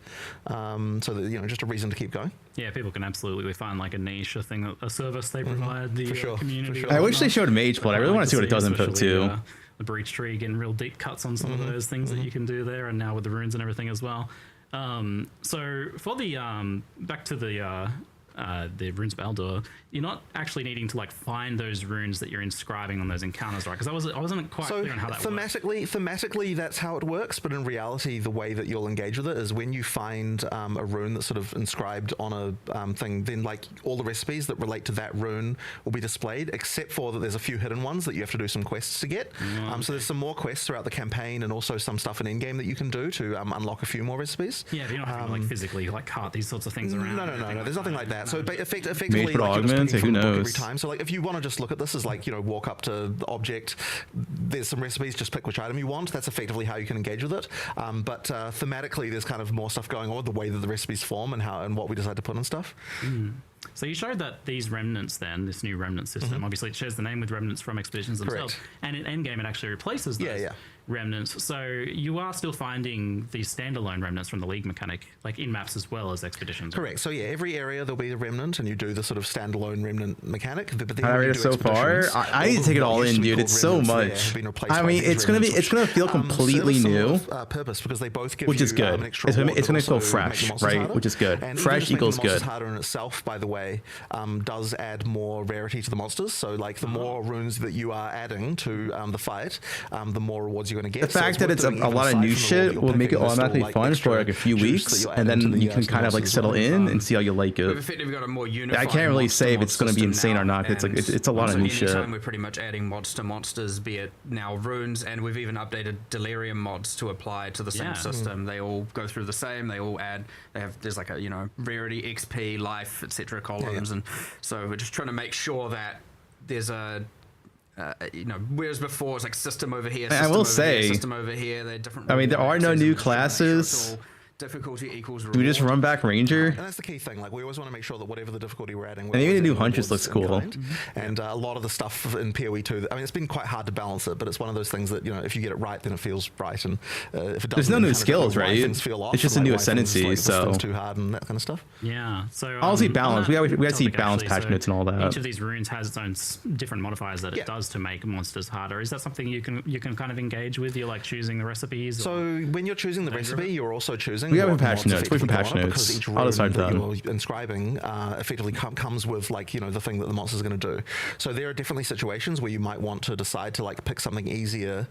So that, just a reason to keep going. Yeah, people can absolutely find, like, a niche, a service they provide the community. For sure. I wish they showed Mage Blood. I really want to see what it does in PoE2. The breach tree, getting real deep cuts on some of those things that you can do there, and now with the runes and everything as well. So for the back to the runes of Eldor, you're not actually needing to like find those runes that you're inscribing on those encounters, right? Because I wasn't quite clear on how that works. Thematically, that's how it works, but in reality, the way that you'll engage with it is when you find a rune that's sort of inscribed on a thing, then like all the recipes that relate to that rune will be displayed, except for that there's a few hidden ones that you have to do some quests to get. So there's some more quests throughout the campaign and also some stuff in endgame that you can do to unlock a few more recipes. Yeah, but you're not having to like physically like cart these sorts of things around. No. There's nothing like that. So effectively, Mage Augment, who knows? Every time. So like if you want to just look at this as like, walk up to the object, there's some recipes, just pick which item you want. That's effectively how you can engage with it. But thematically, there's kind of more stuff going on with the way that the recipes form and what we decide to put in stuff. So you showed that these remnants then, this new remnant system, obviously it shares the name with remnants from expeditions themselves. Correct. And in endgame it actually replaces those remnants. So you are still finding these standalone remnants from the League mechanic, like in maps as well as expeditions. Correct. So yeah, every area there'll be a remnant and you do the sort of standalone remnant mechanic. But then I read it so far. I need to take it all in, dude. It's so much. I mean, it's gonna feel completely new. Purpose because they both give which is good. It's gonna feel fresh, right? Which is good. And fresh equals good. Harder in itself, by the way, does add more rarity to the monsters. So like the more runes that you are adding to the fight, the more rewards you're going to get. The fact that it's a lot of new shit will make it automatically fun for like a few weeks, and then you can kind of like settle in and see how you like it. We've effectively got a more unified. I can't really say if it's going to be insane or not. It's like it's a lot of new shit. We're pretty much adding mods to monsters, be it now runes, and we've even updated delirium mods to apply to the same system. They all go through the same. They all add. There's like a rarity, XP, life, etc. columns, and so we're just trying to make sure that there's a whereas before it's like system over here, I will say, system over here. They're different. I mean, there are no new classes. Difficulty equals reward. Do we just run back Ranger? And that's the key thing. Like, we always want to make sure that whatever the difficulty we're adding, and even the new Huntress looks cool. And a lot of the stuff in PoE2, I mean, it's been quite hard to balance it, but it's one of those things that, if you get it right, then it feels right. And if it doesn't, there's no new skills, right? Things feel off, it's just a new ascendancy, like, so it's too hard and that kind of stuff. Yeah. So obviously balance. We gotta see balance patch notes and all that. Each of these runes has its own different modifiers that it does to make monsters harder. Is that something you can kind of engage with? You're like choosing the recipes. So when you're choosing the recipe, you're also choosing. We have a patch notes. Wait for patch notes. Because each rune that you're inscribing effectively comes with the thing that the monster's going to do. So there are definitely situations where you might want to decide to pick something easier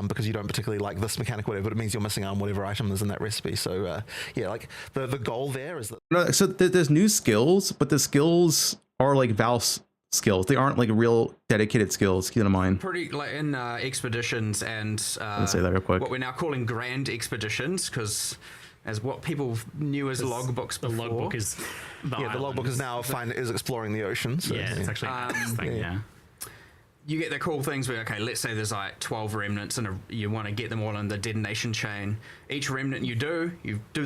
because you don't particularly like this mechanic, whatever, but it means you're missing out on whatever item is in that recipe. So the goal there is that. No, so there's new skills, but the skills are like Val's skills. They aren't like real dedicated skills. Keep in mind. Pretty like in expeditions and let's say that real quick. What we're now calling grand expeditions, because as what people knew as logbooks before. The logbook is the logbook is now is exploring the ocean. So, it's actually this thing, You get the cool things where, okay, let's say there's like 12 remnants and you want to get them all in the detonation chain. Each remnant you do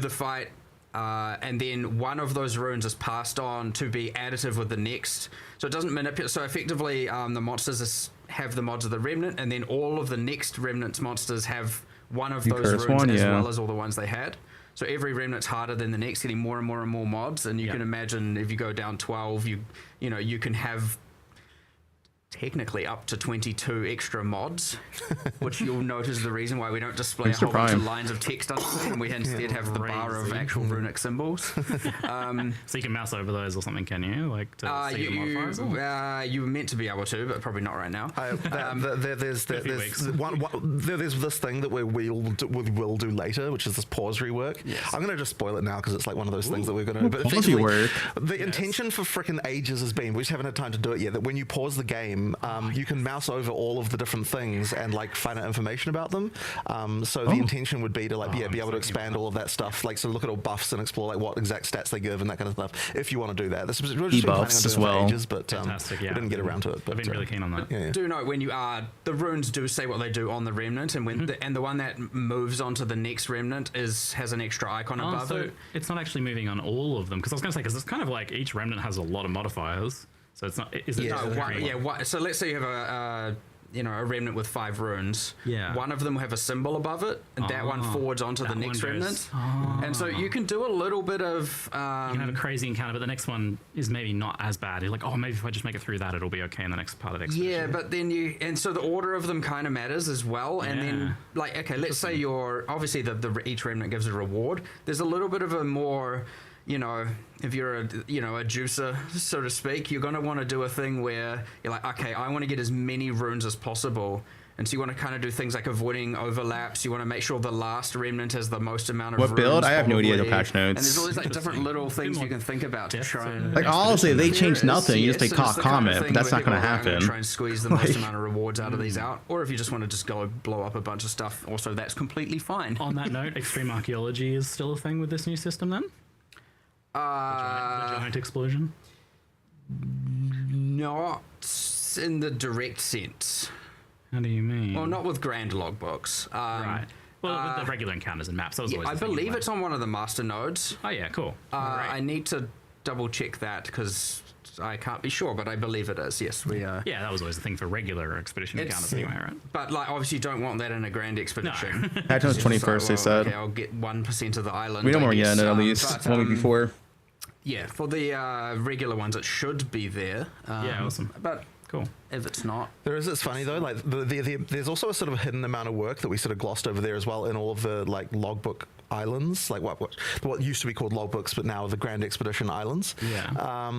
the fight, and then one of those runes is passed on to be additive with the next. So it doesn't manipulate. So effectively, the monsters have the mods of the remnant, and then all of the next remnant's monsters have one of those runes as well as all the ones they had. So every remnant's harder than the next, getting more and more and more mods. And you can imagine if you go down 12, you can have technically up to 22 extra mods, which you'll note is the reason why we don't display a whole bunch of lines of text on it, and we instead have the bar of actual runic symbols. So you can mouse over those or something, can you? Like to see the modifiers? You were meant to be able to, but probably not right now. There's this thing that we'll do later, which is this pause rework. Yes. I'm gonna just spoil it now because it's like one of those things that we're gonna. But pause rework. The intention for frickin' ages has been, we just haven't had time to do it yet, that when you pause the game, you can mouse over all of the different things and find out information about them. So the intention would be to be able to expand all of that stuff, so look at all buffs and explore what exact stats they give and that kind of stuff. If you want to do that, this was just been planning on doing as well. For ages, but we didn't get around to it. But I've been really keen on that. Do note when you are the runes do say what they do on the remnant, and when the one that moves on to the next remnant has an extra icon above it. It's not actually moving on all of them, because I was going to say, because it's kind of like each remnant has a lot of modifiers. So it's not. Is it? So let's say you have a remnant with 5 runes. Yeah. One of them will have a symbol above it, and that one forwards onto the next remnant. And so you can do a little bit of. You can have a crazy encounter, but the next one is maybe not as bad. You're like, maybe if I just make it through that, it'll be okay in the next part of the expedition. Yeah, but then so the order of them kind of matters as well. And then let's say obviously each remnant gives a reward. There's a little bit of a more. If you're a juicer, so to speak, you're going to want to do a thing where you're like, okay, I want to get as many runes as possible. And so you want to kind of do things like avoiding overlaps. You want to make sure the last remnant has the most amount of runes. What build? I have no idea. The patch notes. And there's all these different little things you can think about to try and... honestly, they changed nothing. You just make comment, but that's not going to happen. Try and squeeze the most amount of rewards out of these out. Or if you just want to just go blow up a bunch of stuff, also that's completely fine. On that note, extreme archaeology is still a thing with this new system then? The giant explosion? Not in the direct sense. How do you mean? Well, not with grand logbooks. Right. Well, with the regular encounters and maps. I believe it's on one of the master nodes. Oh, yeah, cool. I need to double check that because I can't be sure, but I believe it is. Yes, we are. Yeah, that was always the thing for regular expedition encounters anyway, right? But obviously, you don't want that in a grand expedition. No. Patch notes 21st, they said. Okay, I'll get 1% of the island. We don't want to get it at least 1 week before. Yeah, for the regular ones, it should be there. Yeah, awesome. But cool. If it's not, it's funny though. There's also a sort of hidden amount of work that we sort of glossed over there as well in all of the logbook islands, what used to be called logbooks, but now the Grand Expedition Islands. Yeah.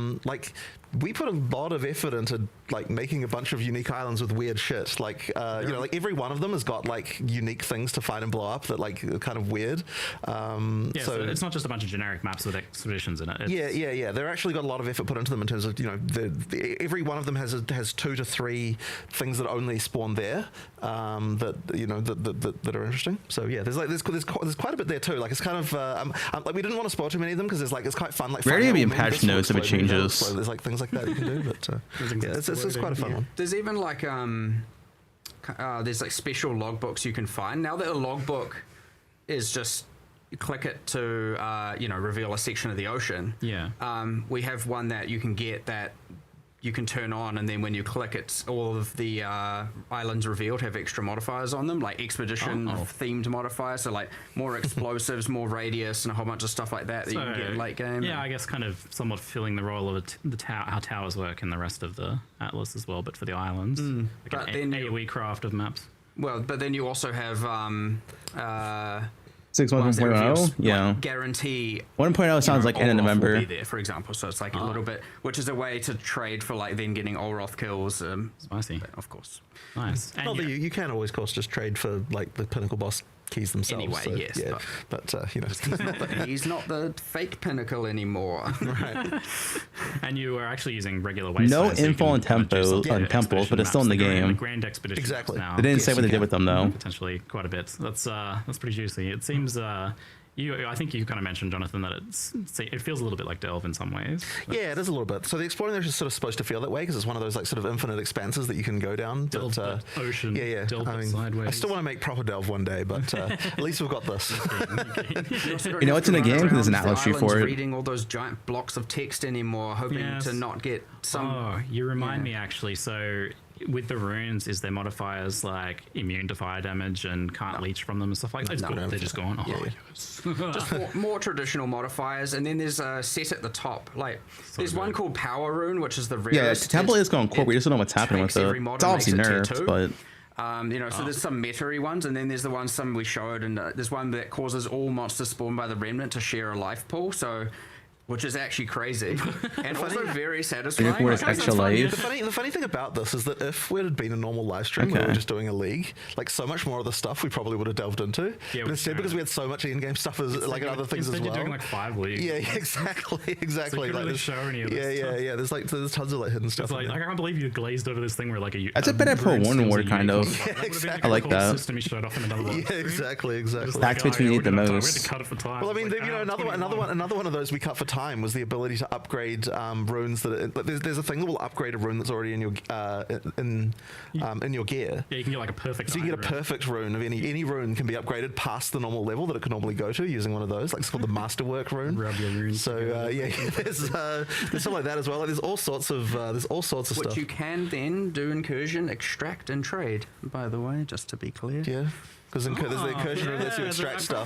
We put a lot of effort into making a bunch of unique islands with weird shit. Every one of them has got unique things to find and blow up that are kind of weird. So it's not just a bunch of generic maps with expeditions in it. Yeah. They're actually got a lot of effort put into them in terms of every one of them has 2 to 3 things that only spawn there that are interesting. So yeah, there's quite a bit there too. It's kind of we didn't want to spoil too many of them because it's quite fun. Rarely be in patch notes if it changes. So there's things like that you can do. But yeah, it's quite a fun one. There's even like there's like special logbooks you can find. Now that a logbook is just you click it to reveal a section of the ocean. Yeah. We have one that you can get that you can turn on, and then when you click it, all of the islands revealed have extra modifiers on them, like expedition themed modifiers, so like more explosives, more radius, and a whole bunch of stuff like that you can get in late game. Yeah, I guess kind of somewhat filling the role of how towers work in the rest of the Atlas as well, but for the islands. Like an AoE craft of maps. Well, but then you also have 6.1.0, yeah. Guarantee 1.0 sounds like end of November. Will be there, for example, so it's like a little bit, which is a way to trade for like then getting Olroth kills. Spicy, of course. Nice. Well, you can always, of course, just trade for like the pinnacle boss keys themselves. Anyway, so, yes, yeah, but he's not the fake pinnacle anymore. Right. And you are actually using regular wastelands. No info on temples, but it's still in the game. Grand expedition. Exactly. Now. They didn't say what they did with them though. Potentially quite a bit. That's pretty juicy. It seems. I think you kind of mentioned, Jonathan, that it feels a little bit like Delve in some ways. Yeah, it is a little bit. So the exploring there is sort of supposed to feel that way because it's one of those like sort of infinite expanses that you can go down. Delve, but ocean. Yeah. Delve, I mean, sideways. I still want to make proper Delve one day, but at least we've got this. You know, it's in the game because there's an Atlas tree for it. Reading all those giant blocks of text anymore, hoping to not get some. Oh, you remind me actually. So with the runes, is there modifiers like immune to fire damage and can't leech from them and stuff like that? No, they're just gone. Yes. Just more traditional modifiers, and then there's a set at the top. Like there's one called Power Rune, which is the rarest. Yeah, Temple is going core. We just don't know what's happening with it. It's obviously nerfed, but. So there's some meta-y ones, and then there's the ones some we showed, and there's one that causes all monsters spawned by the remnant to share a life pool. So. Which is actually crazy and also very satisfying. Extra life. The funny thing about this is that if we had been a normal live stream where we were just doing a league, like so much more of the stuff we probably would have delved into. Yeah, but instead, because we had so much in-game stuff as like other things as well. You're doing like 5 leagues. Yeah, exactly. So you couldn't really show any of this stuff. Yeah. There's tons of like hidden stuff. It's like I can't believe you glazed over this thing where like that's a bit of Pro 1 War kind of. Yeah, exactly. I like that. System he showed off in another one. Yeah, exactly. Activates when you need the most. Well, I mean, another one of those we cut for time was the ability to upgrade runes there's a thing that will upgrade a rune that's already in your in your gear. Yeah, you can get like a perfect. So you can get a perfect rune of any rune can be upgraded past the normal level that it could normally go to using one of those. Like it's called the Masterwork rune. Rub your runes. So there's something like that as well. Like, there's all sorts of stuff. Which you can then do incursion, extract, and trade. By the way, just to be clear. Yeah. Because there's the incursion room lets you extract stuff.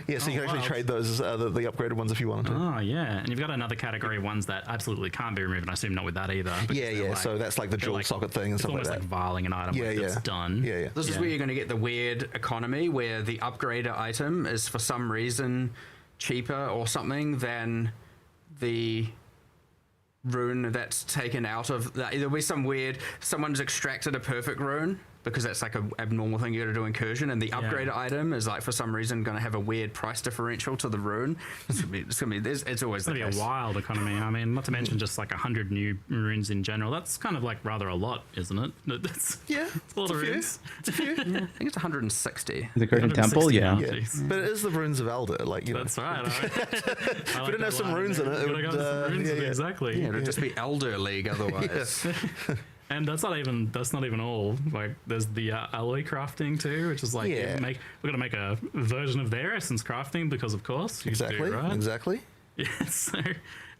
Yeah, so you can actually trade those, the upgraded ones if you wanted to. Oh, yeah. And you've got another category of ones that absolutely can't be removed, and I assume not with that either. Yeah. Like, so that's like the dual socket thing and stuff like that. It's almost like vialing an item that's done. Yeah. This is where you're going to get the weird economy where the upgrader item is for some reason cheaper or something than the rune that's taken out of that. There'll be some weird, someone's extracted a perfect rune because that's like a abnormal thing you got to do incursion, and the upgraded item is like for some reason going to have a weird price differential to the rune. It's always going to be a wild economy. I mean, not to mention just like 100 new runes in general. That's kind of like rather a lot, isn't it? It's a lot of runes. It's a few. Yeah, I think it's 160. The Curtain Temple, yeah. But it is the runes of Elder, like you know. That's right. If we didn't have some runes in it, it would exactly. Yeah, it'd just be Elder League otherwise. And that's not even all. Like there's the alloy crafting too, which is like we're gonna make a version of their essence crafting because of course exactly. Yeah. So,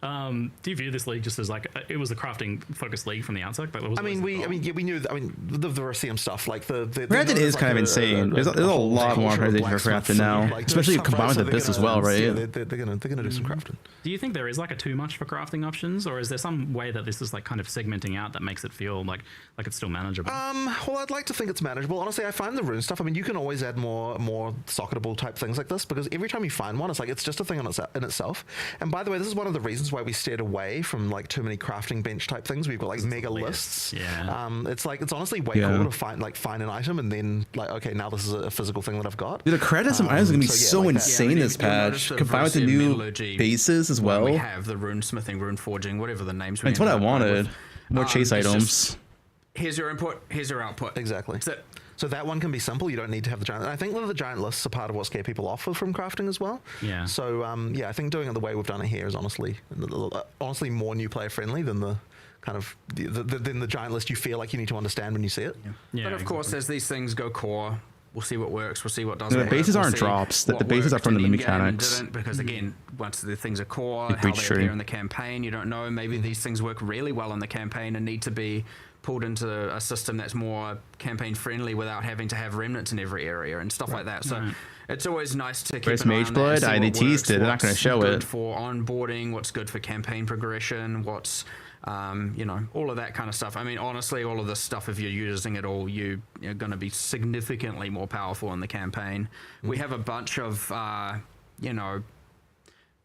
do you view this league just as like it was a crafting focused league from the outset? But we knew. The Recium stuff, like the Reddit is kind of insane. There's a lot more organization for crafting now, especially combined with this as well, right? Yeah, they're gonna do some crafting. Do you think there is like a too much for crafting options, or is there some way that this is like kind of segmenting out that makes it feel like it's still manageable? Well, I'd like to think it's manageable. Honestly, I find the rune stuff. I mean, you can always add more socketable type things like this because every time you find one, it's just a thing in itself. And by the way, this is one of the reasons why we steered away from like too many crafting bench type things. We've got like mega lists. Yeah. It's honestly way cool to find an item and then like, okay, now this is a physical thing that I've got. Dude, the credits of items are gonna be so insane this patch, combined with the new bases as well. We have the rune smithing, rune forging, whatever the names. That's what I wanted. More chase items. Here's your input. Here's your output. Exactly. That's it. So that one can be simple. You don't need to have the giant. And I think that the giant lists are part of what scare people off from crafting as well. Yeah. So I think doing it the way we've done it here is honestly more new player friendly than the kind of than the giant list you feel like you need to understand when you see it. But of course, as these things go core, we'll see what works. We'll see what doesn't. The bases aren't drops. The bases are from the mechanics. Because again, once the things are core, how they appear in the campaign, you don't know. Maybe these things work really well in the campaign and need to be pulled into a system that's more campaign friendly without having to have remnants in every area and stuff like that. So it's always nice to keep an eye on Blood? that. They teased it. They're not going to show it. What's good for onboarding? What's good for campaign progression? What's all of that kind of stuff. I mean, honestly, all of this stuff, if you're using it all, you're going to be significantly more powerful in the campaign. We have a bunch of,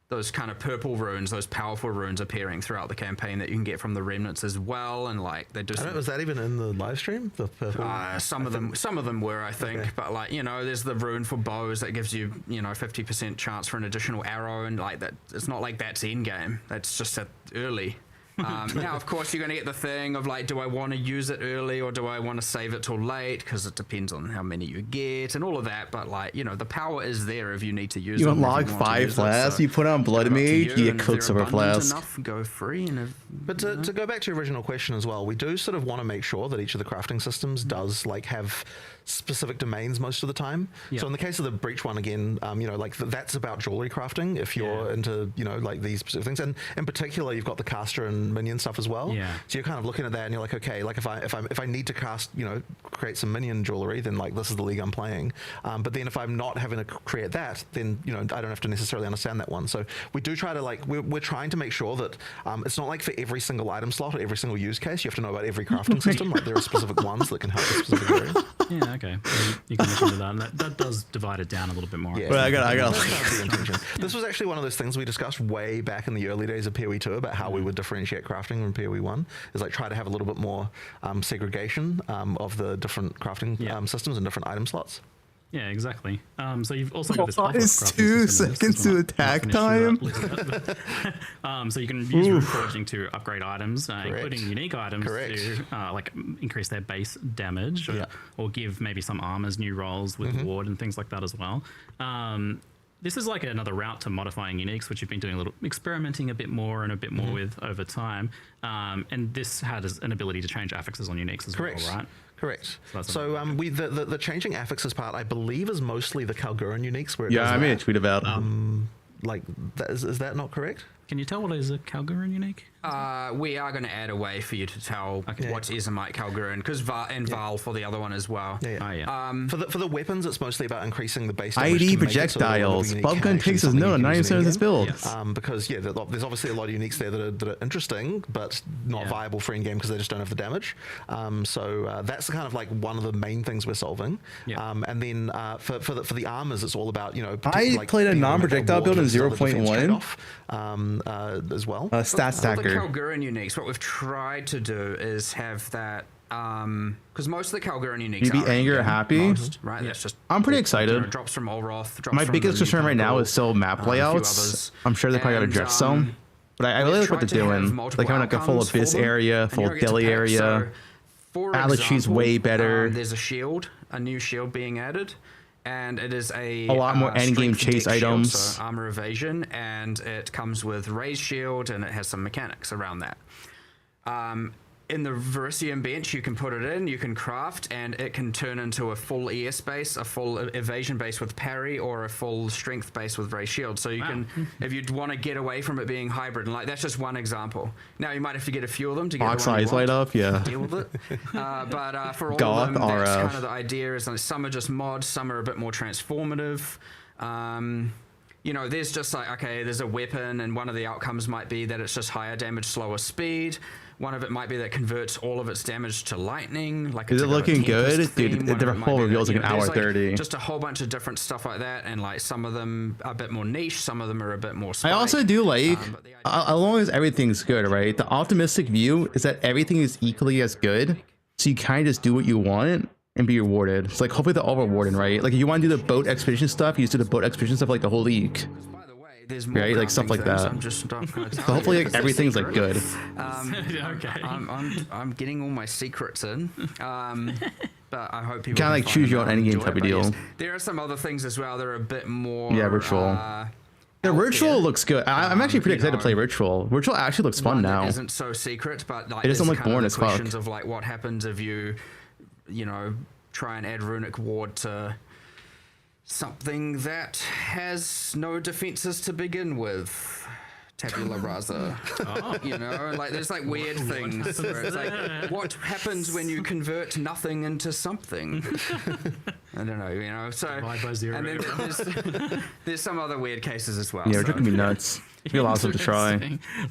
those kind of purple runes, those powerful runes appearing throughout the campaign that you can get from the remnants as well, and like they do. Was that even in the live stream? The purple. Some of them were, I think, but like there's the rune for bows that gives you 50% chance for an additional arrow, and like that. It's not like that's end game. That's just at early. Now, of course, you're going to get the thing of like, do I want to use it early or do I want to save it till late? Because it depends on how many you get and all of that. But like, the power is there if you need to use it. You unlock 5 flasks, you put on Blood Mage, you get Quicksilver flask. Go free. But to go back to your original question as well, we do sort of want to make sure that each of the crafting systems does like have specific domains most of the time. So in the case of the breach one again, that's about jewelry crafting if you're into like these specific things, and in particular you've got the caster and minion stuff as well. So you're kind of looking at that and you're like, okay, like if I need to cast create some minion jewelry, then like this is the league I'm playing. But then if I'm not having to create that, then I don't have to necessarily understand that one. So we do try to like we're trying to make sure that it's not like for every single item slot or every single use case you have to know about every crafting system. Like there are specific ones that can help with specific areas. Yeah, okay. You can look into that. And that does divide it down a little bit more. Yeah, but I got. This was actually one of those things we discussed way back in the early days of PoE 2 about how we would differentiate crafting from PoE 1. Is like try to have a little bit more segregation of the different crafting systems and different item slots. Yeah, exactly. So you've also got this. It's 2 seconds to attack time. So you can use rune forging to upgrade items, including unique items, to like increase their base damage, or give maybe some armors new rolls with ward and things like that as well. This is like another route to modifying uniques, which you've been doing a little experimenting a bit more with over time. And this has an ability to change affixes on uniques as well, right? Correct. So the changing affixes part, I believe, is mostly the Kalguran uniques. Where I made a tweet about. Like, is that not correct? Can you tell what is a Kalguran unique? We are going to add a way for you to tell what's Izamite Kalguran, because Val for the other one as well. For the weapons, it's mostly about increasing the base ID projectiles. Fubgun takes us no 90% of his build. Because there's obviously a lot of uniques there that are interesting, but not viable for in-game because they just don't have the damage. So that's kind of like one of the main things we're solving. And then for the armors, it's all about I played a non-projectile build in 0.1. As well. Stat stacker. For the Kalguran uniques, what we've tried to do is have that, because most of the Kalguran uniques Maybe are anger or happy, right? That's just I'm pretty excited. Drops from Olroth. My biggest concern right now is still map layouts. I'm sure they probably got to address some, but I really like what they're doing. Like having like a full abyss area, full deli area. Alachie's way better. There's a new shield being added. And it is a lot more endgame chase items, so armor evasion, and it comes with raised shield, and it has some mechanics around that. In the Verisium bench, you can put it in, you can craft, and it can turn into a full ES base, a full evasion base with parry, or a full strength base with raised shield. So you can, if you'd want to get away from it being hybrid, and like that's just one example. Now you might have to get a few of them to get Box eyes light up, deal with it. But for all of them, that's kind of the idea. Is like some are just mods, some are a bit more transformative. There's just like, okay, there's a weapon, and one of the outcomes might be that it's just higher damage, slower speed. One of it might be that converts all of its damage to lightning. Like, is it looking good, dude? The whole reveals like an hour 30. Just a whole bunch of different stuff like that, and like some of them are a bit more niche, some of them are a bit more spiked. I also do like, as long as everything's good, right? The optimistic view is that everything is equally as good, so you kind of just do what you want and be rewarded. It's like hopefully they're all rewarding, right? Like if you want to do the boat expedition stuff, you just do the boat expedition stuff like the whole league. Right, like stuff like that. So hopefully, like everything's like good. Okay. I'm getting all my secrets in. but I hope people Kind of like can choose find your them own and endgame enjoy type it. of But deal. yes, there are some other things as well that are a bit more. Yeah, Ritual. The Ritual looks good. I'm actually pretty excited to play Ritual. Ritual actually looks fun now. It isn't so secret, but like It doesn't there's look kind of boring the as fuck. questions of like what happens if you know, try and add Runic Ward to something that has no defenses to begin with. Tabula rasa. You know, like there's like weird things where it's like, what happens when you convert nothing into something? I don't know, you know. So and then there's some other weird cases as well. Yeah, it can be nuts. It'd be awesome to try.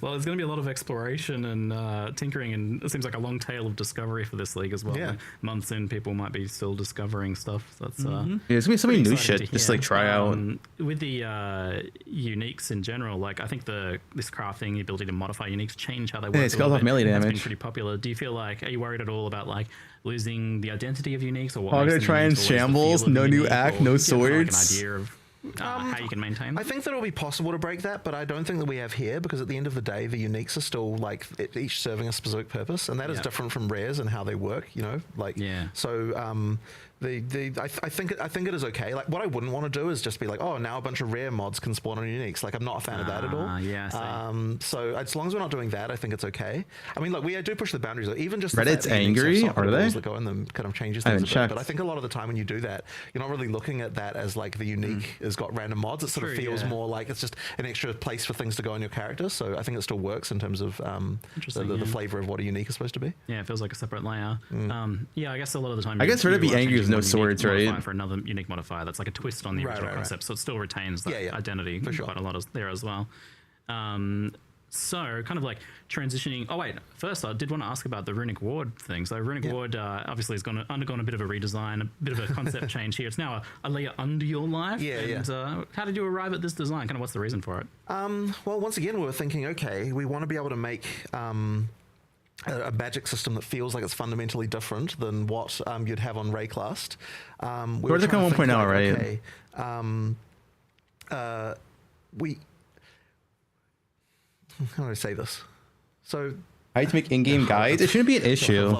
Well, there's going to be a lot of exploration and tinkering, and it seems like a long tail of discovery for this league as well. Yeah. Months in, people might be still discovering stuff. That's Yeah, there's gonna be so many new shit just like try out. With the uniques in general, like I think this crafting, the ability to modify uniques, change how they work. Yeah, it scales off melee That's been damage. pretty popular. Do you feel like, are you worried at all about like losing the identity of uniques, or what? Oh, I'm gonna try and shambles. No new act, no swords. An idea of how you can maintain them? I think that it'll be possible to break that, but I don't think that we have here, because at the end of the day, the uniques are still like each serving a specific purpose, and that is different from rares and how they work. You know, like so. I think it is okay. Like what I wouldn't want to do is just be like, oh, now a bunch of rare mods can spawn on uniques. Like I'm not a fan of that at all. So as long as we're not doing that, I think it's okay. I mean, look, we do push the boundaries. Like, even just the Reddit's fact that uniques angry, have are they? that go in them kind of changes I things haven't a bit. checked. But I think a lot of the time when you do that, you're not really looking at that as like the unique has got random mods. It sort of feels more like it's just an extra place for things to go in your character. So I think it still works in terms of the flavor of what a unique is supposed to be. Yeah, it feels like a separate layer. Yeah, I guess a lot of the time. I guess Reddit be angry with no swords, right? For another unique modifier that's like a twist on the original concept, so it still retains that identity quite a lot there as well. So kind of like transitioning. Oh wait, first I did want to ask about the Runic Ward thing. So Runic Ward obviously has undergone a bit of a redesign, a bit of a concept change here. It's now a layer under your life. How did you arrive at this design? Kind of what's the reason for it? Well, once again, we were thinking, okay, we want to be able to make a magic system that feels like it's fundamentally different than what you'd have on Rayclast. We're looking at 1.0, right? How do I say this? So I had to make in-game guides. It shouldn't be an issue.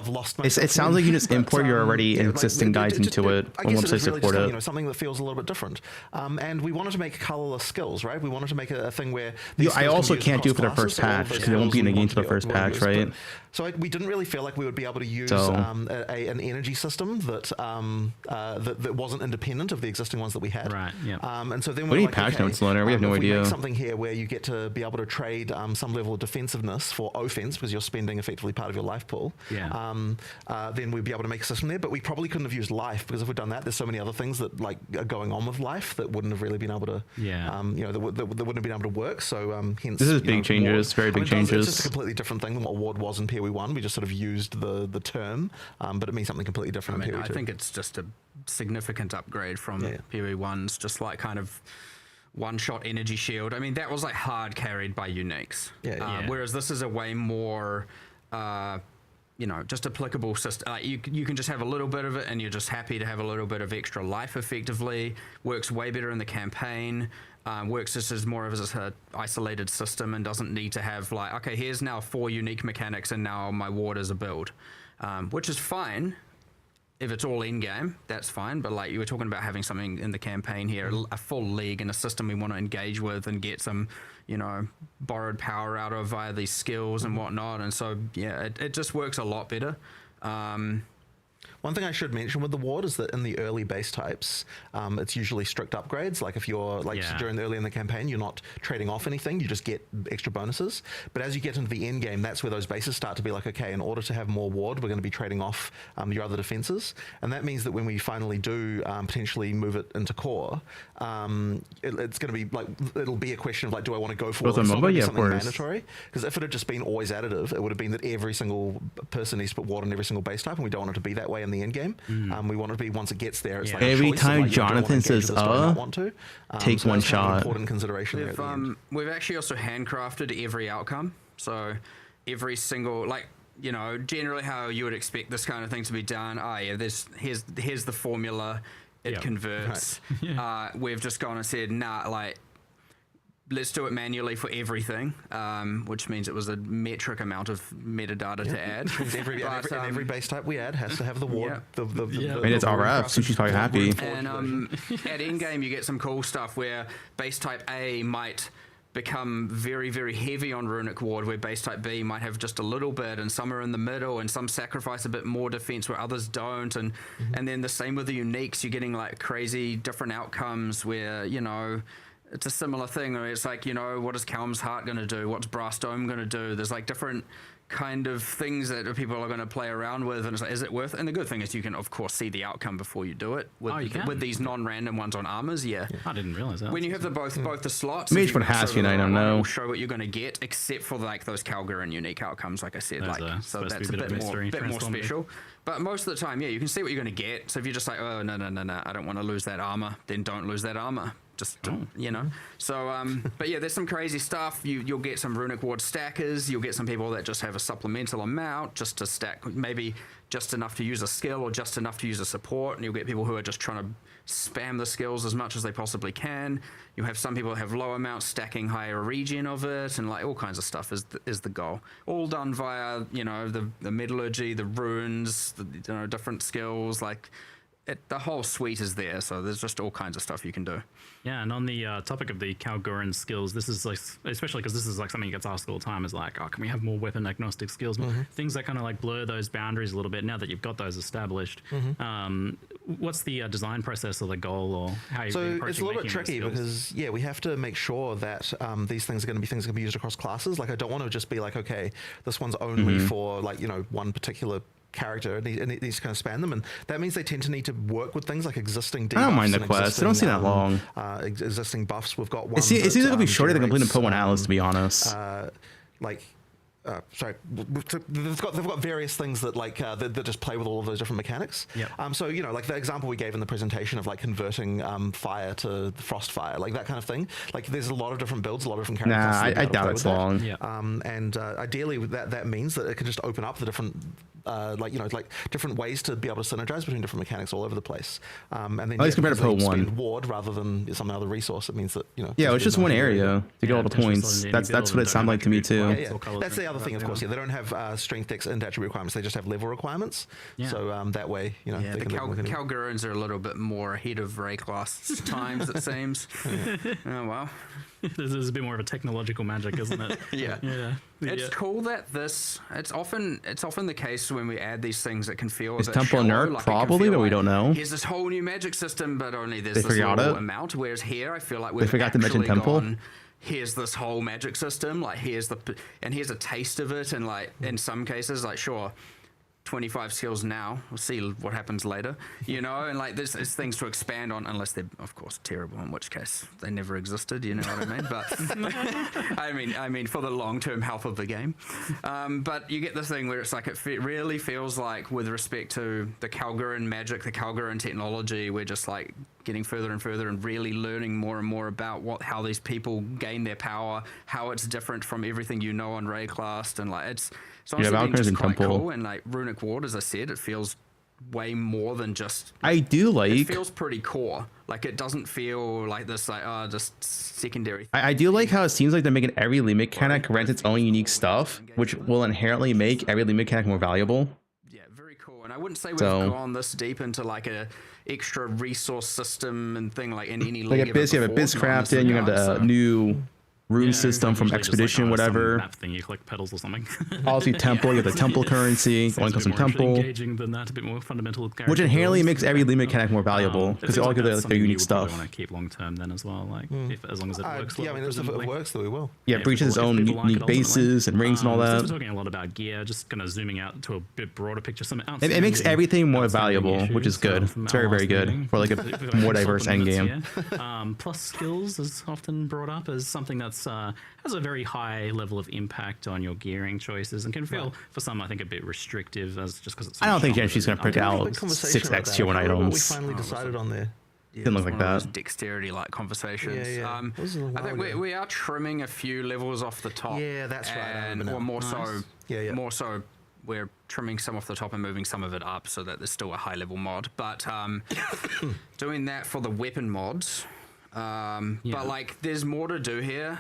It sounds like you just import your already existing guides into it on website support it. You know, something that feels a little bit different. And we wanted to make colorless skills, right? We wanted to make a thing where I also can't do it for the first patch because it won't be in the game for the first patch, right? So we didn't really feel like we would be able to use an energy system that wasn't independent of the existing ones that we had. Right. Yeah. And so then we need patch notes, Loner. We have no idea. Make something here where you get to be able to trade some level of defensiveness for offense because you're spending effectively part of your life pool. Yeah. Then we'd be able to make a system there, but we probably couldn't have used life because if we'd done that, there's so many other things that like are going on with life that wouldn't have really been able to. That wouldn't have been able to work. So hence this is big changes, very big changes. It's just a completely different thing than what Ward was in PoE1. We just sort of used the term, but it means something completely different in PoE2. I think it's just a significant upgrade from PoE1's just like kind of one-shot energy shield. I mean, that was like hard carried by uniques. Whereas this is a way more, just applicable system. You can just have a little bit of it and you're just happy to have a little bit of extra life effectively. Works way better in the campaign. Works just as more of as an isolated system and doesn't need to have like, okay, here's now 4 unique mechanics and now my ward is a build, which is fine. If it's all in-game, that's fine. But like you were talking about having something in the campaign here, a full league and a system we want to engage with and get some, borrowed power out of via these skills and whatnot. And so, it just works a lot better. One thing I should mention with the ward is that in the early base types, it's usually strict upgrades. Like if you're early in the campaign, you're not trading off anything, you just get extra bonuses. But as you get into the end game, that's where those bases start to be like, okay, in order to have more ward, we're going to be trading off your other defenses. And that means that when we finally do potentially move it into core, it's going to be like, it'll be a question of like, do I want to go for something mandatory? Because if it had just been always additive, it would have been that every single person needs to put ward on every single base type, and we don't want it to be that way in the end game. We want it to be once it gets there. It's like every time like, Jonathan says, take so one shot. Important consideration there at the end. We've actually also handcrafted every outcome. So every single, generally how you would expect this kind of thing to be done. Here's the formula. It converts. Right. We've just gone and said, let's do it manually for everything, which means it was a metric amount of metadata to add. Every base type we add has to have the ward. I mean, it's RF, so she's probably happy. And at endgame, you get some cool stuff where base type A might become very, very heavy on Runic Ward, where base type B might have just a little bit, and some are in the middle, and some sacrifice a bit more defense where others don't, and then the same with the uniques. You're getting like crazy different outcomes where, you know, it's a similar thing where it's like, you know, what is Calm's Heart going to do? What's Brass Dome going to do? There's like different kind of things that people are going to play around with, and it's like, is it worth it? And the good thing is you can of course see the outcome before you do it with these non-random ones on armors. I didn't realize that. When you have both the slots, each one has unite, I don't know. Will show what you're going to get, except for like those Calgary unique outcomes, like I said. So that's a bit more special. But most of the time, you can see what you're going to get. So if you're just like, oh no, I don't want to lose that armor, then don't lose that armor. Just you know. So but yeah, there's some crazy stuff. You'll get some Runic Ward stackers. You'll get some people that just have a supplemental amount just to stack, maybe just enough to use a skill or just enough to use a support. And you'll get people who are just trying to spam the skills as much as they possibly can. You'll have some people that have low amounts stacking higher regen of it, and like all kinds of stuff is the goal. All done via, you know, the metallurgy, the runes, different skills, like the whole suite is there. So there's just all kinds of stuff you can do. Yeah, and on the topic of the Kalguran skills, this is like, especially because this is like something that gets asked all the time, is like, oh, can we have more weapon agnostic skills? Things that kind of like blur those boundaries a little bit now that you've got those established. What's the design process or the goal, or how you're approaching? So it's a little bit tricky because, we have to make sure that these things are going to be things that can be used across classes. Like, I don't want to just be like, okay, this one's only for like, you know, one particular character, and it needs to kind of span them, and that means they tend to need to work with things like existing debuffs. I don't mind the quest. I don't see that long. Existing buffs. We've got one. It seems like it'll be shorter than completing poe1 Atlas, to be honest. Sorry, they've got various things that like that just play with all of those different mechanics. So you know, like the example we gave in the presentation of like converting fire to frost fire, like that kind of thing. Like there's a lot of different builds, a lot of different characters. I doubt it's long. And ideally, that means that it can just open up the different. Different ways to be able to synergize between different mechanics all over the place. And then at least compared to poe1 ward rather than some other resource, it means that, you know. Yeah, it's just one area to get all the points. That's what it sounded like to me too. That's the other thing, of course. They don't have strength, dex, and attribute requirements. They just have level requirements. So that way, you know. The Kalgurans are a little bit more ahead of Rayclass times, it seems. Oh well. There's a bit more of a technological magic, isn't it? It's cool that it's often the case when we add these things that can feel is Temple nerd like probably, but we don't know. Here's this whole new magic system, but only there's this little amount. Whereas here, I feel like they forgot to mention Temple. Here's this whole magic system, like here's a taste of it, and like in some cases, like sure, 25 skills now. We'll see what happens later, you know. And like there's things to expand on, unless they're of course terrible, in which case they never existed. You know what I mean? But I mean for the long-term health of the game. But you get this thing where it's like it really feels like, with respect to the Kalguran magic, the Kalguran technology, we're just like getting further and further and really learning more and more about how these people gain their power, how it's different from everything you know on Rayclass, and like it's honestly been just quite cool. And like Runic Ward, as I said, it feels way more than just. It feels pretty core. Like it doesn't feel like this like just secondary. I do like how it seems like they're making every lead mechanic rent its own unique stuff, which will inherently make every lead mechanic more valuable. Yeah, very cool. And I wouldn't say we've gone this deep into like a extra resource system and thing like in any like a biz. You have a biz crafting. You have the new rune system from Expedition, like, whatever. Map thing, you collect petals or something. Also, temple. You have the temple currency. Only comes from temple. Engaging than that, a bit more fundamental. Which inherently makes every lead mechanic more valuable because they all get their unique stuff. Want to keep long term then as well, like as long as it works. Yeah, I mean, if it works, then we will. Yeah, breaches its own unique bases and rings and all that. We're talking a lot about gear, just kind of zooming out to a bit broader picture. It makes everything more valuable, which is good. It's very, very good for like a more diverse endgame. Plus, skills is often brought up as something that's has a very high level of impact on your gearing choices and can feel for some, I think, a bit restrictive, as just because it's. I don't think she's going to pick out 6x tier 1 items. We finally decided on there. Didn't look like that. Dexterity-like conversations. I think we are trimming a few levels off the top. Yeah, that's right. Or more so. More so. We're trimming some off the top and moving some of it up so that there's still a high-level mod. But doing that for the weapon mods. But like, there's more to do here,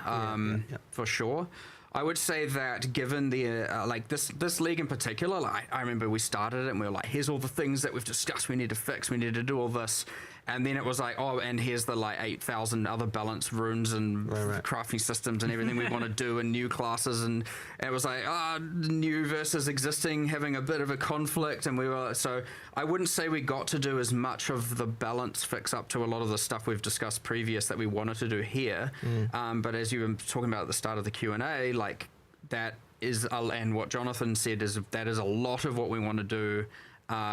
for sure. I would say that given the like this league in particular, like I remember we started it and we were like, here's all the things that we've discussed we need to fix, we need to do all this, and then it was like, oh, and here's the like 8,000 other balance runes and crafting systems and everything we want to do and new classes, and it was like new versus existing having a bit of a conflict, and we were, so I wouldn't say we got to do as much of the balance fix up to a lot of the stuff we've discussed previous that we wanted to do here, but as you were talking about at the start of the Q&A, like that is and what Jonathan said is that is a lot of what we want to do,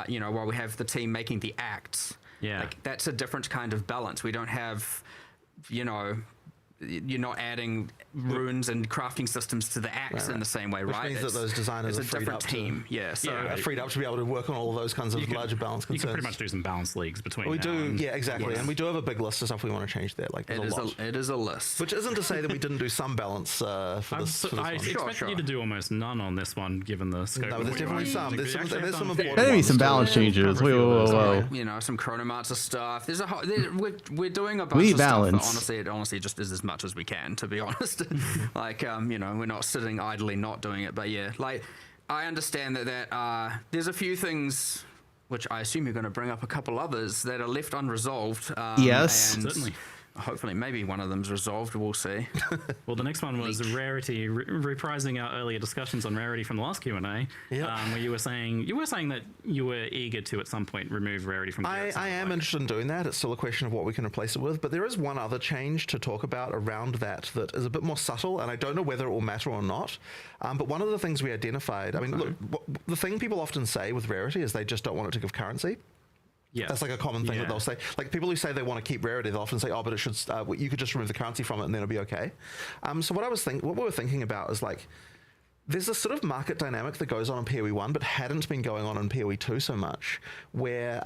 you know, while we have the team making the acts. Yeah, like that's a different kind of balance. We don't have, you know, you're not adding runes and crafting systems to the acts in the same way, Which right? means that those designers are it's a freed different up team. freed up to be able to work on all of those kinds of larger balance concerns. You can pretty much do some balance leagues between. We now do, and, exactly, and we do have a big list of stuff we want to change there. Like, it is a list, which isn't to say that we didn't do some balance for this. I expected you to do almost none on this one, given the scope. No, there's definitely some. There's some important. There may be some balance changes. Whoa. You know, some Chronomancer stuff. There's a we're doing a bunch of stuff. But honestly, it just is as much as we can, to be honest. Like, you know, we're not sitting idly not doing it, but yeah, like, I understand that there's a few things which I assume you're going to bring up a couple others that are left unresolved. Yes, and certainly. Hopefully, maybe one of them's resolved. We'll see. Well, the next one was Rarity, reprising our earlier discussions on Rarity from the last Q&A, where you were saying that you were eager to at some point remove Rarity from. I am interested in doing that. It's still a question of what we can replace it with, but there is one other change to talk about around that is a bit more subtle, and I don't know whether it will matter or not. But one of the things we identified, I mean, look, the thing people often say with Rarity is they just don't want it to give currency. Yeah, that's like a common thing that they'll say. Like, people who say they want to keep Rarity, they'll often say, "Oh, but it should. You could just remove the currency from it, and then it'll be okay." So what we were thinking about is like, there's this sort of market dynamic that goes on in PoE 1, but hadn't been going on in PoE 2 so much, where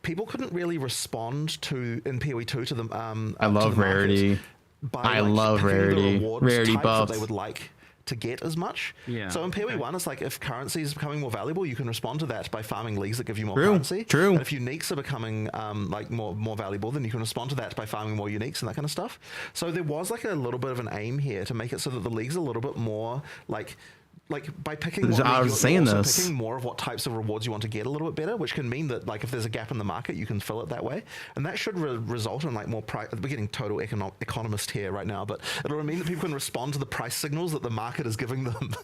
people couldn't really respond to in PoE 2 to them. I love Rarity. I love Rarity. Rarity buffs. They would like to get as much. So in PoE 1, it's like, if currency is becoming more valuable, you can respond to that by farming leagues that give you more currency. And if uniques are becoming like more valuable, then you can respond to that by farming more uniques and that kind of stuff. So there was like a little bit of an aim here to make it so that the league's a little bit more like by picking picking more of what types of rewards you want to get a little bit better, which can mean that, like, if there's a gap in the market, you can fill it that way, and that should result in like more price. We're getting total economist here right now, but it'll mean that people can respond to the price signals that the market is giving them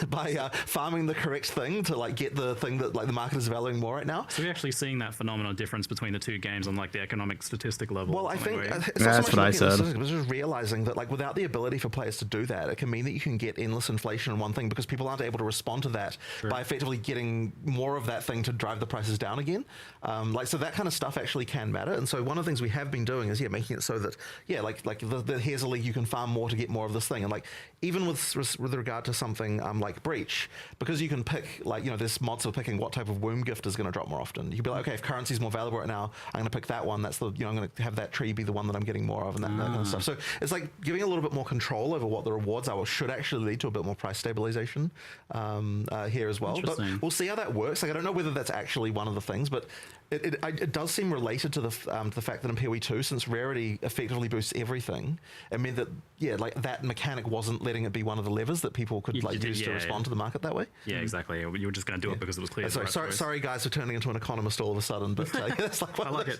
by farming the correct thing to like get the thing that like the market is valuing more right now. So we're actually seeing that phenomenal difference between the two games on like the economic statistic level. Well, I think that's what I said. I was just realizing that, like, without the ability for players to do that, it can mean that you can get endless inflation in one thing because people aren't able to respond to that by effectively getting more of that thing to drive the prices down again. So that kind of stuff actually can matter. And so one of the things we have been doing is making it so that here's a league you can farm more to get more of this thing. And like, even with regard to something like Breach, because you can pick, like, there's mods for picking what type of womb gift is going to drop more often. You can be like, okay, if currency is more valuable right now, I'm going to pick that one. That's the, I'm going to have that tree be the one that I'm getting more of, and that kind of stuff. So it's like giving a little bit more control over what the rewards are, which should actually lead to a bit more price stabilization here as well. But we'll see how that works. Like, I don't know whether that's actually one of the things, but it does seem related to the fact that in PoE 2, since Rarity effectively boosts everything, it meant that that mechanic wasn't letting it be one of the levers that people could use to respond to the market that way. Yeah, exactly. You were just going to do it because it was clear. Sorry guys for turning into an economist all of a sudden, but it's like I like it.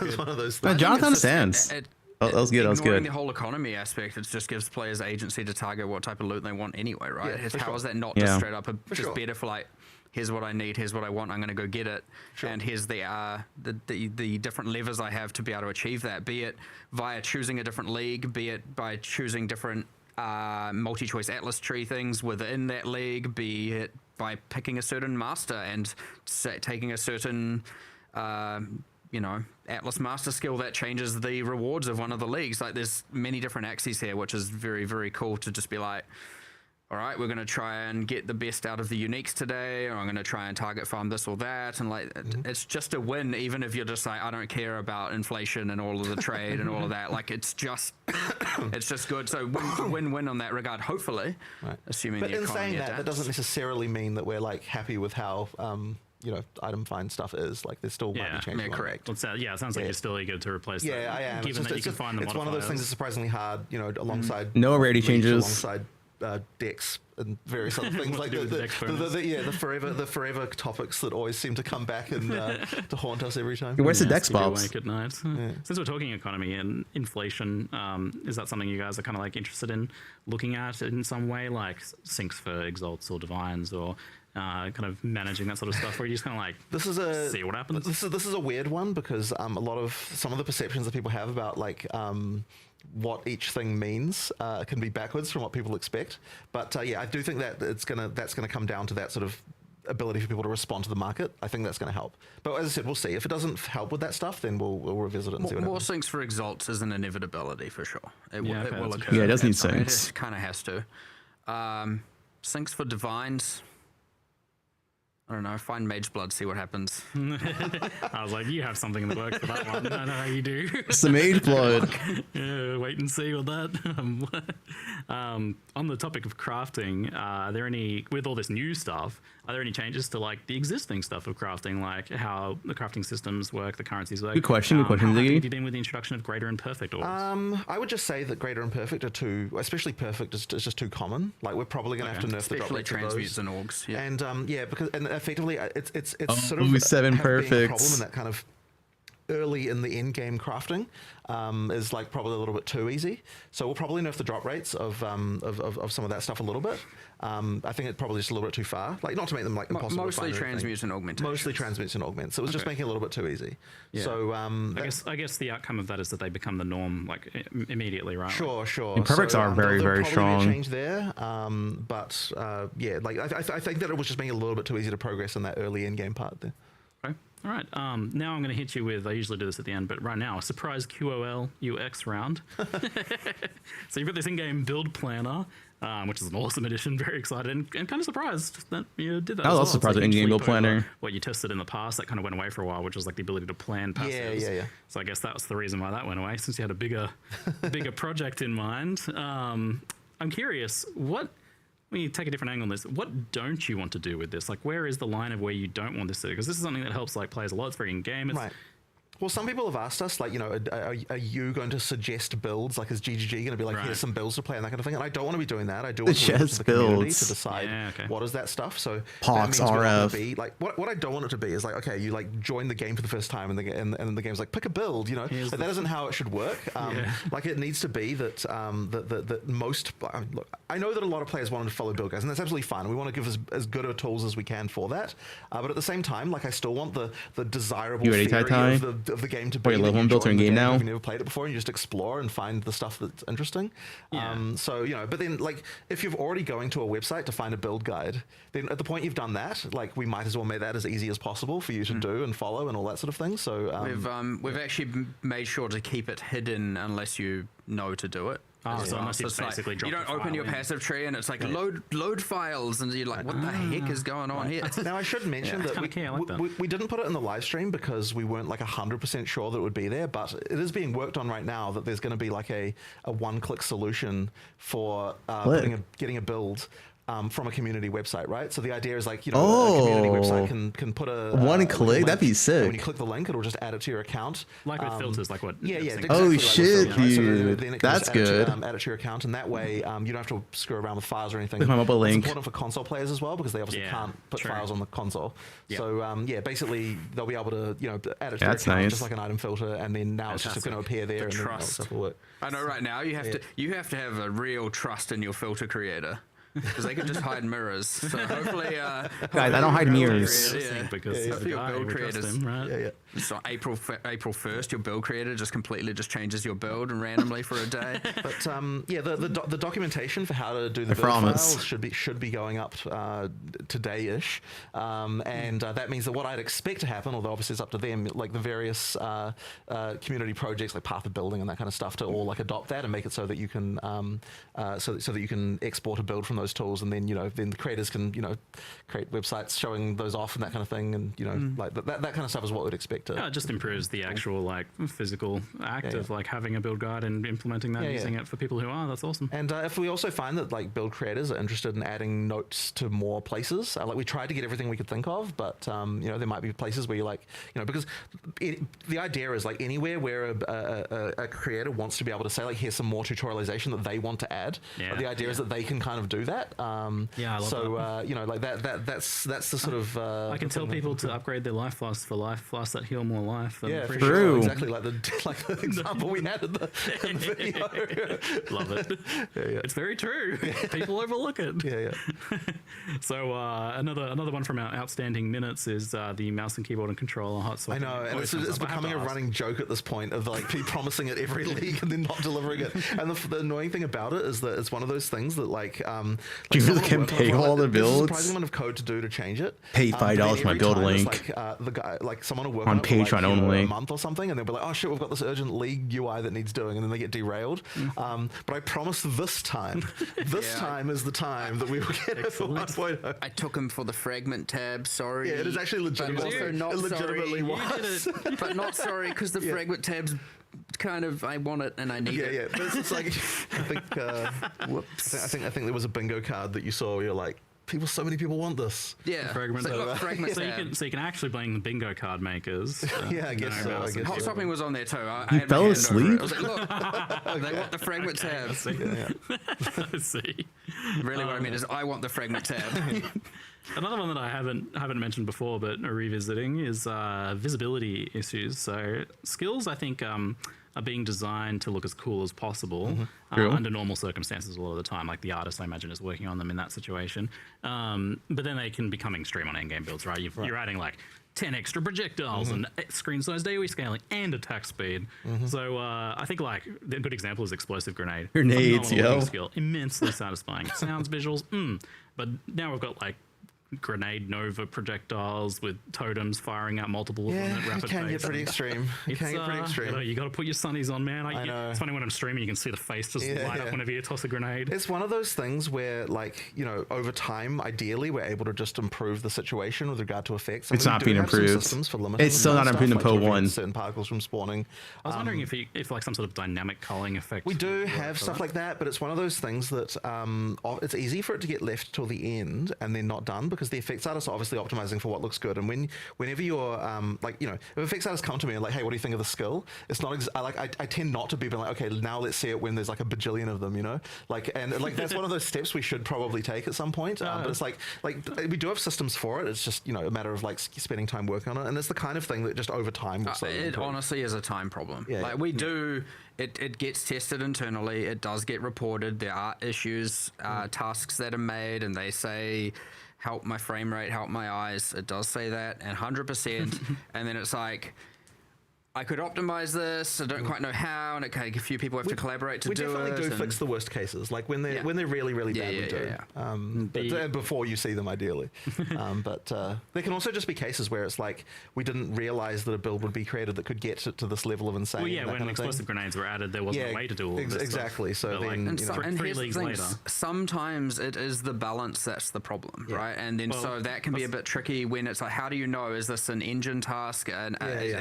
It's one of those things. Jonathan understands. That was good. Ignoring the whole economy aspect, it just gives players agency to target what type of loot they want anyway, right? How is that not just straight up better for like, here's what I need, here's what I want, I'm going to go get it, and here's the different levers I have to be able to achieve that, be it via choosing a different league, be it by choosing different multi-choice atlas tree things within that league, be it by picking a certain master and taking a certain Atlas Master skill that changes the rewards of one of the leagues. Like, there's many different axes here, which is very, very cool to just be like, all right, we're going to try and get the best out of the uniques today, or I'm going to try and target farm this or that. And like, it's just a win, even if you're just like, I don't care about inflation and all of the trade and all of that. Like, it's just good. So win-win on that regard, hopefully, assuming but the economy in saying adapts. that doesn't necessarily mean that we're like happy with how item find stuff is. Like, there still might be changes. Yeah, correct. It sounds like you're still eager to replace that. Yeah, I am. Given that you can find the it's one of those things that's surprisingly hard, alongside no rarity changes, alongside decks and various other things like the forever topics that always seem to come back and to haunt us every time. Where's the dex box? At night. Since we're talking economy and inflation, is that something you guys are kind of like interested in looking at in some way, like sinks for exalts or divines, or kind of managing that sort of stuff, where you just kind of like see what happens? This is a weird one because some of the perceptions that people have about like what each thing means can be backwards from what people expect. But I do think that that's gonna come down to that sort of ability for people to respond to the market. I think that's going to help. But as I said, we'll see. If it doesn't help with that stuff, then we'll revisit it and see what more happens. sinks for exalts is an inevitability for sure. It will occur. Yeah, it does need sinks. It kind of has to. Sinks for divines. I don't know, find Mage Blood, see what happens. I was like, you have something in the works for that one. I know how you do. It's the Mage Blood. Yeah, wait and see with that. On the topic of crafting, are there any, with all this new stuff, are there any changes to like the existing stuff of crafting, like how the crafting systems work, the currencies work? Good question, How happy Ziggy. have you been with the introduction of Greater and Perfect orbs? I would just say that Greater and Perfect are too, especially Perfect is just too common. Like, we're probably going to have to nerf the drop rates of those. Transmutes and orgs. Yeah. And because effectively it's sort Ooh, of 7 being a problem perfects. in that kind of early in the end game crafting is like probably a little bit too easy. So we'll probably nerf the drop rates of some of that stuff a little bit. I think it's probably just a little bit too far. Like, not to make them like impossible. Mostly to find transmutes and augmentations. Mostly transmutes and augments. So it was just making it a little bit too easy. Yeah. So I guess the outcome of that is that they become the norm like immediately, right? Sure. Imperfects are very, very strong. Change there, but like I think that it was just making it a little bit too easy to progress in that early in game part there. Okay. All right. Now I'm going to hit you with, I usually do this at the end, but right now, a surprise QOL UX round. So you've got this in-game build planner, which is an awesome addition. Very excited and kind of surprised that you did that. I was also surprised with in-game build planner. What you tested in the past, that kind of went away for a while, which was like the ability to plan passives. Yeah. So I guess that was the reason why that went away, since you had a bigger project in mind. I'm curious, when you take a different angle on this, what don't you want to do with this? Like, where is the line of where you don't want this to? Because this is something that helps like players a lot. It's very in-game. Right. Well, some people have asked us, like, are you going to suggest builds? Like, is GGG going to be like, here's some builds to play and that kind of thing? And I don't want to be doing that. I do want to leave it to the community to decide what is that stuff. So Pox, that means we're not RF. gonna be, like, what I don't want it to be is like, okay, you like join the game for the first time and the game's like, pick a build, like, that isn't how it should work. Like, it needs to be that that most look, I know that a lot of players wanted to follow build guides, and that's absolutely fine. We want to give as good of tools as we can for that. But at the same time, like, I still want the desirable You ready, theory Tai-Tai? of the game to Or be. your level one built in game now? If you've never played it before, and you just explore and find the stuff that's interesting. So but then, like, if you're already going to a website to find a build guide, then at the point you've done that, like, we might as well make that as easy as possible for you to do and follow and all that sort of thing. So we've actually made sure to keep it hidden unless you know to do it. So unless you basically drop you don't the open file your in. passive tree and it's like load files, and you're like, what the heck is going on here? Now, I should mention that we didn't put it in the live stream because we weren't like 100% sure that it would be there, but it is being worked on right now, that there's going to be like a one-click solution for getting a build from a community website, right? So the idea is like, a community website can put a one click. That'd be sick. When you click the link, it'll just add it to your account. Like with filters, like what? Yeah. Exactly Oh like shit, filters, right? dude. So then it can That's just good. Add it to your account, and that way you don't have to screw around with files or anything. With my mobile It's link. important for console players as well, because they obviously can't put files on the console. So basically they'll be able to add it to their account, just like an item filter, and then now it's just going to appear there, and then stuff will work. I know right now you have to have a real trust in your filter creator. Because they can just hide mirrors. So hopefully, guys, I don't hide mirrors. Because hopefully your build creators. Right? So April 1st, your build creator just completely changes your build randomly for a day. But the documentation for how to do the build files should be going up today-ish, and that means that what I'd expect to happen, although obviously it's up to them, like the various community projects like Path of Building and that kind of stuff, to all like adopt that and make it so that you can so that you can export a build from those tools, and then then the creators can create websites showing those off and that kind of thing, and like that kind of stuff is what we'd expect to. Yeah, it just improves the actual like physical act of like having a build guide and implementing that, using it for people who are. That's awesome. And if we also find that like build creators are interested in adding notes to more places, like we tried to get everything we could think of, but there might be places where you're like, because the idea is like anywhere where a creator wants to be able to say like, here's some more tutorialization that they want to add. The idea is that they can kind of do that. I love that. Like that's the sort of. I can tell people to upgrade their life flasks for life flasks that heal more life. Yeah, for sure. Exactly like the example we had in the video. Love it. It's very true. People overlook it. So another one from our outstanding minutes is the mouse and keyboard and controller hot swap. I know, and it's becoming a running joke at this point of like people promising it every league and then not delivering it. And the annoying thing about it is that it's one of those things that like you really can pay all the builds. There's a surprising amount of code to do to change it. Pay $5 for my build link. Like the guy, like someone will work on Patreon for like, only a month or something, and they'll be like, "Oh shit, we've got this urgent league UI that needs doing," and then they get derailed. But I promise this time is the time that we will get it for 1.0. I took him for the fragment tab. Sorry. Yeah, it is actually legitimate. Also not legitimately was, but not sorry because the fragment tabs. Kind of, I want it and I need it. Yeah, but it's like I think there was a bingo card that you saw where you're like, so many people want this. Yeah, fragment. So you can actually blame the bingo card makers. I guess so. Hot swapping was on there too. You fell asleep. I was like, look, they want the fragment tab. See. Really, what I mean is, I want the fragment tab. Another one that I haven't mentioned before, but revisiting is visibility issues. So skills, I think, are being designed to look as cool as possible under normal circumstances a lot of the time. Like the artist, I imagine, is working on them in that situation. But then they can become extreme on endgame builds, right? You're adding like 10 extra projectiles and screen size AoE scaling and attack speed. So I think like a good example is explosive grenade. Grenades, skill, immensely satisfying. Sounds, visuals, but now we've got like grenade nova projectiles with totems firing out multiple of them at rapid pace. It can get pretty extreme. You got to put your sunnies on, man. I know. It's funny when I'm streaming, you can see the face just light up whenever you toss a grenade. It's one of those things where, like, over time, ideally, we're able to just improve the situation with regard to effects. It's not being improved. It's still not improved in poe1. Certain particles from spawning. I was wondering if like some sort of dynamic culling effect. We do have stuff like that, but it's one of those things that it's easy for it to get left till the end and then not done because the effects artists are obviously optimizing for what looks good. And whenever you're if effects artists come to me and like, hey, what do you think of the skill? It's not I tend not to be like, okay, now let's see it when there's like a bajillion of them, that's one of those steps we should probably take at some point. But it's like we do have systems for it. It's just a matter of like spending time working on it, and it's the kind of thing that just over time will it honestly is a time problem. It gets tested internally. It does get reported. There are issues, tasks that are made, and they say, help my frame rate, help my eyes. It does say that, and 100%. And then it's like, I could optimize this. I don't quite know how, and a few people have to collaborate to do it. We definitely do fix the worst cases, like when they're really, really bad. We do. But before you see them, ideally. But there can also just be cases where it's like we didn't realize that a build would be created that could get to this level of insane. Well, when explosive grenades were added, there wasn't a way to do all of this. Exactly. Stuff. So then, and 3 leagues later, sometimes it is the balance that's the problem, right? And then so that can be a bit tricky when it's like, how do you know, is this an engine task, an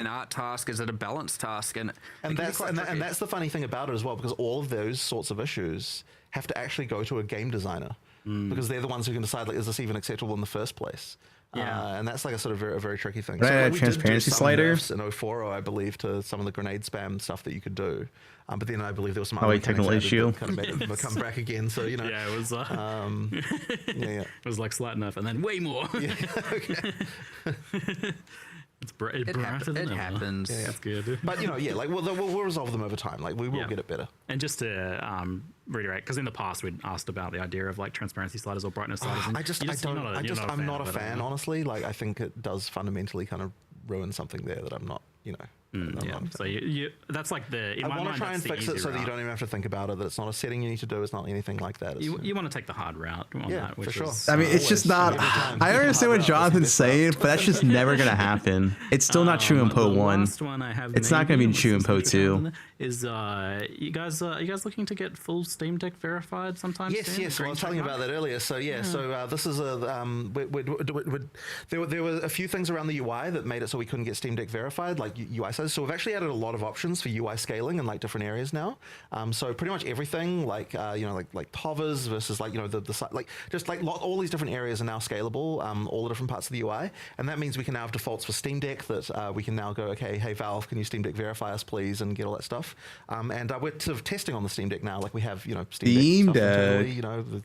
art task? Is it a balance task? And that's the funny thing about it as well, because all of those sorts of issues have to actually go to a game designer because they're the ones who can decide, like, is this even acceptable in the first place? And that's like a sort of a very tricky thing. So, transparency slider in 040, I believe, to some of the grenade spam stuff that you could do. But then I believe there was some technical issue. Kind of come back again. So it was. It was like slight enough, and then way more. It happens. That's good. But we'll resolve them over time. Like we will get it better. And just to reiterate, because in the past we'd asked about the idea of like transparency sliders or brightness sliders. I'm not a fan, honestly. Like I think it does fundamentally kind of ruin something there that I'm not. Yeah, so you that's like the. In I my want to mind, try and that's the fix it easy so that you route. don't even have to think about it. That it's not a setting you need to do. It's not anything like that. It's, You want to take the hard route on that, which for sure. is, I mean, it's just not. I understand what Jonathan's saying, but that's just never gonna happen. It's still not true in the Poe 1. last one I have It's not gonna be maybe, true in Poe 2. Is you guys looking to get full Steam Deck verified sometime Yes, soon? yes. Well, I was telling you about that earlier. So so this is a there were a few things around the UI that made it so we couldn't get Steam Deck verified, like UI size. So we've actually added a lot of options for UI scaling in like different areas now. So pretty much everything, like like hovers versus like the like just like all these different areas are now scalable. All the different parts of the UI, and that means we can now have defaults for Steam Deck that we can now go, okay, hey Valve, can you Steam Deck verify us, please, and get all that stuff. And we're sort of testing on the Steam Deck now, like we have Steam Deck. Internally,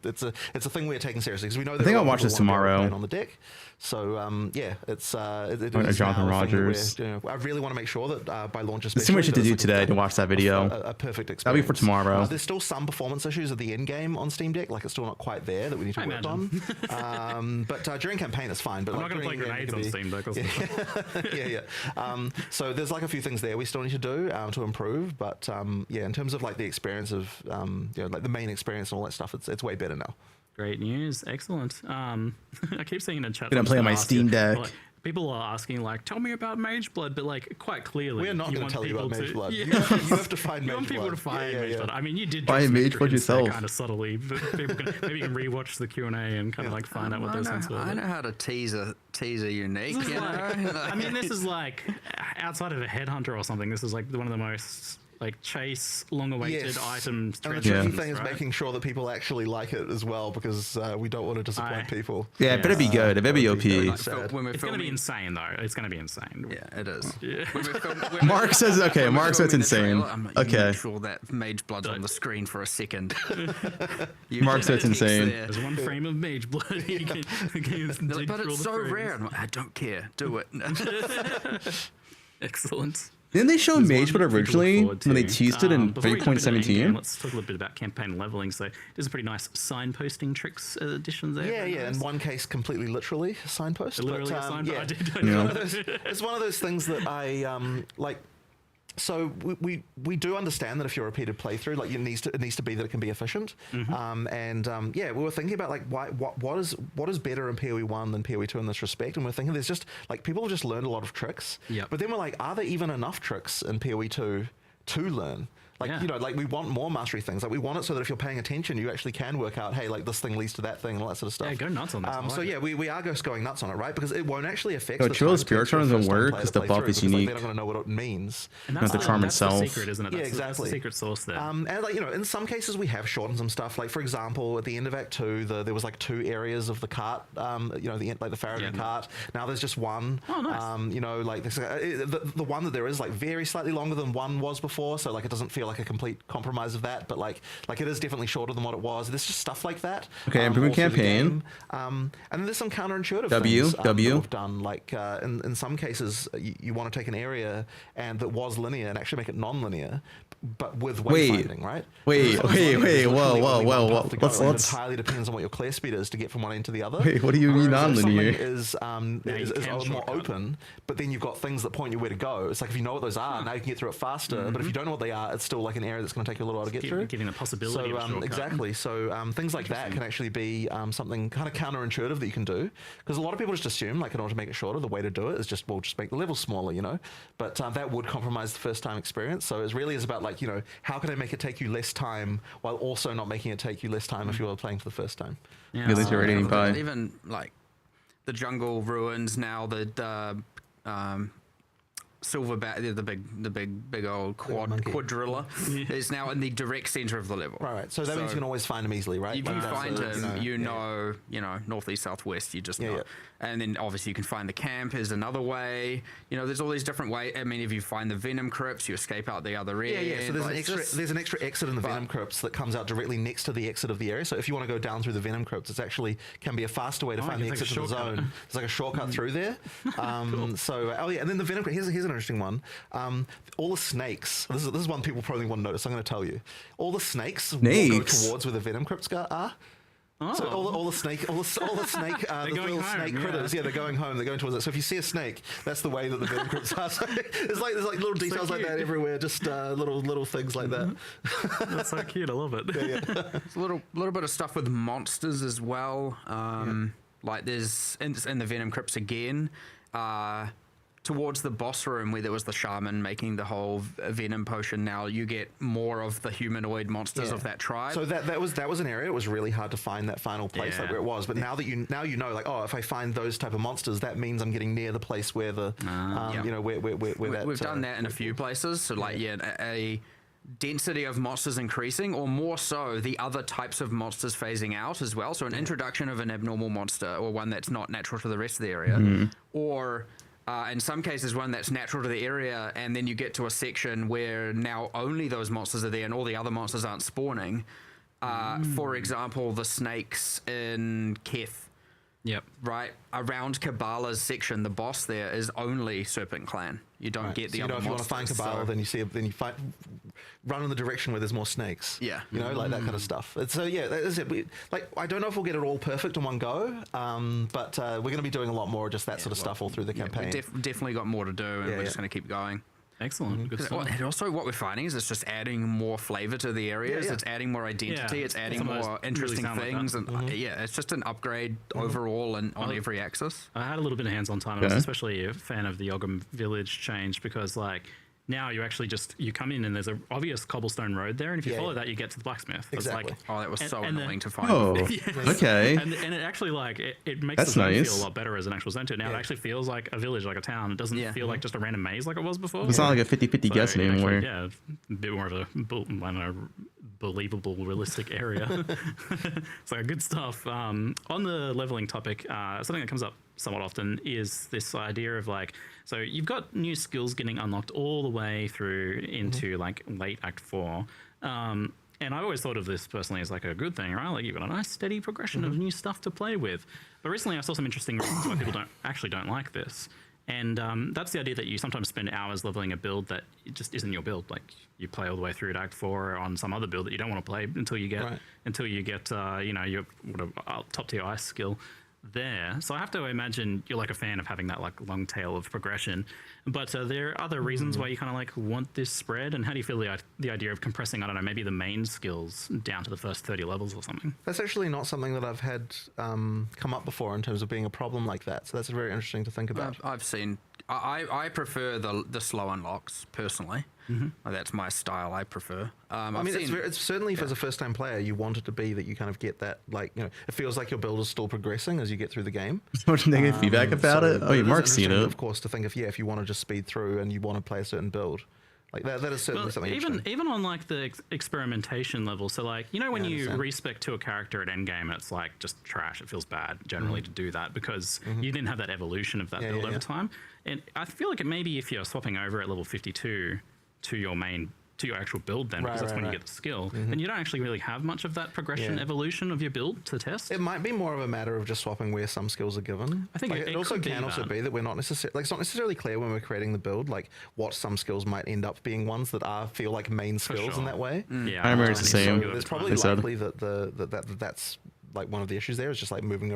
it's a thing we're taking seriously because we know. I think I'll watch this tomorrow on the deck. So it's Jonathan Rogers. I really want to make sure that by launch, there's too much to do today to watch that video. A perfect experience. That'll be for tomorrow. There's still some performance issues at the end game on Steam Deck, like it's still not quite there that we need to work on. But during campaign it's fine. But I'm like not going to play grenades on Steam Deck. Yeah. So there's like a few things there we still need to do to improve. But in terms of like the experience of like the main experience and all that stuff, it's way better now. Great news, excellent. I keep seeing in the chat. Gonna play on my Steam Deck. Like, people are asking like, "Tell me about Mage Blood," but like quite clearly, we're not going to tell you about Mage Blood. Yeah. You have to find Mage Blood. You want people to find Mage Blood. I mean, you did find Mage Blood yourself, kind of subtly. But people can maybe you can rewatch the Q&A and kind of like find out what those things were. I know how to tease a unique. I mean, this is like outside of a headhunter or something. This is like one of the most like chase long-awaited items. And the tricky thing is making sure that people actually like it as well, because we don't want to disappoint people. Yeah, it better be good. It better be OP. It's going to be insane, though. It's going to be insane. Yeah, it is. Yeah. Mark says, okay, Mark says insane. Okay. Make sure that Mage Blood's on the screen for a second. Mark says insane. There's one frame of Mage Blood. But it's so rare. I'm like, I don't care. Do it. Excellent. Didn't they show Mage Blood originally when they teased it in 3.17? Let's talk a little bit about campaign leveling. So there's a pretty nice signposting tricks addition there. Yeah. In one case, completely literally a signpost. Literally a signpost. It's one of those things that I like. So we do understand that if you're a repeated playthrough, like it needs to be that it can be efficient. We were thinking about like what is better in PoE 1 than PoE 2 in this respect, and we're thinking there's just like people have just learned a lot of tricks. But then we're like, are there even enough tricks in PoE 2 to learn? Like, like we want more mastery things. Like we want it so that if you're paying attention, you actually can work out, hey, like this thing leads to that thing and all that sort of stuff. Yeah, go nuts on this. We are just going nuts on it, right? Because it won't actually affect the Trill of Spiritron doesn't work because the buff is unique. They're not going to know what it means. And that's the charm itself. The secret, isn't it? That's exactly. That's the secret sauce there. And like, in some cases we have shortened some stuff. Like for example, at the end of Act 2, there was like 2 areas of the cart. The Farragon cart. Now there's just one. Oh, nice. Like the one that there is like very slightly longer than one was before. So like it doesn't feel like a complete compromise of that, but like it is definitely shorter than what it was. There's just stuff like that. Okay, improvement campaign. And then there's some counterintuitive things that we've done. Like in some cases, you want to take an area and that was linear and actually make it non-linear, but with wayfinding, right? Wait, whoa. It entirely depends on what your clear speed is to get from one end to the other. Wait, what do you mean non-linear? Is more open, but then you've got things that point you where to go. It's like if you know what those are, now you can get through it faster. But if you don't know what they are, it's still like an area that's going to take you a little while to get through. Giving the possibility of a shortcut. Exactly. So things like that can actually be something kind of counterintuitive that you can do, because a lot of people just assume like in order to make it shorter, the way to do it is just make the level smaller, But that would compromise the first time experience. So it really is about like how can I make it take you less time while also not making it take you less time if you were playing for the first time. Even like the jungle ruins now, the silverback, the big old quadrilla is now in the direct center of the level. Right. So that means you can always find him easily, right? You find him, northeast, southwest. You just know. And then obviously you can find the camp is another way. There's all these different ways. I mean, if you find the venom crypts, you escape out the other end. Yeah. So there's an extra exit in the venom crypts that comes out directly next to the exit of the area. So if you want to go down through the venom crypts, it's actually can be a faster way to find the exit to the zone. There's like a shortcut through there. Cool. So and then the venom crypt. Here's an interesting one. All the snakes. This is one people probably want to notice. I'm going to tell you. All the snakes will go towards where the venom crypts are. So all the snake, the little snake critters, they're going home. They're going towards it. So if you see a snake, that's the way that the venom crypts are. So there's like little details like that everywhere, just little things like that. That's so cute. I love it. It's a little bit of stuff with monsters as well. Like there's in the venom crypts again. Towards the boss room where there was the shaman making the whole venom potion, now you get more of the humanoid monsters of that tribe. So that was an area. It was really hard to find that final place like where it was. But now you know like, oh, if I find those type of monsters, that means I'm getting near the place where the we've done that in a few places. So like a density of monsters increasing, or more so the other types of monsters phasing out as well. So an introduction of an abnormal monster, or one that's not natural to the rest of the area, or in some cases one that's natural to the area, and then you get to a section where now only those monsters are there and all the other monsters aren't spawning. For example, the snakes in Keth. Yep. Right around Kabbalah's section, the boss there is only Serpent Clan. You don't get the other monsters. If you want to find Kabbalah, then you run in the direction where there's more snakes. Yeah. Like that kind of stuff. So that is it. I don't know if we'll get it all perfect in one go, but we're going to be doing a lot more of just that sort of stuff all through the campaign. We definitely got more to do, and we're just going to keep going. Excellent. Good stuff. And also what we're finding is it's just adding more flavor to the areas. It's adding more identity. It's adding more interesting things. And it's just an upgrade overall and on every axis. I had a little bit of hands-on time. I was especially a fan of the Ogham Village change because now you actually you come in and there's an obvious cobblestone road there, and if you follow that, you get to the blacksmith. Exactly. That was so annoying to find. Oh, okay. And it actually it makes the zone feel a lot better as an actual zone too. Now it actually feels like a village, like a town. It doesn't feel like just a random maze like it was before. It's not like a 50-50 guess anymore. Actually, a bit more of a believable, realistic area. So good stuff. On the leveling topic, something that comes up somewhat often is this idea of so you've got new skills getting unlocked all the way through into late Act 4. And I always thought of this personally as a good thing, right? You've got a nice steady progression of new stuff to play with. But recently I saw some interesting reasons why people don't like this. And that's the idea that you sometimes spend hours leveling a build that it just isn't your build. You play all the way through to Act 4 on some other build that you don't want to play until you get your top tier ice skill there. So I have to imagine you're a fan of having that long tail of progression. But there are other reasons why you kind of want this spread. And how do you feel the idea of compressing, I don't know, maybe the main skills down to the first 30 levels or something? That's actually not something that I've had come up before in terms of being a problem like that. So that's very interesting to think about. I've seen. I prefer the slow unlocks personally. That's my style. I prefer. It's certainly if as a first-time player, you want it to be that you kind of get that it feels like your build is still progressing as you get through the game. Much negative feedback about it. Oh, Mark's seen it. Of course, to think if you want to just speed through and you want to play a certain build. That is certainly something even on the experimentation level. So when you respec to a character at endgame, it's just trash. It feels bad generally to do that because you didn't have that evolution of that build over time. And I feel like it maybe if you're swapping over at level 52 to your actual build because that's when you get the skill, then you don't actually really have much of that progression evolution of your build to test. It might be more of a matter of just swapping where some skills are given. I think it also can also be that we're not necessarily it's not necessarily clear when we're creating the build what some skills might end up being ones that feel like main skills in that way. Yeah, I remember it's the same. So it's probably likely that's one of the issues there is just moving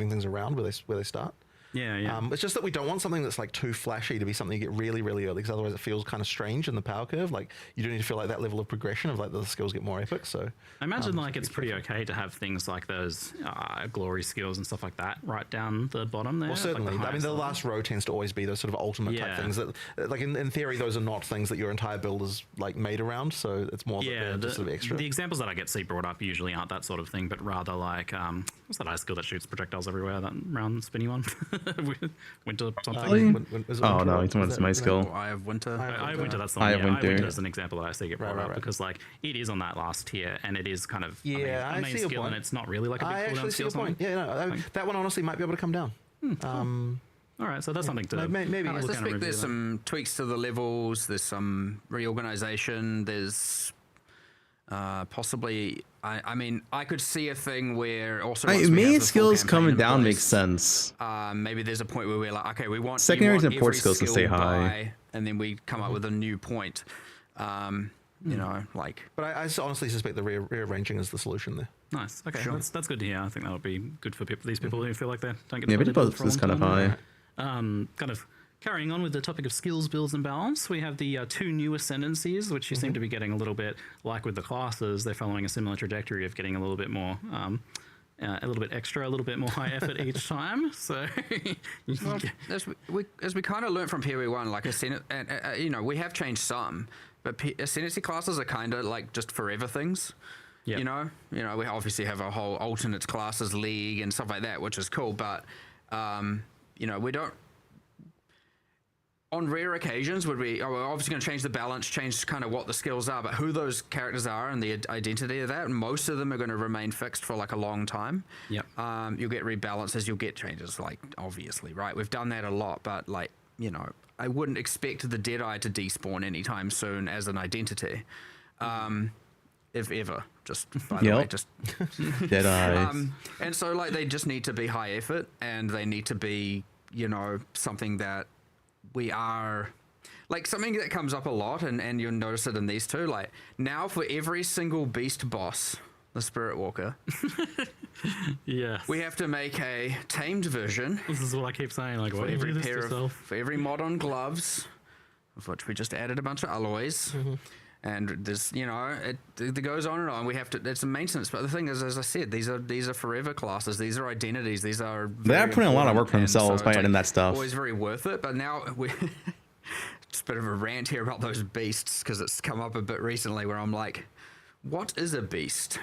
things around where they start. Yeah. It's just that we don't want something that's too flashy to be something you get really, really early, because otherwise it feels kind of strange in the power curve. You do need to feel that level of progression of the skills get more epic. So I imagine it's pretty okay to have things like those glory skills and stuff like that right down the bottom there. Well, certainly. The last row tends to always be those sort of ultimate type things that, in theory, those are not things that your entire build is made around. So it's more just sort of extra. The examples that I get see brought up usually aren't that sort of thing, but rather what's that ice skill that shoots projectiles everywhere? That round spinny one. Winter something. Oh no, it's my skill. Eye of Winter. Eye of Winter. That's the one. Eye of Winter is an example that I see get brought up because it is on that last tier and it is kind of a main skill and it's not really a big cooldown skill. Point. Yeah, that one honestly might be able to come down. All right, so that's something to maybe. I suspect there's some tweaks to the levels. There's some reorganization. There's possibly. I could see a thing where also main skills coming down makes sense. Maybe there's a point where we're okay, we want secondaries and port skills to stay high, and then we come up with a new point. But I honestly suspect the rearranging is the solution there. Nice. Okay, Sure. that's good to hear. I think that'll be good for these people who feel like they don't get. Yeah, promoted but for a is long kind of time. high. Kind of carrying on with the topic of skills, builds, and balance, we have the 2 new ascendancies, which you seem to be getting a little bit like with the classes. They're following a similar trajectory of getting a little bit more, a little bit extra, a little bit more high effort each time. So, well, as we kind of learned from PoE1, like you know, we have changed some, but ascendancy classes are kind of like just forever things. Yep. You know, we obviously have a whole alternates classes league and stuff like that, which is cool. But you know, we don't. On rare occasions, we're obviously going to change the balance, change kind of what the skills are, but who those characters are and the identity of that, and most of them are going to remain fixed for like a long time. Yep. You'll get rebalances, you'll get changes, like obviously, right? We've done that a lot, but like, you know, I wouldn't expect the Deadeye to despawn anytime soon as an identity. If ever, just by the way, just Deadeye. and so like they just need to be high effort, and they need to be, you know, something that we are like something that comes up a lot, and you'll notice it in these two. Like now, for every single beast boss, the Spirit Walker, yes, we have to make a tamed version. This is what I keep saying. Like, for every pair of, for every mod on gloves, of which we just added a bunch of alloys. And there's, you know, it goes on and on. We have to. It's a maintenance, but the thing is, as I said, these are forever classes. These are identities. These are. They're putting a lot of work for themselves by adding that stuff. Always very worth it. But now we. Just a bit of a rant here about those beasts, because it's come up a bit recently where I'm like, what is a beast?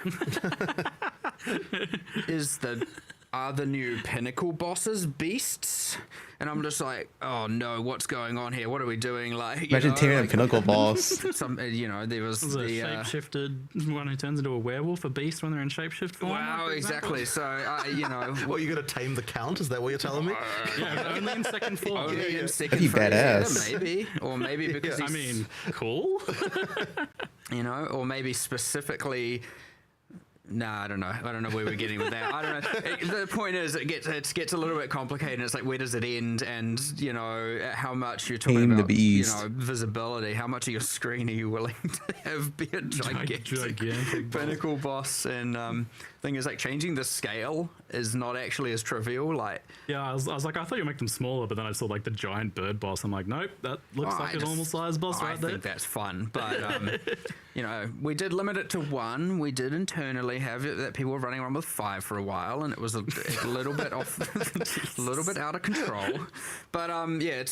Are the new pinnacle bosses beasts? And I'm just like, oh no, what's going on here? What are we doing? Like, imagine tearing a pinnacle boss. You know, there was the shapeshifted one who turns into a werewolf, a beast when they're in shapeshift form. Wow, exactly. So, you know, well, you got to tame the count. Is that what you're telling me? Yeah, only in second form. Only in second phase. Badass. Yeah, maybe, or maybe because I mean, cool. You know, or maybe specifically. Nah, I don't know. I don't know where we're getting with that. I don't know. The point is, it gets a little bit complicated. It's like, where does it end? And you know, how much you're talking about, you know, visibility. How much of your screen are you willing to have be a gigantic pinnacle boss? And thing is, like, changing the scale is not actually as trivial. Like, yeah, I was like, I thought you make them smaller, but then I saw like the giant bird boss. I'm like, nope, that looks like a normal size boss right there. I think that's fun, but you know, we did limit it to 1. We did internally have it that people were running around with 5 for a while, and it was a little bit off, a little bit out of control. But yeah,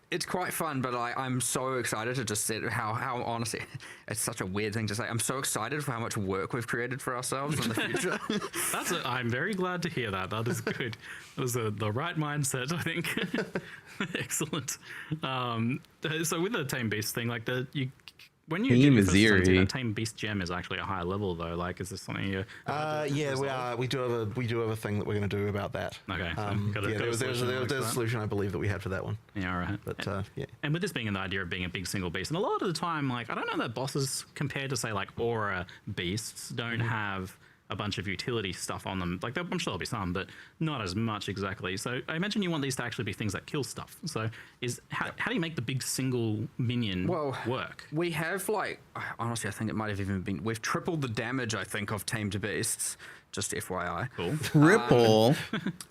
it's quite fun. But I'm so excited to just see how honestly, it's such a weird thing to say. I'm so excited for how much work we've created for ourselves in the future. I'm very glad to hear that. That is good. That was the right mindset, I think. Excellent. So with the Tame Beast thing, like when you get your first Ascendancy, that Tame Beast gem is actually a higher level though. Like, is this something you? Yeah, we do have a thing that we're going to do about that. Okay. There's a solution I believe that we had for that one. Yeah, all right. But yeah. And with this being the idea of being a big single beast, and a lot of the time, like, I don't know that bosses compared to say like aura beasts don't have a bunch of utility stuff on them. Like, I'm sure there'll be some, but not as much exactly. So I imagine you want these to actually be things that kill stuff. So how do you make the big single minion work? We have, like, honestly, I think it might have even been, we've tripled the damage, I think, of tamed beasts. Just FYI. Cool. Triple.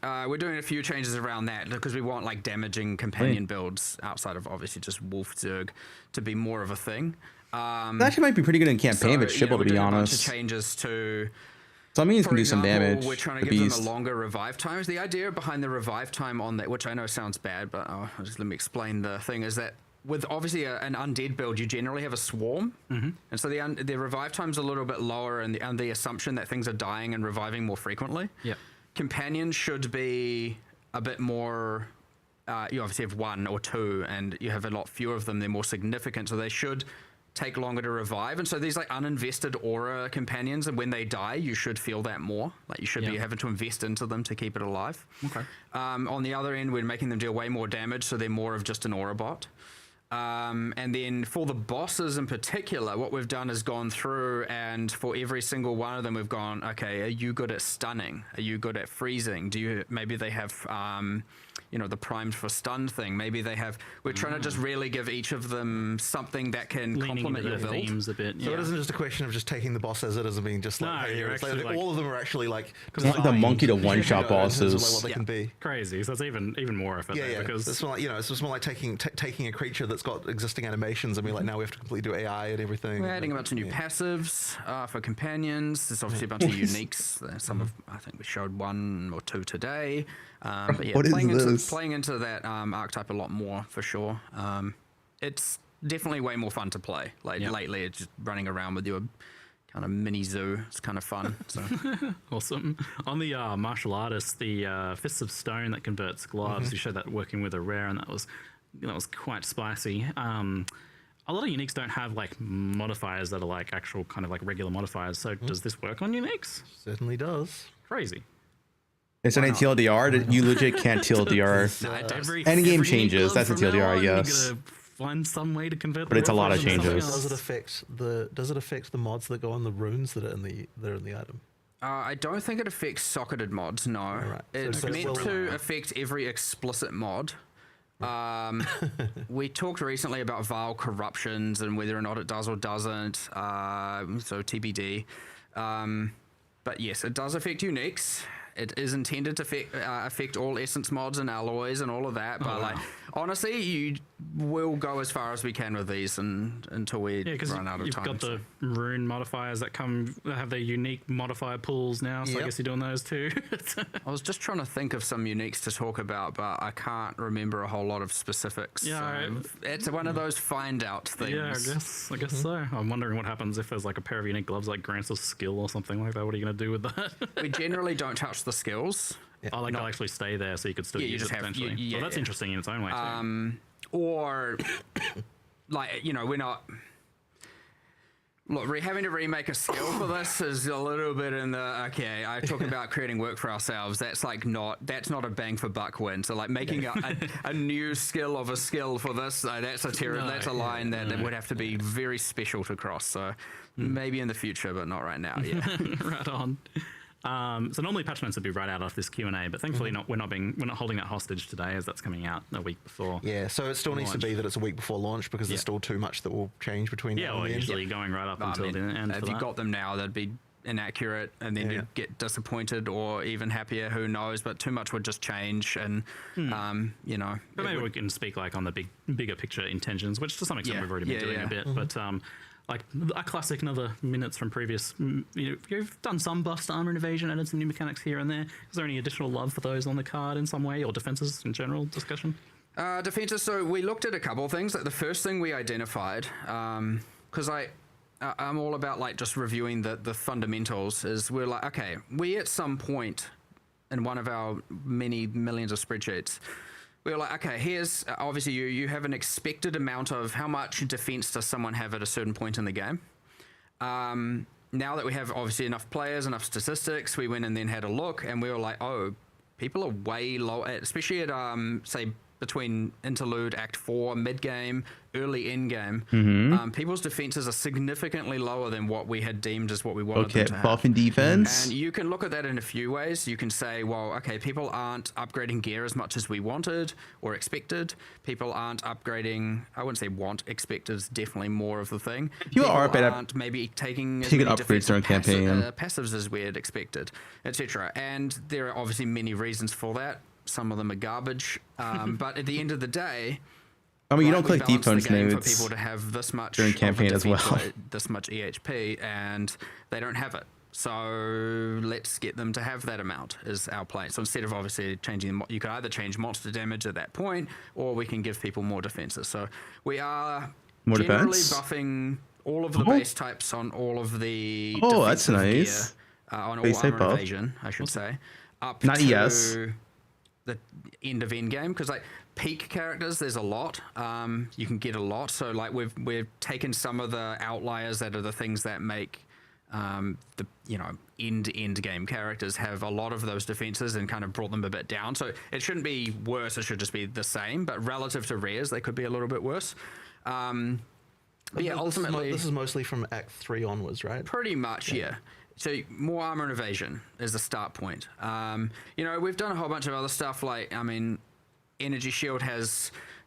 We're doing a few changes around that because we want like damaging companion builds outside of obviously just Wolf Zerg to be more of a thing. That actually might be pretty good in campaign, but triple, to be honest. A bunch of changes to. So that means can do some damage. We're trying to give them a longer revive times. The idea behind the revive time on that, which I know sounds bad, but just let me explain the thing, is that with obviously an undead build, you generally have a swarm. And so the revive time's a little bit lower, and the assumption that things are dying and reviving more frequently. Yeah. Companions should be a bit more, you obviously have 1 or 2, and you have a lot fewer of them. They're more significant, so they should take longer to revive. And so these like uninvested aura companions, and when they die, you should feel that more. Like, you should be having to invest into them to keep it alive. Okay. On the other end, we're making them deal way more damage, so they're more of just an aura bot. And then for the bosses in particular, what we've done is gone through and for every single one of them, we've gone, okay, are you good at stunning? Are you good at freezing? Maybe they have, the primed for stun thing. Maybe they have, we're trying to just really give each of them something that can complement your build. Themes a bit, So it isn't just a question of just taking the boss as it is and being just like, hey, it's like, all of them are actually like, like the monkey to one-shot bosses. Like what they can be. Crazy. So it's even more effort. Yeah, because it's more like, it's just more like taking a creature that's got existing animations and be like, now we have to completely do AI and everything. We're adding a bunch of new passives for companions. There's obviously a bunch of uniques. Some of, I think we showed 1 or 2 today. But yeah, playing into that archetype a lot more for sure. It's definitely way more fun to play. Lately, it's just running around with your kind of mini zoo. It's kind of fun. So awesome. On the martial artist, the Fists of Stone that converts gloves, you showed that working with a rare, and that was quite spicy. A lot of uniques don't have like modifiers that are like actual kind of like regular modifiers. So does this work on uniques? Certainly does. Crazy. It's an TLDR. You legit can't TLDR. Any game changes. That's a TLDR, I guess. Find some way to convert. But it's a lot of changes. Does it affect the mods that go on the runes that are in the item? I don't think it affects socketed mods. No, right. It's meant to affect every explicit mod. We talked recently about vile corruptions and whether or not it does or doesn't. So TBD. But yes, it does affect uniques. It is intended to affect all essence mods and alloys and all of that. But honestly, you will go as far as we can with these until we run out of time. You've got the rune modifiers that have their unique modifier pools now. So I guess you're doing those too. I was just trying to think of some uniques to talk about, but I can't remember a whole lot of specifics. Yeah, it's one of those find out things. Yeah, I guess so. I'm wondering what happens if there's like a pair of unique gloves like grants a skill or something like that. What are you going to do with that? We generally don't touch the skills. Oh, like they'll actually stay there, so you could still use it potentially. Well, that's interesting in its own way too. Or, we're not. Look, having to remake a skill for this is a little bit in the I talk about creating work for ourselves. That's not a bang for buck win. So like making a new skill of a skill for this, that's a line that would have to be very special to cross. So maybe in the future, but not right now. Yeah, right on. So normally patch notes would be right out of this Q&A, but thankfully we're not holding that hostage today, as that's coming out a week before. Yeah, so it still needs to be that it's a week before launch because there's still too much that will change between now and then. Usually going right up until the end. If you got them now, that'd be inaccurate, and then you'd get disappointed or even happier. Who knows? But too much would just change, and But maybe we can speak like on the bigger picture intentions, which to some extent we've already been doing a bit, but. Like a classic, another minutes from previous. You've done some buffs to armor and evasion, added some new mechanics here and there. Is there any additional love for those on the card in some way, or defenses in general discussion? Defenses. So we looked at a couple of things. Like the first thing we identified, because I'm all about like just reviewing the fundamentals. Is we're like, okay, we at some point in one of our many millions of spreadsheets. We were like, okay, here's obviously you have an expected amount of how much defense does someone have at a certain point in the game. Now that we have obviously enough players, enough statistics, we went and then had a look, and we were like, oh, people are way low, especially at say between interlude, act 4, mid game, early in game. People's defenses are significantly lower than what we had deemed as what we wanted them to have. Buff and defense. And you can look at that in a few ways. You can say, well, okay, people aren't upgrading gear as much as we wanted or expected. People aren't upgrading. I wouldn't say expected is definitely more of the thing. People aren't maybe taking upgrades during campaign. Passives as we had expected, etc. And there are obviously many reasons for that. Some of them are garbage, but at the end of the day, I mean, you don't click defense nodes for people to have this much during campaign as well, this much EHP, and they don't have it. So let's get them to have that amount is our play. So instead of obviously changing, you could either change monster damage at that point, or we can give people more defenses. So we are generally buffing all of the base types on all of the that's nice. Gear, on all armor evasion, I should say, up not to ES. The end of end game, because like peak characters, there's a lot. You can get a lot. So like we've taken some of the outliers that are the things that make the end game characters have a lot of those defenses and kind of brought them a bit down. So it shouldn't be worse, it should just be the same, but relative to rares they could be a little bit worse. But yeah, ultimately this is mostly from Act 3 onwards, right? Pretty much, yeah. So more armor and evasion is the start point. We've done a whole bunch of other stuff, like, I mean, Energy Shield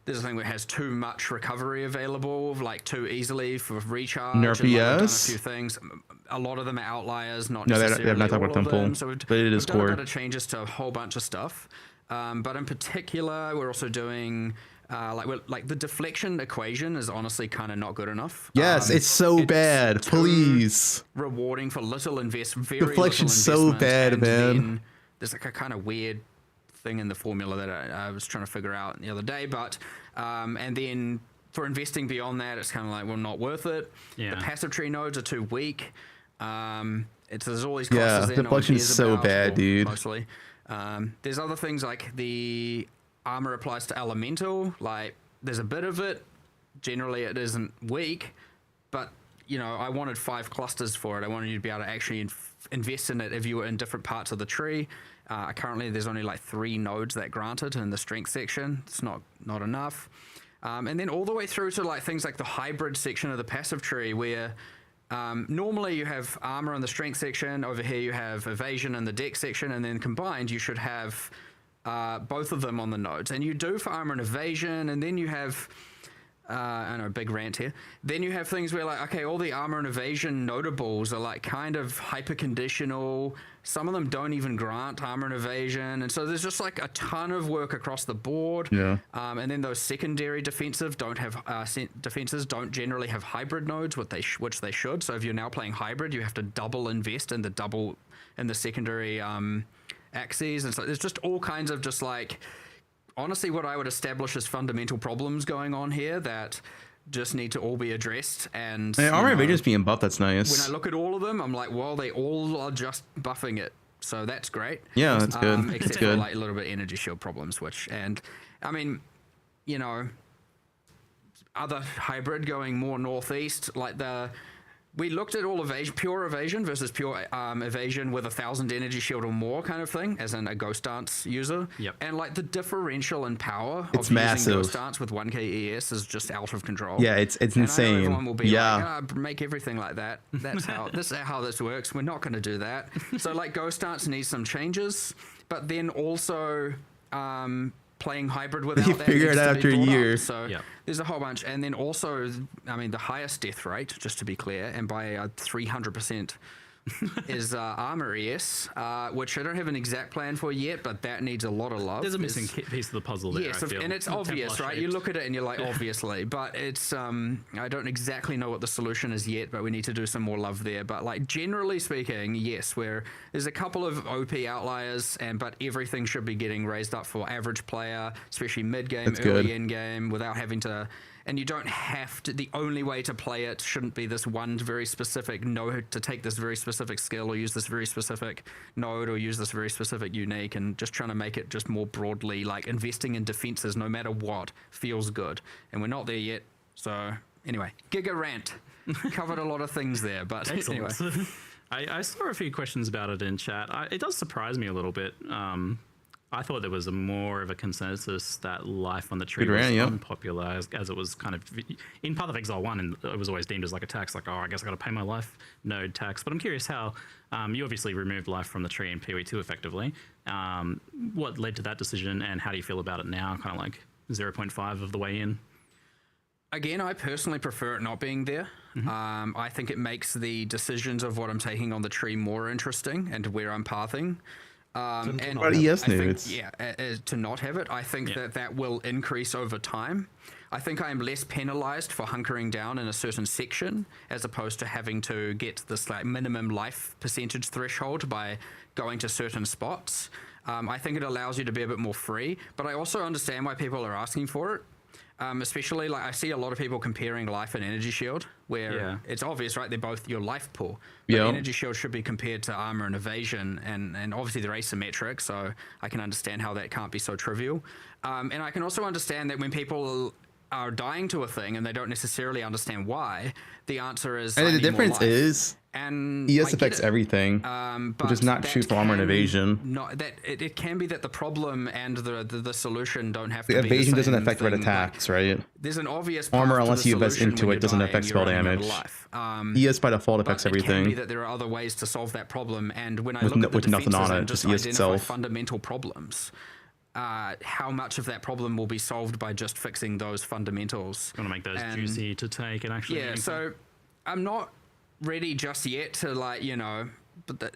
there's a thing where it has too much recovery available, like too easily for recharge. Nerf and, like, we've done a ES? few things. A lot of them are outliers, not No, necessarily they're not talking all about of them. Temple, So we've but it is done a core. bit of changes to a whole bunch of stuff. But in particular, we're also doing like the deflection equation is honestly kind of not good enough. Yes, it's so bad. Please. Rewarding for little investment. Deflection's so bad, man. Then there's like a kind of weird thing in the formula that I was trying to figure out the other day, but and then for investing beyond that, it's kind of like, well, not worth it. Yeah. The passive tree nodes are too weak. There's all these costs there, deflection's so bad, dude. Mostly. There's other things like the armor applies to elemental. Like, there's a bit of it. Generally, it isn't weak, but I wanted 5 clusters for it. I wanted you to be able to actually invest in it if you were in different parts of the tree. Currently, there's only like 3 nodes that grant it in the strength section. It's not enough. And then all the way through to like things like the hybrid section of the passive tree, where normally you have armor in the strength section. Over here you have evasion in the dex section, and then combined you should have both of them on the nodes. And you do for armor and evasion, and then you have I know, big rant here. Then you have things where like, okay, all the armor and evasion notables are like kind of hyper conditional. Some of them don't even grant armor and evasion, and so there's just like a ton of work across the board. Yeah. And then those secondary defensive defenses don't generally have hybrid nodes, which they should. So if you're now playing hybrid, you have to double invest in the secondary axes, and so there's just all kinds of just like, honestly, what I would establish as fundamental problems going on here that just need to all be addressed. And armor evasion's being buffed. That's nice. When I look at all of them, I'm like, well, they all are just buffing it, so that's great. Yeah, that's good. Except That's for good. like a little bit of energy shield problems, and I mean, other hybrid going more northeast, like we looked at all evasion, pure evasion versus pure evasion with 1,000 energy shield or more kind of thing, as in a ghost dance user. Yep. And like the differential in power It's of massive. using ghost dance with 1k ES is just out of control. Yeah, it's And I know insane. everyone will be Yeah. like, make everything like that. This is how this works. We're not going to do that. So like ghost dance needs some changes, but then also playing hybrid without You that figure needs it to out be after a brought up. year. So there's a whole bunch, and then also, I mean, the highest death rate, just to be clear, and by 300%, is armor ES, which I don't have an exact plan for yet, but that needs a lot of love. There's a missing piece of the puzzle there. Yes, I feel. and it's Templar obvious, right? You shaped. look at it and you're like, obviously, but it's I don't exactly know what the solution is yet, but we need to do some more love there. But like generally speaking, yes, there's a couple of OP outliers, but everything should be getting raised up for average player, especially mid game, That's early good. end game, without having to. And you don't have to. The only way to play it shouldn't be this one very specific node to take this very specific skill or use this very specific node or use this very specific unique, and just trying to make it just more broadly like investing in defenses no matter what feels good. And we're not there yet. So anyway, Giga rant. Covered a lot of things there, but anyway. Excellent. I saw a few questions about it in chat. It does surprise me a little bit. I thought there was more of a consensus that life on the tree Good was rant, yeah. unpopular, as it was kind of in Path of Exile 1, and it was always deemed as like a tax, like, oh, I guess I got to pay my life node tax. But I'm curious how you obviously removed life from the tree in PoE2 effectively. What led to that decision, and how do you feel about it now, kind of like 0.5 of the way in? Again, I personally prefer it not being there. I think it makes the decisions of what I'm taking on the tree more interesting and where I'm pathing. And What about ES I think, nudes? to not have it, I think that will increase over time. I think I am less penalized for hunkering down in a certain section as opposed to having to get this like minimum life percentage threshold by going to certain spots. I think it allows you to be a bit more free, but I also understand why people are asking for it. Especially, like, I see a lot of people comparing life and energy shield, where it's obvious, right? They're both your life pool. But energy shield should be compared to armor and evasion, and obviously they're asymmetric, so I can understand how that can't be so trivial. And I can also understand that when people are dying to a thing and they don't necessarily understand why, the answer is. And the difference is, and ES affects everything, which is not shoot for armor and evasion. It can be that the problem and the solution don't have to The be evasion the doesn't same affect red thing. attacks, right? There's an obvious armor, path to unless the you invest solution into when it, doesn't you're affect dying spell and you're running damage. out of life. ES by default affects But everything. It can be that there are other ways to solve that problem, and when I With look at the with nothing defenses on and it, just just ES identify itself. fundamental problems, how much of that problem will be solved by just fixing those fundamentals? Want to make those juicy to take and actually. Yeah, so I'm not ready just yet to but that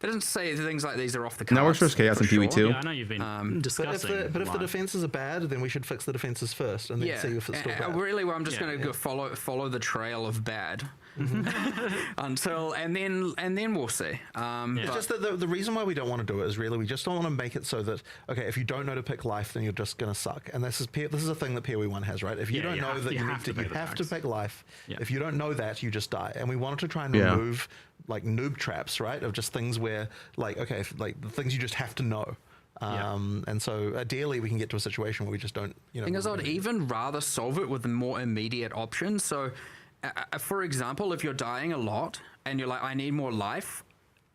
doesn't say things like these are off the cards. Now works for chaos in PvE2. Yeah, I know you've been discussing. But if the defenses are bad, then we should fix the defenses first and then see if it's still bad. Really, well, I'm just going to go follow the trail of bad until and then we'll see. It's just that the reason why we don't want to do it is really we just don't want to make it so that if you don't know to pick life, then you're just going to suck. And this is a thing that PoE1 has, right? If you don't know that you have to pick life. Yeah. If you don't know that, you just die. And we wanted to try and remove like noob traps, right? Of just things where the things you just have to know. And so ideally we can get to a situation where we just don't, thing is, I'd even rather solve it with a more immediate option. So for example, if you're dying a lot and you're like, I need more life,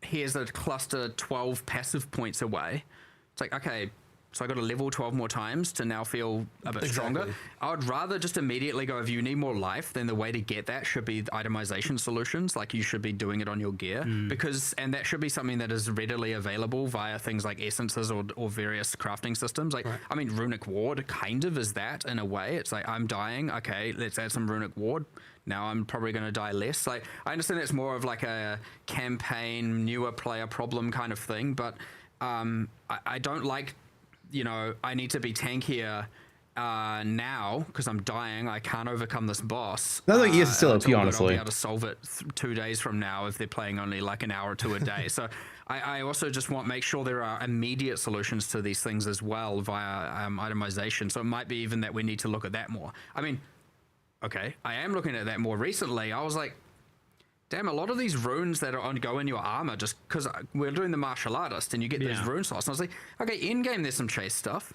here's a cluster 12 passive points away. It's like, okay, so I got to level 12 more times to now feel a bit stronger. I would rather just immediately go, if you need more life, then the way to get that should be itemization solutions. Like you should be doing it on your gear and that should be something that is readily available via things like essences or various crafting systems. Like, I mean, Runic Ward kind of is that in a way. It's like, I'm dying. Okay, let's add some Runic Ward. Now I'm probably going to die less. Like, I understand that's more of like a campaign, newer player problem kind of thing, but I don't like, I need to be tankier now because I'm dying. I can't overcome this boss. That's like ES is still OP, honestly. I'll be able to solve it 2 days from now if they're playing only like an hour or two a day. So I also just want to make sure there are immediate solutions to these things as well via itemization. So it might be even that we need to look at that more. I mean, okay, I am looking at that more recently. I was like, damn, a lot of these runes that go in your armor, just because we're doing the martial artist and you get these rune slots. And I was like, okay, in game there's some chase stuff,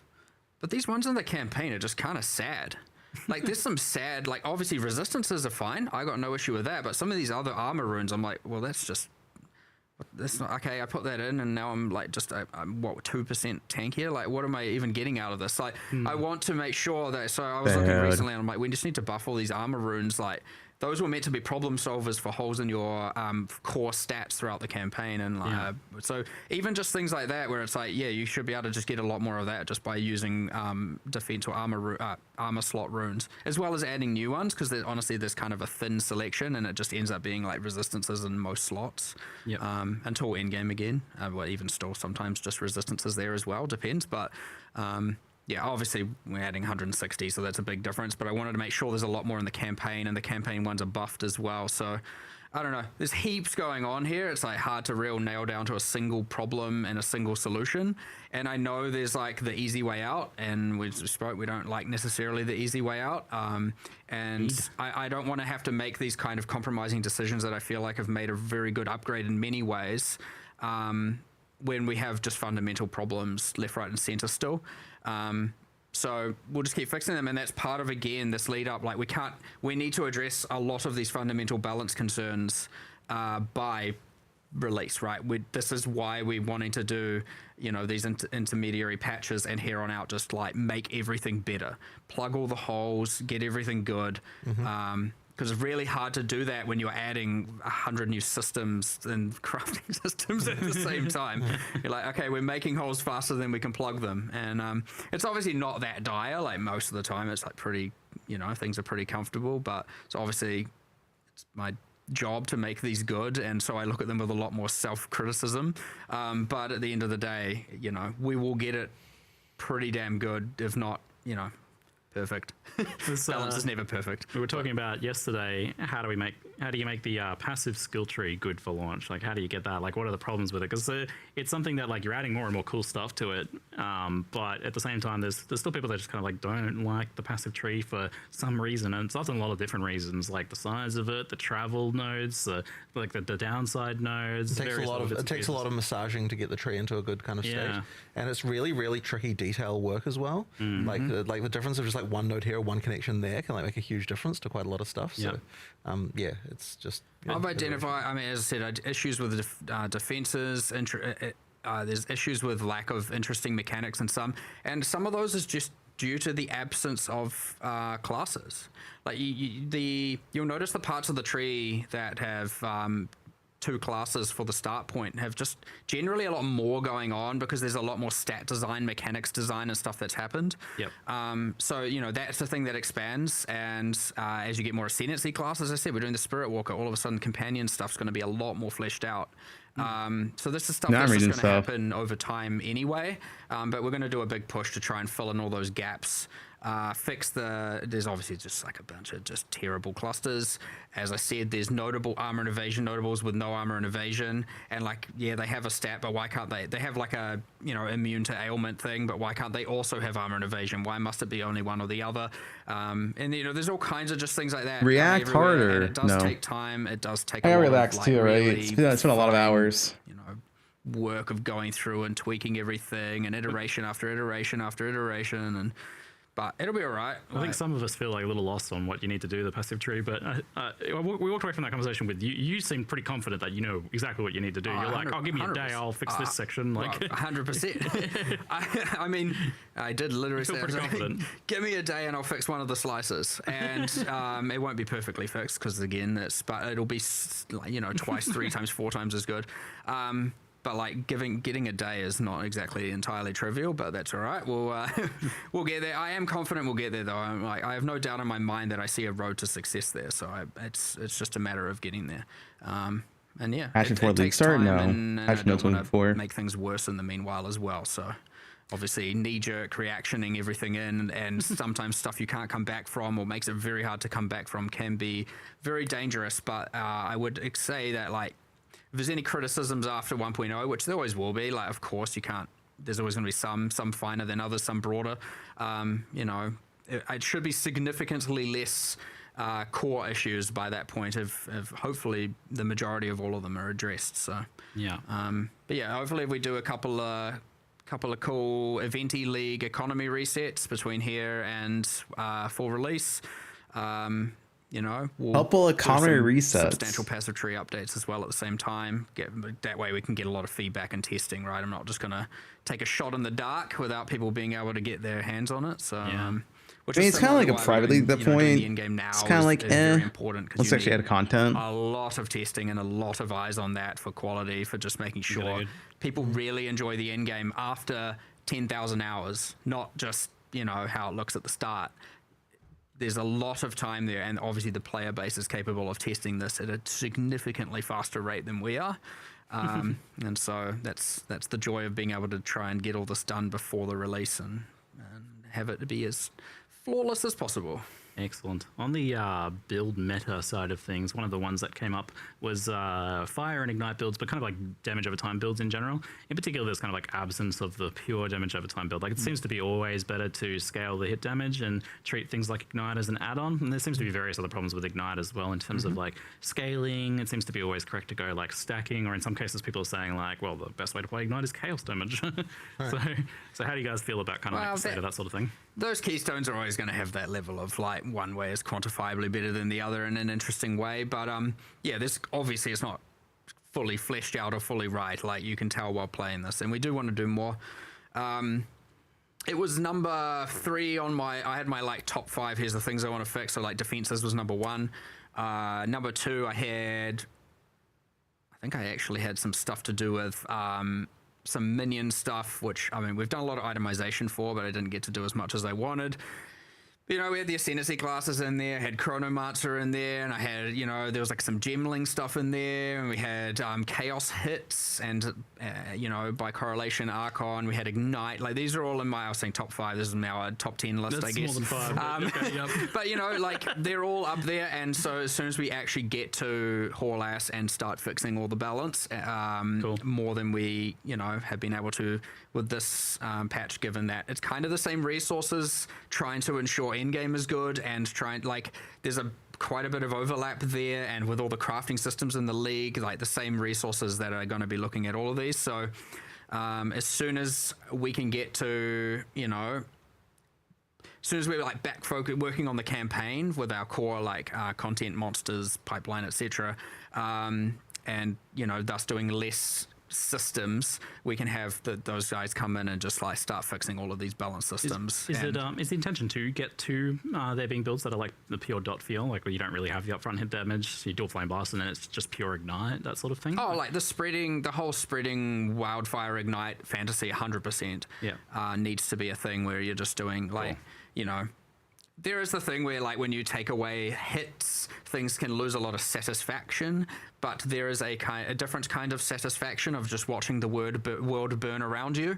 but these ones in the campaign are just kind of sad. Like there's some sad, like obviously resistances are fine. I got no issue with that, but some of these other armor runes, I'm like, well, that's not okay. I put that in and now I'm like I'm 2% tankier. Like what am I even getting out of this? Like I want to make sure that, so I was looking recently and I'm like, we just need to buff all these armor runes. Like those were meant to be problem solvers for holes in your core stats throughout the campaign. And so even just things like that, where it's like, yeah, you should be able to just get a lot more of that just by using defense or armor slot runes, as well as adding new ones, because honestly, there's kind of a thin selection and it just ends up being like resistances in most slots until endgame again. Well, even still sometimes just resistances there as well, depends. But yeah, obviously we're adding 160, so that's a big difference, but I wanted to make sure there's a lot more in the campaign, and the campaign ones are buffed as well. So I don't know, there's heaps going on here. It's like hard to nail down to a single problem and a single solution. And I know there's like the easy way out, and we don't like necessarily the easy way out. And I don't want to have to make these kind of compromising decisions that I feel like have made a very good upgrade in many ways, when we have just fundamental problems left, right, and center still. So we'll just keep fixing them, and that's part of, again, this lead up. Like we need to address a lot of these fundamental balance concerns by release, right? This is why we're wanting to do, these intermediary patches, and here on out just like make everything better, plug all the holes, get everything good. Because it's really hard to do that when you're adding 100 new systems and crafting systems at the same time. You're like, okay, we're making holes faster than we can plug them. And it's obviously not that dire. Like most of the time, it's like pretty, things are pretty comfortable. But it's obviously it's my job to make these good. And so I look at them with a lot more self-criticism. But at the end of the day, we will get it pretty damn good, if not, perfect. Balance is never perfect. We were talking about yesterday, how do you make the passive skill tree good for launch? Like, how do you get that? Like, what are the problems with it? Because it's something that, like, you're adding more and more cool stuff to it, but at the same time, there's still people that just kind of, like, don't like the passive tree for some reason, and it's often a lot of different reasons, like the size of it, the travel nodes, like the downside nodes. It takes a lot of massaging to get the tree into a good kind of state, and it's really, really tricky detail work as well. Like the difference of just like like one node here, one connection there can like make a huge difference to quite a lot of stuff. So, yeah, it's just. I've identified. I mean, as I said, issues with defenses. There's issues with lack of interesting mechanics in some, and some of those is just due to the absence of classes. Like you'll notice the parts of the tree that have 2 classes for the start point have just generally a lot more going on because there's a lot more stat design, mechanics design, and stuff that's happened. So that's the thing that expands, and as you get more ascendancy classes, as I said, we're doing the Spirit Walker. All of a sudden, companion stuff's going to be a lot more fleshed out. So this is stuff that's just going to happen over time anyway, but we're going to do a big push to try and fill in all those gaps. There's obviously just like a bunch of just terrible clusters. As I said, there's notable armor and evasion notables with no armor and evasion, and they have a stat, but why can't they have like a immune to ailment thing, but why can't they also have armor and evasion? Why must it be only one or the other? And there's all kinds of just things like that. React harder. And it does take time. It does take I relax too, right? It's been a lot of hours. Work of going through and tweaking everything and iteration after iteration after iteration, but it'll be all right. I think some of us feel like a little lost on what you need to do, the passive tree, but we walked away from that conversation with you. You seem pretty confident that you know exactly what you need to do. You're like, give me a day, I'll fix this section. 100%. I mean, I did literally say, give me a day and I'll fix one of the slices. And it won't be perfectly fixed because, again, but it'll be, twice, 3 times, 4 times as good. But getting a day is not exactly entirely trivial, but that's all right. We'll get there. I am confident we'll get there, though. I have no doubt in my mind that I see a road to success there. So it's just a matter of getting there. And yeah, Passion for league start? No. Passion notes before. Make things worse in the meanwhile as well. So obviously knee-jerk reactioning everything in, and sometimes stuff you can't come back from or makes it very hard to come back from can be very dangerous. But I would say that if there's any criticisms after 1.0, which there always will be, of course you can't, there's always going to be some finer than others, some broader, it should be significantly less core issues by that point if hopefully the majority of all of them are addressed. So but yeah, hopefully if we do a couple of cool eventy league economy resets between here and full release, we'll couple of economy resets, substantial passive tree updates as well at the same time. That way we can get a lot of feedback and testing, right? I'm not just going to take a shot in the dark without people being able to get their hands on it. So, which it's kind of like a private league at that point. It's kind of like, very important let's actually add content. A lot of testing and a lot of eyes on that for quality, for just making sure people really enjoy the end game after 10,000 hours, not just, how it looks at the start. There's a lot of time there, and obviously the player base is capable of testing this at a significantly faster rate than we are. And so that's the joy of being able to try and get all this done before the release and have it be as flawless as possible. Excellent. On the build meta side of things, one of the ones that came up was fire and ignite builds, but kind of like damage over time builds in general. In particular, there's kind of like absence of the pure damage over time build. It seems to be always better to scale the hit damage and treat things like ignite as an add-on. And there seems to be various other problems with ignite as well in terms of scaling. It seems to be always correct to go stacking, or in some cases people are saying the best way to play ignite is chaos damage. So how do you guys feel about kind of the state of that sort of thing? Those keystones are always going to have that level of one way is quantifiably better than the other in an interesting way, but this obviously is not fully fleshed out or fully right. You can tell while playing this, and we do want to do more. It was number 3 on I had my top 5. Here's the things I want to fix. So defenses was number 1. Number 2, I think I actually had some stuff to do with some minion stuff, which we've done a lot of itemization for, but I didn't get to do as much as I wanted. We had the Ascendancy classes in there, had Chronomancer in there, and I had, there was some gemling stuff in there, and we had Chaos hits, and, by correlation, Archon, we had Ignite. These are all in I was saying top 5, this is now a top 10 list, I guess. That's more than 5. Okay, yep. But, they're all up there, and so as soon as we actually get to haul ass and start fixing all the balance, more than we, have been able to with this patch, given that it's kind of the same resources, trying to ensure endgame is good, and there's quite a bit of overlap there, and with all the crafting systems in the league, the same resources that are going to be looking at all of these. So as soon as we can get to, soon as we're like back working on the campaign with our core like content, monsters, pipeline, etc., and thus doing less systems, we can have those guys come in and just like start fixing all of these balance systems. Is the intention to get to there being builds that are like the pure dot feel, like where you don't really have the upfront hit damage, so you dual flame blast and then it's just pure ignite, that sort of thing? Oh, like the whole spreading wildfire ignite fantasy 100% needs to be a thing where you're just doing like, there is the thing where like when you take away hits, things can lose a lot of satisfaction, but there is a different kind of satisfaction of just watching the world burn around you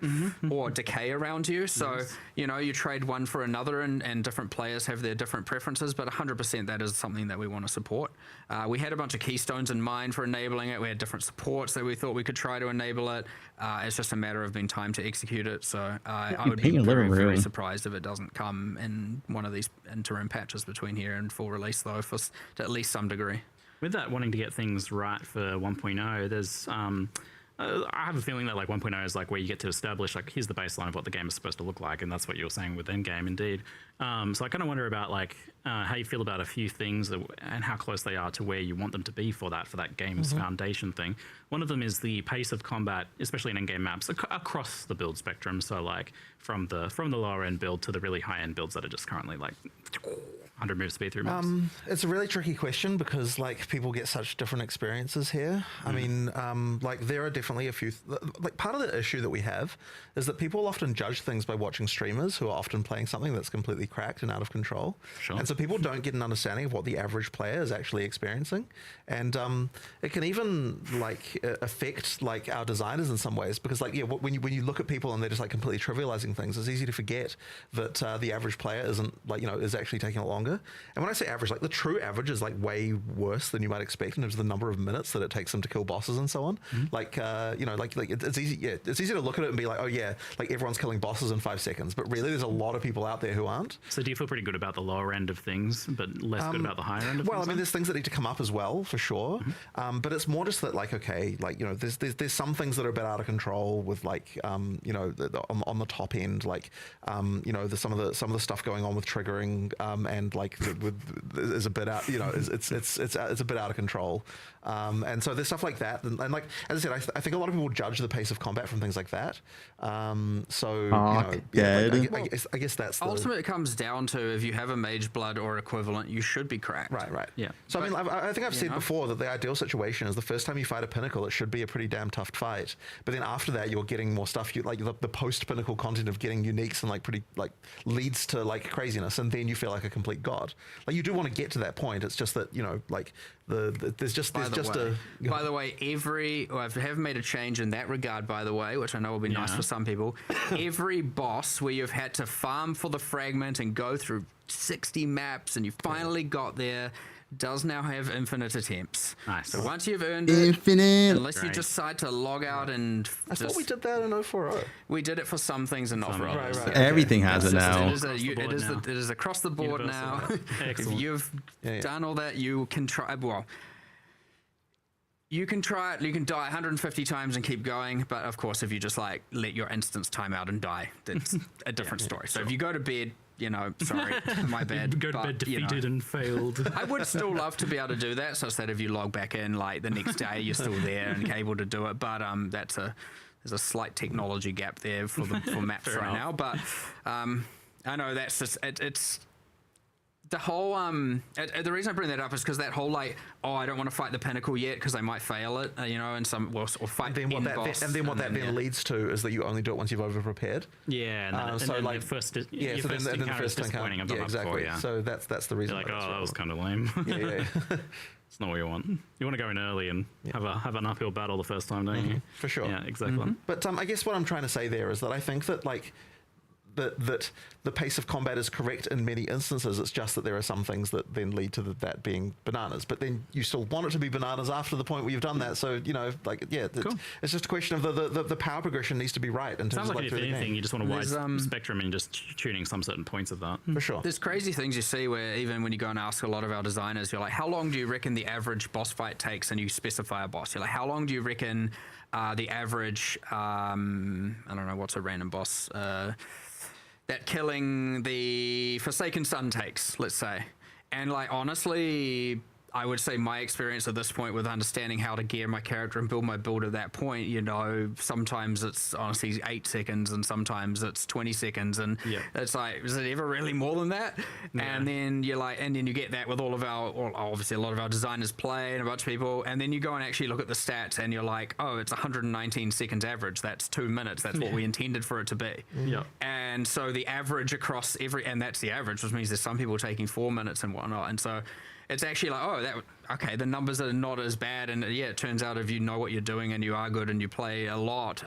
or decay around you. So, you trade one for another and different players have their different preferences, but 100% that is something that we want to support. We had a bunch of keystones in mind for enabling it. We had different supports that we thought we could try to enable it. It's just a matter of being time to execute it. So I would be very, very surprised if it doesn't come in one of these interim patches between here and full release, though, to at least some degree. With that wanting to get things right for 1.0, there's I have a feeling that like 1.0 is like where you get to establish like here's the baseline of what the game is supposed to look like, and that's what you were saying with Endgame, indeed. So I kind of wonder about like how you feel about a few things and how close they are to where you want them to be for that game's foundation thing. One of them is the pace of combat, especially in endgame maps across the build spectrum. So like from the lower end build to the really high end builds that are just currently like 100 move speed through maps. It's a really tricky question because like people get such different experiences here. I mean, like there are definitely a few like part of the issue that we have is that people often judge things by watching streamers who are often playing something that's completely cracked and out of control. Sure. And so people don't get an understanding of what the average player is actually experiencing, and it can even like affect like our designers in some ways because like when you look at people and they're just like completely trivializing things, it's easy to forget that the average player isn't like is actually taking it longer. And when I say average, like the true average is like way worse than you might expect in terms of the number of minutes that it takes them to kill bosses and so on. Like like it's easy. Yeah, it's easy to look at it and be like, oh yeah, like everyone's killing bosses in 5 seconds, but really there's a lot of people out there who aren't. So do you feel pretty good about the lower end of things, but less good about the higher end of things? Well, I mean, there's things that need to come up as well, for sure. But it's more just that, like, okay, like, there's some things that are a bit out of control with, like, on the top end, like, some of the stuff going on with triggering, and like is a bit out, it's a bit out of control. And so there's stuff like that, and like as I said, I think a lot of people judge the pace of combat from things like that. I guess that's ultimately it comes down to if you have a mage blood or equivalent, you should be cracked. Right. Yeah. So I mean, I think I've said before that the ideal situation is the first time you fight a pinnacle, it should be a pretty damn tough fight. But then after that, you're getting more stuff. You like the post pinnacle content of getting uniques and like pretty like leads to like craziness, and then you feel like a complete god. Like you do want to get to that point. It's just that like there's just By the way, I have made a change in that regard, by the way, which I know will be nice for some people. Every boss where you've had to farm for the fragment and go through 60 maps and you finally got there does now have infinite attempts. Nice. So once you've earned it, unless you decide to log out and I thought we did that in 040. We did it for some things in 040. Right. Everything has it now. It is across the board now. If you've done all that, you can try. Well, you can try it. You can die 150 times and keep going. But of course, if you just like let your instance time out and die, that's a different story. So if you go to bed, sorry, my bad. Go to bed defeated and failed. I would still love to be able to do that, such that if you log back in, like the next day, you're still there and able to do it. But there's a slight technology gap there for maps right now. But I know that's just it's. The whole the reason I bring that up is because that whole like I don't want to fight the pinnacle yet because I might fail it and or fight and then what that leads to is that you only do it once you've over prepared. Yeah, and so then like the first so then the first disappointing. encounter, exactly. Before, So that's the reason. You're like, that was kind of lame. Yeah. It's not what you want. You want to go in early and have an uphill battle the first time, don't you? For sure. Yeah, exactly. But I guess what I'm trying to say there is that I think that like that the pace of combat is correct in many instances. It's just that there are some things that then lead to that being bananas. But then you still want it to be bananas after the point where you've done that. So it's just a question of the power progression needs to be right. In terms Sounds of like if anything, you just want a wide spectrum and just tuning some certain points of that. For sure. There's crazy things you see where even when you go and ask a lot of our designers, you're like, how long do you reckon the average boss fight takes? And you specify a boss. You're like, how long do you reckon the average? I don't know what's a random boss. that killing the Forsaken Sun takes, let's say. And like honestly, I would say my experience at this point with understanding how to gear my character and build my build at that point, you know, sometimes it's honestly 8 seconds and sometimes it's 20 seconds. And it's like, is it ever really more than that? Yeah. And then you're like, and then you get that with all of our, or obviously a lot of our designers play and a bunch of people. And then you go and actually look at the stats and you're like, oh, it's 119 seconds average. That's 2 minutes. That's what we intended for it to be. Yeah. And so the average across and that's the average, which means there's some people taking 4 minutes and whatnot. And so it's actually like, oh, okay, the numbers are not as bad. And yeah, it turns out if you know what you're doing and you are good and you play a lot,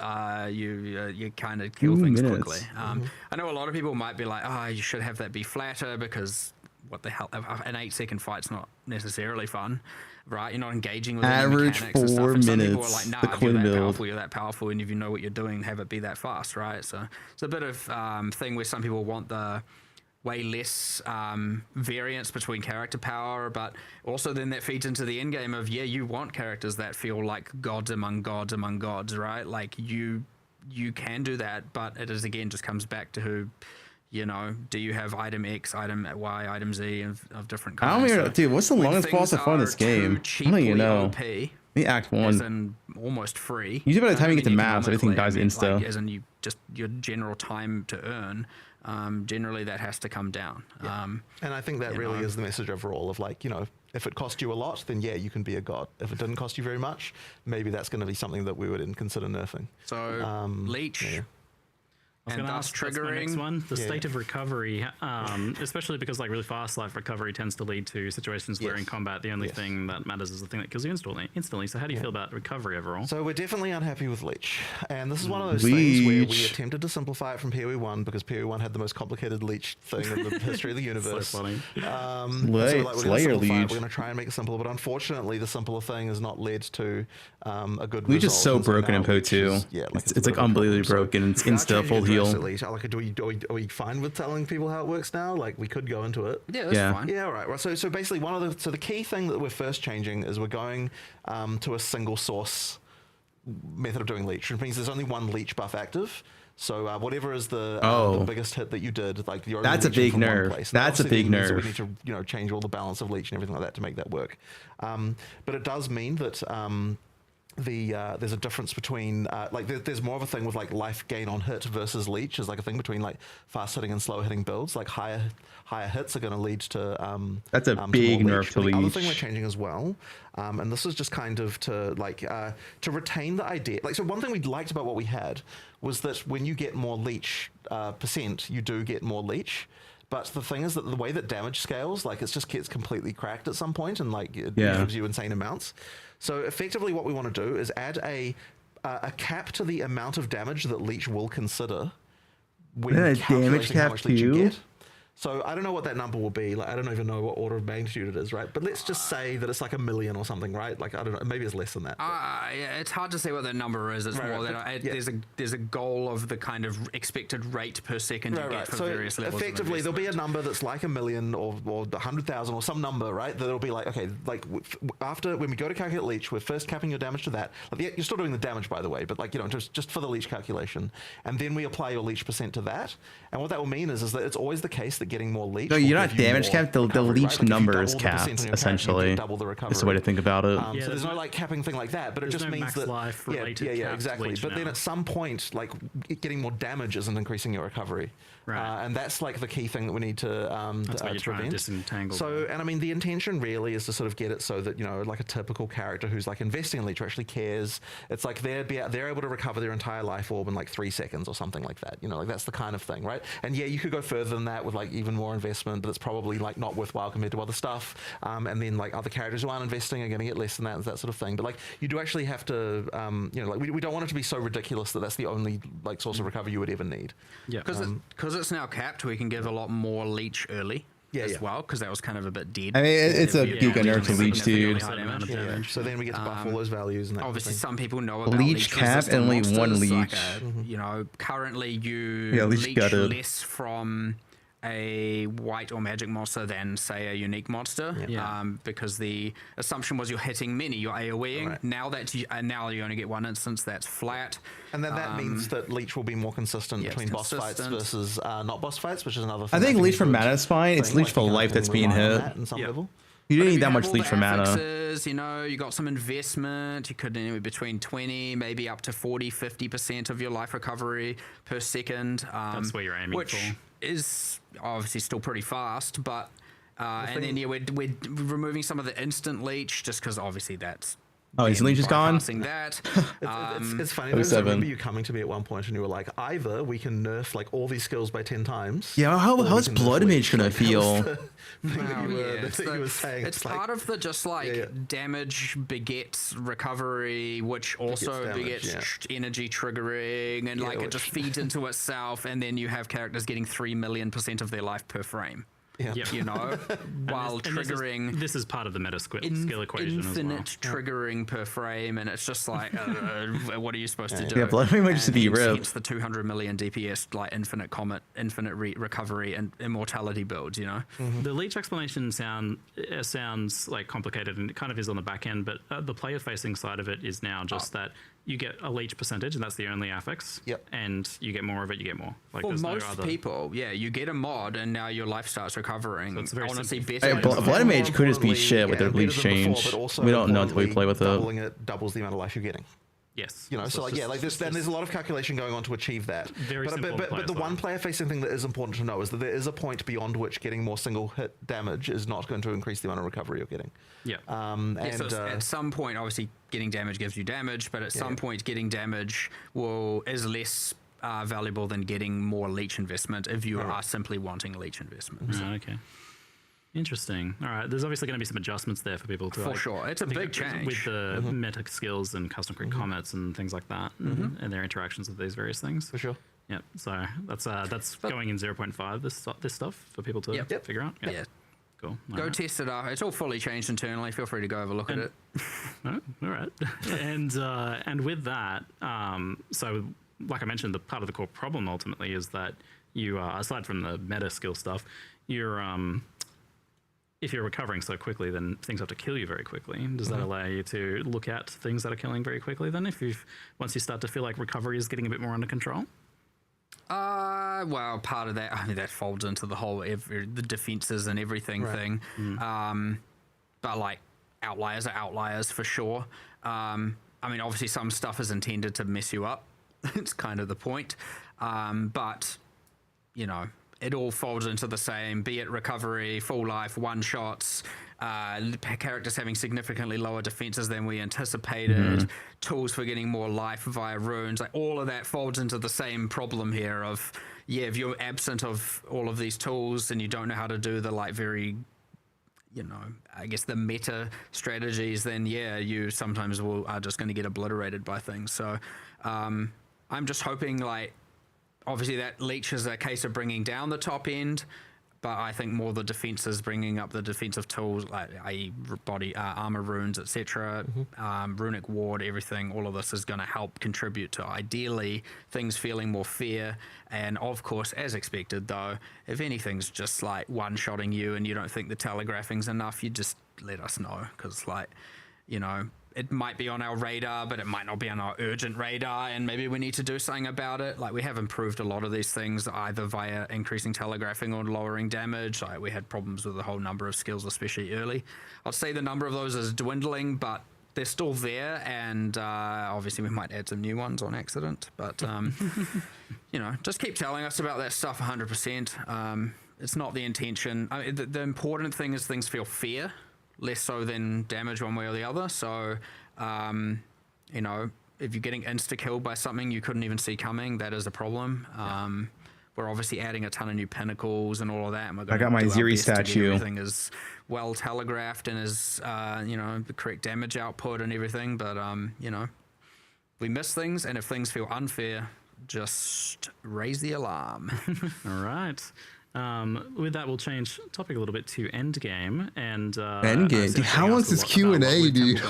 you kind of kill things quickly. I know a lot of people might be like, oh, you should have that be flatter because what the hell, an 8-second fight's not necessarily fun, right? You're not engaging with average any mechanics and stuff. 4 And some minutes. people are like, nah, if you're that powerful, and if you know what you're doing, have it be that fast, right? So it's a bit of thing where some people want the way less variance between character power, but also then that feeds into the end game of, yeah, you want characters that feel like gods among gods among gods, right? Like you can do that, but it is again just comes back to who, you know, do you have item X, item Y, item Z of different kinds? I don't even, dude, what's the longest boss so far in this game? I don't even know. OP, me Act 1. as in almost free. Usually by the time you get to maps, everything dies insta. Like, as in you just your general time to earn. Generally that has to come down. And I think that really is the message overall of like, you know, if it cost you a lot, then yeah, you can be a god. If it didn't cost you very much, maybe that's going to be something that we would consider nerfing. So leech. I was going to ask, that's my next one. The state of recovery, especially because like really fast life recovery tends to lead to situations where in combat the only thing that matters is the thing that kills you instantly. So how do you feel about recovery overall? So we're definitely unhappy with leech, and this is one of those things where we attempted to simplify it from PoE 1 because PoE 1 had the most complicated leech thing in the history of the universe. So funny. Slayer leech. We're going to try and make it simpler, but unfortunately the simpler thing has not led to a good leech result. is so broken in PoE 2. It's like unbelievably broken. It's insta full heal. Like, are we fine with telling people how it works now? Like, we could go into it. Yeah, that's fine. Yeah, all right. So basically, the key thing that we're first changing is we're going to a single source method of doing leech, which means there's only one leech buff active. So whatever is the biggest hit that you did, like you're that's a big nerf. That's a big nerf. We need to change all the balance of leech and everything like that to make that work. But it does mean that. There's a difference between there's more of a thing with like life gain on hit versus leech is like a thing between like fast hitting and slow hitting builds. Like higher hits are going to lead to that's a big nerf to leech. The other thing we're changing as well, and this is just kind of to retain the idea. Like, so one thing we liked about what we had was that when you get more leech percent, you do get more leech. But the thing is that the way that damage scales, like it just gets completely cracked at some point, and like it gives you insane amounts. So effectively, what we want to do is add a cap to the amount of damage that leech will consider when calculating how much leech you get. So I don't know what that number will be. Like I don't even know what order of magnitude it is, right? But let's just say that it's like 1 million or something, right? Like I don't know, maybe it's less than that. Yeah, it's hard to say what that number is. It's more than there's a goal of the kind of expected rate per second you get for various levels. Effectively, there'll be a number that's like 1 million or 100,000 or some number, right? That'll be like, okay, like after when we go to calculate leech, we're first capping your damage to that. Like, you're still doing the damage, by the way, but like, you know, just for the leech calculation, and then we apply your leech percent to that. And what that will mean is that it's always the case that getting more leech. No, you're not damage capped. The leech number is capped, essentially. Double the recovery. That's the way to think about it. So there's no like capping thing like that, but it just means that exactly. But then at some point, like getting more damage isn't increasing your recovery. Right. And that's like the key thing that we need to that's what you're trying to disentangle. So, and I mean, the intention really is to sort of get it so that, you know, like a typical character who's like investing in leech actually cares. It's like they're able to recover their entire life orb in like 3 seconds or something like that. You know, like that's the kind of thing, right? And yeah, you could go further than that with like even more investment, but it's probably like not worthwhile compared to other stuff. And then like other characters who aren't investing are going to get less than that sort of thing. But like you do actually have to, you know, like we don't want it to be so ridiculous that that's the only like source of recovery you would ever need. Yeah, because it's now capped, we can give a lot more leech early as well, because that was kind of a bit dead. I mean, it's a giga nerf to leech, dude. So then we get to buff all those values. And that obviously, some people know about leech cap and only one leech. Like you know, currently you leech less from a white or magic monster than, say, a unique monster, because the assumption was you're hitting many, you're AoEing. Right. Now you only get one instance, that's flat. And then that means that Leech will be more consistent between boss fights versus not boss fights, which is another thing. I think Leech for mana is fine. It's Leech for life that's being hit. You don't need that much Leech for mana. You know, you got some investment. You could anywhere between 20, maybe up to 40, 50% of your life recovery per second. That's where you're aiming which for. Is obviously still pretty fast, but and then we're removing some of the instant leech just because obviously that's. Oh, his leech is gone? That. It's funny. I remember you coming to me at one point and you were like, either we can nerf like all these skills by 10 times. Yeah, how's Blood Mage gonna feel? It's part of the just like damage begets recovery, which also begets energy triggering, and like it just feeds into itself, and then you have characters getting 3 million% of their life per frame. You know, while triggering. This is part of the meta skill equation infinite as well. Triggering per frame, and it's just like, what are you supposed to do? Yeah, Blood Mage just be ripped. It's the 200 million DPS, like infinite comet, infinite recovery, and immortality builds. You know, the leech explanation sounds like complicated, and it kind of is on the back end. But the player-facing side of it is now just that you get a leech percentage, and that's the only affix. And you get more of it, you get more. Like for most people, you get a mod, and now your life starts recovering. So it's very honestly, Blood Mage could just be shit with their leech change. We don't know until we play with it. Doubles the amount of life you're getting. Yes. You know, so like, there's a lot of calculation going on to achieve that. But the one player-facing thing that is important to know is that there is a point beyond which getting more single-hit damage is not going to increase the amount of recovery you're getting. So at some point, obviously, getting damage gives you damage, but at some point, getting damage is less valuable than getting more leech investment if you are simply wanting leech investment. Okay. Interesting. All right. There's obviously going to be some adjustments there for people to. For sure, it's a big change with the meta skills and custom create comets and things like that, and their interactions with these various things. For sure. Yep. So that's going in 0.5. This stuff for people to figure out. Yeah. Cool. Go test it out. It's all fully changed internally. Feel free to go have a look at it. All right. And with that, so like I mentioned, the part of the core problem ultimately is that you, aside from the meta skill stuff, you're if you're recovering so quickly, then things have to kill you very quickly. Does that allow you to look at things that are killing very quickly then, once you start to feel like recovery is getting a bit more under control? Well, part of that, I mean, that folds into the whole the defenses and everything thing. But like outliers are outliers for sure. I mean, obviously some stuff is intended to mess you up. It's kind of the point. But, you know, it all folds into the same, be it recovery, full life, one-shots, characters having significantly lower defenses than we anticipated, tools for getting more life via runes, like all of that folds into the same problem here of, if you're absent of all of these tools and you don't know how to do the like very, you know, I guess the meta strategies, then you sometimes are just going to get obliterated by things. So I'm just hoping like, obviously, that leech is a case of bringing down the top end, but I think more the defense is bringing up the defensive tools, like i.e. body armor runes, etc. Runic ward, everything. All of this is going to help contribute to ideally things feeling more fair. And of course, as expected, though, if anything's just like one-shotting you and you don't think the telegraphing's enough, you just let us know, because like, you know, it might be on our radar, but it might not be on our urgent radar, and maybe we need to do something about it. Like, we have improved a lot of these things, either via increasing telegraphing or lowering damage. Like, we had problems with a whole number of skills, especially early. I'd say the number of those is dwindling, but they're still there, and obviously we might add some new ones on accident. But, you know, just keep telling us about that stuff 100%. It's not the intention. I mean, the important thing is things feel fair, less so than damage one way or the other. So, you know, if you're getting insta-killed by something you couldn't even see coming, that is a problem. We're obviously adding a ton of new pinnacles and all of that. And we're going I got my Ziri statue. Everything is well telegraphed and is, you know, the correct damage output and everything. But, you know, we miss things, and if things feel unfair, just raise the alarm. All right. With that, we'll change topic a little bit to endgame. And Endgame? Dude, how long's this Q&A, dude?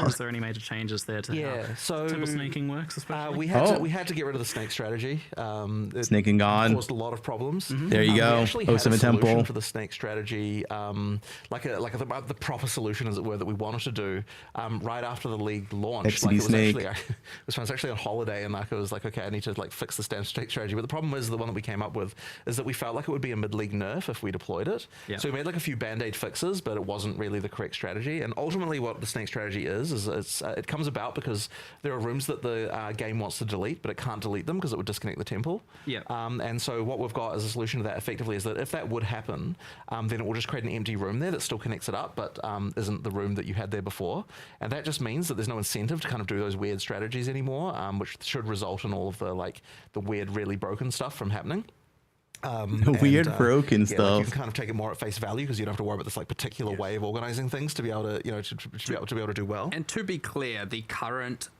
Is there any major changes there to how temple snaking works, especially? we had to get rid of the snake strategy. Snaking gone. Caused a lot of problems. There you go. We actually had a Temple solution for the snake strategy, the proper solution, as it were, that we wanted to do right after the league launched. XCB snake. This one's actually on holiday, and I was like, okay, I need to fix the snake strategy. But the problem is the one that we came up with is that we felt like it would be a mid-league nerf if we deployed it. So we made a few band-aid fixes, but it wasn't really the correct strategy. And ultimately, what the snake strategy is it comes about because there are rooms that the game wants to delete, but it can't delete them because it would disconnect the temple. And so what we've got as a solution to that effectively is that if that would happen, then it will just create an empty room there that still connects it up, but isn't the room that you had there before. And that just means that there's no incentive to kind of do those weird strategies anymore, which should result in all of the weird, really broken stuff from happening. Weird broken stuff. You can kind of take it more at face value because you don't have to worry about this particular way of organizing things to be able to to be able to do well. And to be clear, the current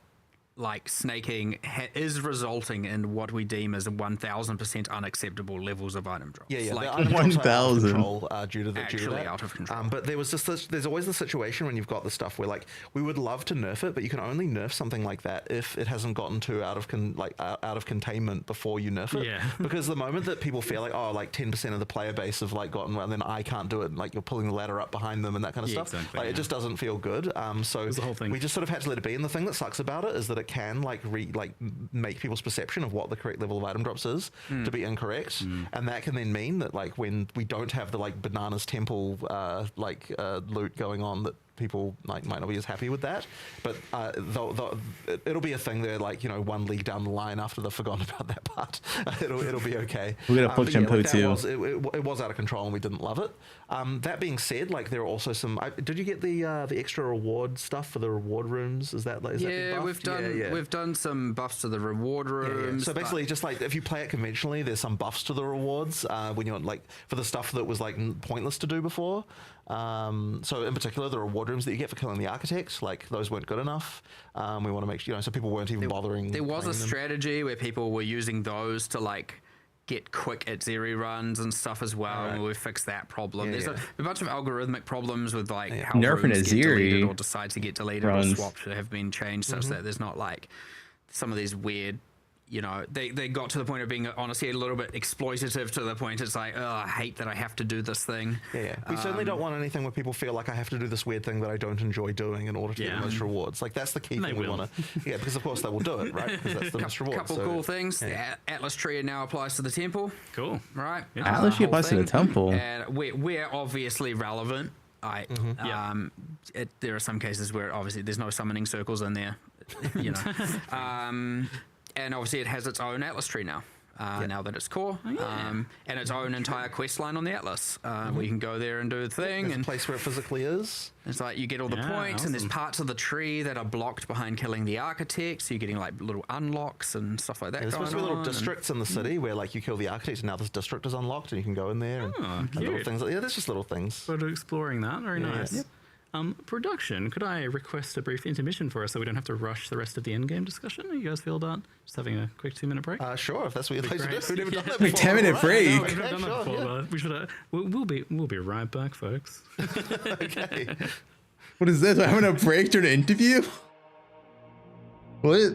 snaking is resulting in what we deem as 1,000% unacceptable levels of item drops. The like item drops are out of 1,000 control due to that. Out of control. But there was there's always the situation when you've got the stuff where we would love to nerf it, but you can only nerf something like that if it hasn't gotten too out of containment before you nerf it. Because the moment that people feel 10% of the player base have gotten, and then I can't do it, and you're pulling the ladder up behind them and that kind of stuff. Exactly, it just doesn't feel good. So the whole thing. We just sort of had to let it be. And the thing that sucks about it is that it can make people's perception of what the correct level of item drops is to be incorrect, and that can then mean that when we don't have the bananas temple loot going on, that people might not be as happy with that. But it'll be a thing there, 1 league down the line after they've forgotten about that part. It'll be okay. We're gonna push poe2. It was out of control and we didn't love it. That being said, there are also some. Did you get the extra reward stuff for the reward rooms? Is that we've done some buffs to the reward rooms. So basically, just if you play it conventionally, there's some buffs to the rewards when you're for the stuff that was pointless to do before. So in particular, the reward rooms that you get for killing the architects, those weren't good enough. We want to make sure, so people weren't even bothering. There was a strategy where people were using those to get quick at Zeri runs and stuff as well, and we fixed that problem. There's a bunch of algorithmic problems with how Nerfing runes get deleted Zeri or decide to get deleted runs. or swapped have been changed such that there's not some of these weird. They got to the point of being honestly a little bit exploitative to the point it's I hate that I have to do this thing. We certainly don't want anything where people feel I have to do this weird thing that I don't enjoy doing in order to get the most rewards. That's the key thing we want to. Because of course they will do it, right? Because that's the most reward. Couple cool things. The Atlas tree now applies to the temple. Cool. Right. Atlas tree applies to the temple. And we're obviously relevant. There are some cases where obviously there's no summoning circles in there. And obviously it has its own Atlas tree now. Now that it's core, and its own entire quest line on the Atlas, where you can go there and do the thing. There's a place where it physically is. It's you get all the points, and there's parts of the tree that are blocked behind killing the architects. So you're getting little unlocks and stuff like that. There's supposed to be little districts in the city where you kill the architect, and now this district is unlocked, and you can go in there and little things. There's just little things. Sort of exploring that. Very nice. Yep. Production, could I request a brief intermission for us so we don't have to rush the rest of the endgame discussion? How you guys feel about just having a quick 2-minute break? Sure, if that's what you'd like to do. We've never done that A before. 10-minute break. No, we've not done that before, but we should. We'll be right back, folks. Okay. What is this? We're having a break during an interview? What?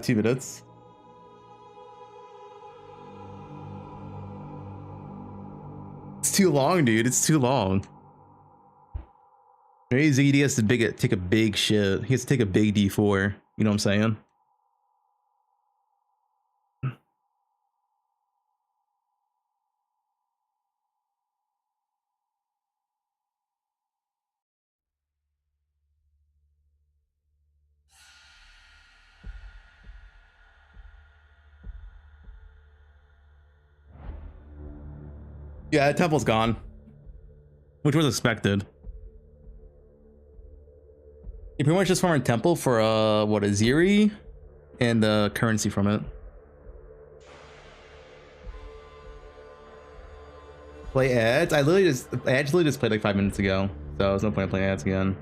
2 minutes. It's too long, dude. It's too long. Maybe ZD has to take a big shit. He has to take a big D4. You know what I'm saying? Yeah, the temple's gone, which was expected. You pretty much just farm a temple for a Zeri and the currency from it. Play ads? I actually just played 5 minutes ago, so there's no point in playing ads again.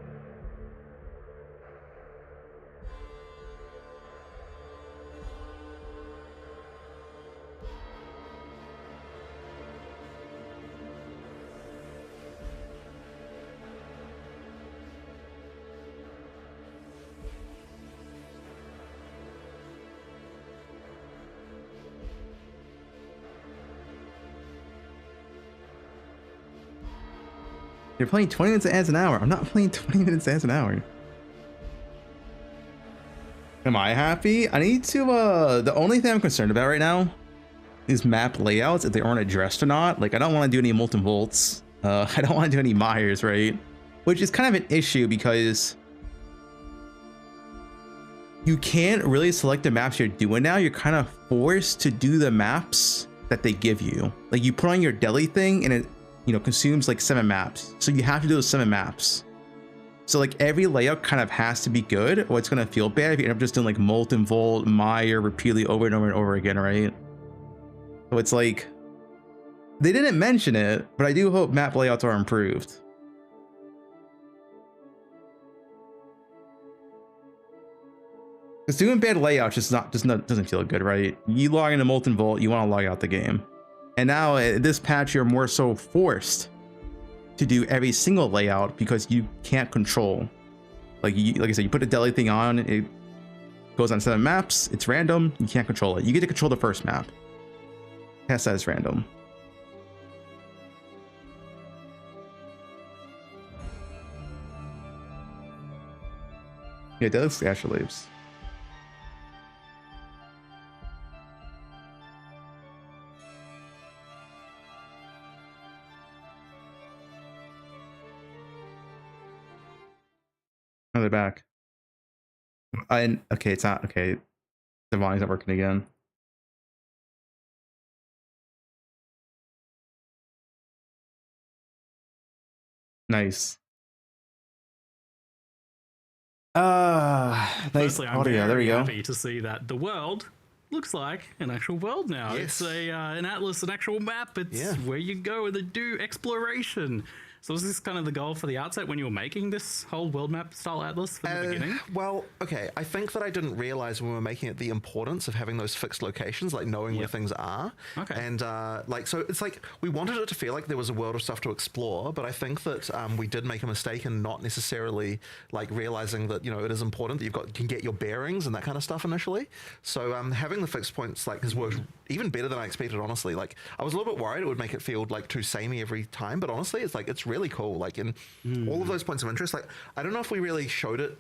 You're playing 20 minutes as an hour. I'm not playing 20 minutes as an hour. Am I happy? I need to, the only thing I'm concerned about right now is map layouts, if they aren't addressed or not. Like, I don't want to do any molten vaults. I don't want to do any mires, right? Which is kind of an issue because you can't really select the maps you're doing now. You're kind of forced to do the maps that they give you. Like, you put on your deli thing and it, you know, consumes like 7 maps. So you have to do those 7 maps. So like every layout kind of has to be good, or it's gonna feel bad if you end up just doing like molten vault, mire repeatedly over and over and over again, right? So it's like, they didn't mention it, but I do hope map layouts are improved. Because doing bad layouts doesn't feel good, right? You log into molten vault, you want to log out the game. And now at this patch, you're more so forced to do every single layout because you can't control. Like I said, you put a deli thing on, it goes on 7 maps, it's random, you can't control it. You get to control the first map. Past that is random. Yeah, that looks like Asher Leaves. Oh, they're back. Okay, it's not okay. The volume's not working again. Nice. Nice Firstly, I'm audio. There we go. happy to see that the world looks like an actual world now. Yes. It's an atlas, an actual map. It's where you go and do exploration. So was this kind of the goal for the outset when you were making this whole world map style atlas from the beginning? Well, okay. I think that I didn't realize when we were making it the importance of having those fixed locations, like knowing where things are. Okay. And like, so it's like we wanted it to feel like there was a world of stuff to explore, but I think that we did make a mistake in not necessarily like realizing that, you know, it is important that you can get your bearings and that kind of stuff initially. So having the fixed points like has worked even better than I expected, honestly. Like I was a little bit worried it would make it feel like too samey every time, but honestly, it's like, it's really cool. Like in all of those points of interest, like I don't know if we really showed it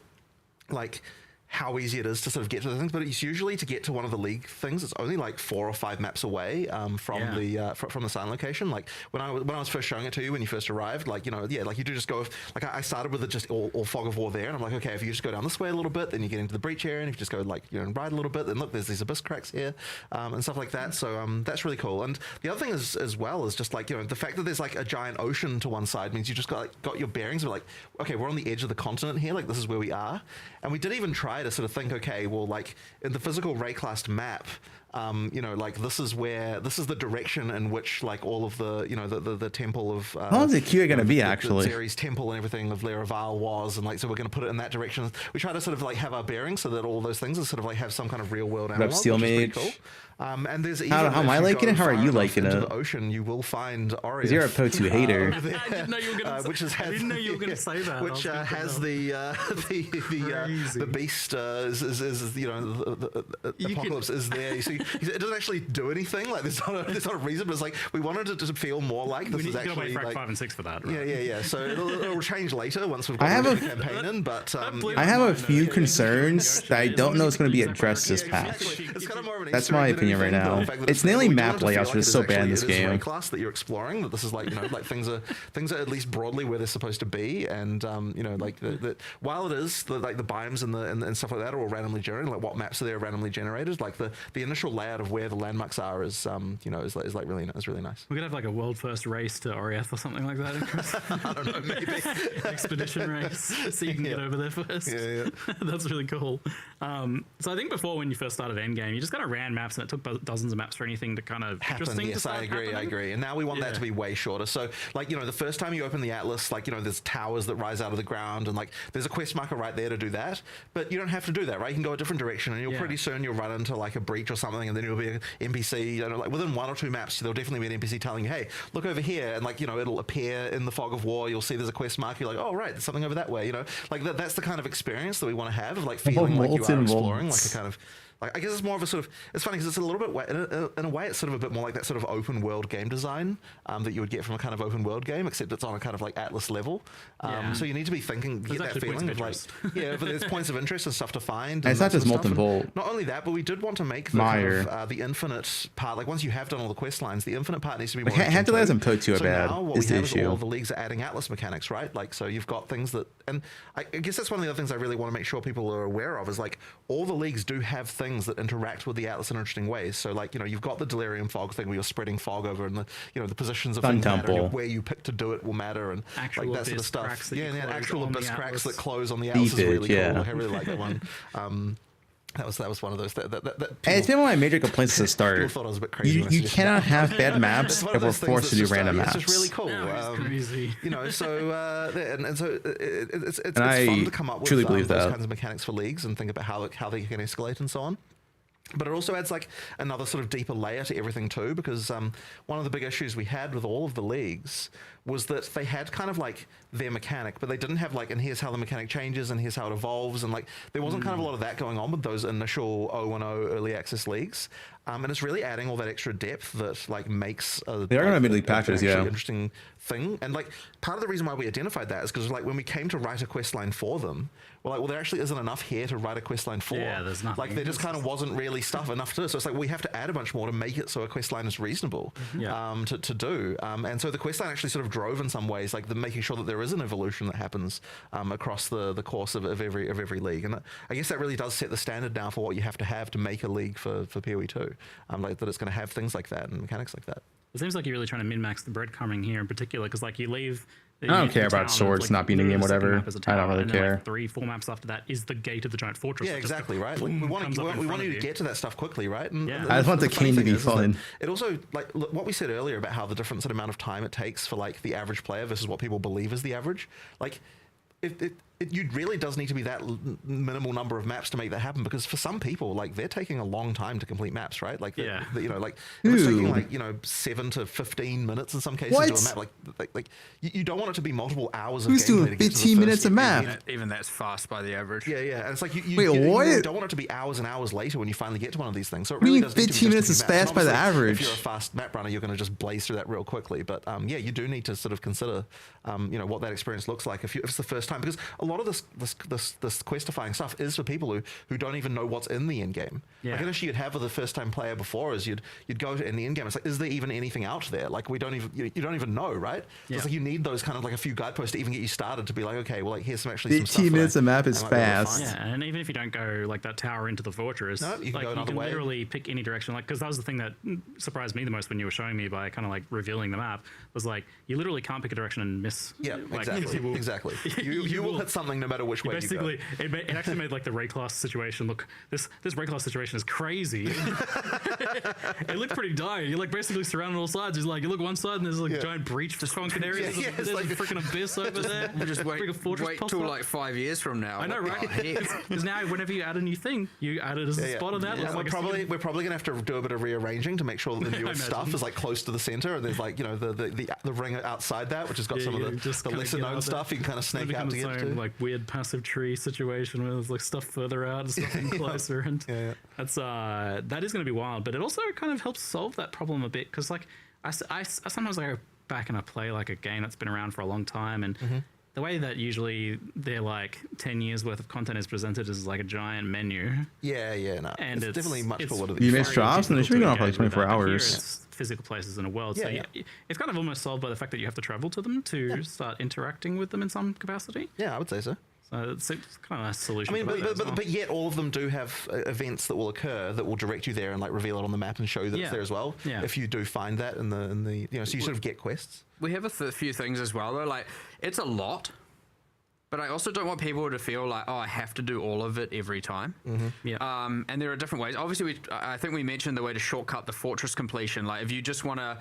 like how easy it is to sort of get to the things, but it's usually to get to one of the league things, it's only like 4 or 5 maps away from the sign location. Like when I was first showing it to you when you first arrived, like, you know, like you do just go like I started with it just all fog of war there, and I'm like, okay, if you just go down this way a little bit, then you get into the breach area, and if you just go like, you know, ride a little bit, then look, there's these abyss cracks here and stuff like that. So that's really cool. And the other thing is as well is just like, you know, the fact that there's like a giant ocean to one side means you just got your bearings. We're like, okay, we're on the edge of the continent here, like this is where we are. And we did even try to sort of think, okay, well, like in the physical Rayclast map, you know, like this is the direction in which like all of the, you know, the temple of how long is the queue going to be actually? Ceres temple and everything of Laraval was, and like, so we're going to put it in that direction. We try to sort of like have our bearings so that all those things are sort of like have some kind of real world analog, Steel which is pretty Mage. cool. And there's how am I liking it? How are you liking it? Into the ocean, you will find Orius. Because you're a poe2 hater. I didn't know you were going to say that. Which has the beast is you know the apocalypse is there. You see, it doesn't actually do anything. Like there's not a reason, but it's like we wanted it to feel more like this is actually wait like 5 and 6 for that. Right? Yeah. So it'll change later once we've got the campaign in. But I have a few concerns that I don't know is going to be addressed this patch. It's kind of more of an That's my opinion right now. It's mainly map layouts, which is so bad in this game. Class that you're exploring, that this is like, you know, like things are at least broadly where they're supposed to be, and you know, like while it is like the biomes and stuff like that are all randomly generated, like what maps are there randomly generated, like the initial layout of where the landmarks are is you know, is really nice. We're gonna have like a world first race to Oriath or something like that. I don't know, maybe expedition race, so you can get over there first. Yeah. That's really cool. So I think before, when you first started Endgame, you just kind of ran maps and it took dozens of maps for anything to kind of happen. Yes, I agree. And now we want that to be way shorter. So like, you know, the first time you open the atlas, like, you know, there's towers that rise out of the ground, and like there's a quest marker right there to do that, but you don't have to do that, right? You can go a different direction, and pretty soon you'll run into like a breach or something, and then you'll be an NPC, you know, like within 1 or 2 maps there'll definitely be an NPC telling you, hey, look over here, and like, you know, it'll appear in the fog of war, you'll see there's a quest marker, you're like, oh right, there's something over that way, you know, like that's the kind of experience that we want to have, of like feeling like you are exploring like a kind of like, I guess it's more of a sort of, it's funny because it's a little bit, in a way, it's sort of a bit more like that sort of open world game design that you would get from a kind of open world game, except it's on a kind of like Atlas level. So you need to be thinking, get that feeling of like, but there's points of interest and stuff to find. And it's not just molten bolt. Not only that, but we did want to make the, kind of, the infinite part, like once you have done all the quest lines, the infinite part needs to be more. Handlers and poe2 are bad. Now what is we the have issue. is all the leagues are adding Atlas mechanics, right? Like, so you've got things that, and I guess that's one of the other things I really want to make sure people are aware of is like all the leagues do have things that interact with the Atlas in interesting ways. So like, you know, you've got the Delirium fog thing where you're spreading fog over, and the, you know, the positions of things matter, and where you pick to do it will matter, and actual like that sort of stuff. Yeah, actual abyss cracks that close on the Atlas is really cool. I really like that one. That was one of those. That and it's been one of my major complaints at the start. People thought I was a bit crazy. You cannot have bad maps if we're forced to do random maps. It's just really cool. Crazy. You know, so and so it's and fun to come up with believe those that. kinds of mechanics for leagues and think about how they can escalate and so on. But it also adds like another sort of deeper layer to everything too, because one of the big issues we had with all of the leagues was that they had kind of like their mechanic, but they didn't have like, and here's how the mechanic changes and here's how it evolves, and like there wasn't kind of a lot of that going on with those initial 0-1-0 early access leagues. And it's really adding all that extra depth that like makes they are going to mid-league patches, interesting thing. And like part of the reason why we identified that is because like when we came to write a quest line for them, we're like, well, there actually isn't enough here to write a quest line for. Yeah, there's nothing. Like there just kind of wasn't really stuff enough to do. So it's like we have to add a bunch more to make it so a quest line is reasonable to do. And so the quest line actually sort of drove in some ways like the making sure that there is an evolution that happens across the course of every league. And I guess that really does set the standard now for what you have to make a league for PoE2. Like that it's going to have things like that and mechanics like that. It seems like you're really trying to min-max the breadcrumbing here in particular, because like you leave. I don't care about swords not being in game, whatever. I don't really care. Like 3-4 maps after that is the gate of the giant fortress. Yeah, exactly, right? We want you to get to that stuff quickly, right? And I just want the cane to be fun. It also, like what we said earlier about how the different sort of amount of time it takes for like the average player versus what people believe is the average. Like, it really does need to be that minimal number of maps to make that happen, because for some people, like they're taking a long time to complete maps, right? Like, you know, like it's taking like 7 to 15 minutes in some cases to do a map. Like you don't want it to be multiple hours of gameplay. Who's doing 15 minutes a map? Even that's fast by the average. Yeah, and it's like you what? Don't want it to be hours and hours later when you finally get to one of these things. So it really does 15 minutes is fast by the average. If you're a fast map runner, you're going to just blaze through that real quickly. But yeah, you do need to sort of consider, you know, what that experience looks like if it's the first time, because a lot of this questifying stuff is for people who don't even know what's in the end game. Like an issue you'd have with a first time player before is you'd go in the end game. It's like, is there even anything out there? Like you don't even know, right? So it's like you need those kind of like a few guideposts to even get you started to be like, okay, well, like here's some some 15 minutes a map is fast. Yeah, and even if you don't go like that tower into the fortress, you can like go another you can way. literally pick any direction. Like, because that was the thing that surprised me the most when you were showing me by kind of like revealing the map, was like you literally can't pick a direction and miss. Yeah, like, exactly. You will hit something no matter which way you go. It actually made like the Ray class situation look. This Ray class situation is crazy. It looked pretty dire. You're like basically surrounded on all sides. It's like you look one side and there's like a giant breach just conquered area. There's like a freaking abyss over there. Just wait till like 5 years from now. I know, right? Because now whenever you add a new thing, you add it as a spot on that. Yeah, we're probably gonna have to do a bit of rearranging to make sure that the newest stuff is like close to the center, and there's like, you know, the ring outside that, which has got some of the lesser known stuff you can kind of snake out to get to. Like weird passive tree situation where there's like stuff further out and stuff in closer, and that's that is going to be wild. But it also kind of helps solve that problem a bit, because like I sometimes I go back and I play like a game that's been around for a long time, and the way that usually they're like 10 years worth of content is presented is like a giant menu. No, and it's definitely much cooler. You missed drops, and it should be going on for like 24 hours. It's physical places in a world, so it's kind of almost solved by the fact that you have to travel to them to start interacting with them in some capacity. Yeah, I would say so. So it's kind of a nice solution. I mean, but yet all of them do have events that will occur that will direct you there and like reveal it on the map and show you that it's there as well. Yeah. If you do find that in the you know, so you sort of get quests. We have a few things as well though. Like it's a lot, but I also don't want people to feel like, oh, I have to do all of it every time. And there are different ways. Obviously, I think we mentioned the way to shortcut the fortress completion. Like if you just want to,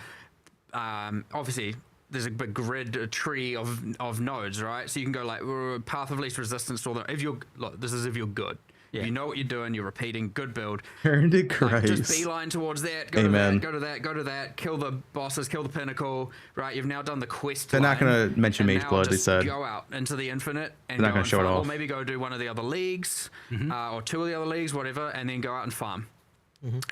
obviously. There's a big grid, a tree of nodes, right? So you can go like path of least resistance to all that. This is if you're good. You know what you're doing. You're repeating. Good build. Turn to Like, Christ. just beeline towards that. Go Amen. to that. Go to that. Go to that. Kill the bosses. Kill the pinnacle. Right. You've now done the quest. They're not going to mention Mage now Blood, they just said. Go out into the infinite and They're not go gonna and show it farm, off. or maybe go do one of the other leagues, or 2 of the other leagues, whatever, and then go out and farm.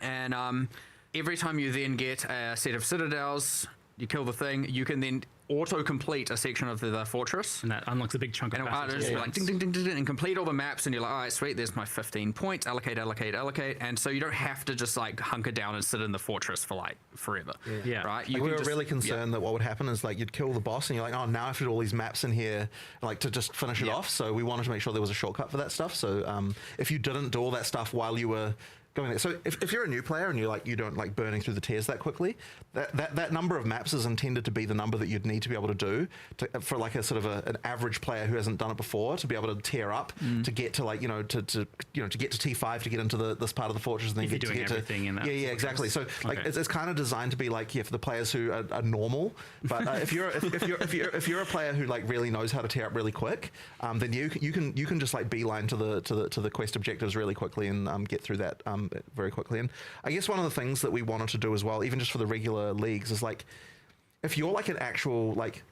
And every time you then get a set of citadels, you kill the thing, you can then auto-complete a section of the fortress. And that unlocks a big chunk of And passages. it'll just be like ding, ding, ding, ding, ding, and complete all the maps, and you're like, all right, sweet, there's my 15 points, allocate, allocate, allocate. And so you don't have to just like hunker down and sit in the fortress for like forever. Right? We can were just- really concerned that what would happen is like you'd kill the boss and you're like, oh, now I have to do all these maps in here like to just finish it off. So we wanted to make sure there was a shortcut for that stuff. So if you didn't do all that stuff while you were going there, so if you're a new player and you don't like burning through the tiers that quickly, that number of maps is intended to be the number that you'd need to be able to do for like a sort of an average player who hasn't done it before to be able to tear up to get to like to get to T5 to get into this part of the fortress and then If get you're to doing get everything to in that yeah exactly. So like Okay. it's kind of designed to be like for the players who are normal, but if you're a player who like really knows how to tear up really quick, then you can just like beeline to the quest objectives really quickly and get through that very quickly. And I guess one of the things that we wanted to do as well, even just for the regular leagues, is like if you're like an actual like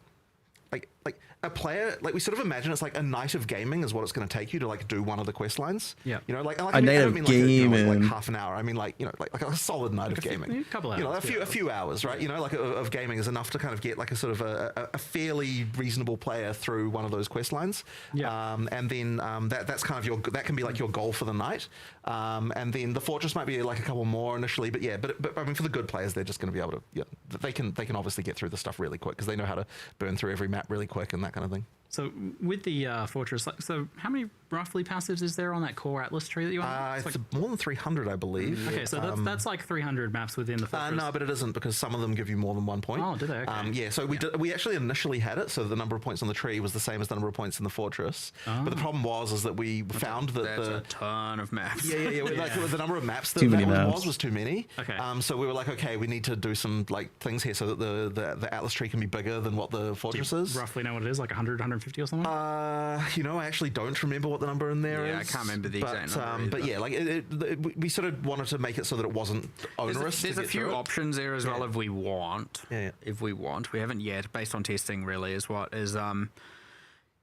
a player, like we sort of imagine it's like a night of gaming is what it's going to take you to like do one of the quest lines. Yeah. You know, like A I night don't of mean gaming. like half an hour. I mean like like a solid night of gaming. A couple hours. You know, a few hours, right? You know, like of gaming is enough to kind of get like a sort of a fairly reasonable player through one of those quest lines. Yeah. And then that's kind of that can be like your goal for the night. And then the fortress might be like a couple more initially, but yeah, but I mean for the good players, they're just going to be able to they can obviously get through the stuff really quick because they know how to burn through every map really quick and that kind of thing. So with the fortress, so how many roughly passives is there on that core atlas tree that you want? It's more than 300, I believe. Okay, so that's like 300 maps within the fortress. No, but it isn't because some of them give you more than 1 point. Oh, do they? Okay. Yeah, so we actually initially had it, so the number of points on the tree was the same as the number of points in the fortress. But the problem was that we found that That's a ton of maps. Yeah. Like the number of maps that Too many that maps. was too many. Okay. So we were like, okay, we need to do some like things here so that the atlas tree can be bigger than what the fortress is. Roughly know what it is, like 100, 150 or something? I actually don't remember what the number in there is. Yeah, I can't remember the exact number But either. yeah, like we sort of wanted to make it so that it wasn't onerous. There's to a get few through it. options there as well if we want. Yeah. If we want. We haven't yet, based on testing really, is what is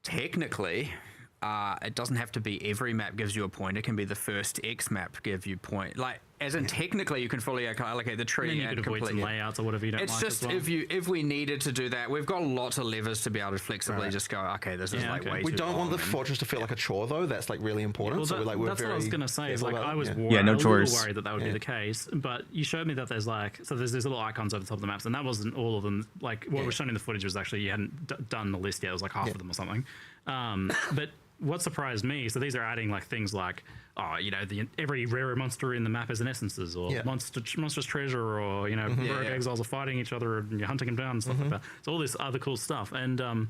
technically it doesn't have to be every map gives you a point. It can be the first X map give you point. Like as in technically you can fully allocate the tree and then you and could avoid complete some it. layouts or whatever you don't It's like just as well. if we needed to do that, we've got lots of levers to be able to flexibly just go, okay, this is Yeah, like okay. way We too don't want the long and- fortress to feel like a chore though. That's like really important. Well, so we're that's very what I was going to say. Is careful like about I it. was Yeah. worried, Yeah, no I was chores. a little worried that would be the case. But you showed me that there's like there's little icons over the top of the maps, and that wasn't all of them. Like what was shown in the footage was actually you hadn't done the list yet. It was like half of them or something. But what surprised me, so these are adding like things like, every rare monster in the map is an essences, or monstrous treasure, or rogue exiles are fighting each other and you're hunting them down and stuff like that. So all this other cool stuff. And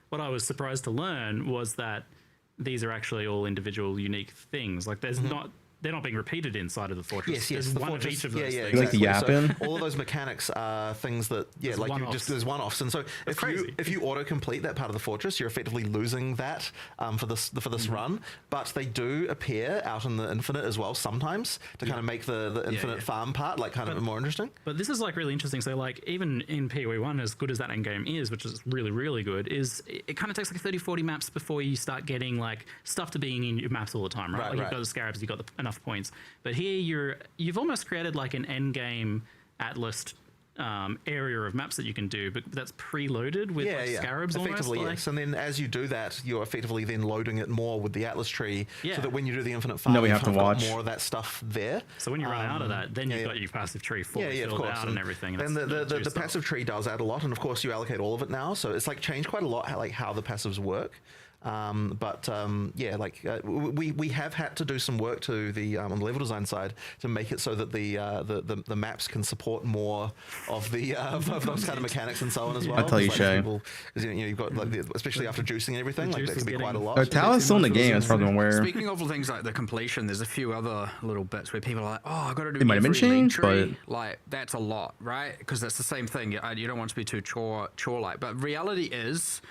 what I was surprised to learn was that these are actually all individual unique things. Like there's they're not being repeated inside of the fortress. Yes, There's the one fortress, of each of those things. Like the yapping? So all of those mechanics are things that like you just there's one-offs, and so if you auto-complete that part of the fortress, you're effectively losing that for this run. But they do appear out in the infinite as well sometimes to kind of make the infinite farm part like kind of more interesting. But this is like really interesting. So like even in PoE1, as good as that end game is, which is really, really good, is it kind of takes like 30, 40 maps before you start getting like stuff to being in your maps all the time, right? Like you've got the scarabs, you've got enough points. But here you've almost created like an end game atlas area of maps that you can do, but that's preloaded with scarabs effectively, almost. yes. And then as you do that, you're effectively then loading it more with the atlas tree, so that when you do the infinite farm, we have to watch more of that stuff there. So when you run out of that, then you've got your passive tree fully filled out and everything. And the passive tree does add a lot, and of course you allocate all of it now, so it's like changed quite a lot how the passives work. We have had to do some work to the on the level design side to make it so that the maps can support more of the of those kind of mechanics and so on as well. I'll tell you, Shay. Because you've got like especially after juicing and everything, like that can be quite a lot. Oh, Talon's still in the game, as far as I'm aware. Speaking of things like the completion, there's a few other little bits where people are like, "Oh, I got to do." It might have been every league changed, tree." but like that's a lot, right? Because that's the same thing. You don't want to be too chore-like, but reality is.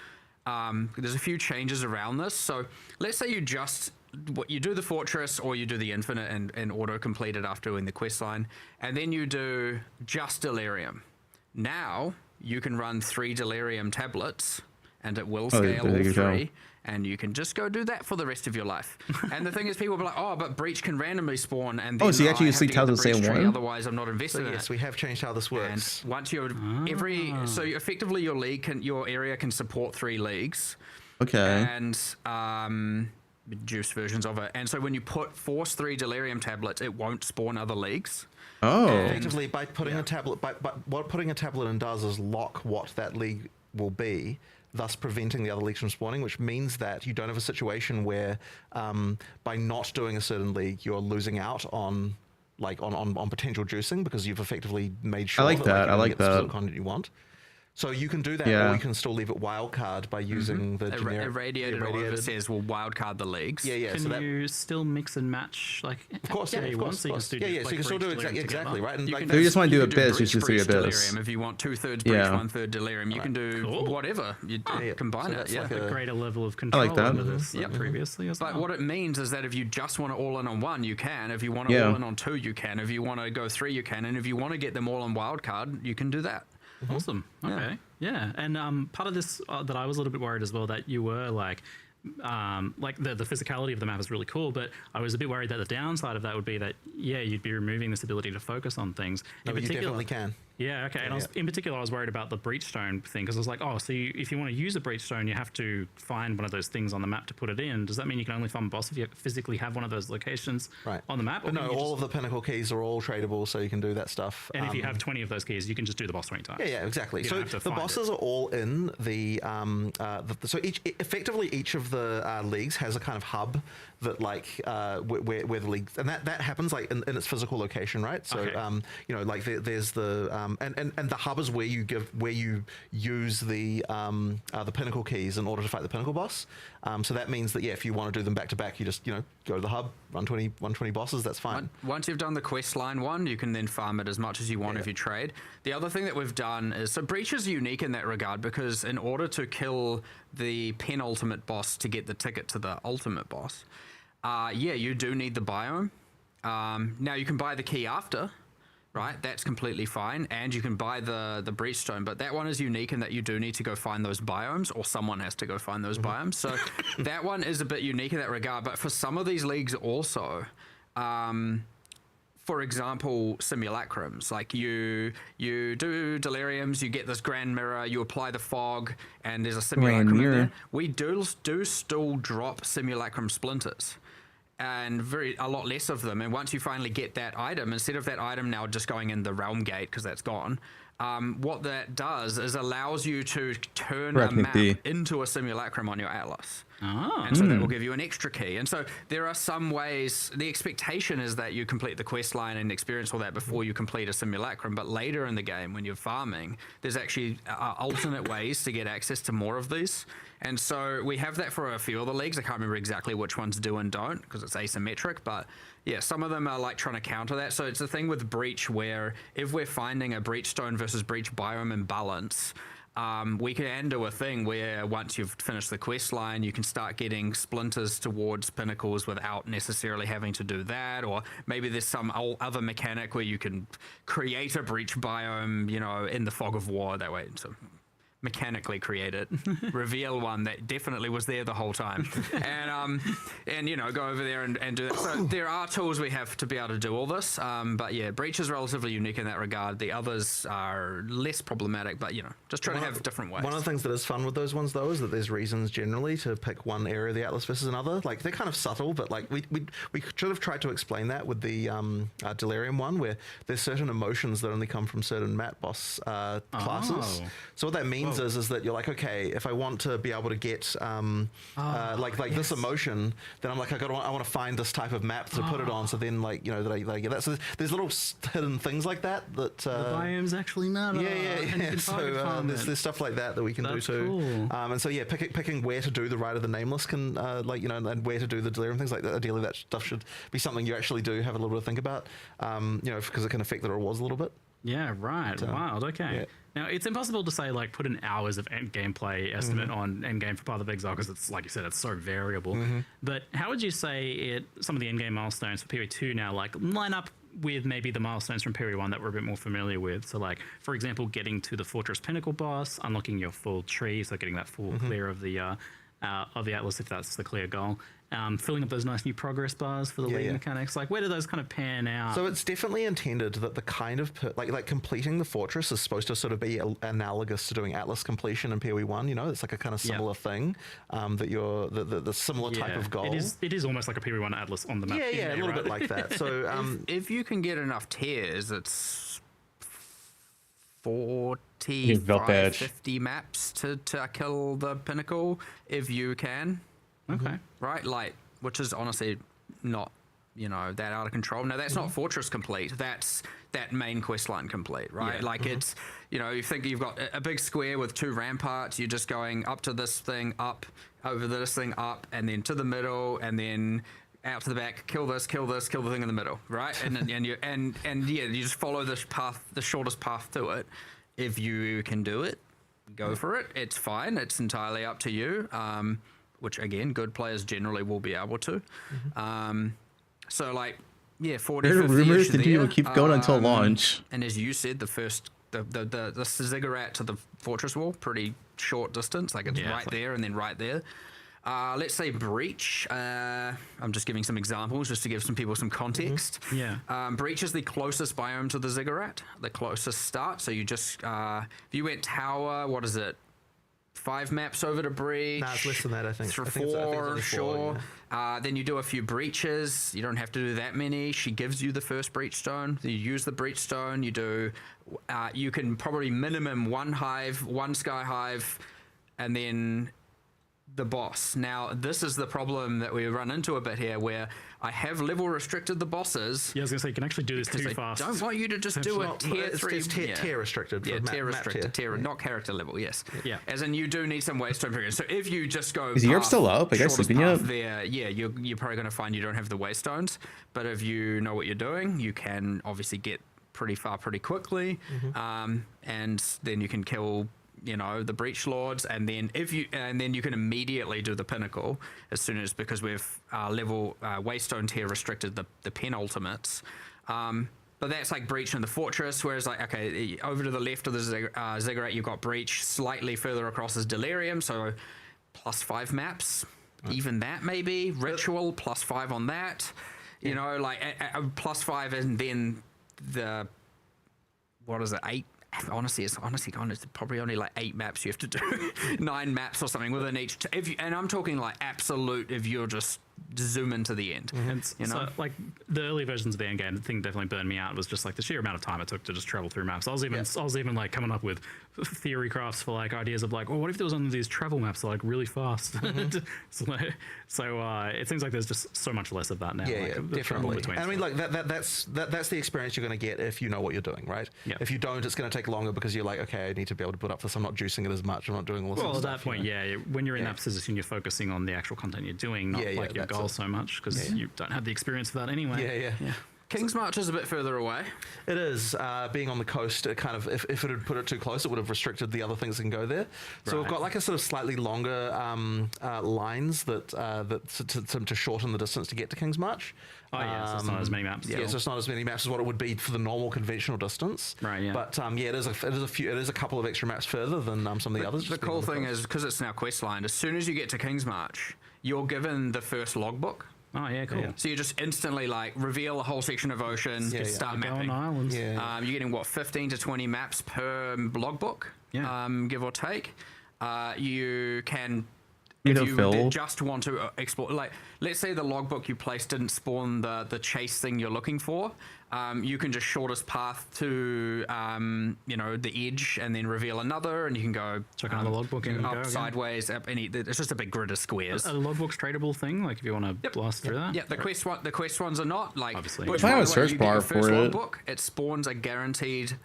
There's a few changes around this. So let's say you just what you do the fortress or you do the infinite and auto complete it after doing the quest line, and then you do just delirium. Now you can run 3 delirium tablets, and it will scale all 3. And you can just go do that for the rest of your life. And the thing is, people will be like, "Oh, but Breach can randomly spawn." And then, so you actually usually tell the same one. Otherwise, I'm not invested in it. Yes, we have changed how this works. And once you're so effectively your area can support 3 leagues. Okay. And juice versions of it. And so when you force 3 delirium tablets, it won't spawn other leagues. Oh. Effectively, by putting a tablet, what putting a tablet in does is lock what that league will be, thus preventing the other leagues from spawning, which means that you don't have a situation where by not doing a certain league, you're losing out on potential juicing because you've effectively made sure I like the content you want. So you can do that, or you can still leave it wildcard by using the generic irradiated. Says will wildcard the leagues. Can you still mix and match Of course, so you can still do exactly right. And if you just want to do a bit, just do Abyss. Delirium. If you want 2/3 breach, 1/3 delirium, you can do whatever. You combine it. Like a greater level of control over this than previously. But what it means is that if you just want to all in on 1, you can. If you want to all in on 2, you can. If you want to go 3, you can. And if you want to get them all on wildcard, you can do that. Awesome. Okay. Yeah. And part of this that I was a little bit worried as well, that you were like the physicality of the map is really cool, but I was a bit worried that the downside of that would be that you'd be removing this ability to focus on things. No, you definitely can. Yeah, okay. And in particular, I was worried about the breachstone thing because I was like, if you want to use a breachstone, you have to find one of those things on the map to put it in. Does that mean you can only farm a boss if you physically have one of those locations on the map? But no, all of the pinnacle keys are all tradable, so you can do that stuff. And if you have 20 of those keys, you can just do the boss 20 times. Yeah, exactly. So the bosses are all in the so each of the leagues has a kind of hub that where the leagues, and that happens like in its physical location, right? So there's the and the hub is where you use the pinnacle keys in order to fight the pinnacle boss. So that means that if you want to do them back to back, you just go to the hub, run 120 bosses. That's fine. Once you've done the quest line one, you can then farm it as much as you want if you trade. The other thing that we've done is, so Breach is unique in that regard because in order to kill the penultimate boss to get the ticket to the ultimate boss, you do need the biome. Now you can buy the key after. Right, that's completely fine, and you can buy the breachstone, but that one is unique in that you do need to go find those biomes, or someone has to go find those biomes. So that one is a bit unique in that regard. But for some of these leagues also, for example, simulacrums, like you do deliriums, you get this grand mirror, you apply the fog, and there's a simulacrum in there. We do still drop simulacrum splinters. And a lot less of them. And once you finally get that item, instead of that item now just going in the realm gate because that's gone, what that does is allows you to turn a map into a simulacrum on your atlas. And so that will give you an extra key. And so there are some ways, the expectation is that you complete the quest line and experience all that before you complete a simulacrum, but later in the game when you're farming, there's actually alternate ways to get access to more of these. And so we have that for a few of the leagues. I can't remember exactly which ones do and don't because it's asymmetric, but yeah, some of them are like trying to counter that. So it's the thing with Breach where if we're finding a Breachstone versus Breach biome imbalance, we can do a thing where once you've finished the quest line, you can start getting splinters towards pinnacles without necessarily having to do that. Or maybe there's some other mechanic where you can create a Breach biome, in the fog of war that way. So mechanically create it, reveal one that definitely was there the whole time, and go over there and do that. So there are tools we have to be able to do all this, but yeah, Breach is relatively unique in that regard. The others are less problematic, but just trying to have different ways. One of the things that is fun with those ones though is that there's reasons generally to pick one area of the Atlas versus another. Like they're kind of subtle, but like we should have tried to explain that with the Delirium one, where there's certain emotions that only come from certain map boss classes. So what that means is that you're like, okay, if I want to be able to get this emotion, then I'm like, I want to find this type of map to put it on. So then that I get that. So there's little hidden things like that the biomes actually matter. Yeah. So there's stuff like that we can do too. Cool. And so picking where to do the Rite of the Nameless can and where to do the Delirium, things like that. Ideally, that stuff should be something you actually do have a little bit of think about. Because it can affect the rewards a little bit. Yeah, right. So, Wild. Okay. yeah. Now, it's impossible to say, like, put an hours of gameplay estimate on endgame for Path of Exile because it's, like you said, it's so variable. But how would you say some of the endgame milestones for Period 2 now, like, line up with maybe the milestones from Period 1 that we're a bit more familiar with? So, like, for example, getting to the Fortress Pinnacle boss, unlocking your full tree, so getting that full clear of the Atlas if that's the clear goal. Filling up those nice new progress bars for the lead mechanics. Like, where do those kind of pan out? So it's definitely intended that the kind of like completing the fortress is supposed to sort of be analogous to doing Atlas completion in PoE 1. You know, it's like a kind of similar thing. That you're the similar type of goal. It is almost like a PoE 1 Atlas on the map. Yeah, a little bit like that. So if you can get enough tiers, it's 50 maps to kill the pinnacle if you can. Okay. Right, like, which is honestly not, that out of control. No, that's not Fortress complete. That's that main quest line complete, right? Like it's, you think you've got a big square with 2 ramparts. You're just going up to this thing, up over this thing, up, and then to the middle, and then out to the back. Kill the thing in the middle, right? And you just follow this path, the shortest path to it. If you can do it, go for it. It's fine. It's entirely up to you. Which again, good players generally will be able to. So like, 40, 50 rumors continue to keep going until launch. And as you said, the ziggurat to the fortress wall, pretty short distance. Like it's right there and then right there. Let's say Breach. I'm just giving some examples just to give some people some context. Breach is the closest biome to the ziggurat, the closest start. So you just, if you went tower, what is it? 5 maps over to Breach. No, it's less than that, I think. It's I think it's only 4, sure. Then you do a few breaches. You don't have to do that many. She gives you the first breach stone. You use the breach stone. You do. You can probably minimum 1 hive, 1 sky hive, and then the boss. Now, this is the problem that we run into a bit here, where I have level restricted the bosses. Yeah, I was gonna say you can actually do this too fast. I don't want you to just do it tier 3. It's tier restricted. Yeah, tier restricted. Tier, not character level. Yes. Yeah. As in, you do need some waystone progression. So if you just go, is Europe still up? I guess sleeping yet? There, you're probably gonna find you don't have the waystones. But if you know what you're doing, you can obviously get pretty far pretty quickly, and then you can kill the breach lords, and then you can immediately do the pinnacle as soon as, because we've level waystone tier restricted the penultimates. But that's like breach in the fortress, whereas like, okay, over to the left of the ziggurat you've got breach, slightly further across is delirium, so +5 maps, even that maybe, ritual +5 on that, like +5, and then the, what is it, 8? Honestly, it's probably only like 8 maps you have to do, 9 maps or something within each. And I'm talking like absolute. If you're just zoom into the end, So, like the early versions of the end game, the thing definitely burned me out was just like the sheer amount of time it took to just travel through maps. I was even like coming up with theory crafts for like ideas of like, what if there was one of these travel maps that are like really fast? So it seems like there's just so much less of that now. Definitely. And I mean, like that's the experience you're going to get if you know what you're doing, right? If you don't, it's going to take longer because you're like, okay, I need to be able to put up this. I'm not juicing it as much. I'm not doing all this. Well, at that point, when you're in that position, you're focusing on the actual content you're doing, not like your goal so much, because you don't have the experience for that anyway. King's March is a bit further away. It is. Being on the coast, it kind of, if it had put it too close, it would have restricted the other things that can go there. So we've got like a sort of slightly longer lines that to shorten the distance to get to King's March. So it's not as many maps. Yeah, so it's not as many maps as what it would be for the normal conventional distance. Right. Yeah. But it is a couple of extra maps further than some of the others. The cool thing is, because it's now quest lined, as soon as you get to King's March, you're given the first logbook. Oh yeah, cool. So you just instantly like reveal a whole section of ocean, start mapping. Islands. You're getting 15 to 20 maps per logbook, give or take. You can, if you just want to explore, like let's say the logbook you placed didn't spawn the chase thing you're looking for, you can just shortest path to the edge and then reveal another, and you can go check another logbook and up, sideways, up it's just a big grid of squares. A logbook's tradable thing, like if you want to blast through that. Yeah, the quest ones are not, like obviously. If I have a search bar for it, logbook, it spawns a guaranteed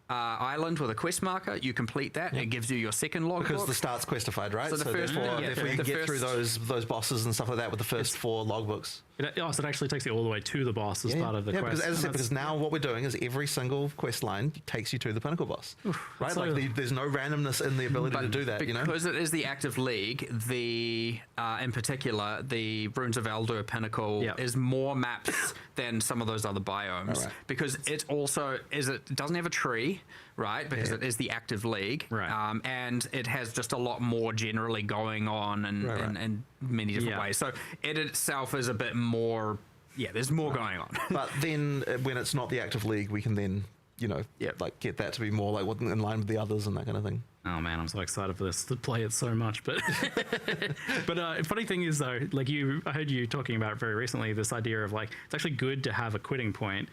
island with a quest marker. You complete that, it gives you your second logbook. Because the start's questified, right? So the first therefore you get through those bosses and stuff like that with the first 4 logbooks. So it actually takes you all the way to the boss as part of the quest. Because as I said, because now what we're doing is every single quest line takes you to the pinnacle boss, right? so- Like there's no randomness in the ability to do that. Because it is the active league, in particular, the Runes of Eldur Pinnacle is more maps than some of those other biomes. Because it also it doesn't have a tree, right? Because it is the active league. Right. And it has just a lot more generally going on in many different ways. So it itself is a bit more, there's more going on. But then when it's not the active league, we can then, like get that to be more like in line with the others and that kind of thing. Oh man, I'm so excited for this to play it so much. But funny thing is though, like I heard you talking about very recently this idea of like it's actually good to have a quitting point.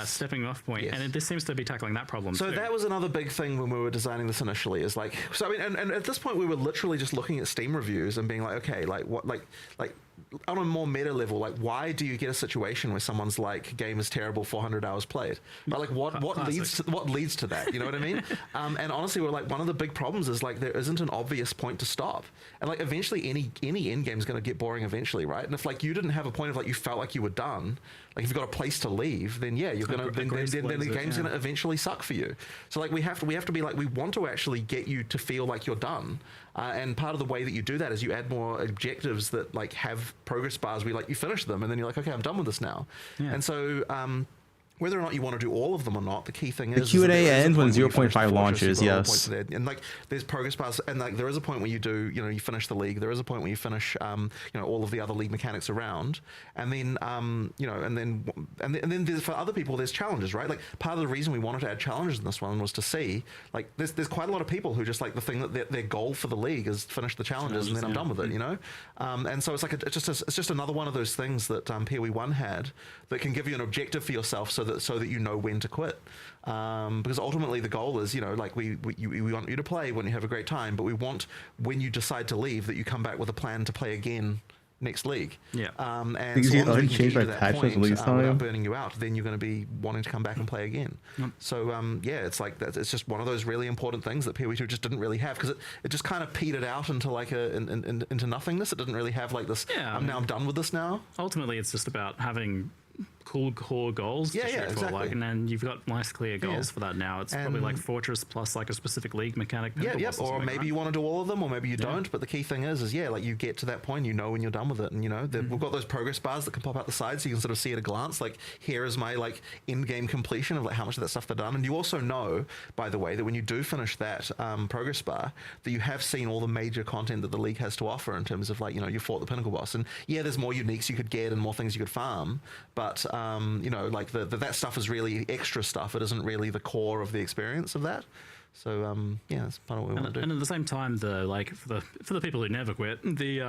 Stepping off point, and this seems to be tackling that problem. So too. that was another big thing when we were designing this initially. Is like, so I mean, and at this point we were literally just looking at Steam reviews and being like, okay, like what, like on a more meta level, like why do you get a situation where someone's like game is terrible, 400 hours played? But like what leads to that? You know what I mean? And honestly, we're like one of the big problems is like there isn't an obvious point to stop, and like eventually any end game is going to get boring eventually, right? And if like you didn't have a point of like you felt like you were done, like if you've got a place to leave, then you're gonna then the game's gonna eventually suck for you. So like we have to be like, we want to actually get you to feel like you're done, and part of the way that you do that is you add more objectives that like have progress bars where like you finish them and then you're like, okay, I'm done with this now. And so whether or not you want to do all of them or not, the key thing is the Q&A ends when 0.5 launches. Yes, and like there's progress bars, and like there is a point where you do, you finish the league. There is a point where you finish, all of the other league mechanics around, and then and then there's, for other people there's challenges, right? Like part of the reason we wanted to add challenges in this one was to see like there's quite a lot of people who just like the thing that their goal for the league is finish the challenges and then I'm done with it, and so it's like it's just another one of those things that PoE1 had that can give you an objective for yourself so that you know when to quit, because ultimately the goal is like we want you to play when you have a great time, but we want when you decide to leave that you come back with a plan to play again next league. And so long as we can get you to that point without burning you out, then you're going to be wanting to come back and play again. So it's like that. It's just one of those really important things that PoE2 just didn't really have, because it just kind of petered out into like into nothingness. It didn't really have like this. I'm done with this now. Ultimately, it's just about having cool core goals. Exactly. Like, and then you've got nice clear goals for that now. It's probably like Fortress plus like a specific league mechanic. Or maybe you want to do all of them, or maybe you don't. But the key thing is like you get to that point, when you're done with it, and we've got those progress bars that can pop out the side, so you can sort of see at a glance, like here is my like end game completion of like how much of that stuff they've done. And you also know, by the way, that when you do finish that progress bar, that you have seen all the major content that the league has to offer in terms of like you fought the pinnacle boss, and there's more uniques you could get and more things you could farm, but like that stuff is really extra stuff. It isn't really the core of the experience of that. So that's part of what we want to do. And at the same time, for the people who never quit, the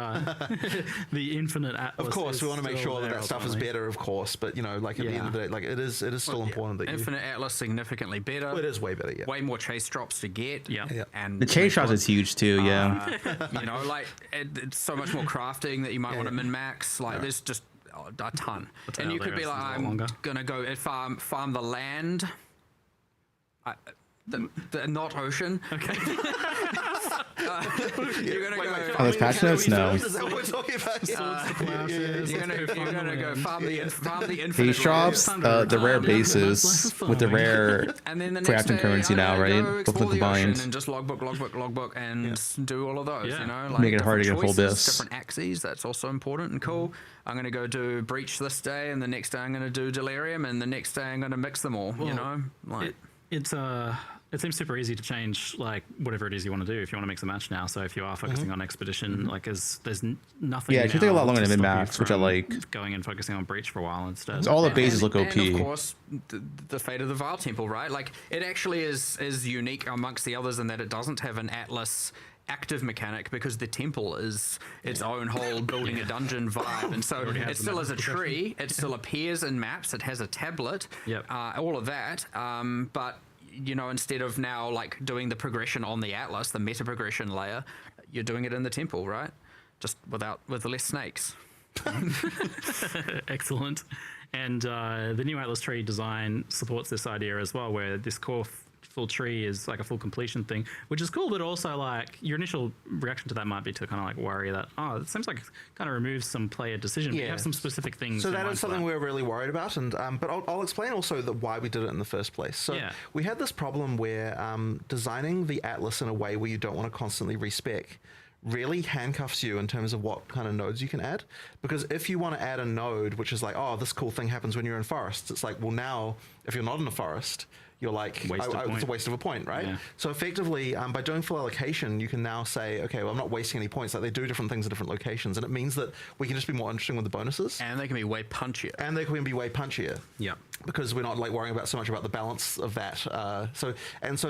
infinite atlas. Of course, we want to make sure that stuff is better, of course. But like at the end of the day, like it is still important that infinite atlas significantly better. Well, it is way better. Way more chase drops to get. And the chase drops is huge too. Like it's so much more crafting that you might want to min max. Like there's just a ton, and you could be like, I'm gonna go farm the land. The not ocean. Okay. You're gonna go. Oh, there's patch notes? No. Is that what we're talking about? You're gonna go farm the infinite. Base drops, the rare bases with the rare crafting currency now, right? Both combined. And just logbook, and do all of those. Like make it hard to get a full bis. Different axes. That's also important and cool. I'm gonna go do Breach this day, and the next day I'm gonna do Delirium, and the next day I'm gonna mix them all. It seems super easy to change like whatever it is you want to do if you want to mix a match now. So if you are focusing on Expedition, like there's nothing. Yeah, it should take a lot longer than min-max, which I like. Going and focusing on Breach for a while instead. So all the bases look OP. And of course, the fate of the Vile Temple, right? Like it actually is unique amongst the others in that it doesn't have an Atlas active mechanic, because the temple is its own whole building a dungeon vibe, and so it still is a tree. It still appears in maps. It has a tablet. All of that. But instead of now like doing the progression on the Atlas, the meta progression layer, you're doing it in the temple, right? Just with less snakes. Excellent. And the new Atlas tree design supports this idea as well, where this core full tree is like a full completion thing, which is cool. But also, like, your initial reaction to that might be to kind of like worry that, oh, it seems like it kind of removes some player decision. But you have some specific things. So that is something we're really worried about, and but I'll explain also why we did it in the first place. So we had this problem where designing the atlas in a way where you don't want to constantly respec really handcuffs you in terms of what kind of nodes you can add. Because if you want to add a node which is like, oh, this cool thing happens when you're in forests, it's like, well, now if you're not in a forest, you're like, it's a waste of a point, right? Yeah. So effectively, by doing full allocation, you can now say, okay, well, I'm not wasting any points. Like, they do different things at different locations, and it means that we can just be more interesting with the bonuses. And they can be way punchier. Yeah. Because we're not like worrying about so much about the balance of that. So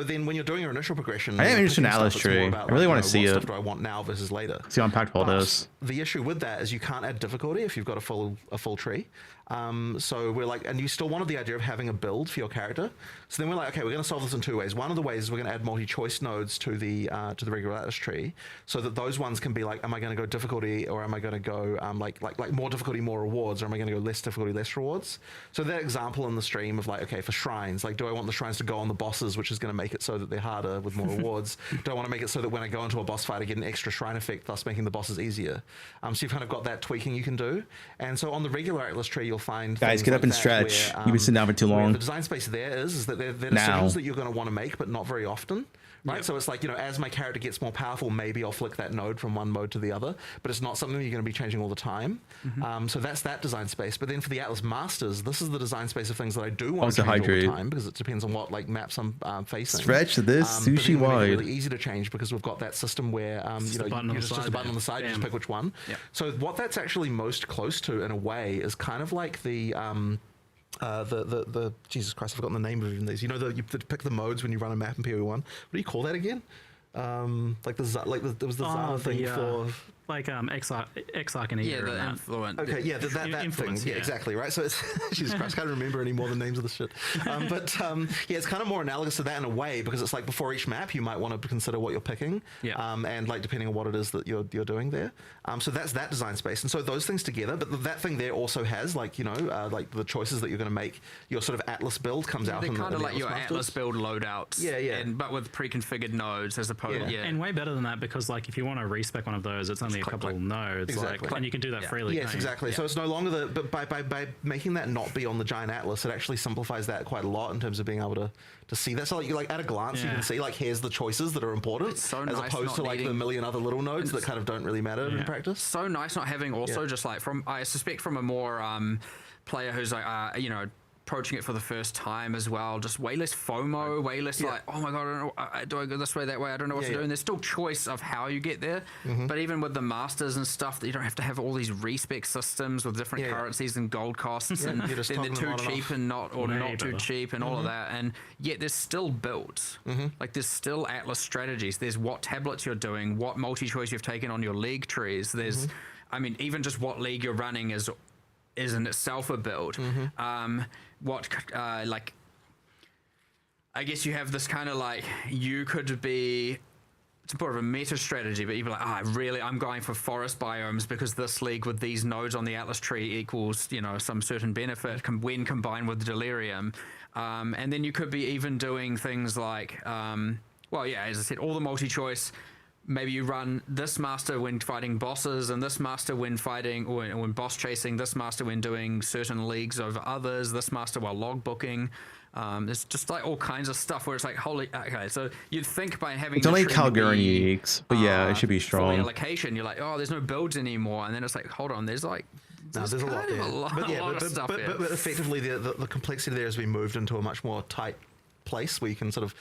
then when you're doing your initial progression, I am interested in Atlas tree. I really want to see it. What stuff do I want now versus later? See how impactful all this. The issue with that is you can't add difficulty if you've got a full tree. So we're like, and you still wanted the idea of having a build for your character. So then we're like, okay, we're going to solve this in two ways. One of the ways is we're going to add multi-choice nodes to the regular Atlas tree, so that those ones can be like, am I going to go difficulty, or am I going to go like more difficulty, more rewards, or am I going to go less difficulty, less rewards? So that example in the stream of like, okay, for shrines, like, do I want the shrines to go on the bosses, which is going to make it so that they're harder with more rewards? Do I want to make it so that when I go into a boss fight, I get an extra shrine effect, thus making the bosses easier? So you've kind of got that tweaking you can do. And so on the regular Atlas tree, you'll find guys, get up and stretch. You've been sitting down for too long. The design space there is that they're decisions that you're going to want to make, but not very often. Right, so it's like, as my character gets more powerful, maybe I'll flick that node from one mode to the other, but it's not something you're going to be changing all the time. So that's that design space. But then for the Atlas Masters, this is the design space of things that I do want to change all the time, because it depends on what like maps I'm facing. Stretch this sushi wide. It's really easy to change because we've got that system where you just a button on the side, you just pick which one. So what that's actually most close to in a way is kind of like the Jesus Christ, I've forgotten the name of even these. You pick the modes when you run a map in PoE1. What do you call that again? There was the Zara thing for like Exarch and the influence. Okay, yeah, that thing. Yeah, exactly, right? So it's Jesus Christ, I can't remember any more of the names of the shit. It's kind of more analogous to that in a way, because it's like before each map you might want to consider what you're picking, and like depending on what it is that you're doing there. So that's that design space, and so those things together. But that thing there also has like like the choices that you're going to make. Your sort of Atlas build comes out. They're kind of like your Atlas build loadouts. But with pre-configured nodes as opposed. And way better than that, because like if you want to respec one of those, it's only a couple of nodes, and you can do that freely. Yes, exactly. So it's no longer but by making that not be on the giant Atlas, it actually simplifies that quite a lot in terms of being able to see that. So like at a glance, you can see like here's the choices that are important, as opposed to like the million other little nodes that kind of don't really matter in practice. So nice not having also just like I suspect from a more player who's like approaching it for the first time as well, just way less FOMO, way less like, oh my god, I don't know, do I go this way, that way, I don't know what to do. And there's still choice of how you get there, but even with the masters and stuff, that you don't have to have all these respec systems with different currencies and gold costs, and then they're too cheap and not too cheap and all of that, and yet there's still builds. Like there's still Atlas strategies. There's what tablets you're doing, what multi-choice you've taken on your league trees. There's I mean, even just what league you're running is in itself a build. Like, I guess you have this kind of like, you could be, it's more of a meta strategy, but you'd be like, I'm going for forest biomes because this league with these nodes on the Atlas tree equals, some certain benefit when combined with Delirium. And then you could be even doing things like, as I said, all the multi-choice. Maybe you run this master when fighting bosses, and this master when fighting or when boss chasing, this master when doing certain leagues over others, this master while logbooking. There's just like all kinds of stuff where it's like, okay, so you'd think by having it's only Calgarian uniques, but it should be strong. Allocation, you're like, there's no builds anymore, and then it's like, hold on, there's like. There's a lot there. But effectively, the complexity there has been moved into a much more tight place where you can sort of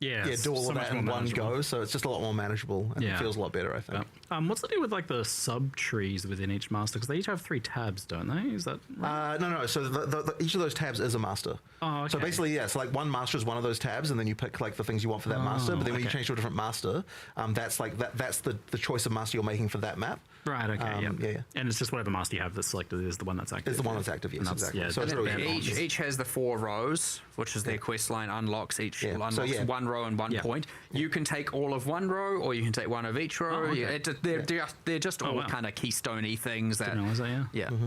do all of that in one go, so it's just a lot more manageable and it feels a lot better, I think. What's the deal with like the sub trees within each master? Because they each have 3 tabs, don't they? Is that right? No. So each of those tabs is a master. Oh, okay. So basically, so like one master is one of those tabs, and then you pick like the things you want for that master. But then when you change to a different master, that's like that's the choice of master you're making for that map. Right. Okay. And it's just whatever master you have that's selected is the one that's active. It's the one that's active. Yes, exactly. Yeah, so it's really each has the 4 rows, which is their quest line unlocks. Each unlocks one row and 1 point. You can take all of one row, or you can take one of each row. They're just all kind of keystone-y things that.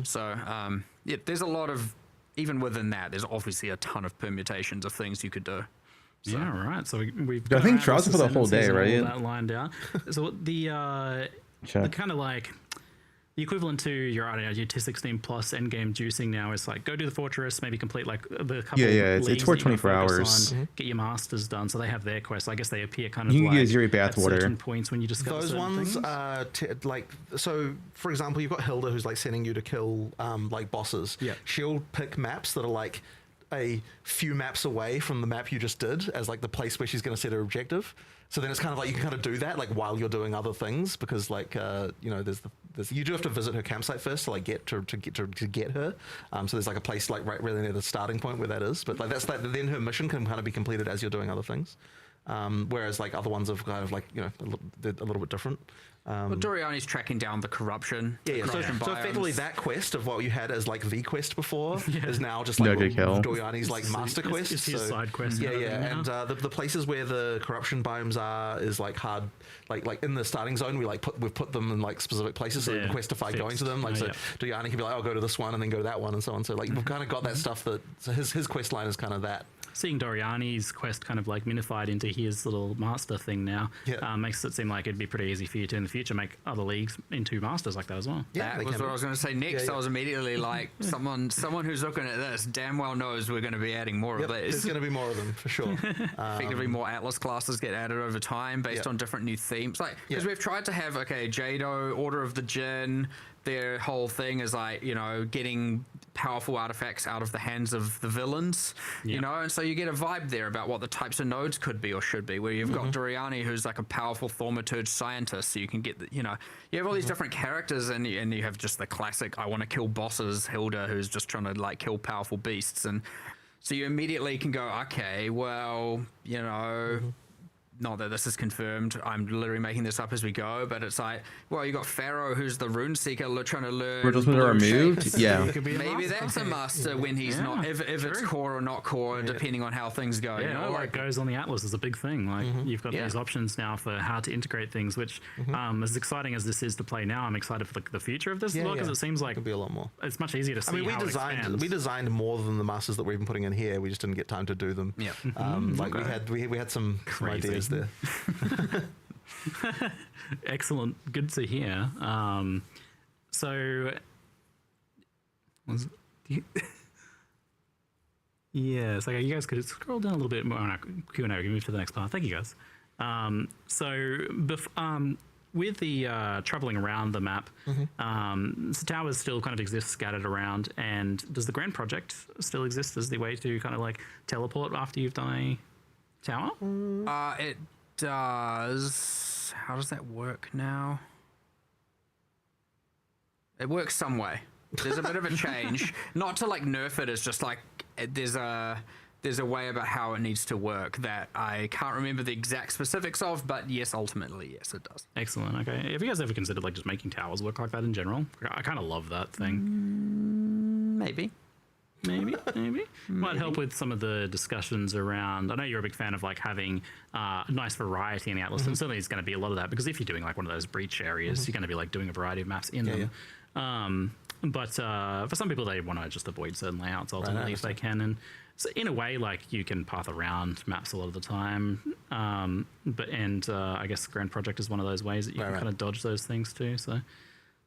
So there's a lot of, even within that, there's obviously a ton of permutations of things you could do. So. Yeah, right. So we've. I think trials for the whole day, right? All that line down. So the kind of like. The equivalent to your, I don't know, your Tier 16 plus endgame juicing now is like go do the fortress, maybe complete like the couple. It's for 24 hours. Get your masters done, so they have their quests. I guess they appear kind of you can like use your at bathwater certain points when you discover those ones things. are like, so for example, you've got Hilda who's like sending you to kill like bosses. Yeah, she'll pick maps that are like a few maps away from the map you just did as like the place where she's going to set her objective. So then it's kind of like you can kind of do that like while you're doing other things, because like you know there's you do have to visit her campsite first to like get her. So there's like a place like right really near the starting point where that is. But like that's like then her mission can kind of be completed as you're doing other things. Whereas like other ones have kind of like, you know, they're a little bit different. Well, Doriani's tracking down the corruption. Yeah. So effectively that quest of what you had as like the quest before is now just like Doriani's like master quest. It's his side quest. Yeah. And the places where the corruption biomes are is like hard, like in the starting zone we've put them in like specific places so you can questify going to them. Like Doriani can be like, I'll go to this one and then go to that one and so on. So like we've kind of got that stuff that so his quest line is kind of that. Seeing Doriani's quest kind of like minified into his little master thing now makes it seem like it'd be pretty easy for you to in the future make other leagues into masters like that as well. Yeah, that was what I was going to say next. I was immediately like, someone who's looking at this damn well knows we're going to be adding more of these. There's going to be more of them for sure. Effectively, more Atlas classes get added over time based on different new themes. Like because we've tried to have Jado, Order of the Jinn. Their whole thing is like, you know, getting powerful artifacts out of the hands of the villains, you know, and so you get a vibe there about what the types of nodes could be or should be, where you've got Doriani, who's like a powerful thaumaturge scientist, so you can get, you know, you have all these different characters, and you have just the classic, I want to kill bosses, Hilda, who's just trying to like kill powerful beasts, and so you immediately can go, okay, well, you know, not that this is confirmed, I'm literally making this up as we go, but it's like, well, you got Pharaoh, who's the rune seeker, trying to learn. Were those removed? Yeah. Maybe that's a master when he's not, if it's core or not core, depending on how things go. Yeah, you know, like it goes on the Atlas is a big thing. Like you've got these options now for how to integrate things, which as exciting as this is to play now, I'm excited for the future of this as well, because it seems like it'll be a lot more. It's much easier to see. I mean, we designed more than the masters that we're even putting in here. We just didn't get time to do them. Yeah. Like we had some ideas there. Excellent, good to hear. So yeah, it's like you guys could scroll down a little bit more on our Q&A. We can move to the next part. Thank you guys. With the traveling around the map, so towers still kind of exist scattered around, and does the Grand Project still exist as the way to kind of like teleport after you've done a tower? It does. How does that work now? It works some way. There's a bit of a change. Not to like nerf it, it's just like there's a way about how it needs to work that I can't remember the exact specifics of, but yes, ultimately, yes, it does. Excellent. Okay. Have you guys ever considered like just making towers work like that in general? I kind of love that thing. Maybe. Might help with some of the discussions around. I know you're a big fan of like having a nice variety in the Atlas, and certainly there's going to be a lot of that, because if you're doing like one of those breach areas, you're going to be like doing a variety of maps in them. But for some people, they want to just avoid certain layouts ultimately if they can. And so in a way, like you can path around maps a lot of the time. I guess Grand Project is one of those ways that you can kind of dodge those things too. So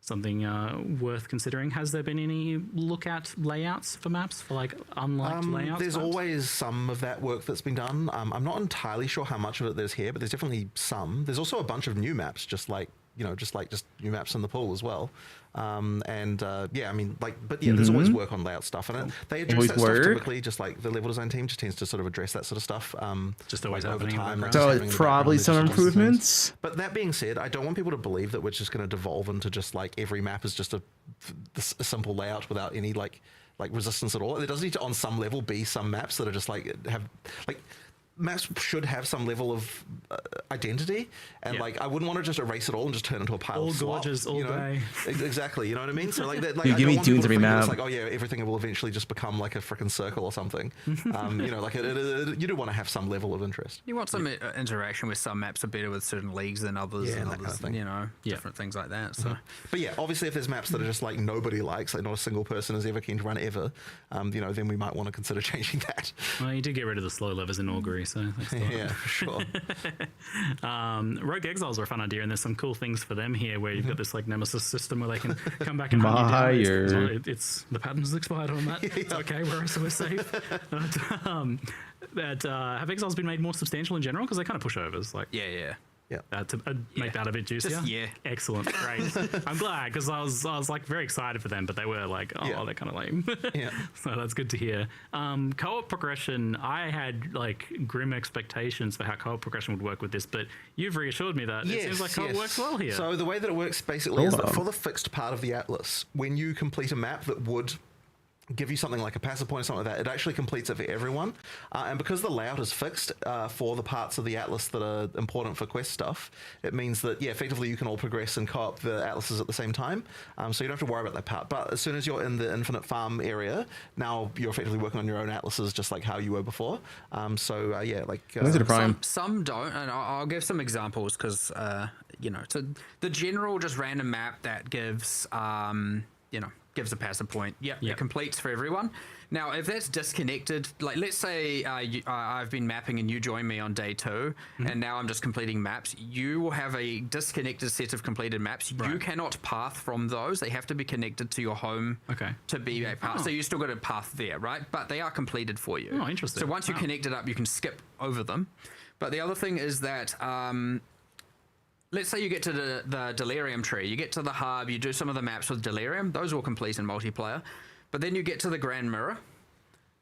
something worth considering. Has there been any look at layouts for maps, for like unliked layouts? There's perhaps? always some of that work that's been done. I'm not entirely sure how much of it there's here, but there's definitely some. There's also a bunch of new maps, just new maps in the pool as well. I mean, there's always work on layout stuff, and they address that stuff typically. Just like the level design team just tends to sort of address that sort of stuff. Just always over time. So probably some improvements. But that being said, I don't want people to believe that we're just going to devolve into just like every map is just a simple layout without any like resistance at all. There does need to, on some level, be some maps that are just like maps should have some level of identity, and like I wouldn't want to just erase it all and just turn into a pile of slop, gorgeous all day. Exactly, you know what I mean? So like you give me dunes every map. It's like, oh yeah, everything will eventually just become like a freaking circle or something. You know, like you do want to have some level of interest. You want some interaction with some maps are better with certain leagues than others, and others, kind of thing. You know, different things like that. So, but yeah, obviously, if there's maps that are just like nobody likes, like not a single person is ever keen to run ever, you know, then we might want to consider changing that. Well, you did get rid of the slow levers in Augury, free, so thanks to Yeah, for sure. Rogue Exiles are a fun idea, and there's some cool things for them here where you've got this like nemesis system where they can come back and hunt you down. It's the patent's expired on that. It's okay, we're safe. But have Exiles been made more substantial in general? Because they kind of pushovers, like to make that a bit juicier. Excellent, great. I'm glad because I was like very excited for them, but they were like, they're kind of lame. So that's good to hear. Co-op progression, I had like grim expectations for how co-op progression would work with this, but you've reassured me that it seems like co-op works well here. So the way that it works basically is that for the fixed part of the Atlas, when you complete a map that would give you something like a passive point or something like that, it actually completes it for everyone. And because the layout is fixed for the parts of the Atlas that are important for quest stuff, it means that, effectively you can all progress and co-op the Atlases at the same time. So you don't have to worry about that part. But as soon as you're in the infinite farm area, now you're effectively working on your own Atlases just like how you were before. Some don't, and I'll give some examples because, so the general just random map that gives, gives a passive point. It completes for everyone. Now, if that's disconnected, like let's say I've been mapping and you join me on day 2, and now I'm just completing maps, you will have a disconnected set of completed maps. Right. You cannot path from those. They have to be connected to your home to be a path. So you still got a path there, right? But they are completed for you. Oh, interesting. So once you connect it up, you can skip over them. But the other thing is that let's say you get to the Delirium tree, you get to the hub, you do some of the maps with Delirium, those will complete in multiplayer. But then you get to the Grand Mirror.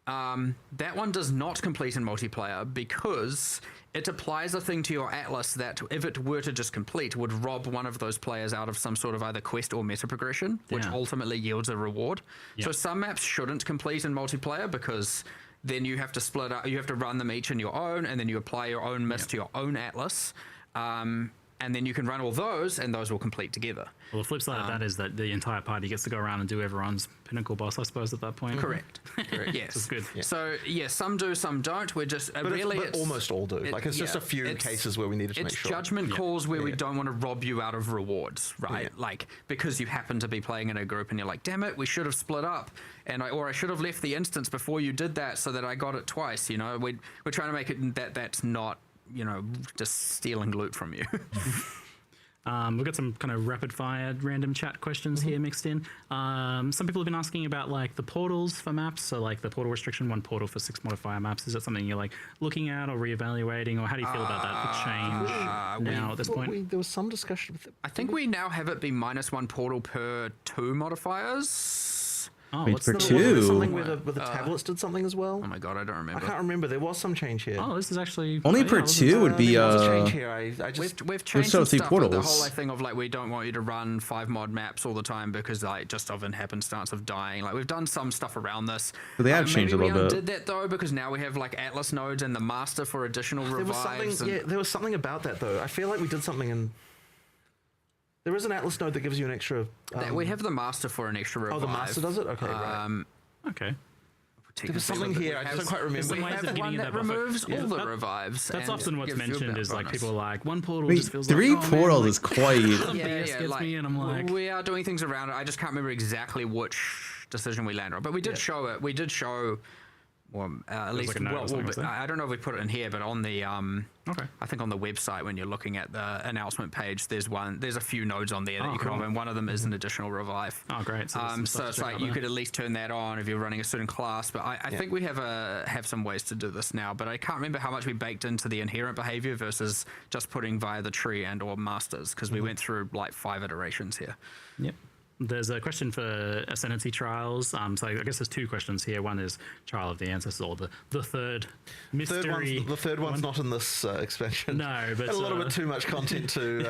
That one does not complete in multiplayer because it applies a thing to your Atlas that, if it were to just complete, would rob one of those players out of some sort of either quest or meta progression, which ultimately yields a reward. So some maps shouldn't complete in multiplayer because then you have to split up, you have to run them each in your own, and then you apply your own miss to your own Atlas. And then you can run all those, and those will complete together. Well, the flip side of that is that the entire party gets to go around and do everyone's pinnacle boss, I suppose, at that point. Correct. Yes. That's good. So, some do, some don't. We're just but almost all do. It's just a few cases where we needed to make sure. It's judgment calls where we don't want to rob you out of rewards, right? Like, because you happen to be playing in a group and you're like, damn it, we should have split up. Or I should have left the instance before you did that so that I got it twice, We're trying to make it that's not, just stealing loot from you. We've got some kind of rapid fire random chat questions here mixed in. Some people have been asking about like the portals for maps. So like the portal restriction, 1 portal for 6 modifier maps. Is that something you're like looking at or reevaluating, or how do you feel about that? The change now at this point? There was some discussion with it. I think we now have it be -1 portal per 2 modifiers. Oh, what's for 2? Something where the tablets did something as well. Oh my god, I don't remember. I can't remember. There was some change here. Oh, this is actually only per 2 would be. Change here. We've changed some stuff. The whole thing of like we don't want you to run 5 mod maps all the time because like just of an happenstance of dying. Like we've done some stuff around this. But they have changed a little bit. We did that though because now we have like Atlas nodes and the master for additional revives. There was something about that though. I feel like we did something in. There is an Atlas node that gives you an extra. We have the master for an extra revive. Oh, the master does it. Okay, right. Okay. There was something here. I don't quite remember. We have one that removes all the revives. That's often what's mentioned is like people are like 1 portal just feels 3 like, portals is quite. Gets me and I'm like, we are doing things around it. I just can't remember exactly which decision we landed on, but we did show it. We did show. Well, at least, I don't know if we put it in here, but on the, I think on the website when you're looking at the announcement page, there's a few nodes on there that you can open, and one of them is an additional revive. Oh, great. So it's like you could at least turn that on if you're running a certain class, but I think we have some ways to do this now, but I can't remember how much we baked into the inherent behavior versus just putting via the tree and or masters, because we went through like 5 iterations here. Yep. There's a question for Ascendancy trials. So I guess there's 2 questions here. One is Trial of the Ancestors, or the third mystery. The third one's not in this expansion. No, but a little bit too much content to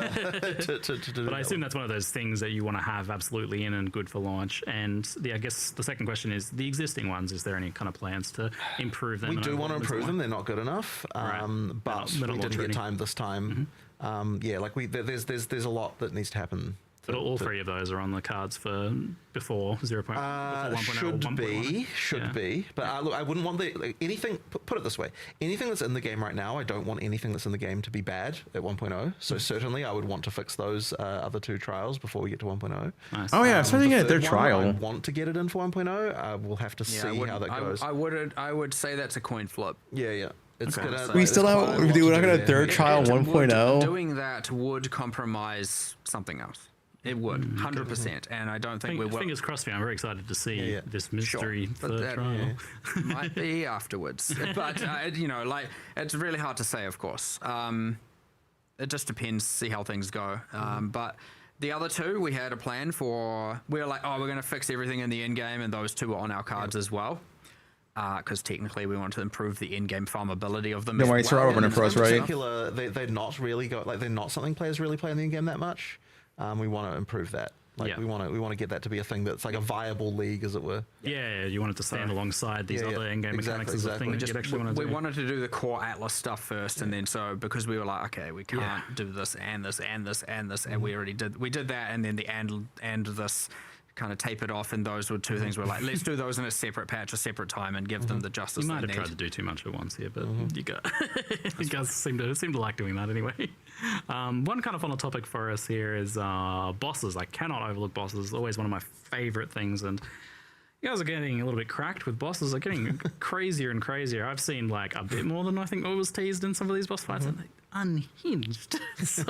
do. But I assume that's one of those things that you want to have absolutely in and good for launch. And I guess the second question is the existing ones. Is there any kind of plans to improve them? We do want to improve them. They're not good enough, but we didn't get time this time. There's a lot that needs to happen. But all 3 of those are on the cards for before 0.1. Should be. But look, I wouldn't want anything. Put it this way: anything that's in the game right now, I don't want anything that's in the game to be bad at 1.0. So certainly, I would want to fix those other 2 trials before we get to 1.0. Nice. Oh yeah, so get their trial. I want to get it in for 1.0. We'll have to see how that goes. I would say that's a coin flip. Yeah. It's gonna. We still there's have. quite a lot We're to not do gonna there. third trial It would- 1.0. Doing that would compromise something else. It would, 100%. And I don't think we will. Fingers crossed, man. I'm very excited to see this mystery Sure, but third that trial. might be afterwards. But, you know, like, it's really hard to say, of course. It just depends, see how things go. But the other two, we had a plan for, we were like, oh, we're going to fix everything in the end game, and those two were on our cards as well. Because technically we want to improve the in-game farmability of them. Don't worry, it's right over for us, right? In particular, they're not really they're not something players really play in the in-game that much. We want to improve that. Like we want to get that to be a thing that's like a viable league, as it were. Yeah, you want it to stand alongside these other in-game mechanics as a thing that you'd actually want to do. We wanted to do the core Atlas stuff first, and then so because we were like, okay, we can't do this and this and this and this, and we did that, and then the and this kind of tape it off, and those were two things we're like, let's do those in a separate patch, a separate time, and give them the justice You might they have need. tried to do too much at once here, but you guys seem to like doing that anyway. One kind of final topic for us here is bosses. I cannot overlook bosses. Always one of my favorite things, and you guys are getting a little bit cracked with bosses. They're getting crazier and crazier. I've seen like a bit more than I think what was teased in some of these boss fights, and they're unhinged. So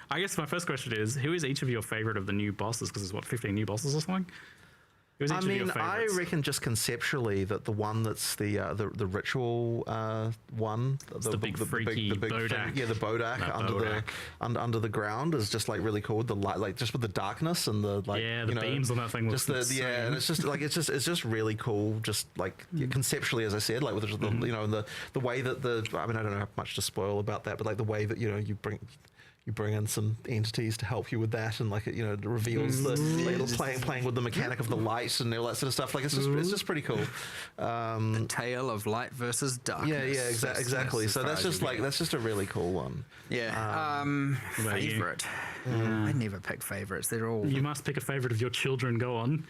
I guess my first question is, who is each of your favorite of the new bosses? Because there's what, 15 new bosses or something? I mean, I reckon just conceptually that the one that's the ritual one, the big freaky Bodak. The Bodak under the ground is just like really cool. The light, like just with the darkness and the like, the beams on that thing. Just and it's just like it's just really cool. Just like conceptually, as I said, like with the the way that I mean, I don't know how much to spoil about that, but like the way that you bring in some entities to help you with that, and like it reveals the playing with the mechanic of the light and all that sort of stuff. Like it's just pretty cool. The tale of light versus darkness. Yeah, exactly. So that's just a really cool one. Yeah. Favorite. I never pick favorites. They're all. You must pick a favorite of your children. Go on.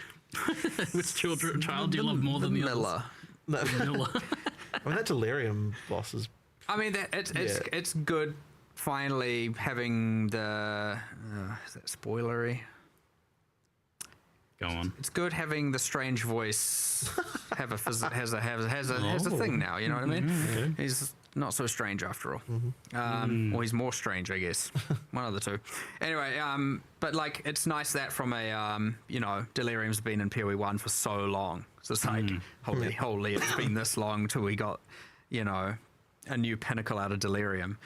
Which child do you love more than the Miller? Miller. I mean, that Delirium boss is. I mean, it's good. Finally, having the is that spoilery? Go on. It's good having the strange voice have a has a thing now. You know what I mean? Okay. He's not so strange after all. Or he's more strange, I guess. One of the two. Anyway, but like it's nice that from a Delirium's been in PoE 1 for so long. So it's like holy, it's been this long till we got a new pinnacle out of Delirium.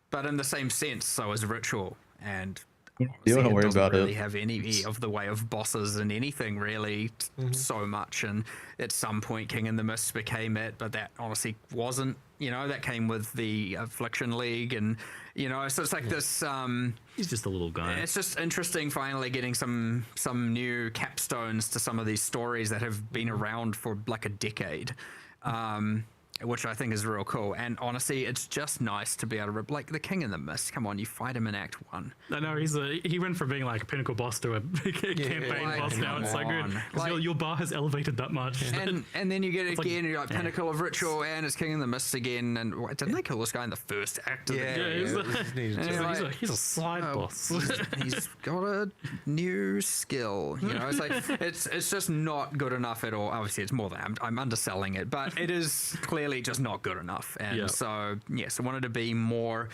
But in the same sense, so is Ritual, and you don't worry about really it. have any of the way of bosses in anything really so much. And at some point, King in the Mist became it, but that honestly wasn't. That came with the Affliction League, and so it's like this. He's just a little guy. It's just interesting, finally getting some new capstones to some of these stories that have been around for like a decade. Which I think is real cool. And honestly, it's just nice to be able to like the King in the Mist. Come on, you fight him in Act 1. I know he went from being like a pinnacle boss to a campaign boss now. It's so good because your bar has elevated that much. And then you get it again, and you're like Pinnacle of Ritual, and it's King in the Mist again. And didn't they kill this guy in the first act of the game? He's a side boss. He's got a new skill. It's like it's just not good enough at all. Obviously, it's more than I'm underselling it, but it is clearly just not good enough. And so yes, I wanted to be more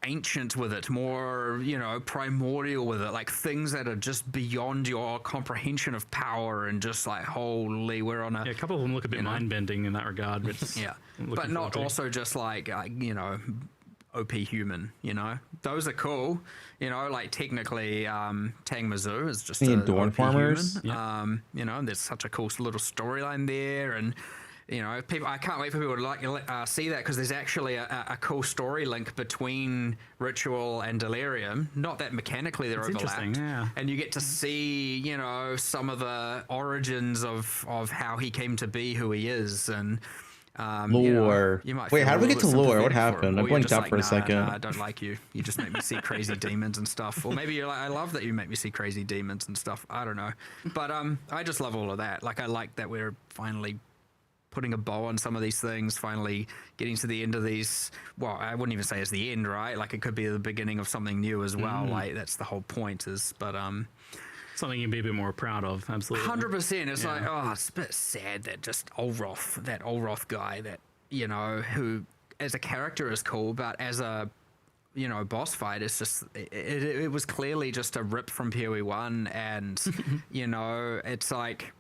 ancient with it, more primordial with it, like things that are just beyond your comprehension of power, and just like holy, we're on a couple of them look a bit mind-bending in that regard, which but not also just like OP human, those are cool, like technically Tang Mizu is just a Dorn OP farmers human. There's such a cool little storyline there, and people, I can't wait for people to see that, because there's actually a cool story link between Ritual and Delirium. Not that mechanically they're overlapped, and you get to see some of the origins of how he came to be who he is, and lore. You might Wait, how did we get to lore? What happened? I blanked out for a second. I don't like you. You just make me see crazy demons and stuff. Or maybe you're like, I love that you make me see crazy demons and stuff. I don't know, but I just love all of that. Like I like that we're finally putting a bow on some of these things, finally getting to the end of these. Well, I wouldn't even say it's the end, right? Like it could be the beginning of something new as well. Like that's the whole point is, but something you'd be a bit more proud of. Absolutely. 100%. It's like, oh, it's a bit sad that just that Olroth guy that, you know, who as a character is cool, but as a, you know, boss fight, it's just, it was clearly just a rip from PoE1, and, you know, it's like,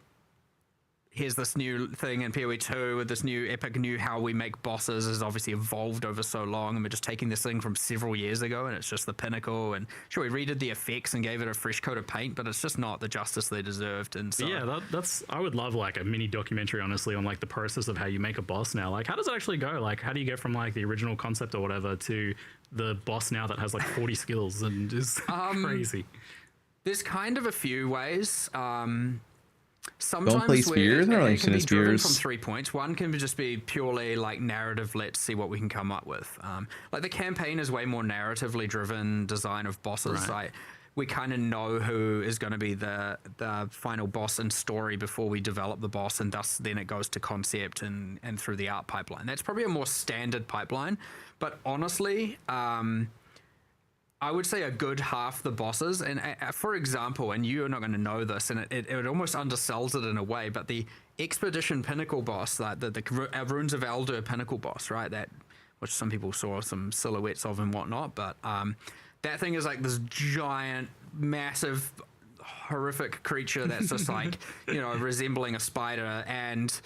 here's this new thing in PoE2 with this new epic new how we make bosses has obviously evolved over so long, and we're just taking this thing from several years ago and it's just the pinnacle, and sure, we redid the effects and gave it a fresh coat of paint, but it's just not the justice they deserved. And so yeah, that's I would love like a mini documentary, honestly, on like the process of how you make a boss now. Like, how does it actually go? Like, how do you get from like the original concept or whatever to the boss now that has like 40 skills and is crazy? There's kind of a few ways. Sometimes don't play spears. I it can be driven from 3 points. One can just be purely like narrative. Let's see what we can come up with. Like the campaign is way more narratively driven design of bosses. Right. Like we kind of know who is going to be the final boss and story before we develop the boss, and thus then it goes to concept and through the art pipeline. That's probably a more standard pipeline. But honestly, I would say a good half the bosses, and for example, and you're not going to know this, and it almost undersells it in a way, but the Expedition Pinnacle boss, like the Runes of Eldur Pinnacle boss, right? That, which some people saw some silhouettes of and whatnot, but that thing is like this giant, massive, horrific creature that's just like, you know, resembling a spider, and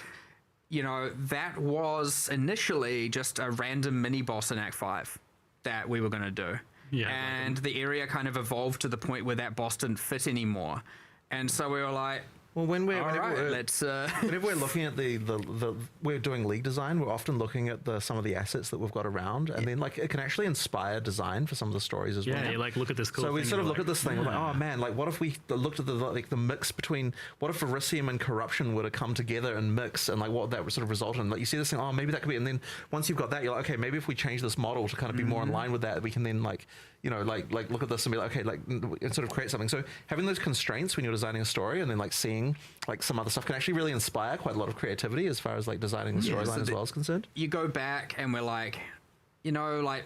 you know, that was initially just a random mini boss in Act 5 that we were going to do. Yeah, and the area kind of evolved to the point where that boss didn't fit anymore, and so we were like, well, whenever we're looking at we're doing league design, we're often looking at some of the assets that we've got around, and then like it can actually inspire design for some of the stories as well. Yeah, you like look at this cool so we thing, sort of look like, at this thing, we're like, oh man, like what if we looked at the mix between, what if Verisium and Corruption were to come together and mix, and like what that would sort of result in. Like you see this thing, oh maybe that could be, and then once you've got that, you're like, okay, maybe if we change this model to kind of be more in line with that, we can then like, you know, like look at this and be like, okay, like and sort of create something. So having those constraints when you're designing a story, and then like seeing like some other stuff can actually really inspire quite a lot of creativity as far as like designing the storyline as well is concerned. You go back and we're like, you know, like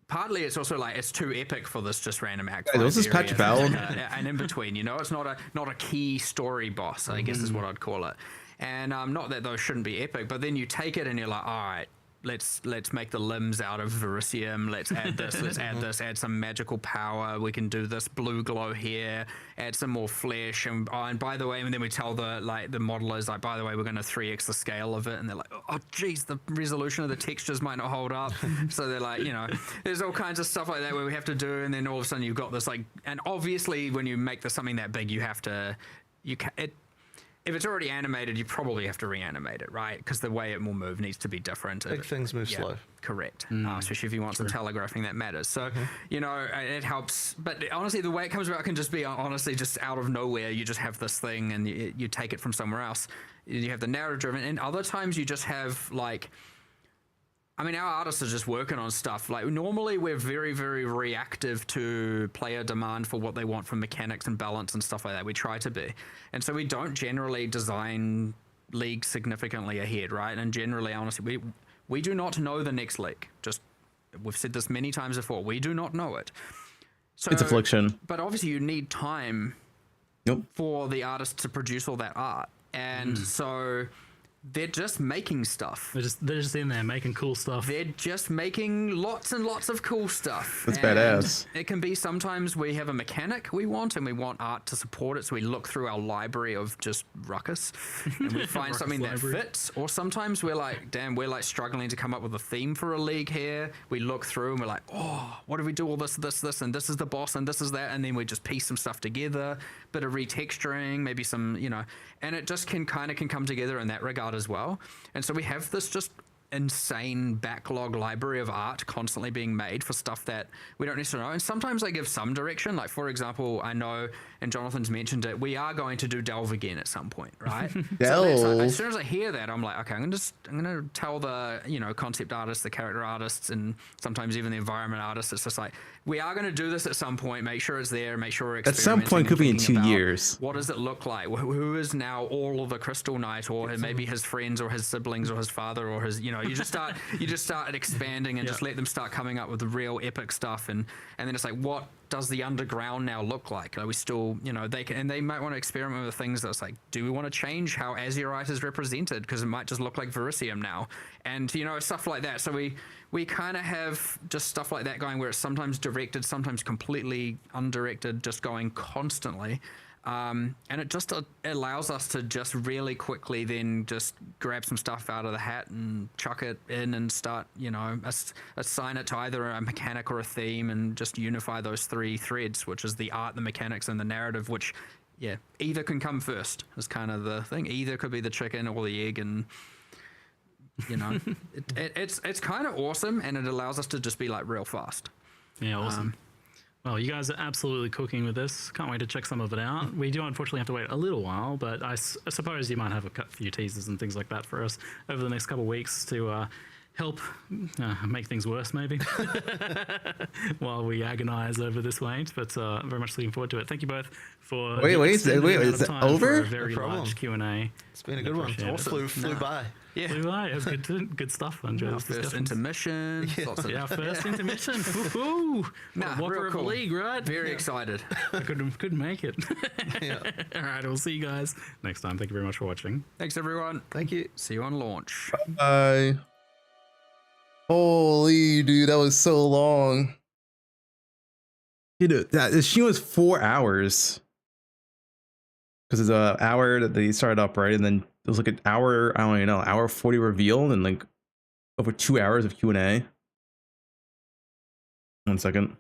partly it's also like it's too epic for this just random act. This is patch valid. And in between, you know, it's not a key story boss, I guess is what I'd call it. And not that those shouldn't be epic, but then you take it and you're like, all right, let's make the limbs out of Verisium. Let's add this. Let's add this. Add some magical power. We can do this blue glow here. Add some more flesh. And by the way, and then we tell the modelers, like, by the way, we're going to 3x the scale of it. And they're like, oh geez, the resolution of the textures might not hold up. So they're like, you know, there's all kinds of stuff like that where we have to do. And then all of a sudden you've got this like, and obviously when you make something that big, you have to, if it's already animated, you probably have to reanimate it, right? Because the way it will move needs to be different. Big things move slow. Correct. Especially if you want some telegraphing that matters. So, you know, it helps. But honestly, the way it comes about can just be honestly just out of nowhere. You just have this thing and you take it from somewhere else. You have the narrative driven. And other times you just have like, I mean, our artists are just working on stuff. Like normally we're very, very reactive to player demand for what they want from mechanics and balance and stuff like that. We try to be. And so we don't generally design leagues significantly ahead, right? And generally, honestly, we do not know the next league. Just, we've said this many times before. We do not know it. So, it's Affliction. But obviously you need time for the artist to produce all that art. And so they're just making stuff. They're just in there making cool stuff. They're just making lots and lots of cool stuff. That's badass. It can be sometimes we have a mechanic we want and we want art to support it, so we look through our library of just ruckus and we find something that fits. Or sometimes we're like, damn, we're like struggling to come up with a theme for a league here. We look through and we're like, oh, what do we do all this, and this is the boss and this is that, and then we just piece some stuff together, bit of retexturing, maybe some, you know, and it just can come together in that regard as well. And so we have this just insane backlog library of art constantly being made for stuff that we don't necessarily know. And sometimes I give some direction. Like, for example, I know, and Jonathan's mentioned it, we are going to do Delve again at some point, right? Delve. So as soon as I hear that, I'm like, okay, I'm gonna tell the, you know, concept artists, the character artists, and sometimes even the environment artists, it's just like, we are going to do this at some point. Make sure it's there. Make sure we're experimenting. At some point, could be in 2 years. What does it look like? Who is now all of the Crystal Knight, or maybe his friends, or his siblings, or his father, or his, you know, know, you just start expanding and just let them start coming up with the real epic stuff, and then it's like, what does the underground now look like? Are we still, you know, they might want to experiment with things that's like, do we want to change how Azurite is represented, because it might just look like Verisium now, and you know, stuff like that. So we kind of have just stuff like that going, where it's sometimes directed, sometimes completely undirected, just going constantly. And it just allows us to just really quickly then just grab some stuff out of the hat and chuck it in and start, you know, assign it to either a mechanic or a theme, and just unify those three threads, which is the art, the mechanics, and the narrative, which, yeah, either can come first is kind of the thing. Either could be the chicken or the egg, and, you know, it's kind of awesome, and it allows us to just be like real fast. Yeah, awesome. Well, you guys are absolutely cooking with this. Can't wait to check some of it out. We do unfortunately have to wait a little while, but I suppose you might have a few teasers and things like that for us over the next couple of weeks to help make things worse, maybe, while we agonize over this wait. But very much looking forward to it. Thank you both for wait, is it over? For a very large Q&A. It's been a good one. It flew by. Yeah, flew by. It was good stuff. I enjoyed Our first intermission. Yeah, first intermission. Woohoo! Real cool. League, right? Very excited. I couldn't make it. All right, we'll see you guys next time. Thank you very much for watching. Thanks, everyone. Thank you. See you on launch. Bye. Holy dude, that was so long. Dude, this stream was 4 hours. Because it's an hour that they started up, right? And then it was like an hour, I don't even know, hour 40 reveal, and like over 2 hours of Q&A. 1 second.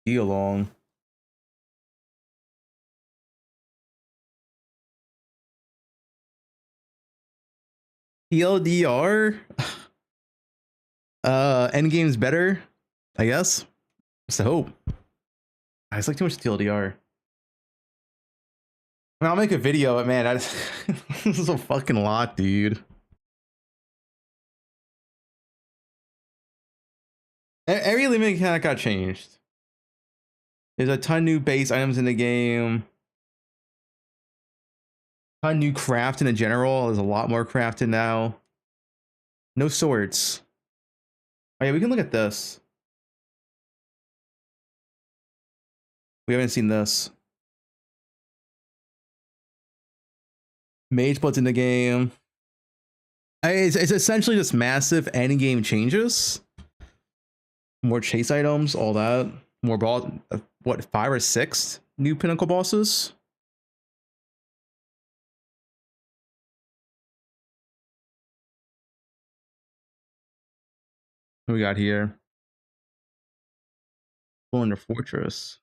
Be long. TLDR? Endgame's better, I guess. What's the hope? It's like too much TLDR. I mean, I'll make a video, but man, this is a fucking lot, dude. Every limit mechanic got changed. There's a ton of new base items in the game. A ton of new crafting in general. There's a lot more crafting now. No swords. Oh yeah, we can look at this. We haven't seen this. Mage Blood's in the game. It's essentially just massive end game changes. More chase items, all that. More ball. What, 5 or 6 new pinnacle bosses? What we got here? Under Fortress.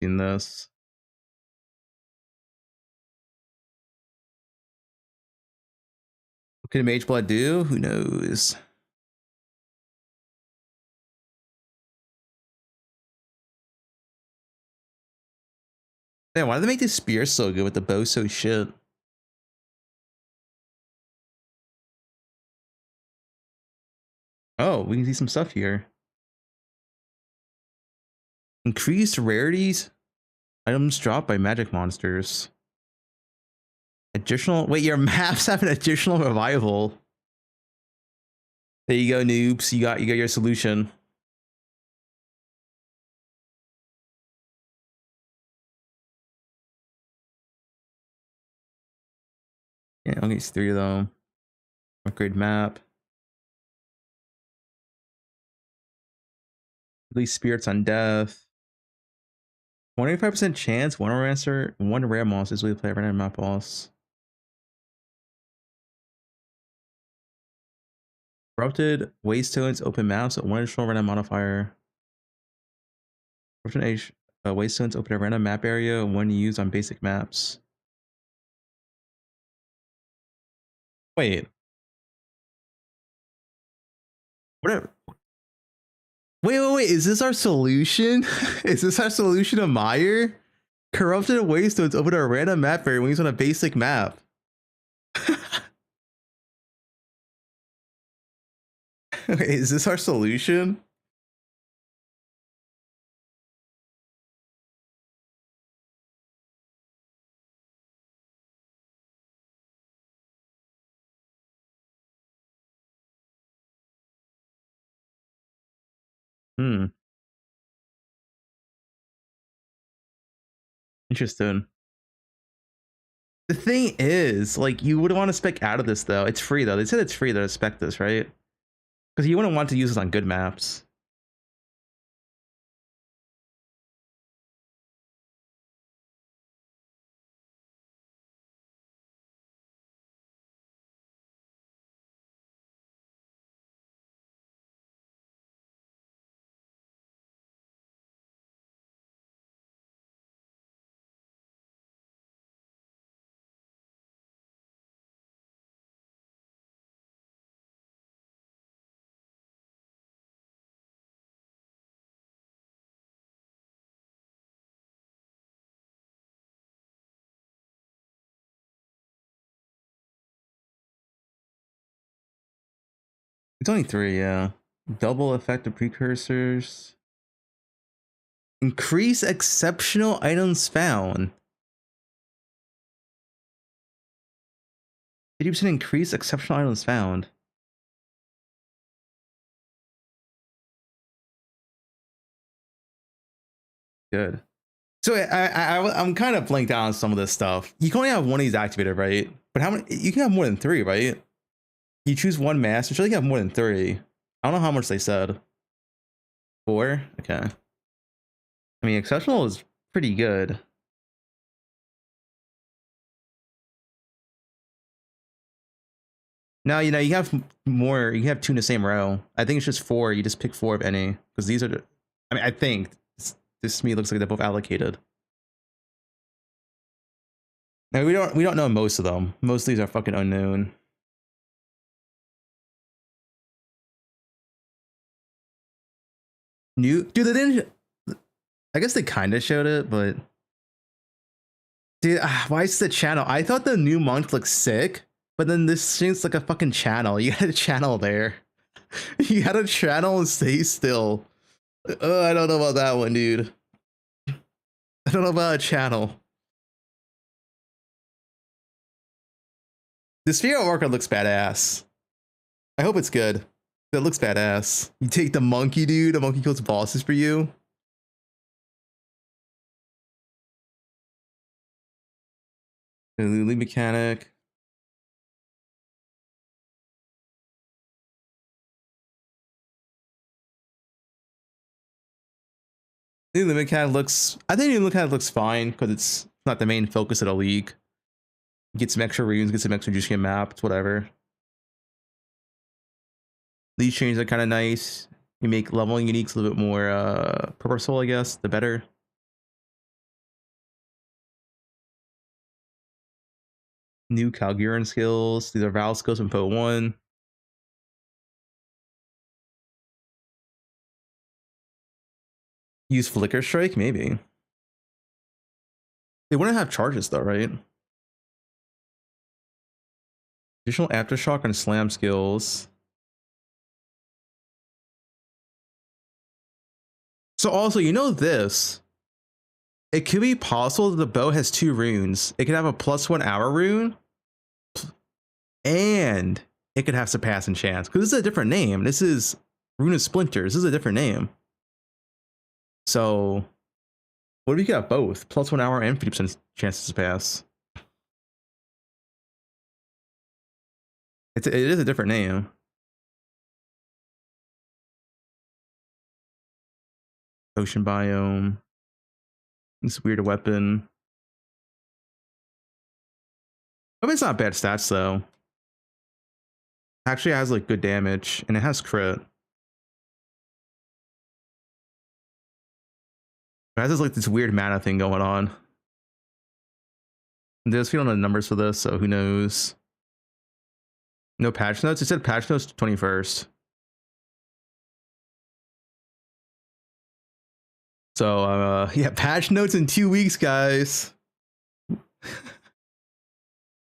In this. What can Mage Blood do? Who knows? Man, why do they make this spear so good with the bow so shit? Oh, we can see some stuff here. Increased rarities. Items dropped by magic monsters. Additional. Wait, your maps have an additional revival. There you go, noobs. You got your solution. Yeah, only 3 of them. Upgrade map. Release spirits on death. 25% chance one rare monster is play a random map boss. Corrupted Waystones open maps at 1 additional random modifier. Corrupted Waystones open a random map area when used on basic maps. Wait. Whatever. Wait, is this our solution? Is this our solution to Mire? Corrupted Waystones open a random map area when used on a basic map. Wait, is this our solution? Hmm. Interesting. The thing is, like, you would want to spec out of this though. It's free though. They said it's free though to spec this, right? Because you wouldn't want to use this on good maps. It's only 3, yeah. Double effective precursors. Increase exceptional items found. 80% increase exceptional items found. Good. So I'm kind of blanked out on some of this stuff. You can only have one of these activated, right? But how many? You can have more than 3, right? You choose one master, so you can have more than 3. I don't know how much they said. 4? Okay. I mean, exceptional is pretty good. Now, you know, you have more, you have 2 in the same row. I think it's just 4. You just pick 4 of any, because these are, I mean, I think this to me looks like they're both allocated. Now, we don't know most of them. Most of these are fucking unknown. Dude, they didn't, I guess they kind of showed it, but dude, why is the channel? I thought the new monk looked sick, but then this seems like a fucking channel. You had a channel there. You had a channel and stay still. I don't know about that one, dude. I don't know about a channel. The sphere worker looks badass. I hope it's good. It looks badass. You take the monkey, dude. The monkey kills bosses for you. The Lily mechanic. The Lily mechanic looks. I think the mechanic looks fine because it's not the main focus of the league. Get some extra runes, get some extra juice game maps, whatever. These changes are kind of nice. You make leveling uniques a little bit more purposeful, I guess, the better. New Calguran skills. These are Val skills from poe1. Use Flicker Strike, maybe. They wouldn't have charges though, right? Additional Aftershock and Slam skills. So also, you know this. It could be possible that the bow has 2 runes. It could have a +1 hour rune. And it could have Surpassing Chance. Because this is a different name. This is Rune of Splinters. This is a different name. So, what if you got both? +1 hour and 50% chance to surpass. It is a different name. Ocean biome. This weird weapon. Weapon's not bad stats though. Actually, it has like good damage and it has crit. It has like this weird mana thing going on. There's feeling the numbers for this, so who knows? No patch notes. It said patch notes 21st. So yeah, patch notes in 2 weeks, guys.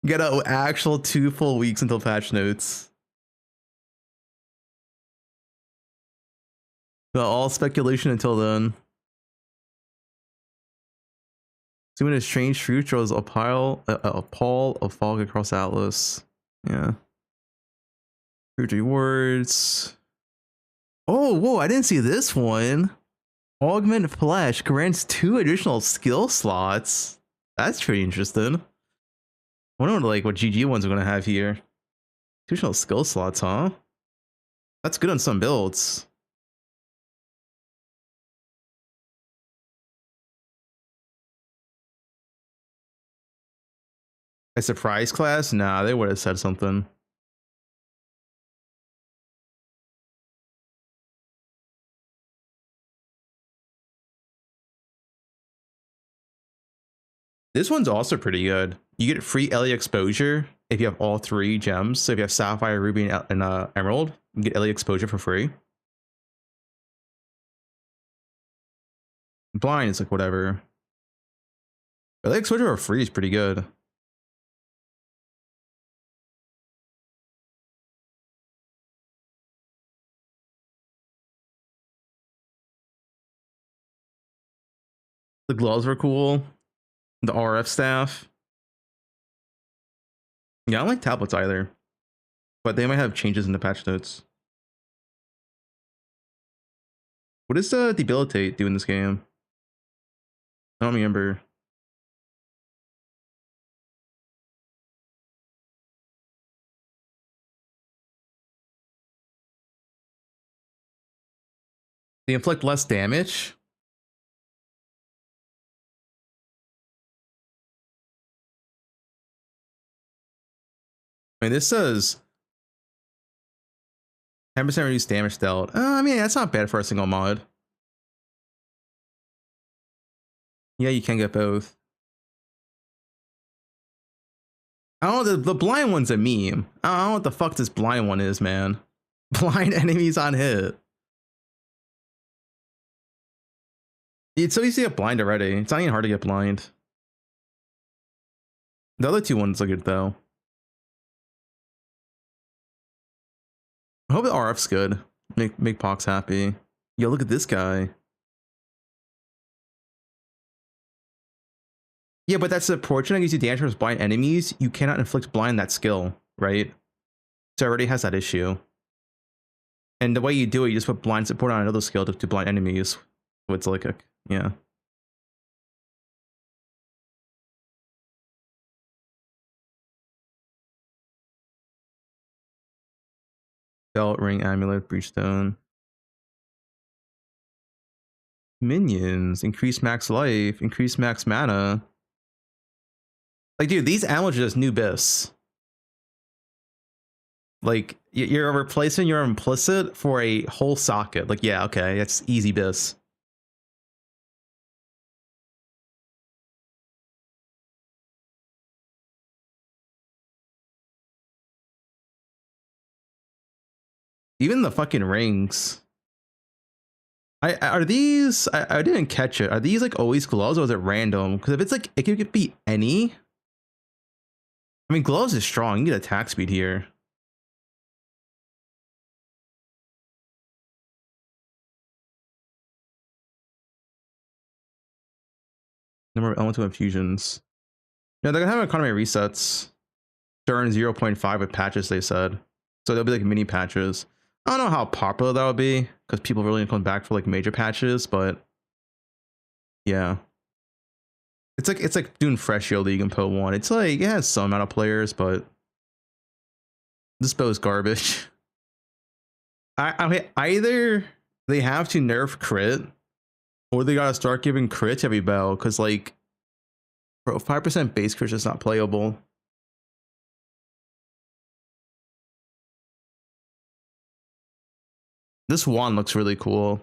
Get an actual 2 full weeks until patch notes. So all speculation until then. See when a strange fruit draws a pall of fog across Atlas. Yeah. Fruit rewards. Oh, whoa, I didn't see this one. Augment Flesh grants 2 additional skill slots. That's pretty interesting. I wonder what GG ones are gonna have here. 2 additional skill slots, huh? That's good on some builds. A surprise class? Nah, they would have said something. This one's also pretty good. You get free LA exposure if you have all 3 gems. So if you have Sapphire, Ruby, and Emerald, you get LA exposure for free. Blind is like whatever. LA exposure for free is pretty good. The gloves were cool. The RF staff. Yeah, I don't like tablets either. But they might have changes in the patch notes. What does Debilitate do in this game? I don't remember. They inflict less damage? I mean, this says 10% reduced damage dealt. I mean, that's not bad for a single mod. Yeah, you can get both. I don't know, the blind one's a meme. I don't know what the fuck this blind one is, man. Blind enemies on hit. It's so easy to get blind already. It's not even hard to get blind. The other 2 ones look good, though. I hope the RF's good. Make Pox happy. Yo, look at this guy. Yeah, but that's the portion that gives you damage from blind enemies. You cannot inflict blind that skill, right? So it already has that issue. And the way you do it, you just put blind support on another skill to blind enemies. So it's like a, yeah. Belt, ring, amulet, breachstone. Minions, increase max life, increase max mana. Like, dude, these amulets are just new bis. Like, you're replacing your implicit for a whole socket. Like, yeah, okay, that's easy bis. Even the fucking rings. Are these? I didn't catch it. Are these like always gloves or is it random? Because if it's like, it could be any. I mean, gloves is strong. You get attack speed here. Number of elemental infusions. Yeah, they're gonna have economy resets during 0.5 with patches, they said. So they'll be like mini patches. I don't know how popular that would be because people really come back for like major patches, but yeah. It's like doing Freshio League in poe1. It's like it has some amount of players, but this bow is garbage. Either they have to nerf crit, or they gotta start giving crit to every bow, because like, bro, 5% base crit is not playable. This wand looks really cool.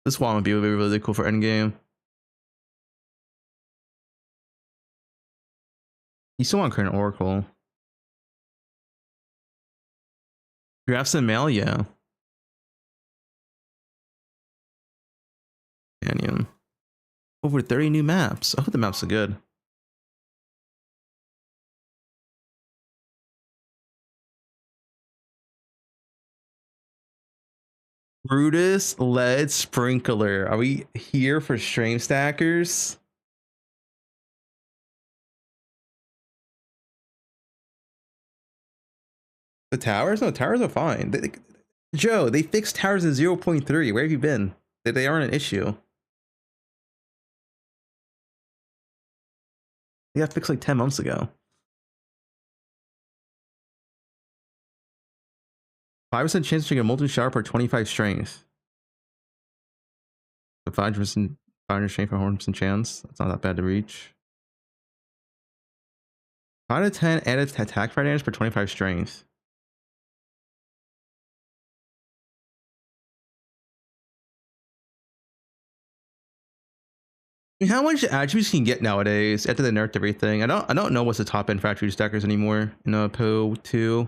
This wand would be really cool for endgame. You still want current oracle. Drafts in mail, yeah. Canyon. Over 30 new maps. I hope the maps are good. Brutus lead sprinkler. Are we here for stream stackers? The towers? No, towers are fine. Joe, they fixed towers in 0.3. Where have you been? They aren't an issue. They got fixed like 10 months ago. 5% chance to get a molten shower per 25 strength. 500% 500 strength for 100% chance. That's not that bad to reach. 5 to 10 added attack fire damage per 25 strength. I mean, how much attributes can you get nowadays after they nerfed everything? I don't know what's the top end for attribute stackers anymore in poe2.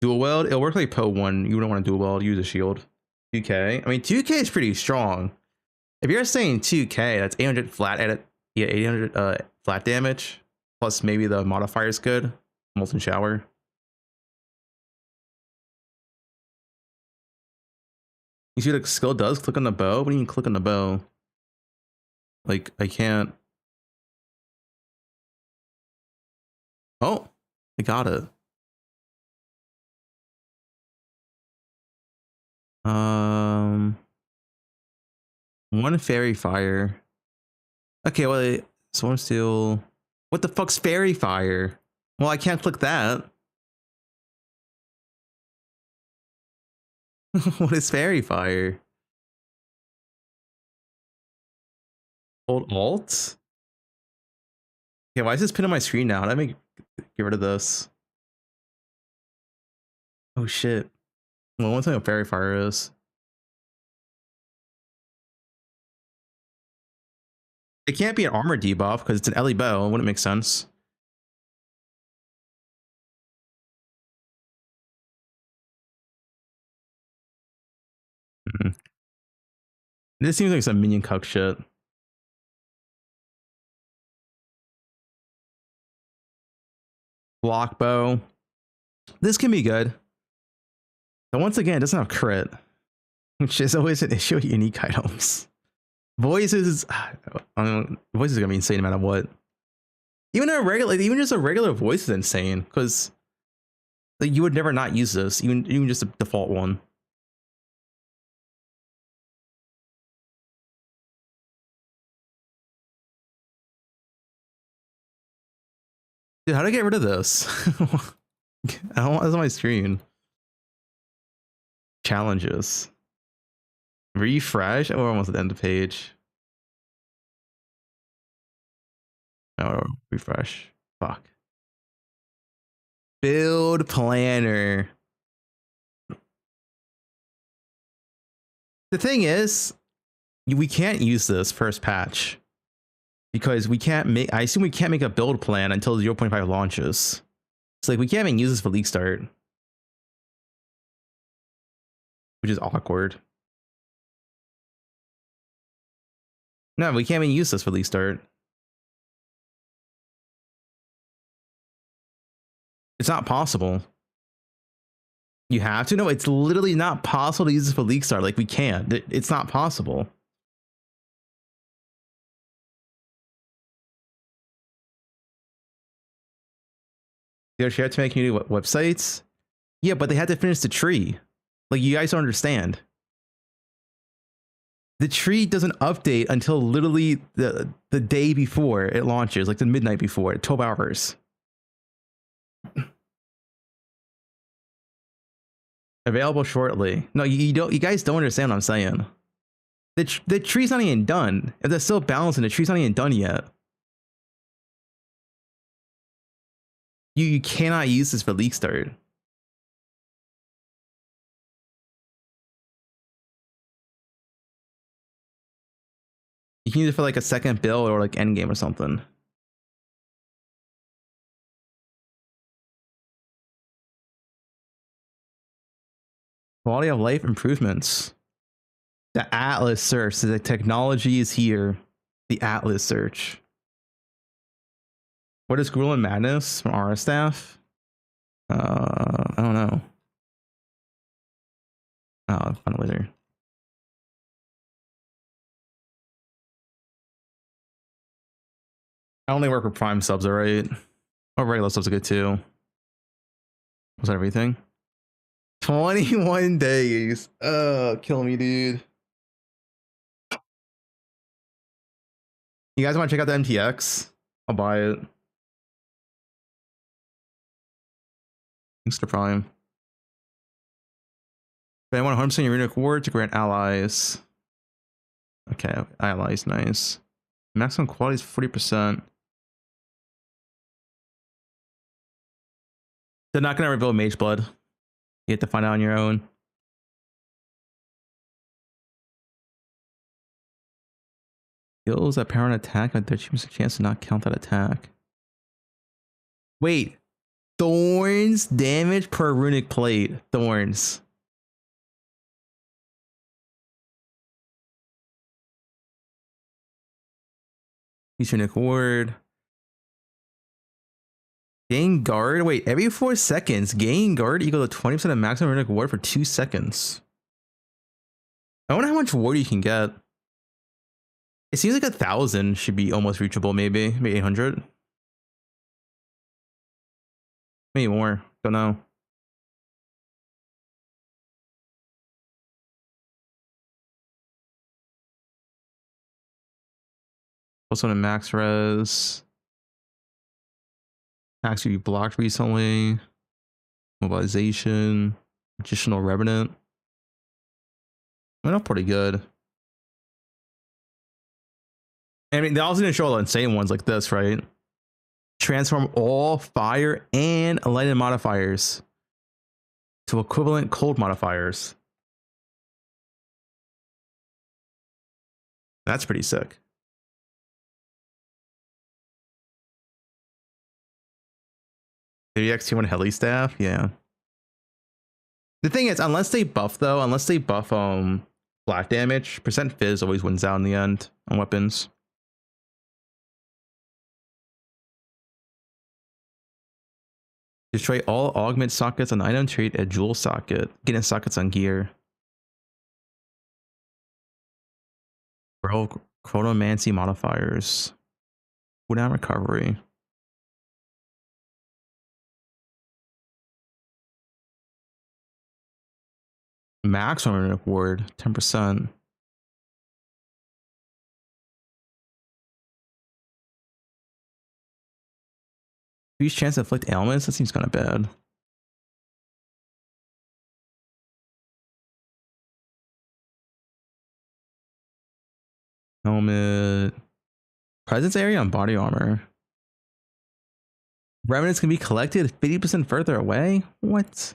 Dual weld, it'll work like poe1. You don't want to dual weld, use a shield. 2k. I mean, 2k is pretty strong. If you're saying 2k, that's 800 flat edit. Yeah, 800 flat damage. Plus maybe the modifier is good. Molten shower. You see what a skill does? Click on the bow? What do you mean click on the bow? Like, I can't. Oh, I got it. One fairy fire. Okay, well, someone still. What the fuck's fairy fire? Well, I can't click that. What is fairy fire? Hold alt? Okay, why is this pin on my screen now? Let me get rid of this. Oh shit. Well, one thing what fairy fire is. It can't be an armor debuff because it's an LE bow. It wouldn't make sense. This seems like some minion cuck shit. Block bow. This can be good. But once again, it doesn't have crit, which is always an issue with unique items. Voices, voices are gonna be insane no matter what. Even a regular, even just a regular voice is insane because like you would never not use this, even just a default one. Dude, how do I get rid of this? I don't want this on my screen. Challenges. Refresh. Oh, we're almost at the end of the page. Oh, refresh. Fuck. Build planner. The thing is, we can't use this first patch because we can't make. I assume we can't make a build plan until 0.5 launches. It's like we can't even use this for league start, which is awkward. No, we can't even use this for league start. It's not possible. You have to? No, it's literally not possible to use this for league start. Like, we can't. It's not possible. They're shared to make community websites? Yeah, but they had to finish the tree. Like, you guys don't understand. The tree doesn't update until literally the day before it launches, like the midnight before, 12 hours. Available shortly. No, you don't. You guys don't understand what I'm saying. The tree's not even done. If they're still balancing, the tree's not even done yet. You cannot use this for league start. You can use it for like a second build or like endgame or something. Quality of life improvements. The Atlas search. So the technology is here. The Atlas search. What is Gruel and Madness from our staff? I don't know. Oh, I'll find it later. I only work with Prime subs, alright? Oh, regular subs are good too. Was that everything? 21 days. Kill me, dude. You guys want to check out the MTX? I'll buy it. Thanks to Prime. But I want 100% Uranic Ward to grant allies. Okay, allies, nice. Maximum quality is 40%. They're not gonna reveal Mage Blood. You have to find out on your own. Skills that power an attack at 30% chance to not count that attack. Wait. Thorns damage per runic plate. Thorns. Use runic ward. Gain guard. Wait, every 4 seconds, gain guard equal to 20% of maximum runic ward for 2 seconds. I wonder how much ward you can get. It seems like 1,000 should be almost reachable, maybe 800. Maybe more. Don't know. Also in max res. Actually blocked recently. Mobilization. Additional revenant. Went up pretty good. I mean, they also didn't show all the insane ones like this, right? Transform all fire and lightning modifiers to equivalent cold modifiers. That's pretty sick. XT1 heli staff, yeah. The thing is, unless they buff black damage, percent fizz always wins out in the end on weapons. Destroy all augment sockets on item trait at jewel socket. Get in sockets on gear. Bro, chronomancy modifiers. Cooldown recovery. Maximum ward, 10%. Increased chance to inflict ailments? That seems kind of bad. Helmet. Presence area on body armor. Remnants can be collected 50% further away? What?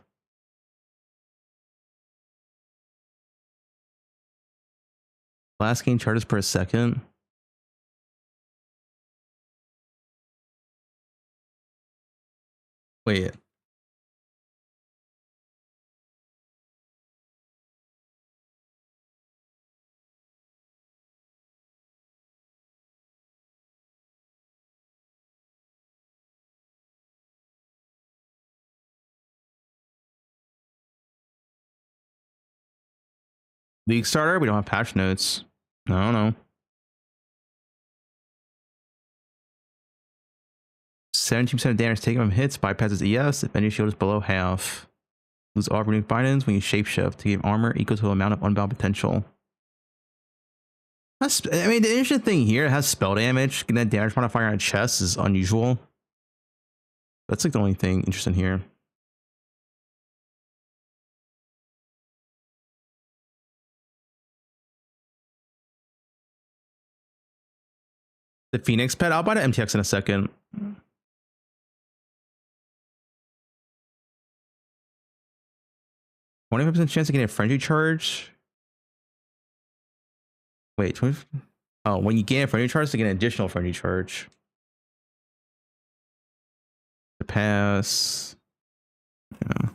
Last gain charges per second. Wait. League starter? We don't have patch notes. I don't know. 17% of damage taken from hits bypasses ES if any shield is below half. Lose all runic bindings when you shapeshift to give armor equal to the amount of unbound potential. I mean, the interesting thing here, it has spell damage. Getting that damage modifier on a chest is unusual. That's like the only thing interesting here. The Phoenix pet, I'll buy the MTX in a second. 25% chance of getting a frenzy charge. Wait, 20. Oh, when you gain a frenzy charge, to get an additional frenzy charge. The pass. Yeah.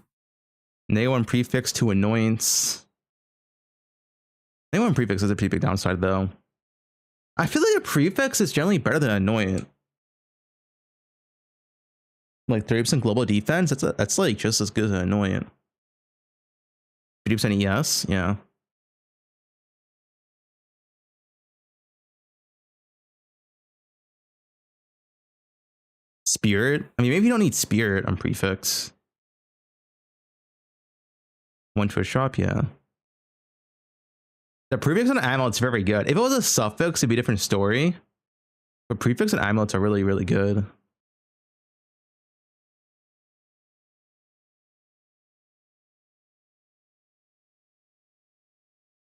-1 prefix to annoyance. -1 prefix is a pretty big downside though. I feel like a prefix is generally better than annoyant. Like 30% global defense, that's like just as good as an annoyant. 50% ES, yeah. Spirit. I mean, maybe you don't need Spirit on prefix. One to a shop, yeah. The prefix on amulet's very good. If it was a suffix, it'd be a different story. But prefix and amulets are really, really good.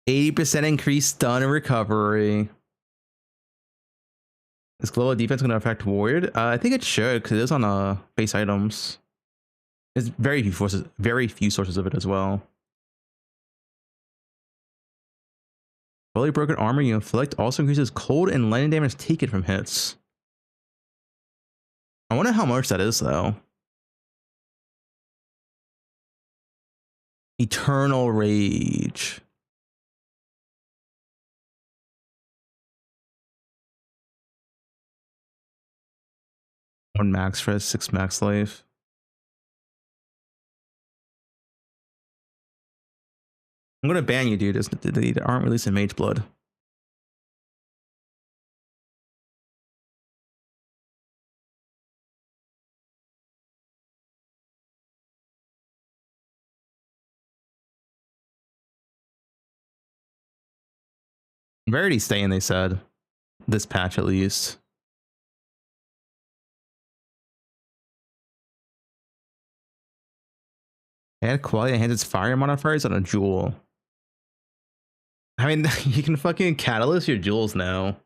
%80 increased stun and recovery. Is global defense going to affect ward? I think it should, because it is on base items. There's very few sources of it as well. Fully broken armor you inflict also increases cold and lightning damage taken from hits. I wonder how much that is though. Eternal Rage. One max for 6 max life. I'm gonna ban you, dude. They aren't releasing Mage Blood. Verity's staying, they said. This patch at least. Add quality enhances fire modifiers on a jewel. I mean, you can fucking catalyst your jewels now.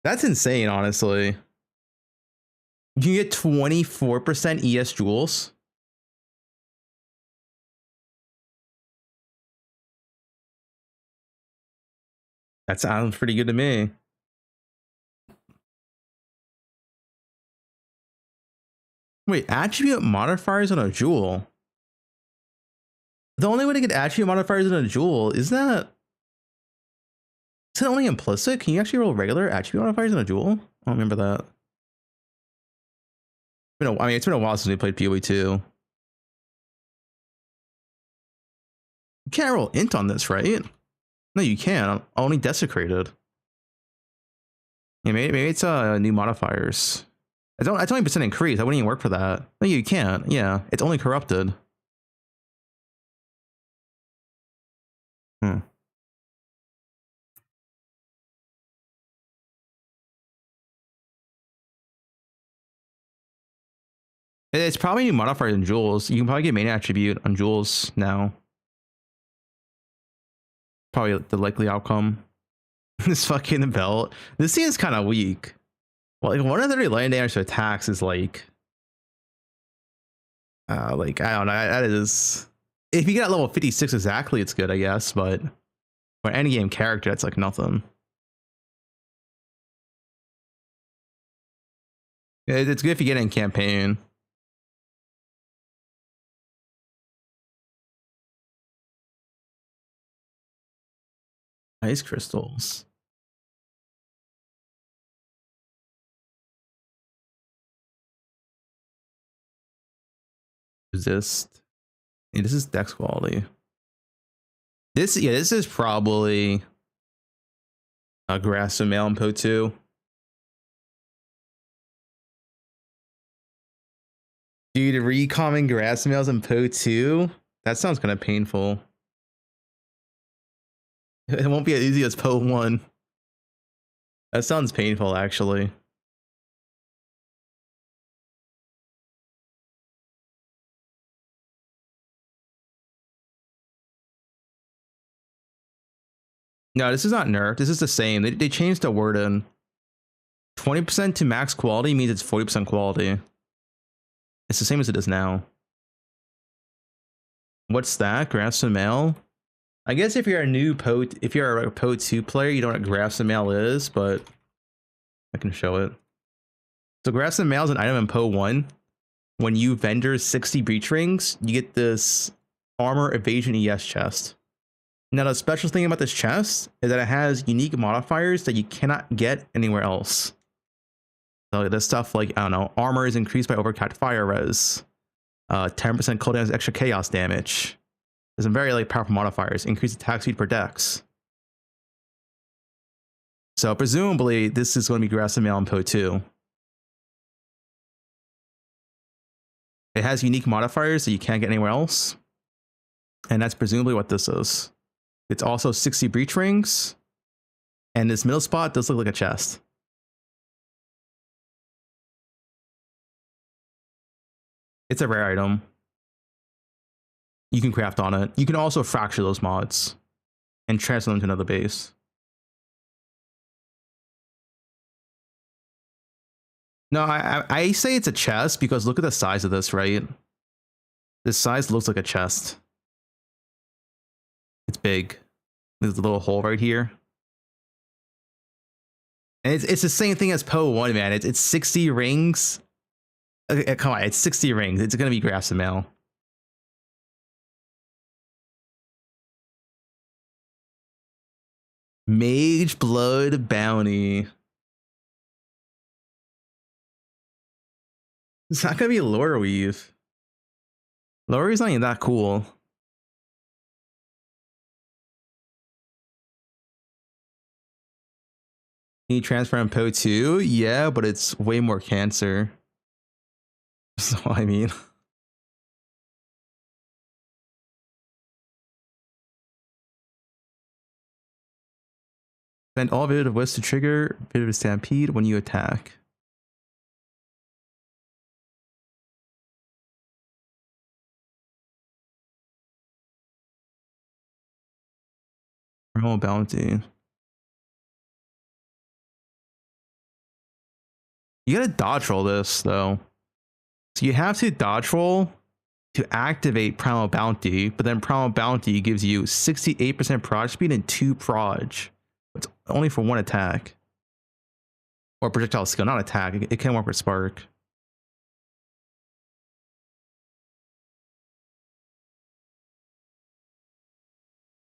That's insane, honestly. You can get 24% ES jewels. That sounds pretty good to me. Wait, attribute modifiers on a jewel? The only way to get attribute modifiers in a jewel is that only implicit? Can you actually roll regular attribute modifiers in a jewel? I don't remember that. I mean, it's been a while since we played poe2. You can't roll int on this, right? No, you can. Only desecrated. Yeah, maybe it's new modifiers. It's only % increase. I wouldn't even work for that. No, you can't. Yeah, it's only corrupted. It's probably new modifiers in jewels. You can probably get main attribute on jewels now. Probably the likely outcome. This fucking belt. This thing is kind of weak. Well, like 130 lightning damage to attacks is like I don't know. That is, if you get at level 56 exactly, it's good, I guess. But for any game character, that's like nothing. It's good if you get it in campaign. Ice crystals. Resist. Yeah, this is dex quality. This is probably a grass and mail in poe2. Dude, recomming grass and mails in poe2? That sounds kind of painful. It won't be as easy as poe1. That sounds painful, actually. No, this is not nerfed. This is the same. They changed the word in. 20% to max quality means it's 40% quality. It's the same as it is now. What's that? Graphs and mail? I guess if you're a poe2 player, you don't know what graphs and mail is, but I can show it. So graphs and mail is an item in poe1. When you vendor 60 breach rings, you get this armor evasion ES chest. Now the special thing about this chest is that it has unique modifiers that you cannot get anywhere else. So this stuff like, I don't know, armor is increased by overcut fire res. 10% cooldown extra chaos damage. There's some very powerful modifiers. Increase attack speed per dex. So presumably this is going to be grass and mail in poe2. It has unique modifiers that you can't get anywhere else. And that's presumably what this is. It's also 60 breach rings. And this middle spot does look like a chest. It's a rare item. You can craft on it. You can also fracture those mods and transfer them to another base. No, I say it's a chest because look at the size of this, right? This size looks like a chest. It's big. There's a little hole right here. And it's the same thing as poe1, man. It's 60 rings. Okay, come on, it's 60 rings. It's gonna be grass and mail. Mage Blood Bounty. It's not gonna be a lore weave. Lore weave's not even that cool. Can you transfer on poe2? Yeah, but it's way more cancer. So I mean. Spend all bit of West to trigger bit of a stampede when you attack. Normal bounty. You gotta dodge roll this though. So you have to dodge roll to activate Primal Bounty, but then Primal Bounty gives you 68% proj speed and 2 proj. It's only for 1 attack. Or projectile skill, not attack. It can work with Spark.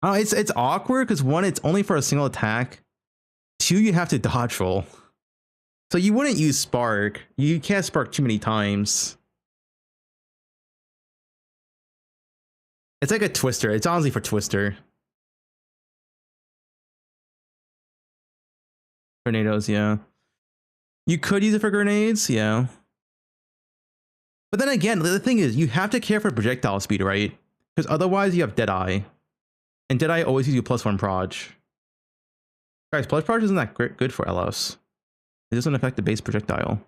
Oh, it's awkward because 1, it's only for a single attack. 2, you have to dodge roll. So you wouldn't use Spark. You can't Spark too many times. It's like a Twister. It's honestly for Twister. Tornadoes, yeah. You could use it for grenades, yeah. But then again, the thing is, you have to care for projectile speed, right? Because otherwise you have Deadeye. And Deadeye always gives you +1 proj. Guys, plus proj isn't that good for LS. It doesn't affect the base projectile.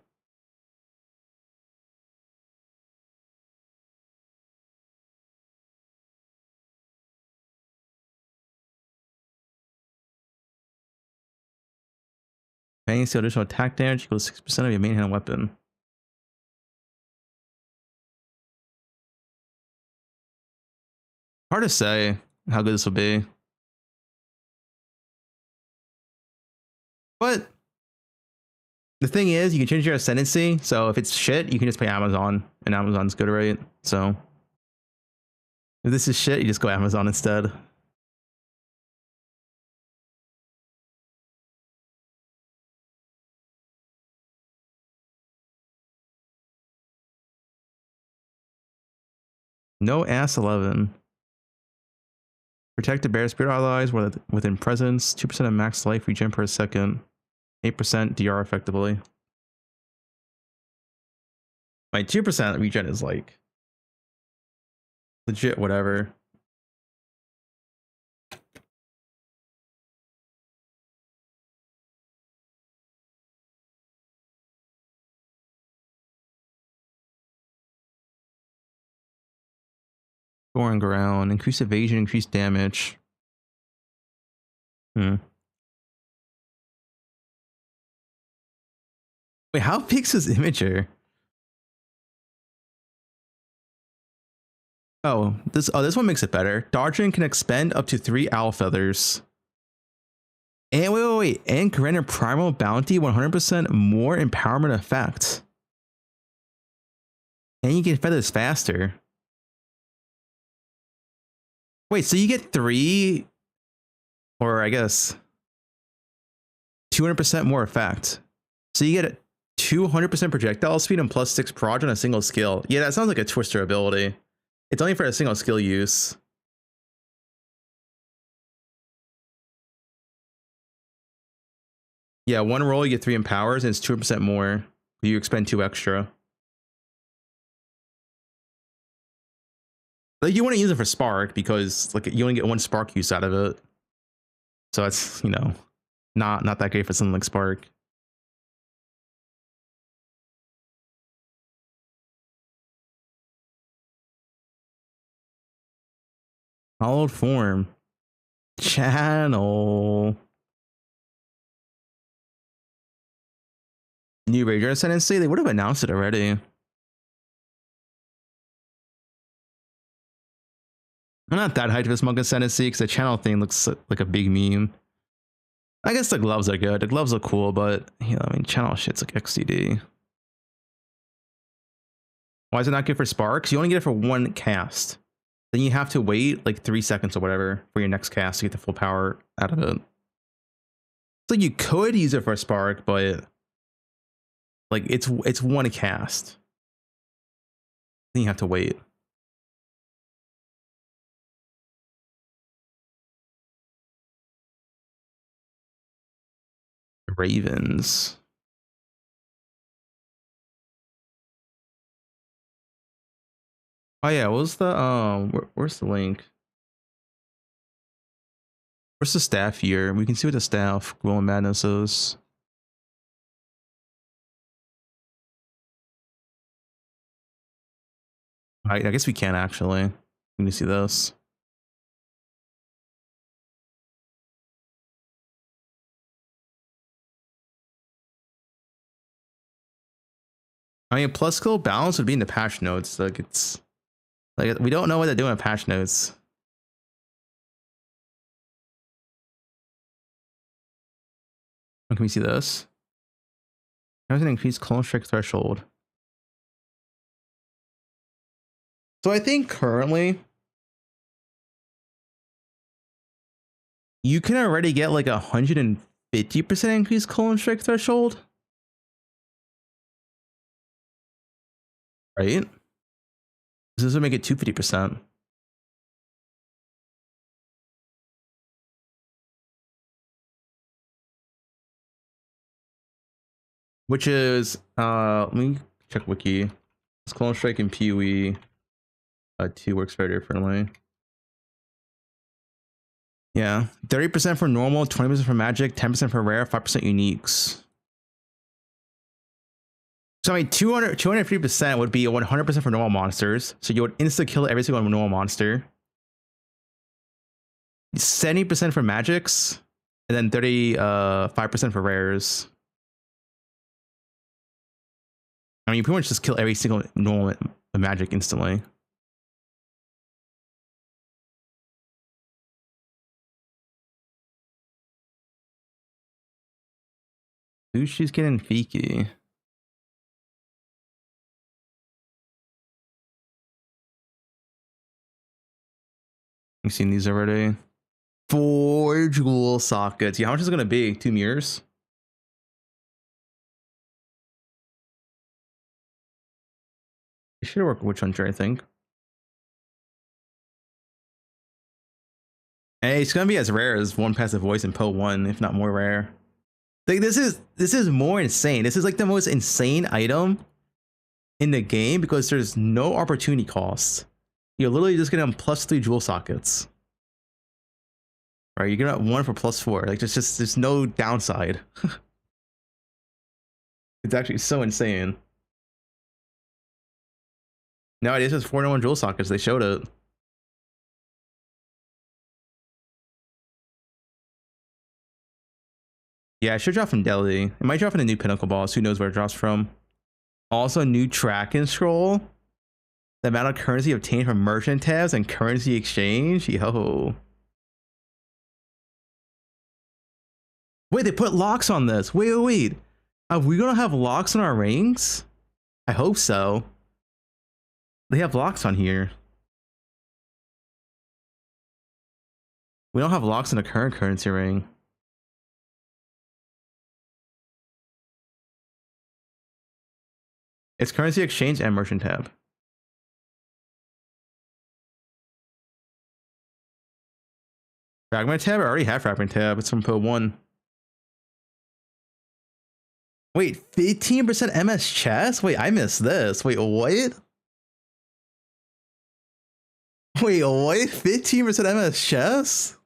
Paying the additional attack damage equals 6% of your main hand weapon. Hard to say how good this will be. But the thing is, you can change your ascendancy. So if it's shit, you can just pay Amazon, and Amazon's good, right? So if this is shit, you just go Amazon instead. No ass 11. Protect the bear spirit allies within presence. 2% of max life regen per second. 8% DR effectively. My 2% regen is like legit whatever. Foreign ground, increase evasion, increase damage. Wait, how big's this imager? This one makes it better. Dodging can expend up to 3 owl feathers. And wait. And can render Primal Bounty 100% more empowerment effect. And you get feathers faster. Wait, so you get 3, or I guess 200% more effect. So you get 200% projectile speed and +6 proj on a single skill. Yeah, that sounds like a Twister ability. It's only for a single skill use. Yeah, 1 roll you get 3 empowers and it's 200% more. You expend 2 extra. Like you want to use it for spark because like you only get one spark use out of it. So it's, you know, not that great for something like spark. Hollowed form. Channel. New Ranger Ascendancy, they would have announced it already. I'm not that hyped for Smoke Ascendancy because the channel thing looks like a big meme. I guess the gloves are good. The gloves look cool, but you know, I mean, channel shit's like XTD. Why is it not good for sparks? You only get it for one cast. Then you have to wait like 3 seconds or whatever for your next cast to get the full power out of it. So you could use it for a spark, but like it's one cast. Then you have to wait. Ravens. Oh yeah, what was the where's the link? Where's the staff here? We can see what the staff Glowing Madness is. I guess we can actually. Let me see this. I mean, plus skill balance would be in the patch notes. Like it's like we don't know what they're doing in patch notes. Can we see this? There's an increased clone strike threshold. So I think currently you can already get like 150% increased clone strike threshold. Right? This would make it 250%. Which is let me check wiki. It's clone strike and PoE 2 works very differently. Yeah, 30% for normal, 20% for magic, 10% for rare, 5% uniques. So I mean 250% would be 100% for normal monsters. So you would insta kill every single normal monster. 70% for magics, and then 35% for rares. I mean, you pretty much just kill every single normal magic instantly. Ooh, she's getting Fiki. You've seen these already. 4 jewel sockets. Yeah, how much is it gonna be? 2 mirrors? It should work with Witch Hunter, I think. Hey, it's gonna be as rare as one passive voice in poe1, if not more rare. Like this is more insane. This is like the most insane item in the game because there's no opportunity cost. You're literally just getting +3 jewel sockets. Right, you're gonna 1 for +4. Like there's no downside. It's actually so insane. No, it is just 4-1 jewel sockets. They showed it. Yeah, it should drop from Delhi. It might drop in a new Pinnacle boss. Who knows where it drops from. Also, new track and scroll. The amount of currency obtained from merchant tabs and currency exchange. Yo. Wait, they put locks on this. Wait. Are we gonna have locks on our rings? I hope so. They have locks on here. We don't have locks in the current currency ring. It's currency exchange and merchant tab. Fragment tab? I already have fragment tab. It's from poe1. Wait, 15% MS chess? Wait, I missed this. Wait, what? Wait, what? 15% MS chess?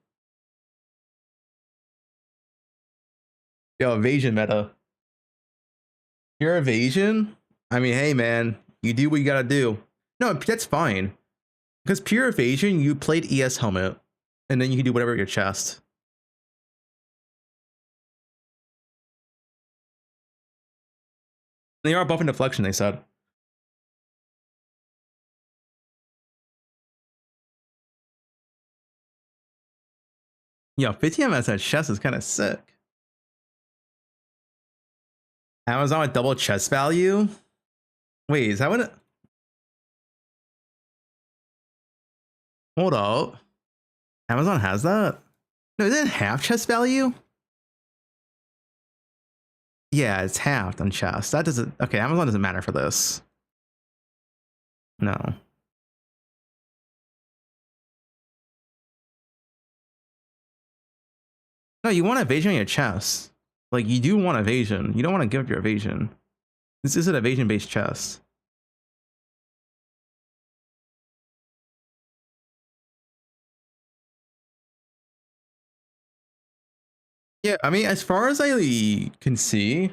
Yo, evasion meta. Pure evasion? I mean, hey man, you do what you gotta do. No, that's fine. Because pure evasion, you played ES helmet, and then you can do whatever at your chest. They are buffing deflection, they said. Yo, 50 MS at chest is kind of sick. Amazon with double chest value? Wait, is that what it... Hold up. Amazon has that? No, is it half chest value? Yeah, it's halved on chest. That doesn't... Okay, Amazon doesn't matter for this. No. No, you want evasion on your chest. Like, you do want evasion. You don't want to give up your evasion. This is an evasion-based chest. Yeah, I mean, as far as I can see,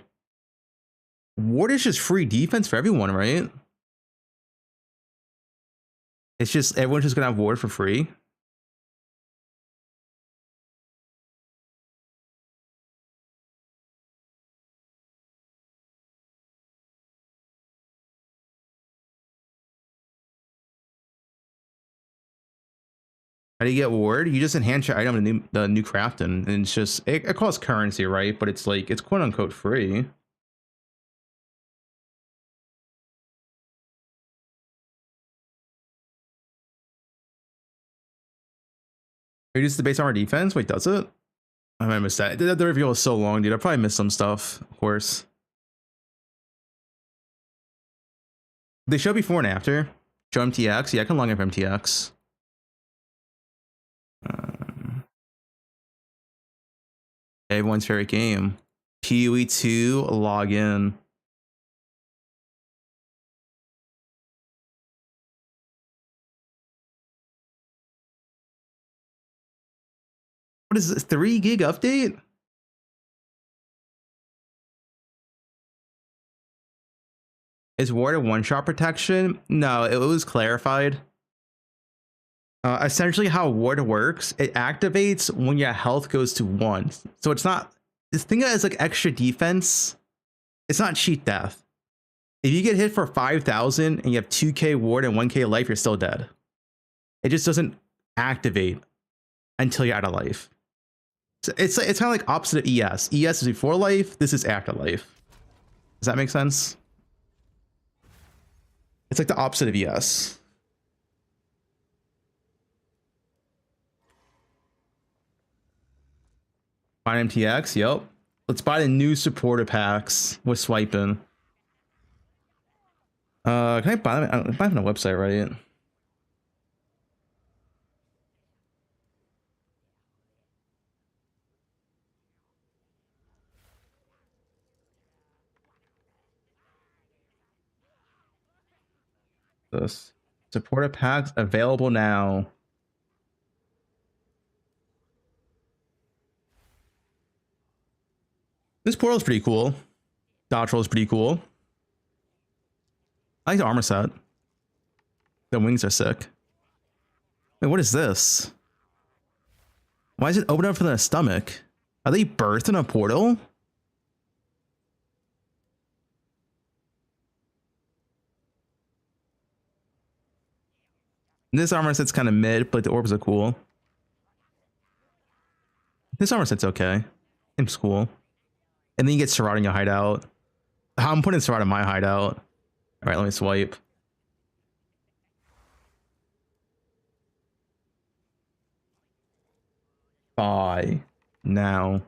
ward is just free defense for everyone, right? It's just, everyone's just gonna have ward for free. How do you get ward? You just enhance your item in the new crafting, and it's just it costs currency, right? But it's like it's quote unquote free. Reduce the base armor defense. Wait, does it? I might miss that. The reveal was so long, dude. I probably missed some stuff, of course. They show before and after. Show MTX. Yeah, I can log in for MTX. Everyone's favorite game. PoE2 login. What is this? 3 gig update? Is ward a one-shot protection? No, it was clarified. Essentially how ward works, it activates when your health goes to 1. So it's not, this thing is like extra defense. It's not cheat death. If you get hit for 5,000 and you have 2k ward and 1k life, you're still dead. It just doesn't activate until you're out of life. So it's kind of like opposite of ES. ES is before life, this is after life. Does that make sense? It's like the opposite of ES. Buy MTX, yep. Let's buy the new supporter packs with swiping. Can I buy them? I buy them on the website, right? This supporter packs available now. This portal is pretty cool. Dodge roll is pretty cool. I like the armor set. The wings are sick. Wait, what is this? Why is it open up for the stomach? Are they birthed in a portal? This armor set's kind of mid, but the orbs are cool. This armor set's okay. It's cool. And then you get Sarad in your hideout. I'm putting Sarad in my hideout. All right, let me swipe. Buy now.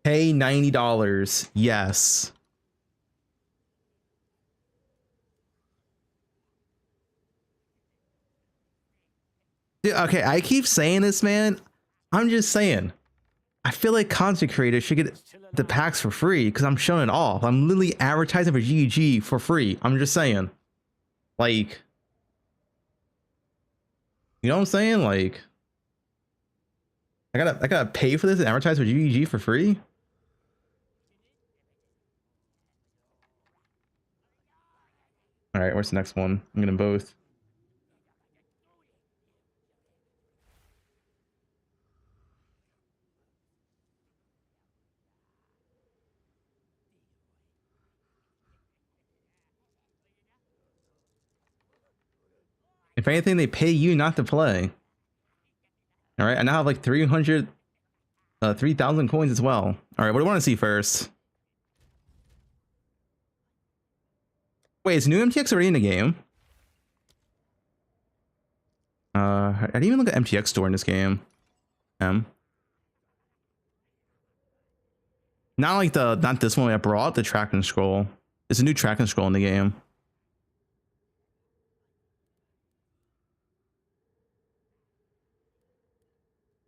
Pay $90. Yes. Dude, okay, I keep saying this, man. I'm just saying. I feel like content creators should get the packs for free because I'm showing it off. I'm literally advertising for GG for free. I'm just saying, like, you know what I'm saying? Like, I gotta pay for this and advertise for GG for free. All right, where's the next one? I'm getting both. If anything, they pay you not to play. All right, I now have like 3,000 coins as well. All right, what do I want to see first? Wait, is new MTX already in the game? I didn't even look at MTX store in this game. Not like not this one I brought, the track and scroll. There's a new track and scroll in the game.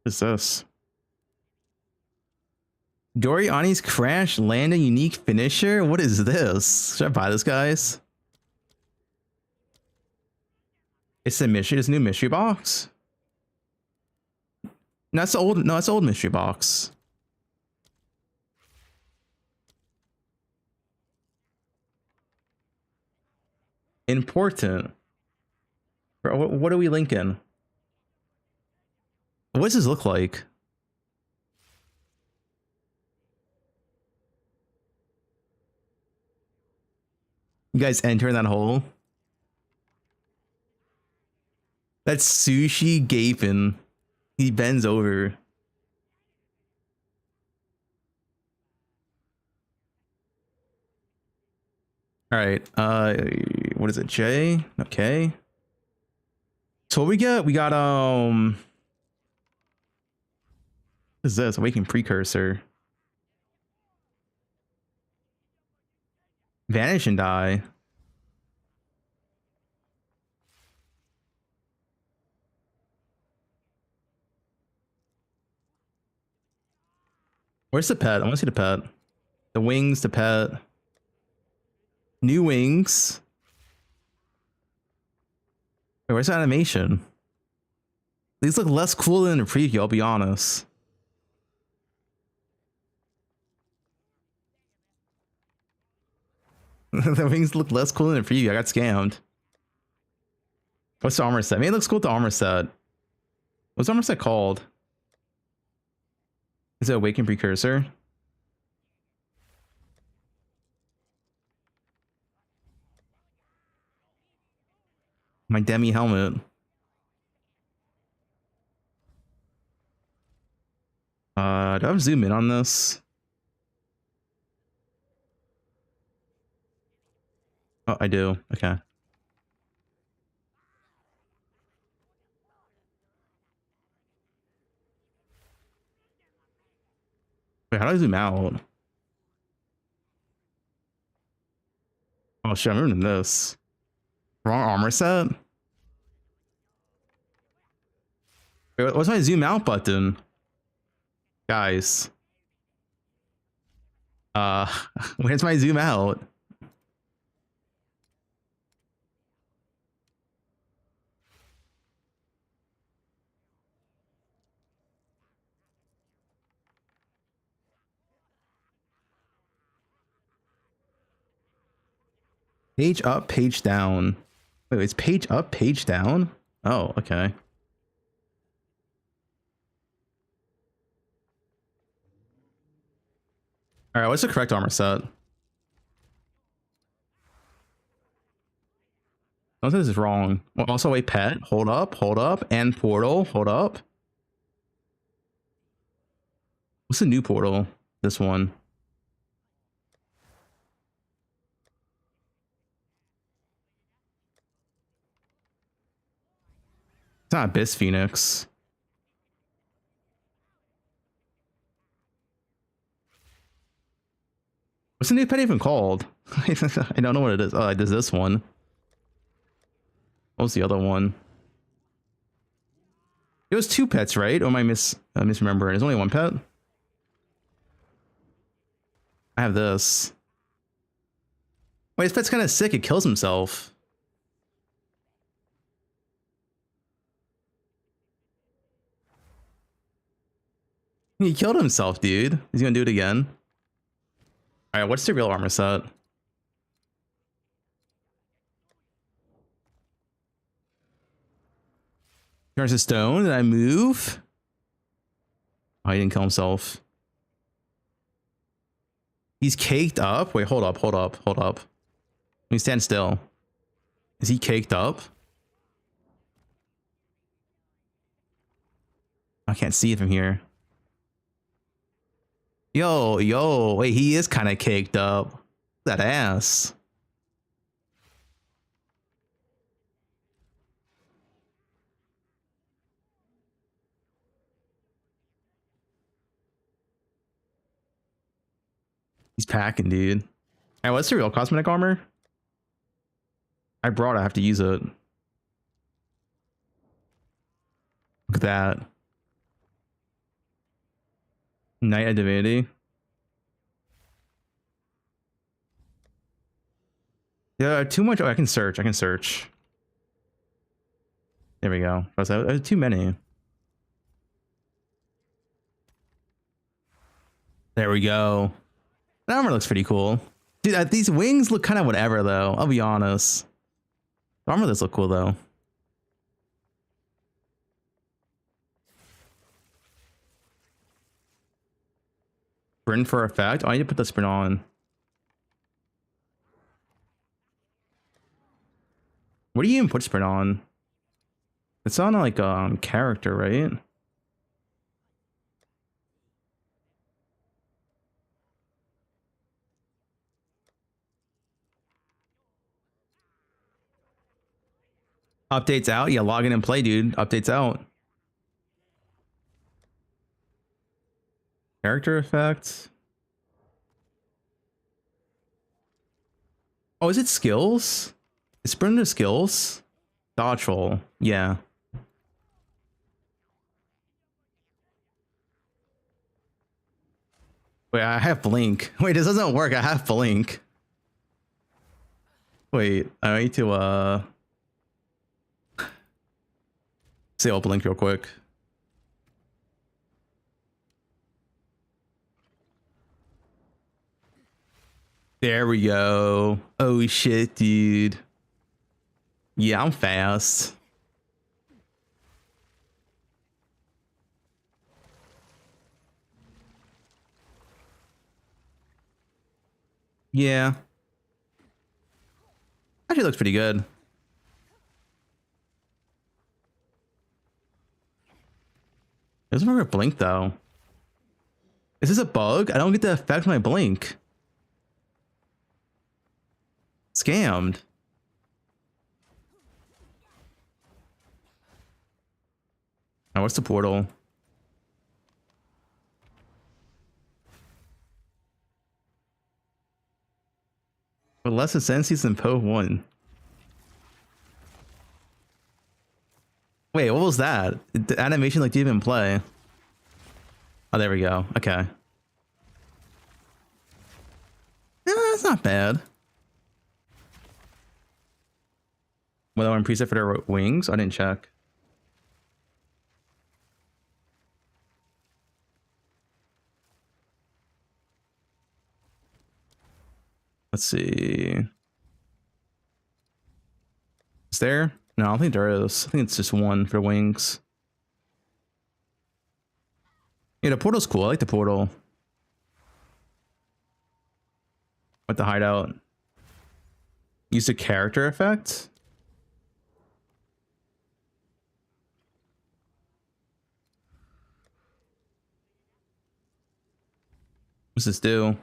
What's this? Doriani's crash land a unique finisher? What is this? Should I buy this, guys? It's a mystery. It's a new mystery box. No, that's the old. No, that's the old mystery box. Important. Bro, what are we linking? What does this look like? You guys enter that hole. That's Sushi gaping. He bends over. All right. What is it? J? Okay. So what we get? We got what is this? Awakening Precursor. Vanish and Die. Where's the pet? I want to see the pet. The wings, the pet. New wings. Wait, where's the animation? These look less cool than the preview, I'll be honest. The wings look less cool than the preview. I got scammed. What's the armor set? Maybe it looks cool with the armor set. What's the armor set called? Is it Awakened Precursor? My Demi helmet. Do I have to zoom in on this? Oh, I do. Okay. Wait, how do I zoom out? Oh shit, I'm ruining this. Wrong armor set? Wait, what's my zoom out button? Guys. Where's my zoom out? Page up, page down. Wait, it's page up, page down? Oh, okay. All right, what's the correct armor set? I don't think this is wrong. Well, also, wait, pet. Hold up, and portal. Hold up. What's the new portal? This one. It's not Abyss Phoenix. What's the new pet even called? I don't know what it is. Oh, there's this one. What was the other one? It was two pets, right? Or am I misremembering? There's only one pet? I have this. Wait, this pet's kind of sick. It kills himself. He killed himself, dude. He's gonna do it again. All right, what's the real armor set? Turns to stone. Did I move? Oh, he didn't kill himself. He's caked up. Wait, hold up. Let me stand still. Is he caked up? I can't see it from here. Yo, wait, he is kind of caked up. That ass. He's packing, dude. Hey, what's the real cosmetic armor? I brought it, I have to use it. Look at that. Knight of Divinity. Yeah, too much. Oh, I can search. There we go. That's too many. There we go. That armor looks pretty cool. Dude, these wings look kind of whatever, though. I'll be honest. The armor does look cool, though. Sprint for effect? Oh, I need to put the sprint on. What do you even put sprint on? It's on like character, right? Updates out? Yeah, log in and play, dude. Updates out. Character effects. Oh, is it skills? Is sprint to skills? Dodgeful. Yeah. Wait, I have blink. Wait, this doesn't work. I have blink. Wait, I need to disable blink real quick. There we go. Oh shit, dude. Yeah, I'm fast. Yeah. Actually looks pretty good. Doesn't remember blink though. Is this a bug? I don't get to affect my blink. Scammed. Now what's the portal? With less ascensions than poe1. Wait, what was that? The animation like didn't even play. Oh, there we go. Okay. That's not bad. Whether I'm preset for their wings, I didn't check. Let's see. Is there? No, I don't think there is. I think it's just one for wings. Yeah, the portal's cool. I like the portal. With the hideout. Use the character effect. What's this do?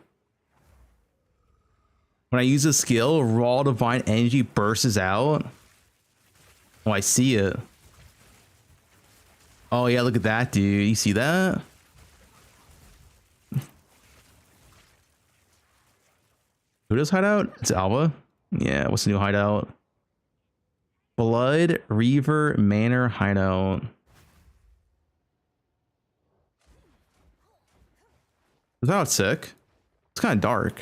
When I use a skill, raw divine energy bursts out. Oh, I see it. Oh yeah, look at that, dude. You see that? Who does hideout? It's Alba. Yeah, what's the new hideout? Blood Reaver Manor hideout. Is that sick? It's kind of dark.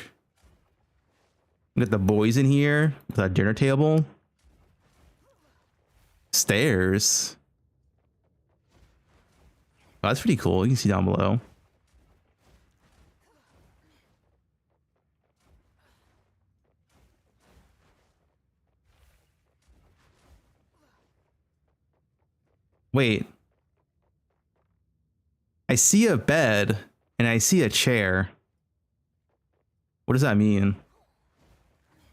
Got the boys in here. The dinner table. Stairs. Oh, that's pretty cool. You can see down below. Wait. I see a bed and I see a chair. What does that mean?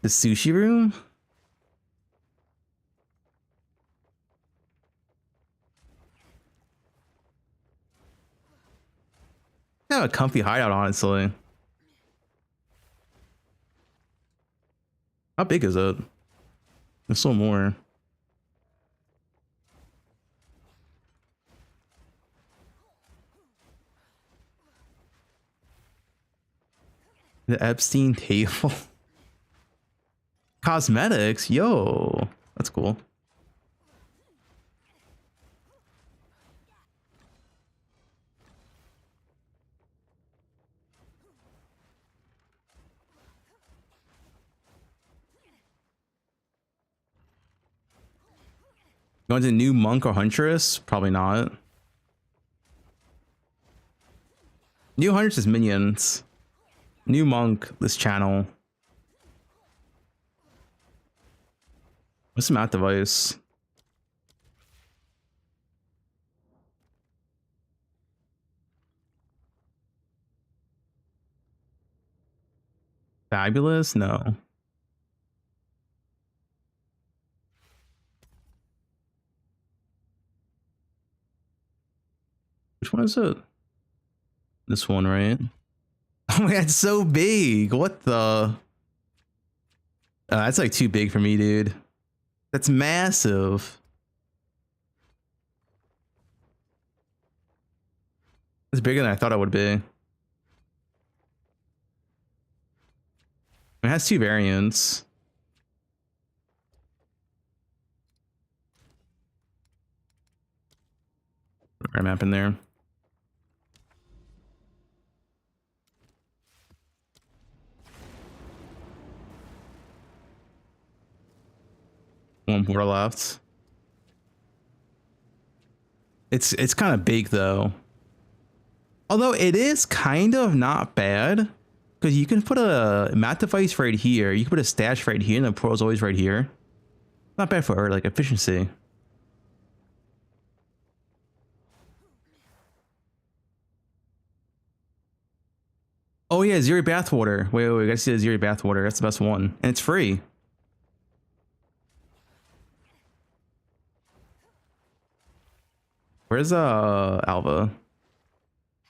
The sushi room? I have a comfy hideout, honestly. How big is it? There's still more. The Epstein table. Cosmetics, yo, that's cool. Going to new monk or huntress? Probably not. New huntress is minions. New monk, this channel. What's the mount device? Fabulous? No. Which one is it? This one, right? Oh my god, it's so big. What the? That's like too big for me, dude. That's massive. It's bigger than I thought it would be. It has two variants. Right map in there. One more left. It's kind of big though. Although it is kind of not bad because you can put a mat device right here. You can put a stash right here, and the portal's always right here. Not bad for like efficiency. Oh yeah, Zeri bathwater. Wait, I gotta see the Zeri bathwater. That's the best one, and it's free. Where's Alva?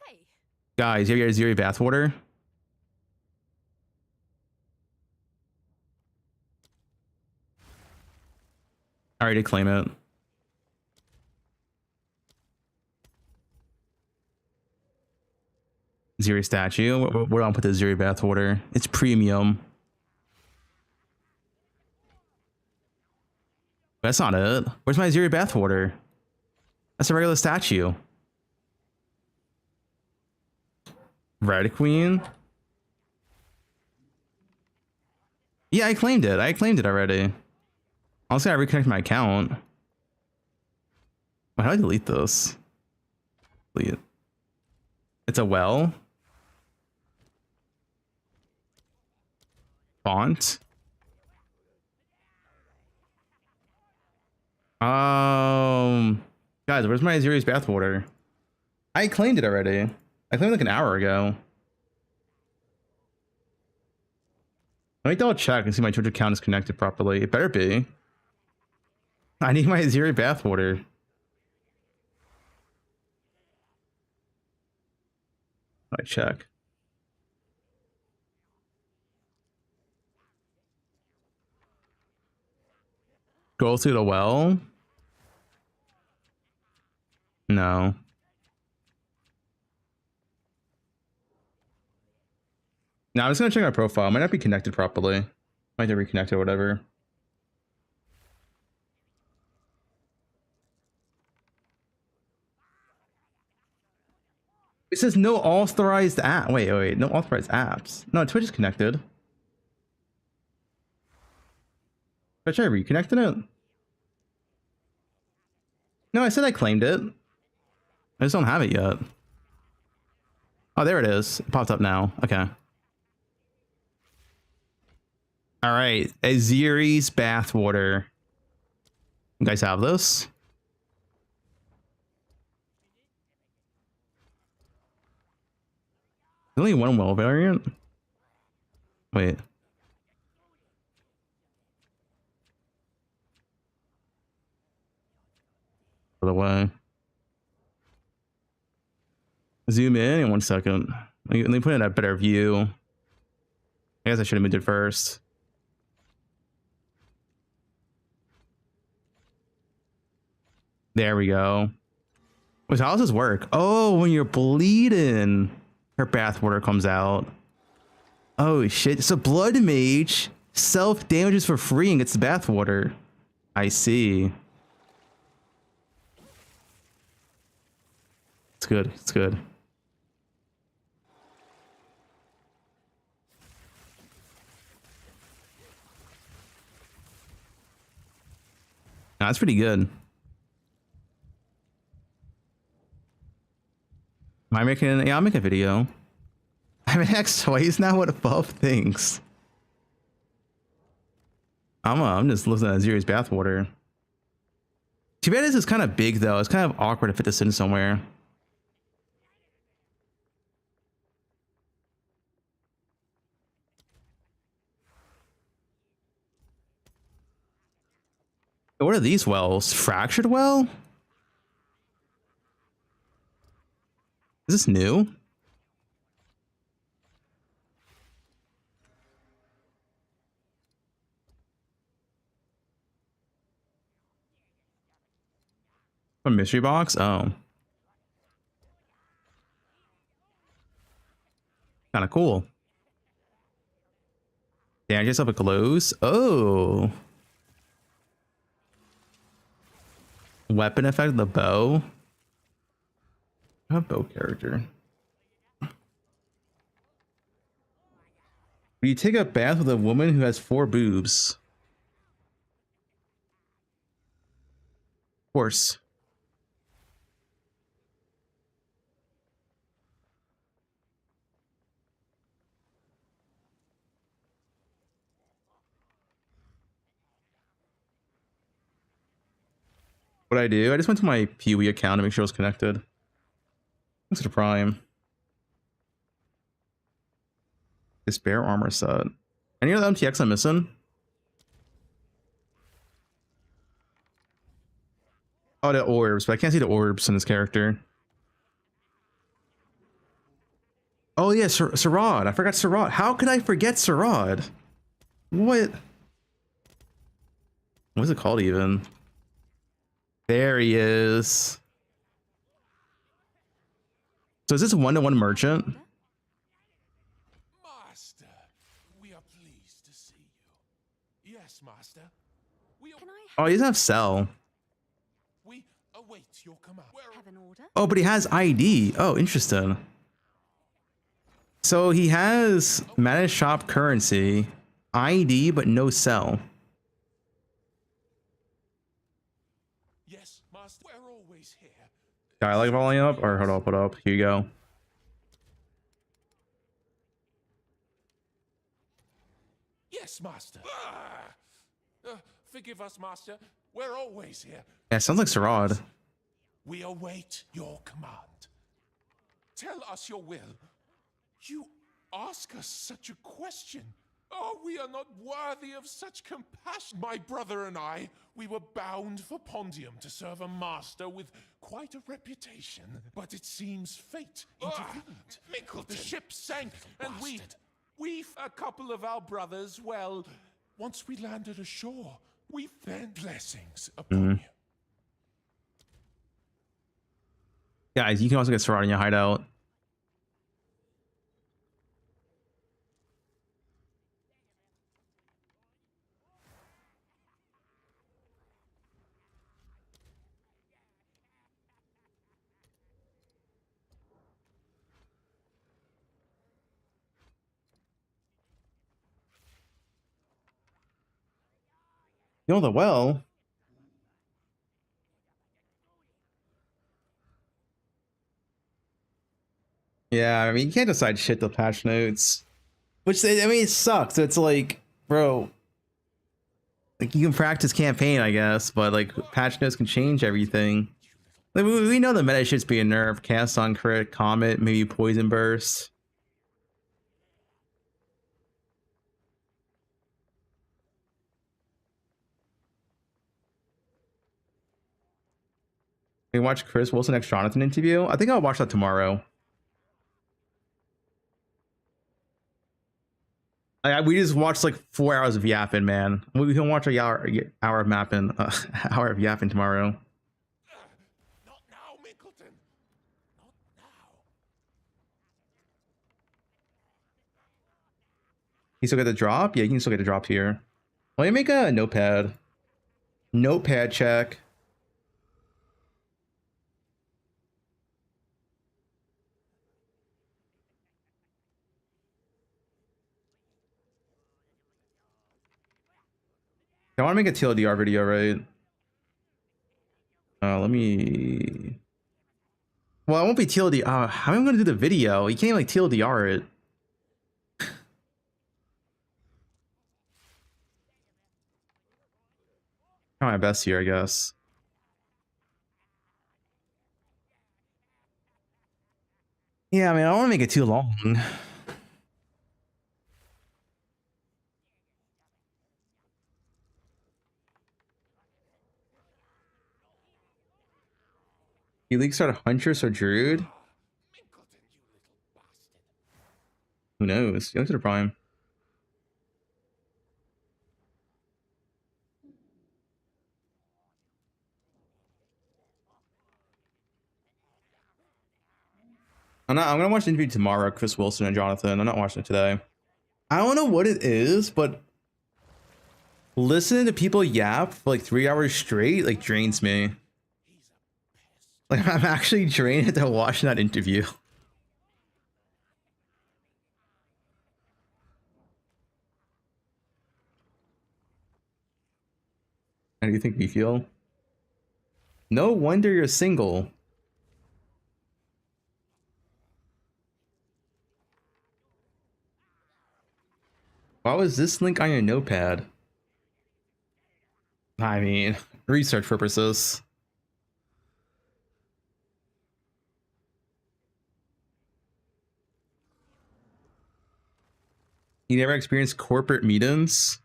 Hey. Guys, you have your Zeri bathwater? I already claim it. Zeri statue. Where do I put the Zeri bathwater? It's premium. That's not it. Where's my Zeri bathwater? That's a regular statue. Red Queen? Yeah, I claimed it. I claimed it already. Honestly, I reconnect my account. How do I delete this? Delete it. It's a well. Font. Guys, where's my Zeri's bathwater? I claimed it already. I claimed it like an hour ago. Let me double check and see my Twitch account is connected properly. It better be. I need my Zeri bathwater. I check. Go through the well? No. No, I'm just gonna check my profile. It might not be connected properly. Might have to reconnect or whatever. It says no authorized app. Wait, no authorized apps. No, Twitch is connected. But I reconnected it. No, I said I claimed it. I just don't have it yet. Oh, there it is. It popped up now. Okay. All right, Aziri's bathwater. You guys have this? Only one well variant. Wait. By the way, zoom in 1 second. Let me put in a better view. I guess I should have moved it first. There we go. Wait, how does this work? Oh, when you're bleeding, her bathwater comes out. Oh shit! So blood mage self damages for free and gets the bathwater. I see. It's good. It's good. No, that's pretty good. Am I making? Yeah, I'll make a video. I'm asked twice now what above thinks. I'm just looking at Aziri's bathwater. Too bad this is kind of big though. It's kind of awkward to fit this in somewhere. What are these wells? Fractured well? Is this new? A mystery box? Oh. Kind of cool. Damage yourself it glows. Oh. Weapon effect of the bow. A bow character. You take a bath with a woman who has 4 boobs. Of course. What I do? I just went to my Peewee account to make sure it was connected. Looks like a Prime. Despair armor set. Any other MTX I'm missing? Oh, the orbs, but I can't see the orbs in this character. Oh yeah, Sarad. I forgot Sarad. How could I forget Sarad? What? What's it called even? There he is. So is this a 1-to-1 merchant? Master, we are pleased to see you. Yes, Master. Oh, he doesn't have cell. We await your command. Have an order? Oh, but he has ID. Oh, interesting. So he has managed shop currency, ID, but no cell. Yes, Master. We're always here. Dialogue volume up, or hold on, put up. Here you go. Yes, Master. Forgive us, Master. We're always here. Yeah, it sounds like Sarad. We await your command. Tell us your will. You ask us such a question. Oh, we are not worthy of such compassion. My brother and I, we were bound for Pondium to serve a master with quite a reputation. But it seems fate intervened. The ship sank, and we, a couple of our brothers, well, once we landed ashore, we then blessings upon you. Guys, you can also get Sarad in your hideout. You know the well. Yeah, I mean, you can't decide shit to patch notes. Which, I mean, it sucks. It's like, bro, like you can practice campaign, I guess, but like patch notes can change everything. Like, we know the meta shit's being nerfed. Cast on crit, comet, maybe poison burst. You watch Chris Wilson x Jonathan interview? I think I'll watch that tomorrow. We just watched like 4 hours of yapping, man. We can watch a hour of mapping, hour of yapping tomorrow. Not now, Minkleton. Not now. You still get the drop? Yeah, you can still get the drop here. Let me make a notepad. Notepad check. I want to make a TLDR video, right? Let me... Well, it won't be TLDR. How am I going to do the video? You can't like TLDR it. Try my best here, I guess. Yeah, I mean, I don't want to make it too long. You league start Huntress or Druid? Who knows? You look to the Prime. I'm gonna watch the interview tomorrow, Chris Wilson and Jonathan. I'm not watching it today. I don't know what it is, but listening to people yap for like 3 hours straight like drains me. Like I'm actually drained after watching that interview. How do you think we feel? No wonder you're single. Why was this link on your notepad? I mean, research purposes. You never experienced corporate meetings?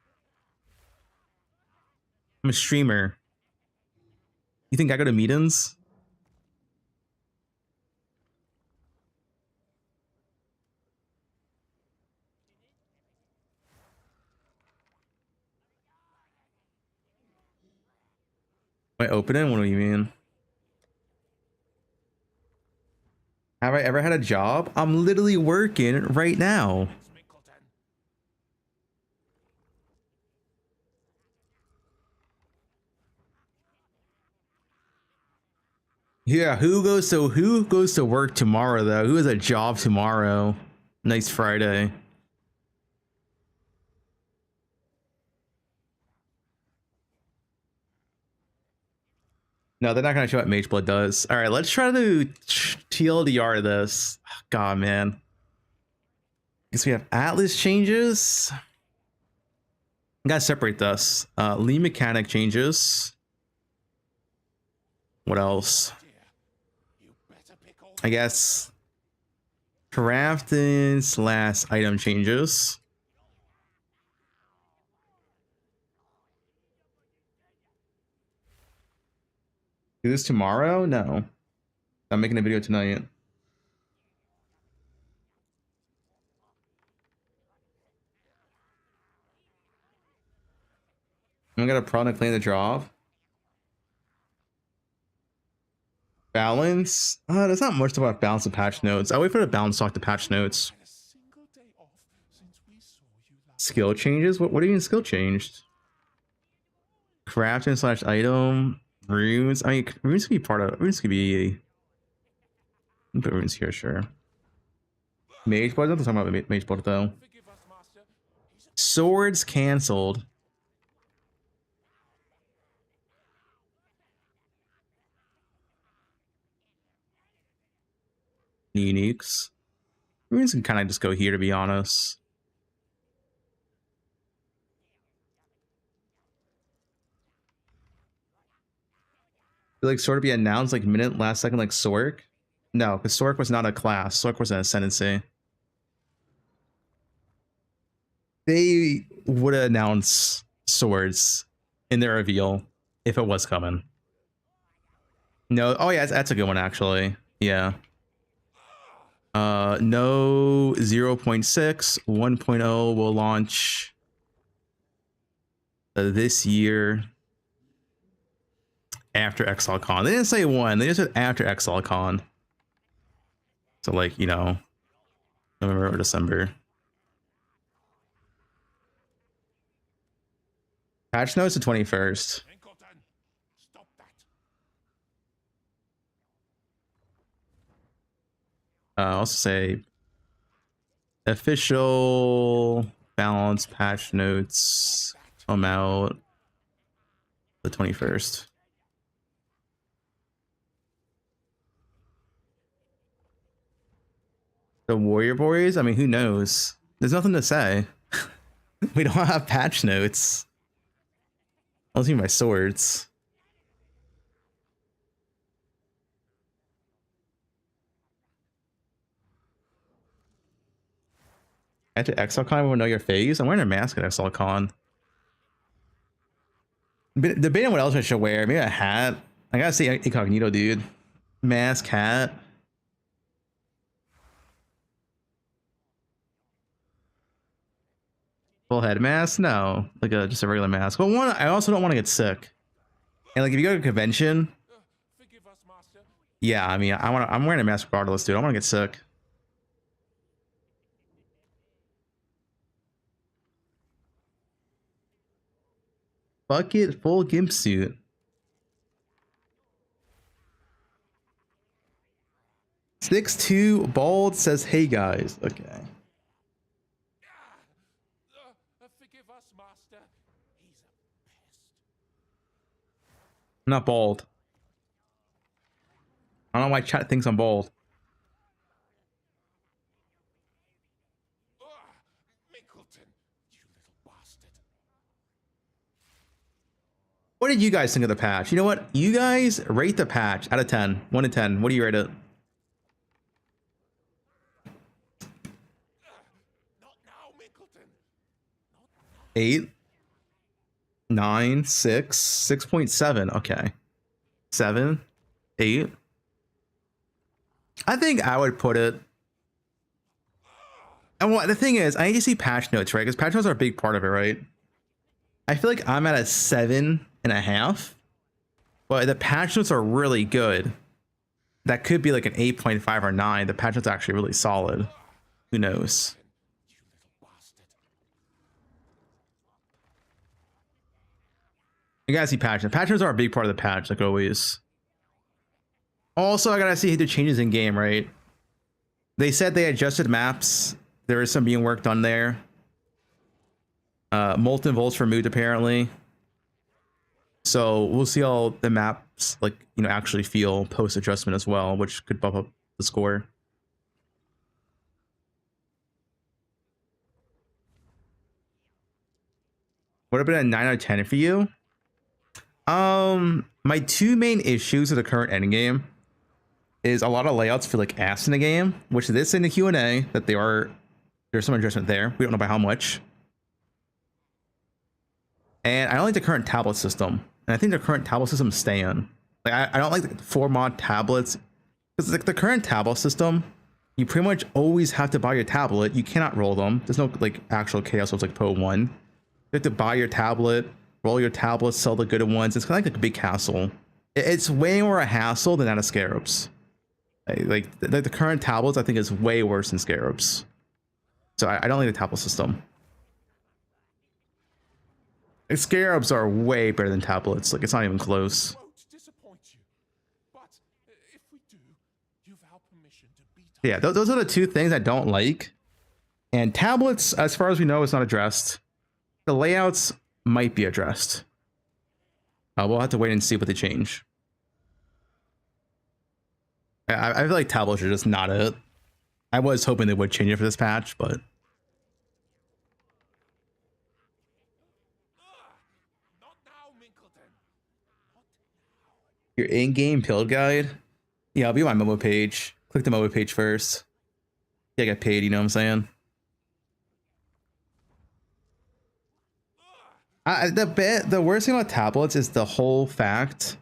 I'm a streamer. You think I go to meetings? Am I opening? What do you mean? Have I ever had a job? I'm literally working right now. Yeah, who goes to work tomorrow though? Who has a job tomorrow? Nice Friday. No, they're not gonna show what Mageblood does. All right, let's try to TLDR this. God, man. Guess we have Atlas changes. Gotta separate this. Lee mechanic changes. What else? I guess crafting / item changes. Do this tomorrow? No. I'm making a video tonight. I got a product playing the job. Balance? There's not much about balance and patch notes. I wait for the balance talk to patch notes. Skill changes? What do you mean skill changed? Crafting / item. Runes. I mean, runes could be part of. Runes could be. Put runes here, sure. Mage Blood. I'm not talking about Mage Blood though. Swords canceled. uniques. We can kind of just go here, to be honest. Like sort of be announced like minute last second like Sork. No, because Sork was not a class. Sork was an ascendancy. They would announce swords in their reveal if it was coming. No, oh yeah, that's a good one actually. Yeah. No 0.6, 1.0 will launch this year after XLCon. They didn't say when, they just said after XLCon. So like, you know, November or December. Patch notes the 21st. I'll also say official balance patch notes come out the 21st. The Warrior Boys? I mean, who knows? There's nothing to say. We don't have patch notes. I'll see my swords. At XLCon, will know your face. I'm wearing a mask at XLCon. Debating what else I should wear. Maybe a hat. I gotta say incognito, dude. Mask, hat. Full head mask? No, like just a regular mask. But one, I also don't want to get sick. And like, if you go to a convention, yeah, I mean, I'm wearing a mask regardless, dude. I don't want to get sick. Bucket full gimp suit. 6'2" bald says, "Hey guys." Okay. I'm not bald. I don't know why chat thinks I'm bald. What did you guys think of the patch? You know what? You guys rate the patch out of 10. 1 to 10. What do you rate it? Eight, 9, 6, 6.7. Okay. 7, 8. I think I would put it. And what the thing is, I need to see patch notes, right? Because patch notes are a big part of it, right? I feel like I'm at a 7.5, but the patch notes are really good. That could be like an 8.5 or 9. The patch notes are actually really solid. Who knows? You gotta see patch notes. Patch notes are a big part of the patch, like always. Also, I gotta see the changes in game, right? They said they adjusted maps. There is some being worked on there. Molten Volts removed apparently. So we'll see how the maps, like, you know, actually feel post adjustment as well, which could bump up the score. Would have been a 9 out of 10 for you? My two main issues with the current endgame is a lot of layouts feel like ass in the game, which this in the Q&A that there's some adjustment there. We don't know by how much. And I don't like the current tablet system. And I think the current tablet system is staying. Like I don't like the 4-mod tablets. Because like the current tablet system, you pretty much always have to buy your tablet. You cannot roll them. There's no like actual chaos, so it's like poe1. You have to buy your tablet, roll your tablet, sell the good ones. It's kind of like a big hassle. It's way more a hassle than that of Scarabs. Like the current tablets, I think, is way worse than Scarabs. So I don't like the tablet system. Like, Scarabs are way better than tablets. Like, it's not even close. Yeah, those are the two things I don't like. And tablets, as far as we know, is not addressed. The layouts might be addressed. We'll have to wait and see what they change. I feel like tablets are just not it. I was hoping they would change it for this patch, but your in-game build guide. Yeah, I'll be on my MOBA page. Click the MOBA page first. Yeah, I get paid. You know what I'm saying? The worst thing about tablets is the whole fact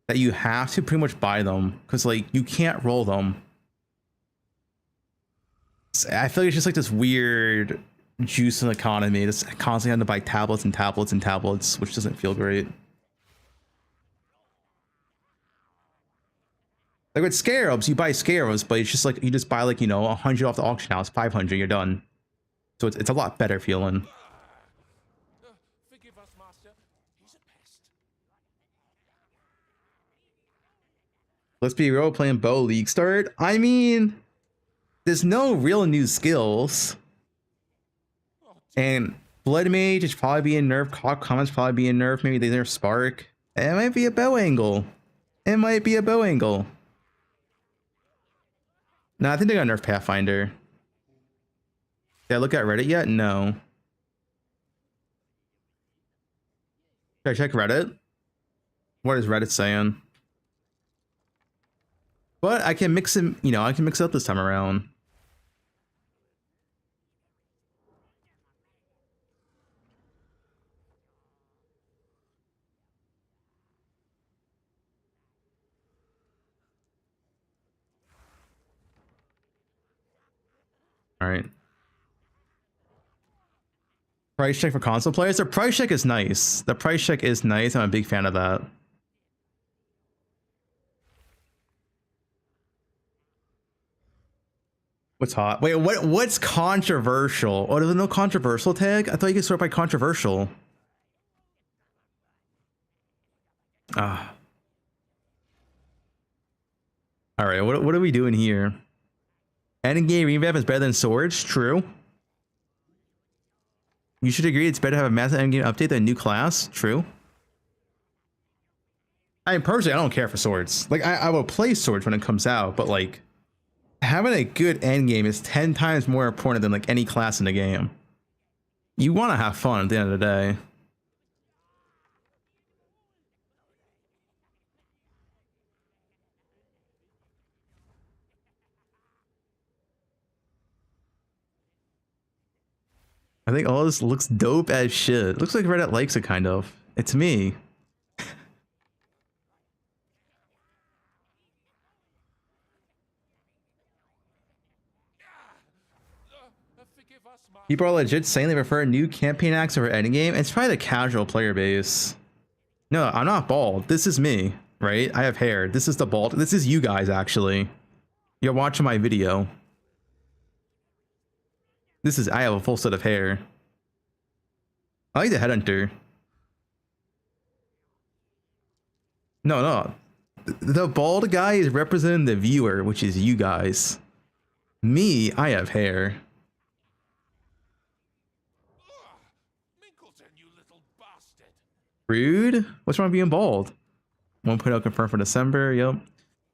that you have to pretty much buy them because like you can't roll them. I feel like it's just like this weird juice in the economy. Just constantly having to buy tablets and tablets and tablets, which doesn't feel great. Like with scarabs, you buy scarabs, but it's just like you just buy like, you know, 100 off the auction house, 500, you're done. So it's a lot better feeling. Forgive us, Master. He's a pest. Let's be real, playing Bow League start. I mean, there's no real new skills. And Blood Mage is probably being nerfed. Clock Comment's probably being nerfed. Maybe they nerf Spark. It might be a bow angle. It might be a bow angle. No, I think they're gonna nerf Pathfinder. Did I look at Reddit yet? No. Should I check Reddit? What is Reddit saying? But I can mix it, you know, I can mix it up this time around. All right. Price check for console players. The price check is nice. The price check is nice. I'm a big fan of that. What's hot? Wait, what's controversial? Oh, there's no controversial tag? I thought you could sort by controversial. Ah. All right, what are we doing here? Endgame revamp is better than Swords. True. You should agree it's better to have a massive endgame update than a new class. True. I mean, personally, I don't care for Swords. Like, I will play Swords when it comes out, but like, having a good endgame is 10 times more important than like any class in the game. You want to have fun at the end of the day. I think all this looks dope as shit. Looks like Reddit likes it, kind of. It's me. People are legit saying they prefer new campaign acts over endgame. It's probably the casual player base. No, I'm not bald. This is me, right? I have hair. This is the bald. This is you guys, actually. You're watching my video. I have a full set of hair. I like the Headhunter. No. The bald guy is representing the viewer, which is you guys. Me, I have hair. Rude? What's wrong with being bald? 1.0 confirmed for December, yep.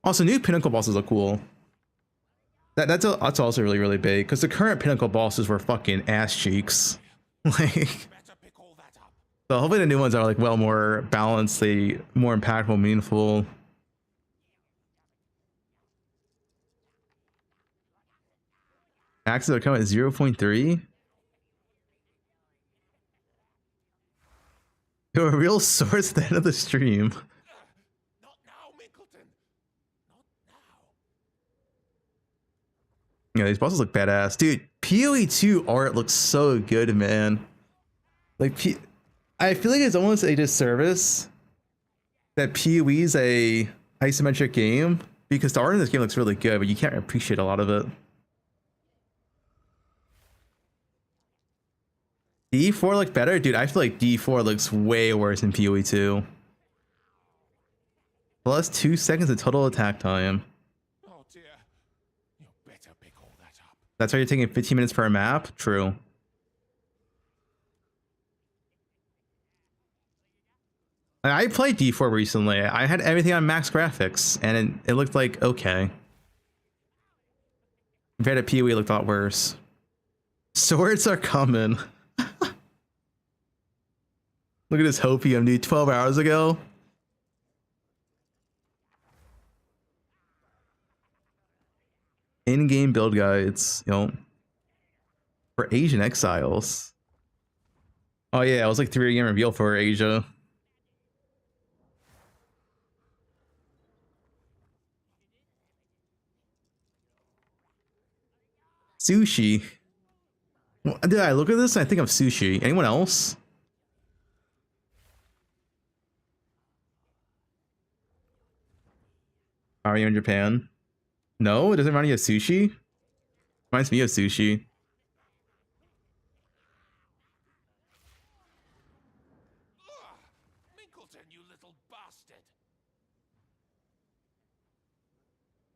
Also, new Pinnacle bosses look cool. That's also really, really big, because the current Pinnacle bosses were fucking ass cheeks. Like, so hopefully the new ones are like well more balanced, they more impactful, meaningful. Axes are coming at 0.3. You're a real source at the end of the stream. Yeah, these bosses look badass. Dude, PoE2 art looks so good, man. Like, I feel like it's almost a disservice that PoE is a isometric game, because the art in this game looks really good, but you can't appreciate a lot of it. D4 look better? Dude, I feel like D4 looks way worse than PoE2. Plus 2 seconds of total attack time. Oh dear. You better pick all that up. That's why you're taking 15 minutes per map? True. I played D4 recently. I had everything on max graphics, and it looked like okay. Compared to PoE, looked a lot worse. Swords are coming. Look at this hopium, dude. 12 hours ago. In-game build guides, you know, for Asian exiles. Oh yeah, it was like 3 a.m. reveal for Asia. Sushi. Did I look at this and I think of sushi? Anyone else? Are you in Japan? No, it doesn't remind you of sushi. Reminds me of sushi. Minkleton, you little bastard.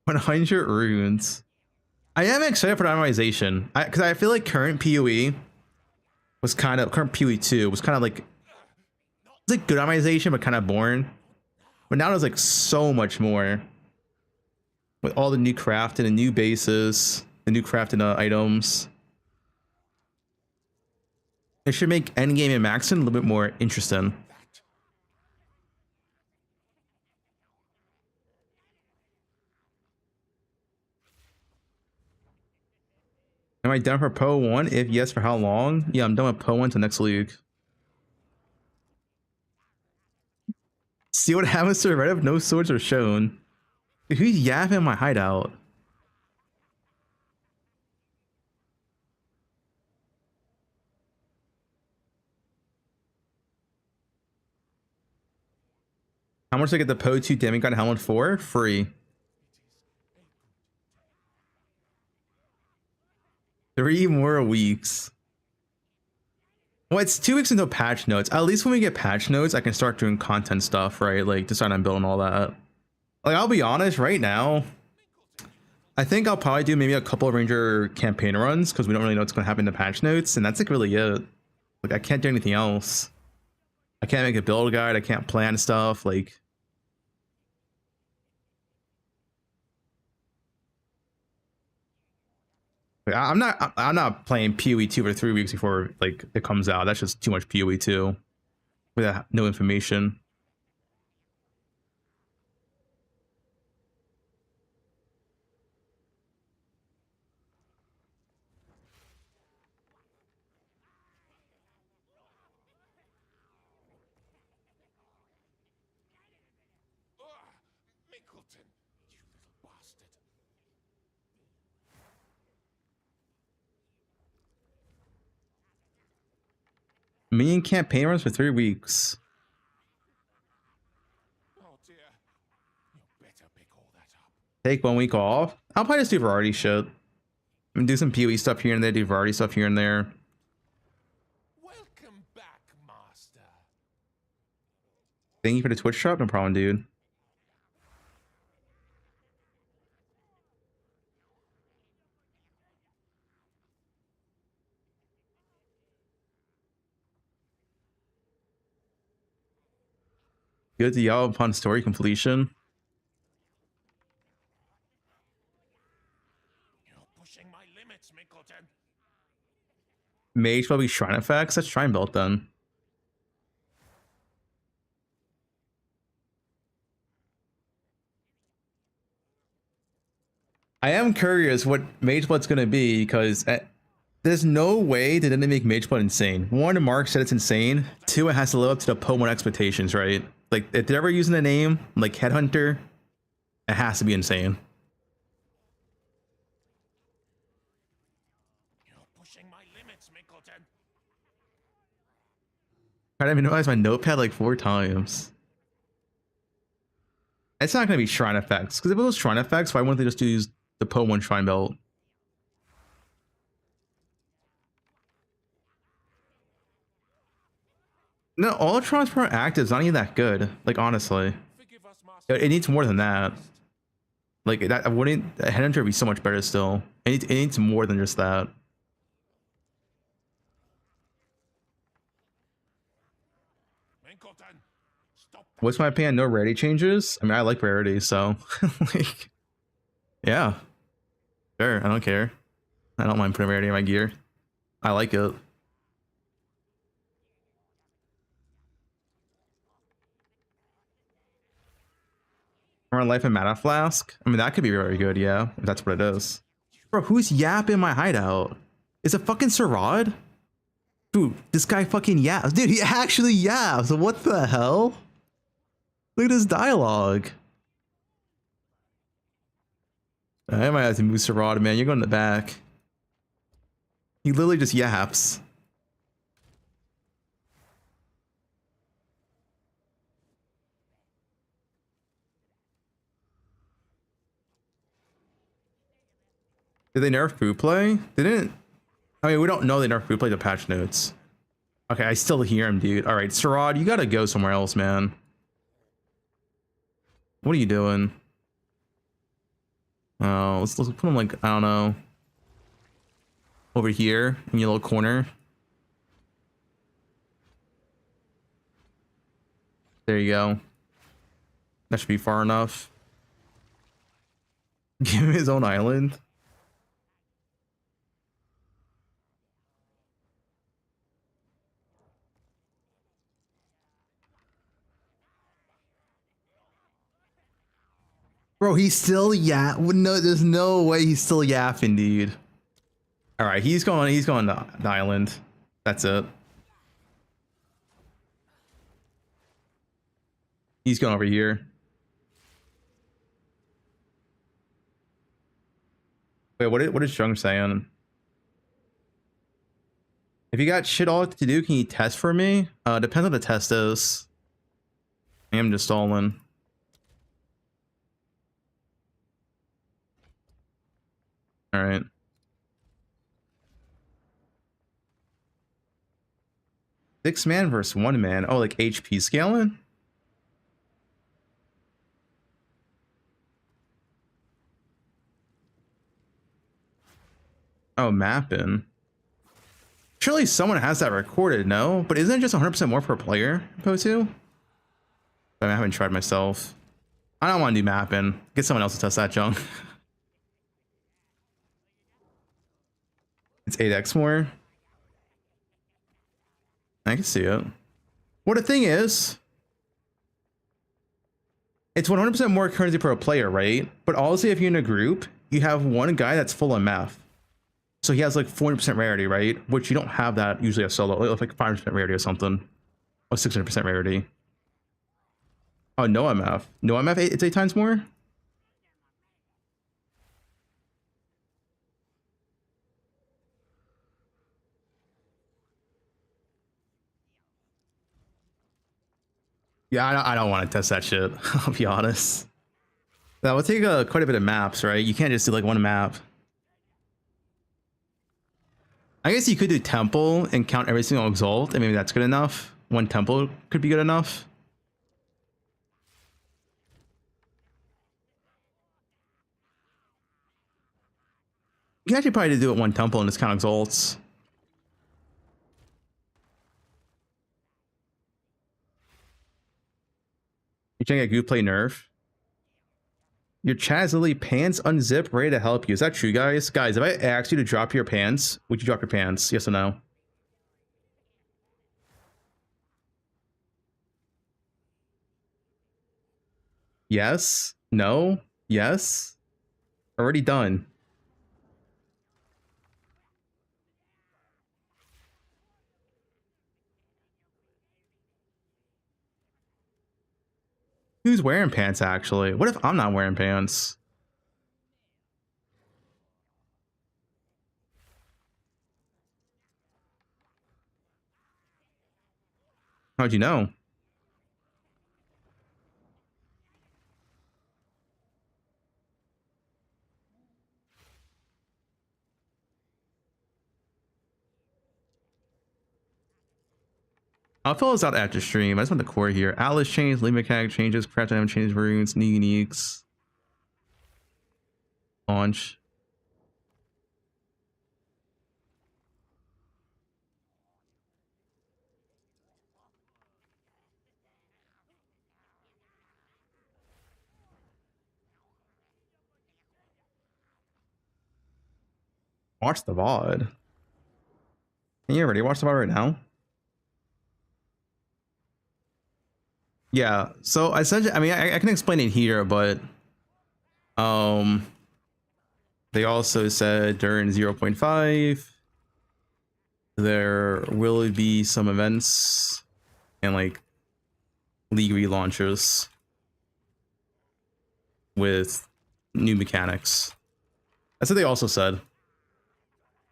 100 runes. I am excited for the optimization because I feel like current PoE was kind of current PoE2 was kind of like it's like good optimization but kind of boring. But now there's like so much more with all the new crafting and new bases, the new crafting items. It should make endgame and maxing a little bit more interesting. Am I done for poe1? If yes, for how long? Yeah, I'm done with poe1 till next league. See what happens to right if no swords are shown. Dude, who's yapping in my hideout? How much do I get the poe2 demigod helmet for? Free. 3 more weeks. Well, it's 2 weeks until patch notes. At least when we get patch notes, I can start doing content stuff, right? Like decide on building all that. Like, I'll be honest, right now, I think I'll probably do maybe a couple of Ranger campaign runs because we don't really know what's going to happen in the patch notes, and that's like really it. Like, I can't do anything else. I can't make a build guide. I can't plan stuff. Like, I'm not playing PoE2 for 3 weeks before like it comes out. That's just too much PoE2 with no information. Minkleton, you little bastard. Me and campaign runs for 3 weeks. Oh dear. You better pick all that up. Take 1 week off. I'll probably just do variety shit. And do some PoE stuff here and there, do variety stuff here and there. Welcome back, Master. Thank you for the Twitch shop, no problem, dude. Good to y'all upon story completion. You're pushing my limits, Minkleton. Mage probably shrine effects. Let's shrine build then. I am curious what Mage Blood's gonna be because there's no way they didn't make Mage Blood insane. 1, Mark said it's insane. 2, it has to live up to the poe1 expectations, right? Like, if they're ever using the name like Headhunter, it has to be insane. You're pushing my limits, Minkleton. I didn't even realize my notepad like 4 times. It's not gonna be shrine effects because if it was shrine effects, why wouldn't they just use the poe1 shrine belt? No, all Transparent Active is not even that good. Like, honestly, it needs more than that. Like, that I wouldn't. Headhunter would be so much better still. It needs more than just that. Minkleton, stop. What's my opinion? No rarity changes. I mean, I like rarity, so like, yeah, Sure, I don't care. I don't mind putting rarity in my gear. I like it. Run life and mana flask. I mean, that could be very good, yeah, if that's what it is. Bro, who's yapping my hideout? Is it fucking Sarad? Dude, this guy fucking yaps. Dude, he actually yaps. What the hell? Look at his dialogue. I might have to move Sarad, man. You're going in the back. He literally just yaps. Did they nerf food play? They didn't. I mean, we don't know they nerf food play the patch notes. Okay, I still hear him, dude. All right, Sarad, you gotta go somewhere else, man. What are you doing? Oh, let's put him like, I don't know, over here in your little corner. There you go. That should be far enough. Give him his own island. Bro, he's still no, there's no way he's still yapping, dude. All right, he's going to the island. That's it. He's going over here. Wait, what is Chung saying? If you got shit all to do, can you test for me? Depends on the test is. I am just stalling. All right. Six man versus one man. Oh, like HP scaling? Oh, mapping. Surely someone has that recorded, no? But isn't it just 100% more per player, poe2? I haven't tried myself. I don't want to do mapping. Get someone else to test that junk. It's 8x more. I can see it. Well, the thing is, it's 100% more currency per player, right? But also, if you're in a group, you have one guy that's full MF. So he has like 40% rarity, right? Which you don't have that usually a solo. Like 5% rarity or something. Or 600% rarity. Oh, no MF. No MF, it's 8 times more? Yeah, I don't want to test that shit. I'll be honest. That would take quite a bit of maps, right? You can't just do like one map. I guess you could do temple and count every single exalt, and maybe that's good enough. One temple could be good enough. You can actually probably do it one temple and just count exalts. You trying to get good play nerf? Your chat is literally pants unzip, ready to help you. Is that true, guys? Guys, if I asked you to drop your pants, would you drop your pants? Yes or no? Yes? No? Yes? Already done. Who's wearing pants, actually? What if I'm not wearing pants? How'd you know? I'll fill this out after stream. I just want the core here. Atlas change, lead mechanic changes, craft item changes, runes, new uniques. Launch. Watch the VOD. Can you already watch the VOD right now? Yeah, so essentially, I mean, I can explain it here, but they also said during 0.5 there will be some events and like league relaunches with new mechanics. That's what they also said.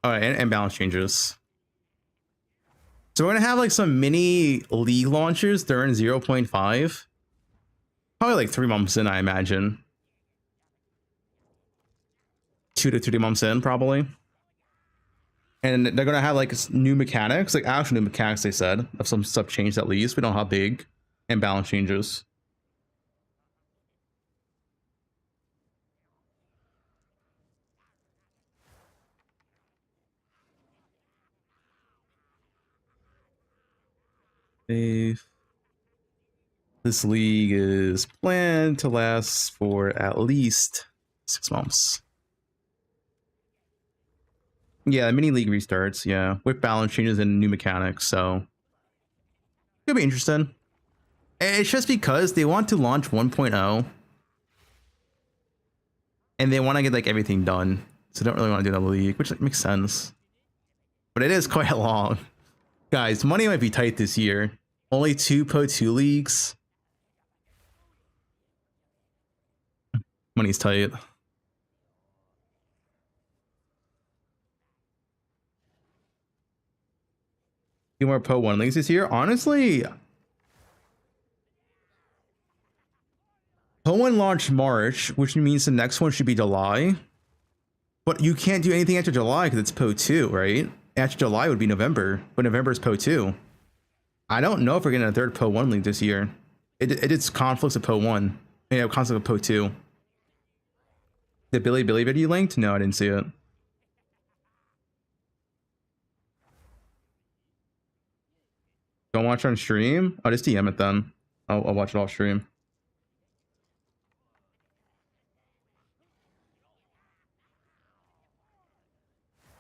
And balance changes. So we're gonna have like some mini league launchers during 0.5. Probably like 3 months in, I imagine. 2 to 3 months in, probably. And they're gonna have like new mechanics, like actual new mechanics, they said, of some stuff changed at least. We don't know how big, and balance changes. This league is planned to last for at least 6 months. Yeah, mini league restarts, yeah, with balance changes and new mechanics, so it'll be interesting. It's just because they want to launch 1.0 and they want to get like everything done, so they don't really want to do the league, which makes sense. But it is quite long. Guys, money might be tight this year. Only 2 poe2 leagues. Money's tight. Few more poe1 leagues this year. Honestly, poe1 launched March, which means the next one should be July. But you can't do anything after July because it's poe2, right? After July would be November, but November is poe2. I don't know if we're getting a third poe1 league this year. It's conflicts of poe1. Yeah, conflicts of poe2. The Billy video you linked? No, I didn't see it. Don't watch on stream? I'll just DM it then. I'll watch it off stream.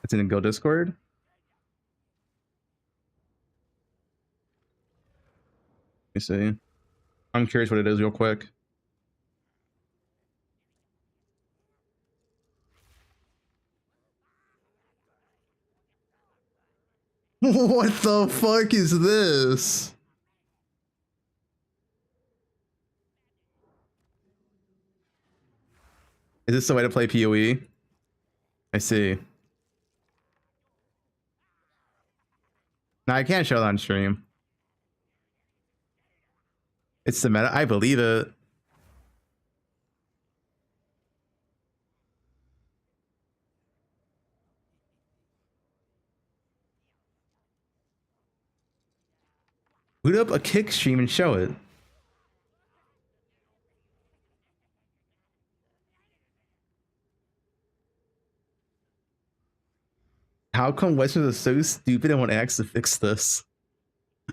It's in the Go Discord. Let me see. I'm curious what it is real quick. What the fuck is this? Is this the way to play PoE? I see. No, I can't show that on stream. It's the meta. I believe it. Boot up a kick stream and show it. How come Westerns are so stupid and want Axe to fix this?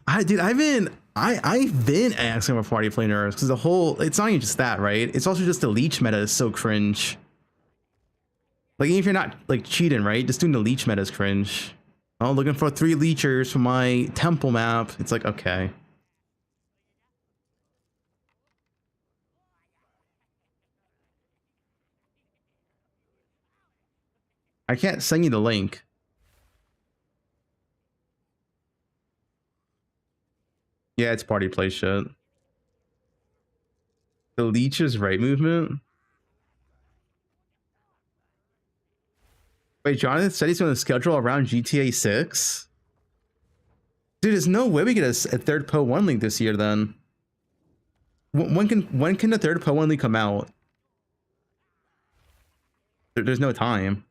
I've been asking for party play nerfs because the whole, it's not even just that, right? It's also just the leech meta is so cringe. Like even if you're not like cheating, right? Just doing the leech meta is cringe. Oh, looking for 3 leechers for my temple map. It's like, okay. I can't send you the link. Yeah, it's party play shit. The leech's right movement. Wait, Jonathan said he's going to schedule around GTA 6? Dude, there's no way we get a third poe1 league this year then. When can the third poe1 league come out? There's no time.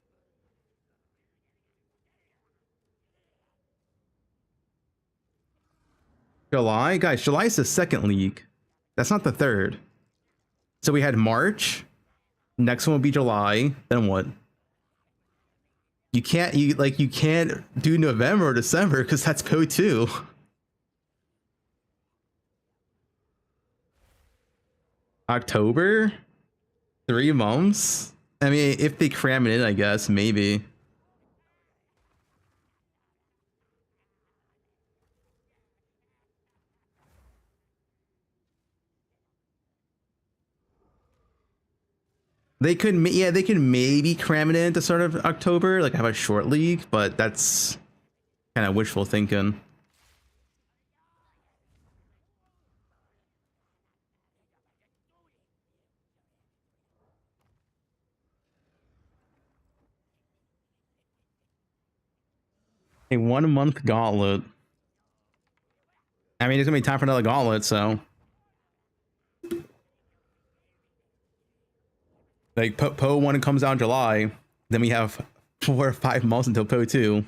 July? Guys, July is the second league. That's not the third. So we had March. Next one will be July. Then what? You can't do November or December because that's poe2. October? 3 months? I mean, if they cram it in, I guess, maybe. They could, yeah, they could maybe cram it into sort of October, like have a short league, but that's kind of wishful thinking. A 1 month gauntlet. I mean, it's gonna be time for another gauntlet, so. Like, poe1 comes out in July, then we have 4 or 5 months until poe2.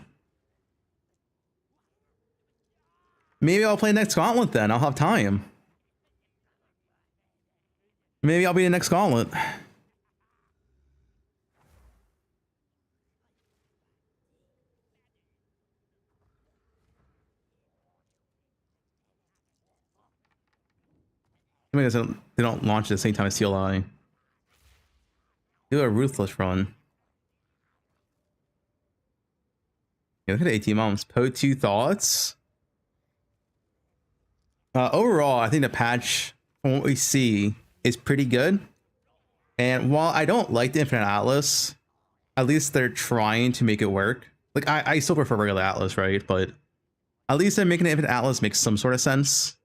Maybe I'll play next gauntlet then, I'll have time. Maybe I'll be the next gauntlet. Because they don't launch at the same time as CLI. Do a ruthless run. Yeah, look at 18 months. poe2 thoughts. Overall, I think the patch, from what we see, is pretty good. And while I don't like the Infinite Atlas, at least they're trying to make it work. Like, I still prefer regular Atlas, right? But at least they're making Infinite Atlas make some sort of sense.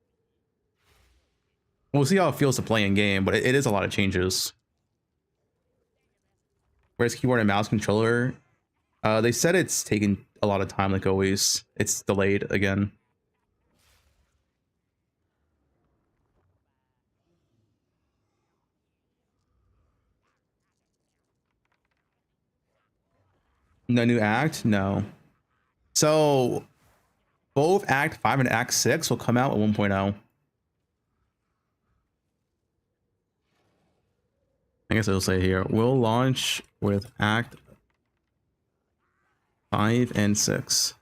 We'll see how it feels to play in game, but it is a lot of changes. Whereas keyboard and mouse controller, they said it's taken a lot of time, like always. It's delayed again. No new act? No. So both Act 5 and Act 6 will come out at 1.0. I guess it'll say here, we'll launch with Act 5 and 6.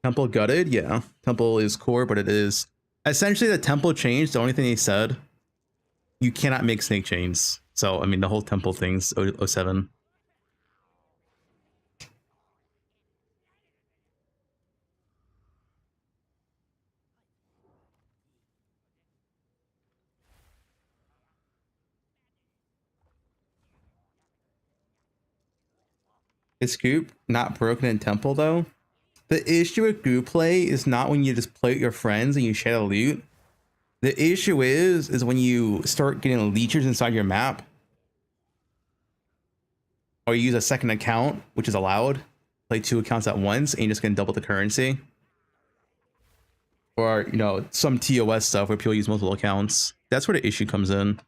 Temple gutted? Yeah. Temple is core, but it is... Essentially, the temple changed. The only thing they said, you cannot make snake chains. So, I mean, the whole temple thing's 07. Is group not broken in temple though? The issue with group play is not when you just play with your friends and you share the loot. The issue is when you start getting leechers inside your map, or you use a second account, which is allowed. Play 2 accounts at once and you're just gonna double the currency. Or, you know, some TOS stuff where people use multiple accounts. That's where the issue comes in.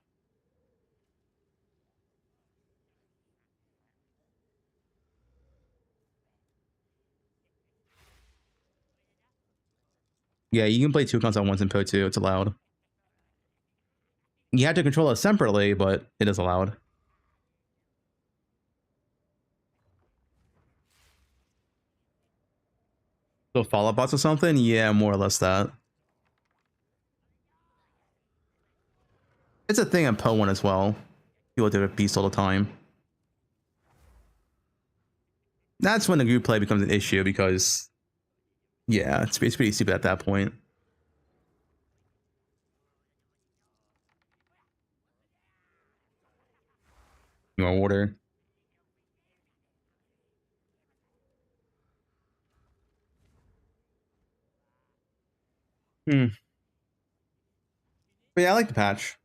Yeah, you can play 2 accounts at once in poe2. It's allowed. You have to control it separately, but it is allowed. So follow bots or something? Yeah, more or less that. It's a thing in poe1 as well. People do it beast all the time. That's when the group play becomes an issue because, yeah, it's pretty stupid at that point. More water. But yeah, I like the patch.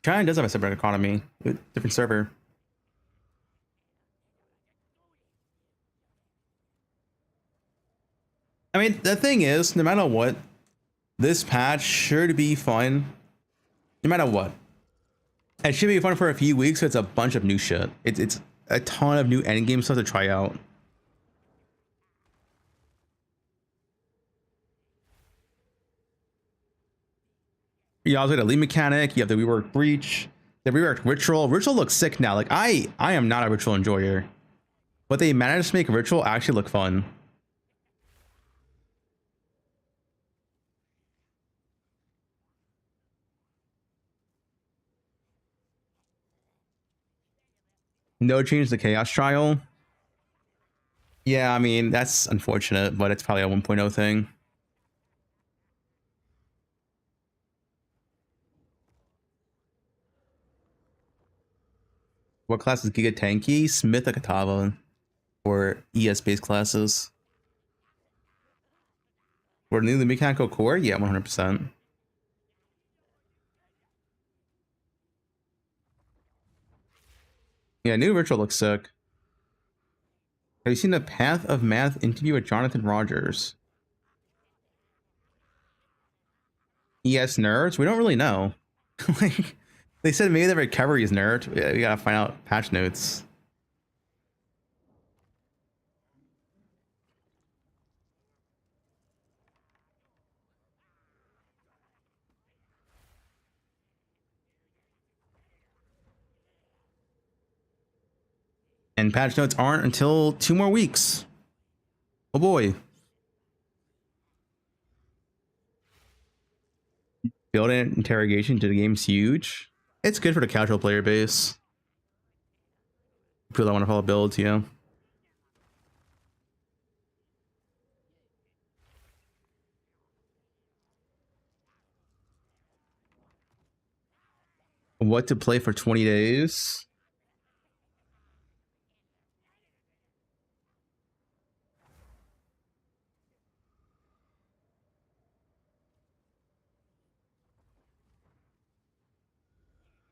China does have a separate economy, different server. I mean, the thing is, no matter what, this patch sure to be fun. No matter what. It should be fun for a few weeks, so it's a bunch of new shit. It's a ton of new endgame stuff to try out. You also get a lead mechanic, you have the reworked breach, the reworked ritual. Ritual looks sick now. Like I am not a ritual enjoyer, but they managed to make ritual actually look fun. No change to chaos trial. Yeah, I mean, that's unfortunate, but it's probably a 1.0 thing. What class is Giga Tanky? Smith or Katava. Or ES based classes. For newly mechanical core? Yeah, 100%. Yeah, new virtual looks sick. Have you seen the Path of Math interview with Jonathan Rogers? ES nerds? We don't really know. Like, they said maybe the recovery is nerd. Yeah, we gotta find out patch notes. And patch notes aren't until 2 more weeks. Oh boy. Built-in interrogation to the game's huge. It's good for the casual player base. People that want to follow builds, yeah. What to play for 20 days?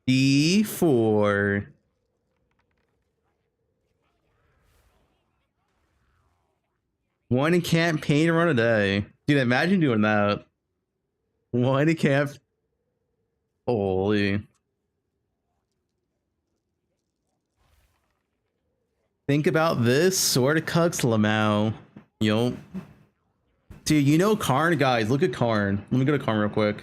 D4. One campaign run a day. Dude, imagine doing that. One camp. Holy. Think about this. Sword of Cucks Lamau. Yo. Dude, you know Karn, guys. Look at Karn. Let me go to Karn real quick.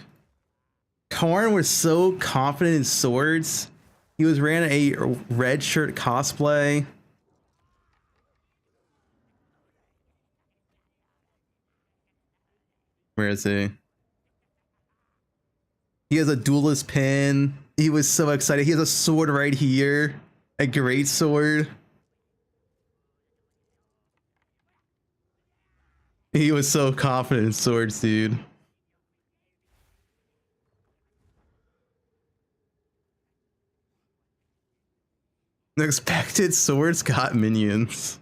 Karn was so confident in swords. He was ran a red shirt cosplay. Where is he? He has a duelist pin. He was so excited. He has a sword right here. A great sword. He was so confident in swords, dude. Expected swords got minions.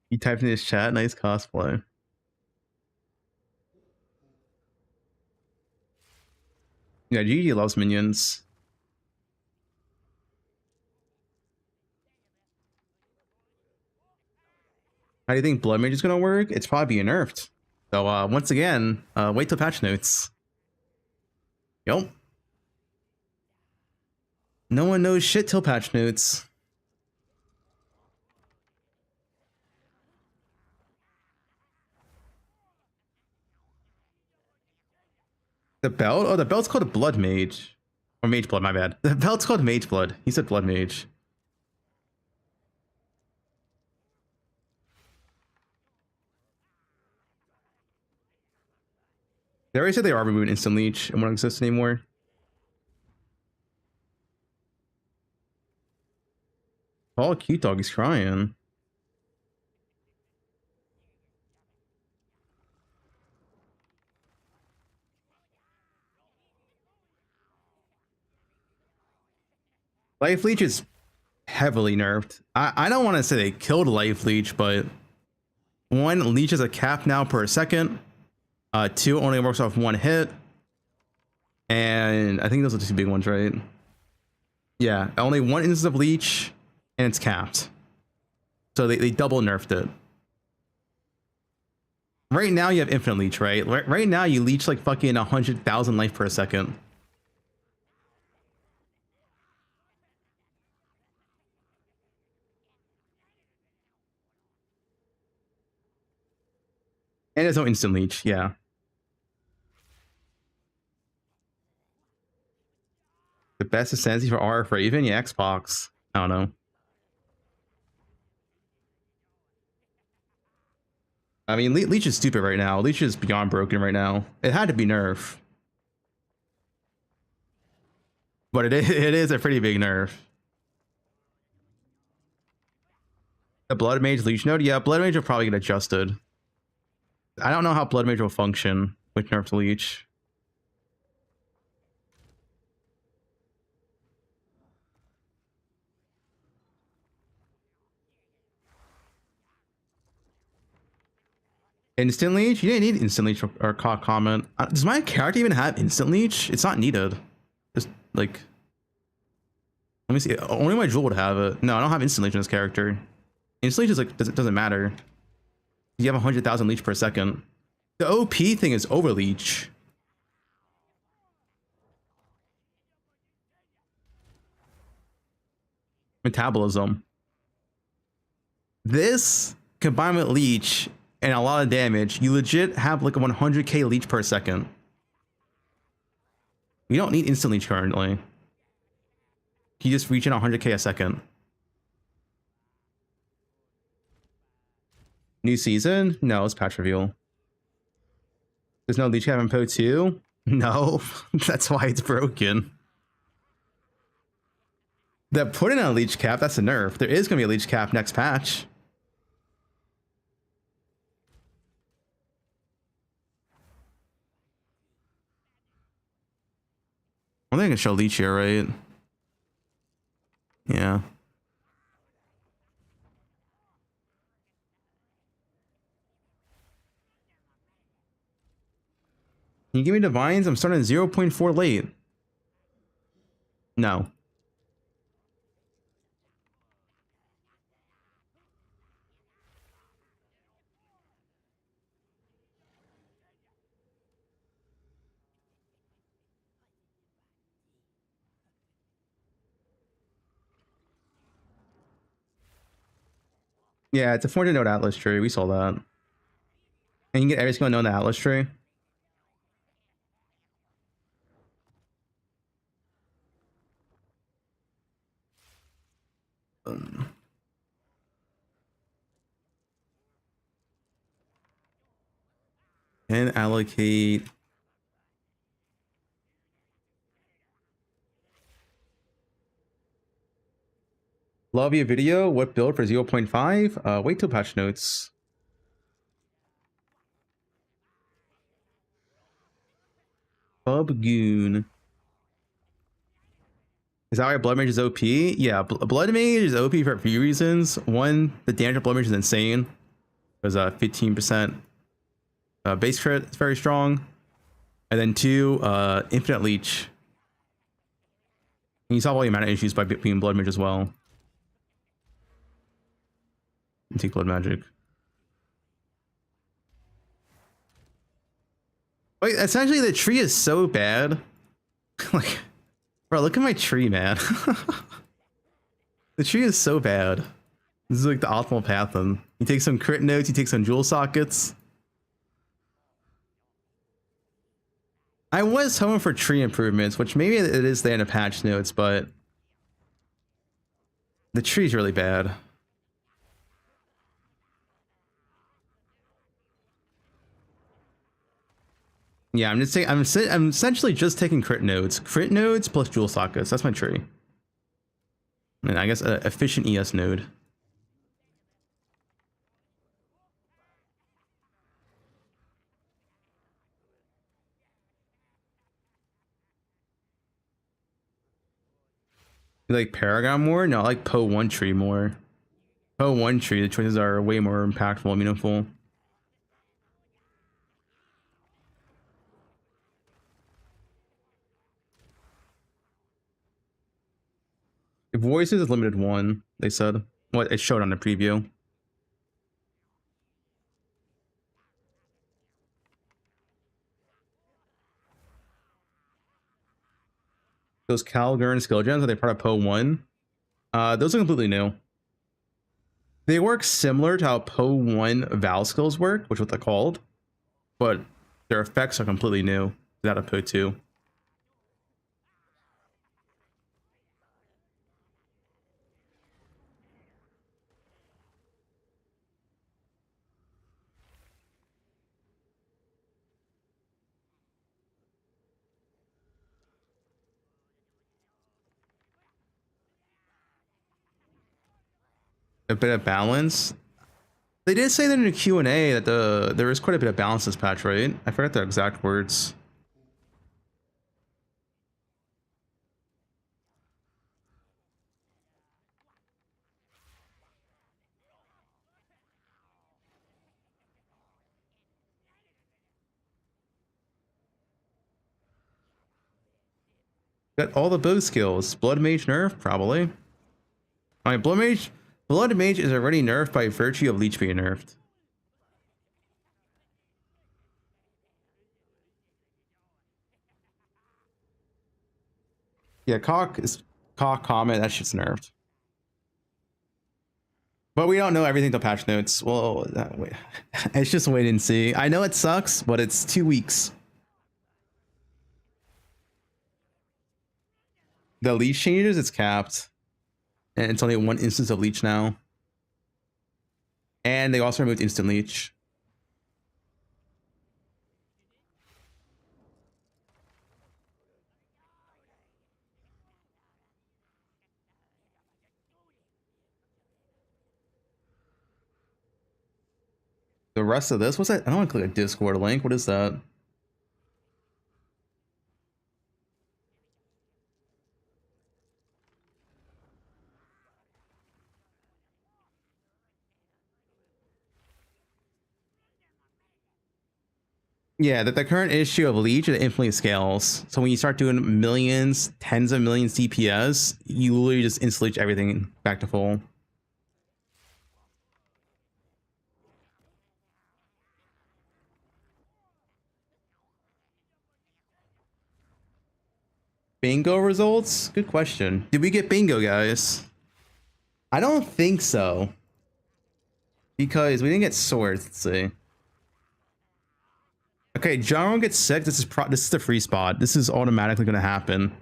He typed in his chat, nice cosplay. Yeah, Gigi loves minions. How do you think Blood Mage is gonna work? It's probably being nerfed. So once again, wait till patch notes. Yup. No one knows shit till patch notes. The belt? Oh, the belt's called a Blood Mage. Or Mage Blood, my bad. The belt's called Mage Blood. He said Blood Mage. They already said they are removing Instant Leech and won't exist anymore. Oh, cute dog, he's crying. Life Leech is heavily nerfed. I don't want to say they killed Life Leech, but one, Leech is a cap now per second. Two, only works off one hit. And I think those are the two big ones, right? Yeah, only one instance of Leech, and it's capped. So they double nerfed it. Right now you have infinite Leech, right? Right now you leech like fucking 100,000 life per second. And there's no instant leech, yeah. The best ascendancy for RF Raven? Yeah, Xbox. I don't know. I mean, Leech is stupid right now. Leech is beyond broken right now. It had to be nerf. But it is a pretty big nerf. The Blood Mage Leech node? Yeah, Blood Mage will probably get adjusted. I don't know how Blood Mage will function with nerfed Leech. Instant Leech? You didn't need Instant Leech or comment. Does my character even have Instant Leech? It's not needed. Just like... Let me see. Only my Jewel would have it. No, I don't have Instant Leech in this character. Instant Leech is like, doesn't matter. You have 100,000 Leech per second. The OP thing is Overleech. Metabolism. This combined with Leech and a lot of damage, you legit have like a 100k Leech per second. You don't need Instant Leech currently. You just reach in 100k a second. New season? No, it's patch reveal. There's no Leech cap in poe2? No, that's why it's broken. That put in a Leech cap, that's a nerf. There is going to be a Leech cap next patch. I think I can show Leech here, right? Yeah. Can you give me Divines? I'm starting 0.4 late. No. Yeah, it's a 400 node Atlas tree. We saw that. And you can get every single node in the Atlas tree. And allocate. Love your video. What build for 0.5? Wait till patch notes. Fubgun. Is that why Blood Mage is OP? Yeah, Blood Mage is OP for a few reasons. One, the damage of Blood Mage is insane. There's a 15% base crit. It's very strong. And then two, infinite leech. And you solve all your mana issues by being Blood Mage as well. And take Blood Magic. Wait, essentially the tree is so bad. Like, bro, look at my tree, man. The tree is so bad. This is like the optimal path. And you take some crit notes, you take some jewel sockets. I was hoping for tree improvements, which maybe it is there in the patch notes, but the tree's really bad. Yeah, I'm essentially just taking crit nodes plus jewel sockets. That's my tree. And I guess an efficient ES node. You like Paragon more? No, I like poe1 tree more. Poe1 tree, the choices are way more impactful and meaningful. Voices is limited one, they said. What it showed on the preview. Those Calgurn skill gems, are they part of poe1? Those are completely new. They work similar to how poe1 Val skills work, which is what they're called, but their effects are completely new. That of poe2. a bit of balance. They did say that in the Q&A that there is quite a bit of balance this patch, right? I forgot their exact words. Got all the bow skills. Blood Mage nerf, probably. I mean, Blood Mage is already nerfed by virtue of Leech being nerfed. Yeah, Cock comment, that shit's nerfed. But we don't know everything till patch notes. Well, wait. It's just wait and see. I know it sucks, but it's 2 weeks. The leech changes, it's capped. And it's only 1 instance of leech now. And they also removed instant leech. The rest of this, what's that? I don't want to click a Discord link. What is that? Yeah, that the current issue of Leech, it infinitely scales. So when you start doing millions, tens of millions DPS, you literally just insta-leech everything back to full. Bingo results? Good question. Did we get bingo, guys? I don't think so. Because we didn't get swords. Let's see. Okay, John gets sick. This is the free spot. This is automatically going to happen.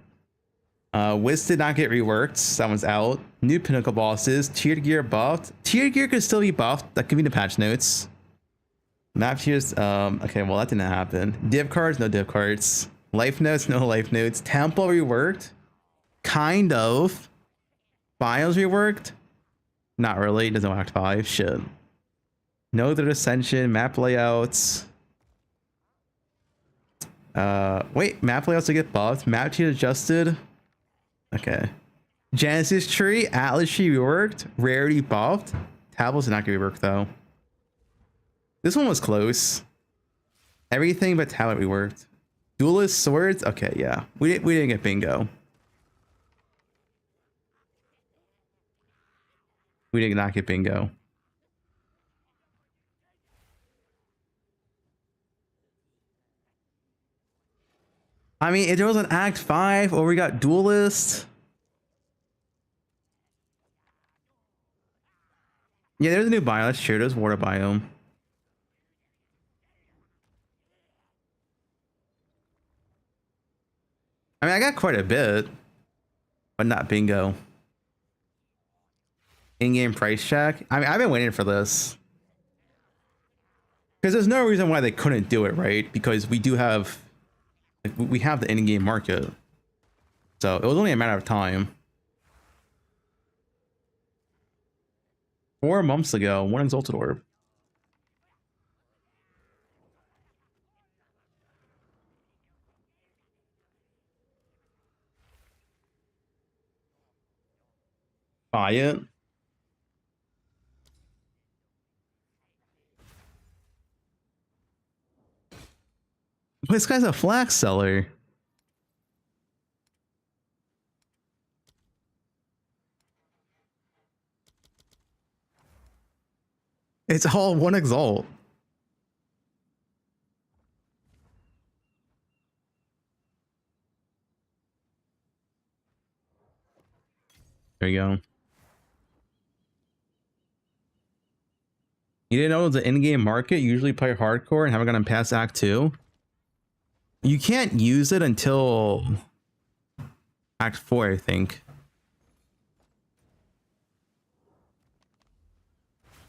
Wiz did not get reworked. That one's out. New pinnacle bosses. Tiered gear buffed. Tiered gear could still be buffed. That could be the patch notes. Map tiers. Okay, well that didn't happen. Div cards, no div cards. Life notes, no life notes. Temple reworked. Kind of. Biomes reworked. Not really. It doesn't Act 5. Shit. No other Ascension. Map layouts. Wait. Map layouts to get buffed. Map tier adjusted. Okay. Genesis tree. Atlas tree reworked. Rarity buffed. Tablets did not get reworked though. This one was close. Everything but tablet reworked. Duelist swords. Okay, yeah. We didn't get bingo. We did not get bingo. I mean, if there was an Act 5 or we got Duelist. Yeah, there's a new biome. That's true. There's water biome. I mean, I got quite a bit, but not bingo. In-game price check. I mean, I've been waiting for this. Because there's no reason why they couldn't do it, right? Because we do have... we have the in-game market. So it was only a matter of time. 4 months ago, 1 Exalted Orb. Buy it. This guy's a flax seller. It's all 1 Exalt. There you go. You didn't know it was an in-game market? You usually play hardcore and haven't gotten past Act 2? You can't use it until Act 4, I think.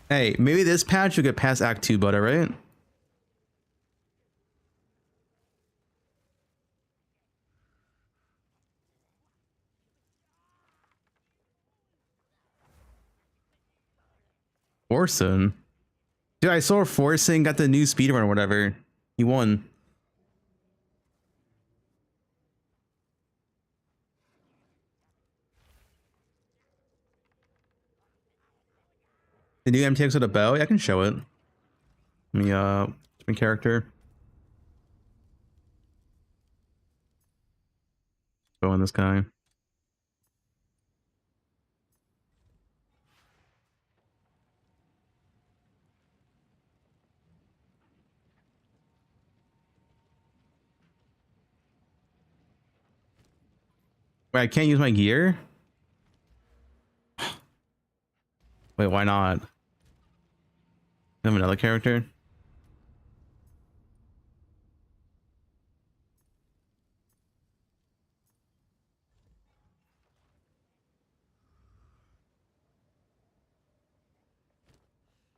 Hey, maybe this patch you'll get past Act 2, butter, right? Orson. Dude, I saw Forson got the new speedrun or whatever. He won. The new MTX with a bow? Yeah, I can show it. Let me my character. Bow on this guy. Wait, I can't use my gear? Wait, why not? I have another character?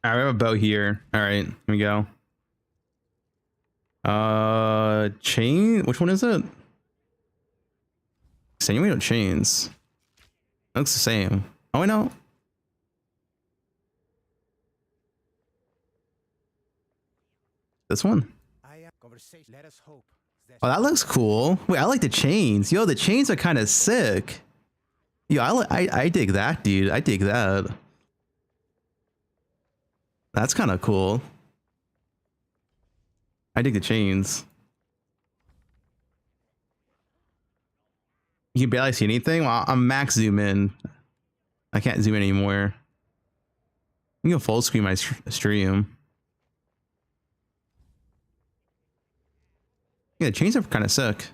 Alright, we have a bow here. Alright, here we go. Chain? Which one is it? Same way with chains. It looks the same. Oh, I know. This one. Oh, that looks cool. Wait, I like the chains. Yo, the chains are kind of sick. Yo, I dig that, dude. I dig that. That's kind of cool. I dig the chains. You can barely see anything? Well, I'm max zoom in. I can't zoom in anymore. You can full screen my stream. Yeah, the chains are kind of sick.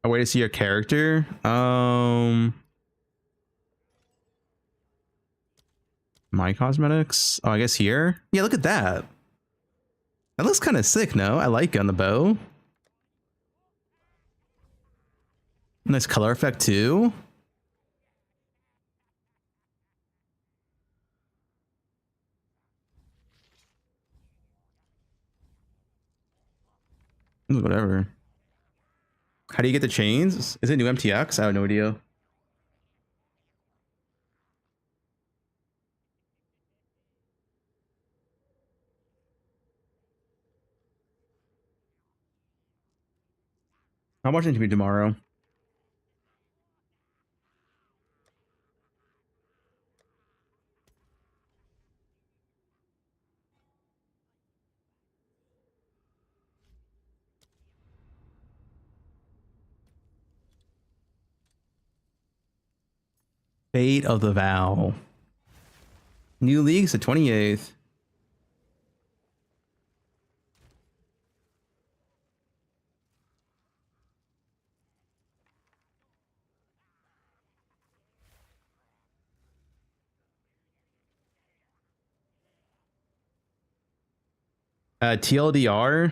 A way to see your character? My cosmetics? Oh, I guess here? Yeah, look at that. That looks kind of sick, no? I like it on the bow. Nice color effect too. Whatever. How do you get the chains? Is it new MTX? I have no idea. I'm watching TV tomorrow. Fate of the Vow. New leagues the 28th. TLDR.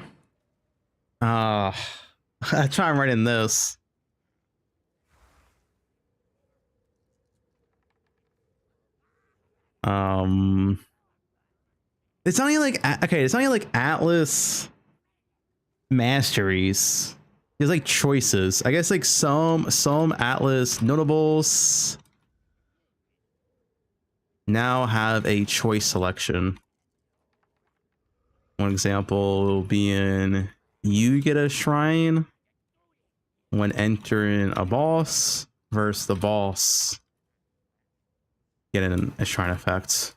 I try and write in this. It's not even like, okay, it's not even like Atlas masteries. There's like choices. I guess like some Atlas notables now have a choice selection. One example being you get a shrine when entering a boss versus the boss getting a shrine effect.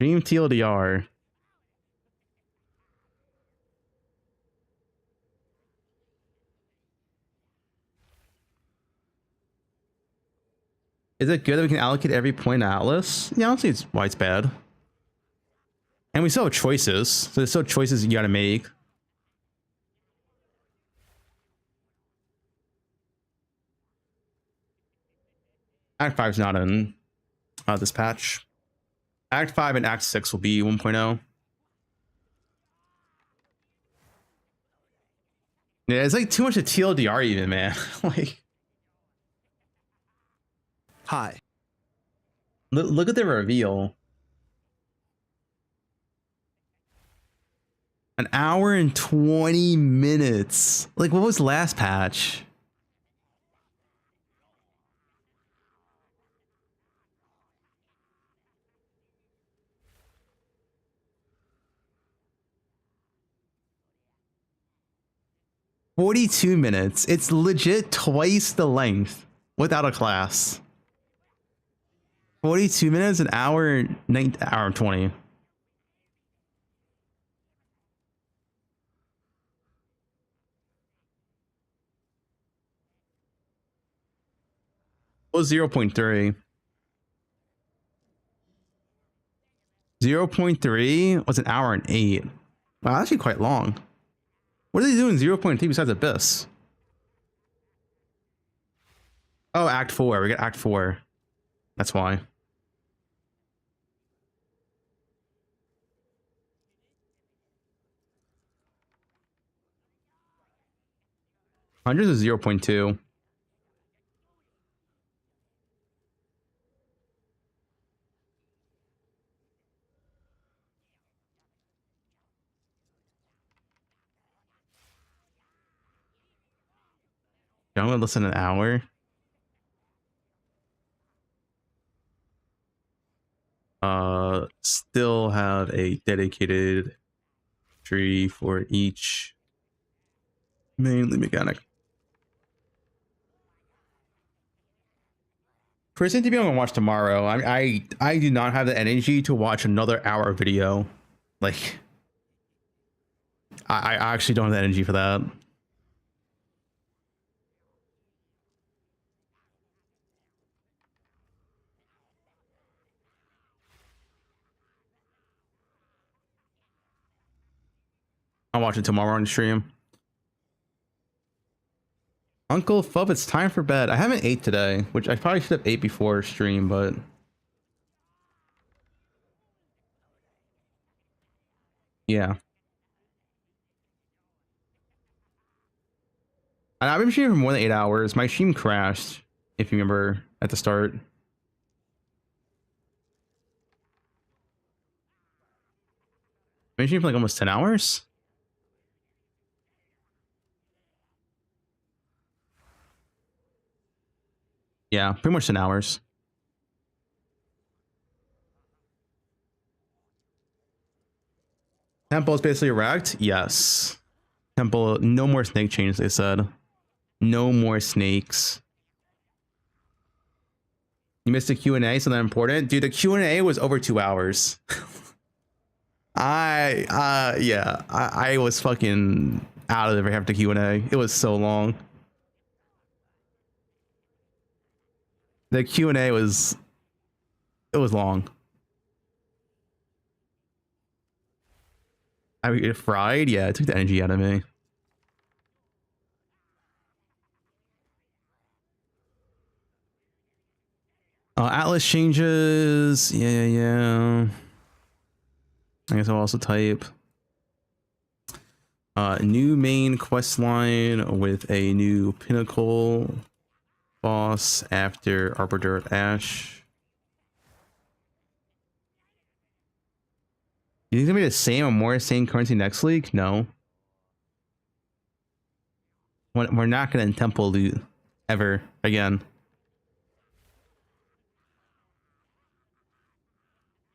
Dream TLDR. Is it good that we can allocate every point to Atlas? Yeah, I don't see why it's bad. And we still have choices. So there's still choices you gotta make. Act 5 is not in this patch. Act 5 and Act 6 will be 1.0. Yeah, it's like too much of TLDR even, man. Like, hi. Look at the reveal. An hour and 20 minutes. Like, what was last patch? "42 minutes. It's legit twice the length without a class. 42 minutes, an hour, hour and 20. What was 0.3? 0.3 was an hour and 8. Wow, actually quite long. What are they doing 0.3 besides Abyss? Oh, Act 4. We got Act 4. That's why. Hundreds is 0.2. I'm gonna listen an hour. Still have a dedicated tree for each mainly mechanic. First interview I'm gonna watch tomorrow. I do not have the energy to watch another hour video. Like, I actually don't have the energy for that. I'll watch it tomorrow on stream. Uncle Fub, it's time for bed. I haven't ate today, which I probably should have ate before stream, but yeah. And I've been streaming for more than 8 hours. My stream crashed, if you remember at the start. I've been streaming for like almost 10 hours. Yeah, pretty much 10 hours. Temple is basically wrecked? Yes. Temple, no more snake chains, they said. No more snakes. You missed a Q&A, so that important? Dude, the Q&A was over 2 hours. Yeah, I was fucking out of there after Q&A. It was so long. The Q&A was, it was long. I mean, it fried? Yeah, it took the energy out of me. Atlas changes. Yeah. I guess I'll also type new main quest line with a new pinnacle boss after Arbiter of Ash. You think it's gonna be the same or more same currency next week? No. We're not gonna temple loot ever again.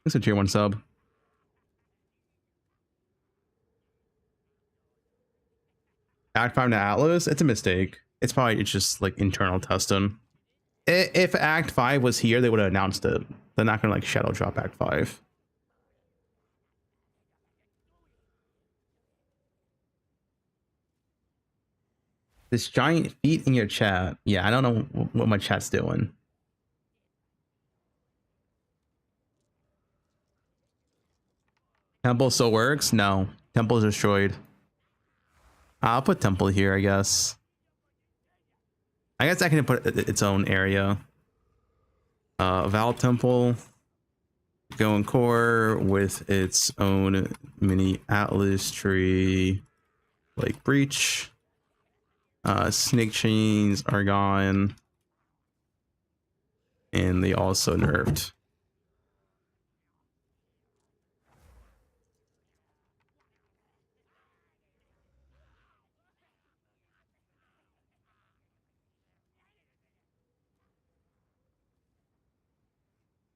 It's a tier 1 sub. Act 5 to Atlas? It's a mistake. It's just like internal testing. If Act 5 was here, they would have announced it. They're not gonna like shadow drop Act 5. This giant feet in your chat. Yeah, I don't know what my chat's doing. Temple still works? No. Temple is destroyed. I'll put Temple here, I guess. I guess I can put its own area. Val Temple. Going core with its own mini Atlas tree. Like Breach. Snake chains are gone. And they also nerfed.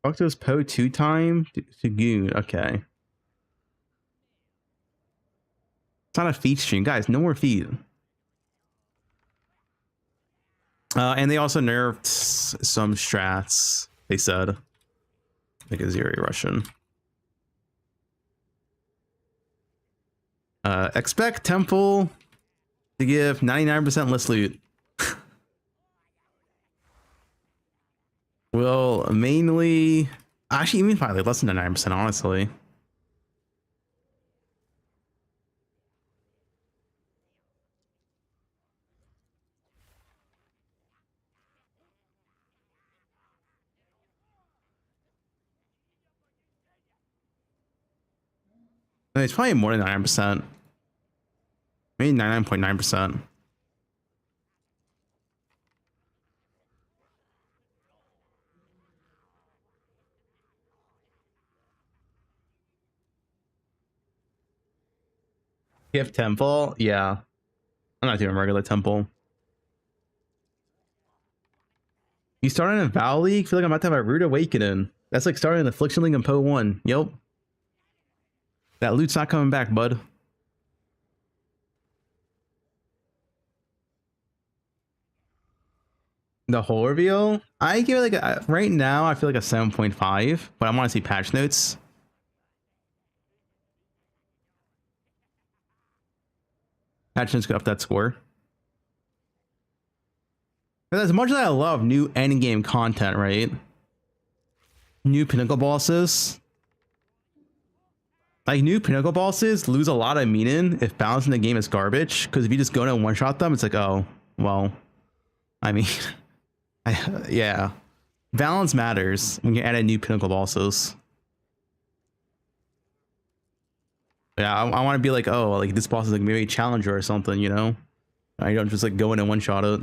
Talk to his poe2 time. Fubgun. Okay. It's not a feat stream, guys. No more feat. And they also nerfed some strats. They said, like a zero Russian. Expect Temple to give 99% less loot. Will mainly, actually, even probably less than 99%, honestly. It's probably more than 99%. Maybe 99.9%. Gift Temple? Yeah. I'm not doing regular Temple. You started in Val League? Feel like I'm about to have a rude awakening. That's like starting in Affliction League and poe1. Yep. That loot's not coming back, bud. The whole reveal? I give it like a, right now I feel like a 7.5, but I want to see patch notes. Patch notes could up that score. But as much as I love new endgame content, right? New pinnacle bosses. Like new pinnacle bosses lose a lot of meaning if balancing the game is garbage. Because if you just go in and one shot them, it's like, oh, well, I mean, yeah, balance matters when you add in new pinnacle bosses. Yeah, I want to be like, oh, like this boss is like maybe a challenger or something, you know? I don't just like go in and one shot it.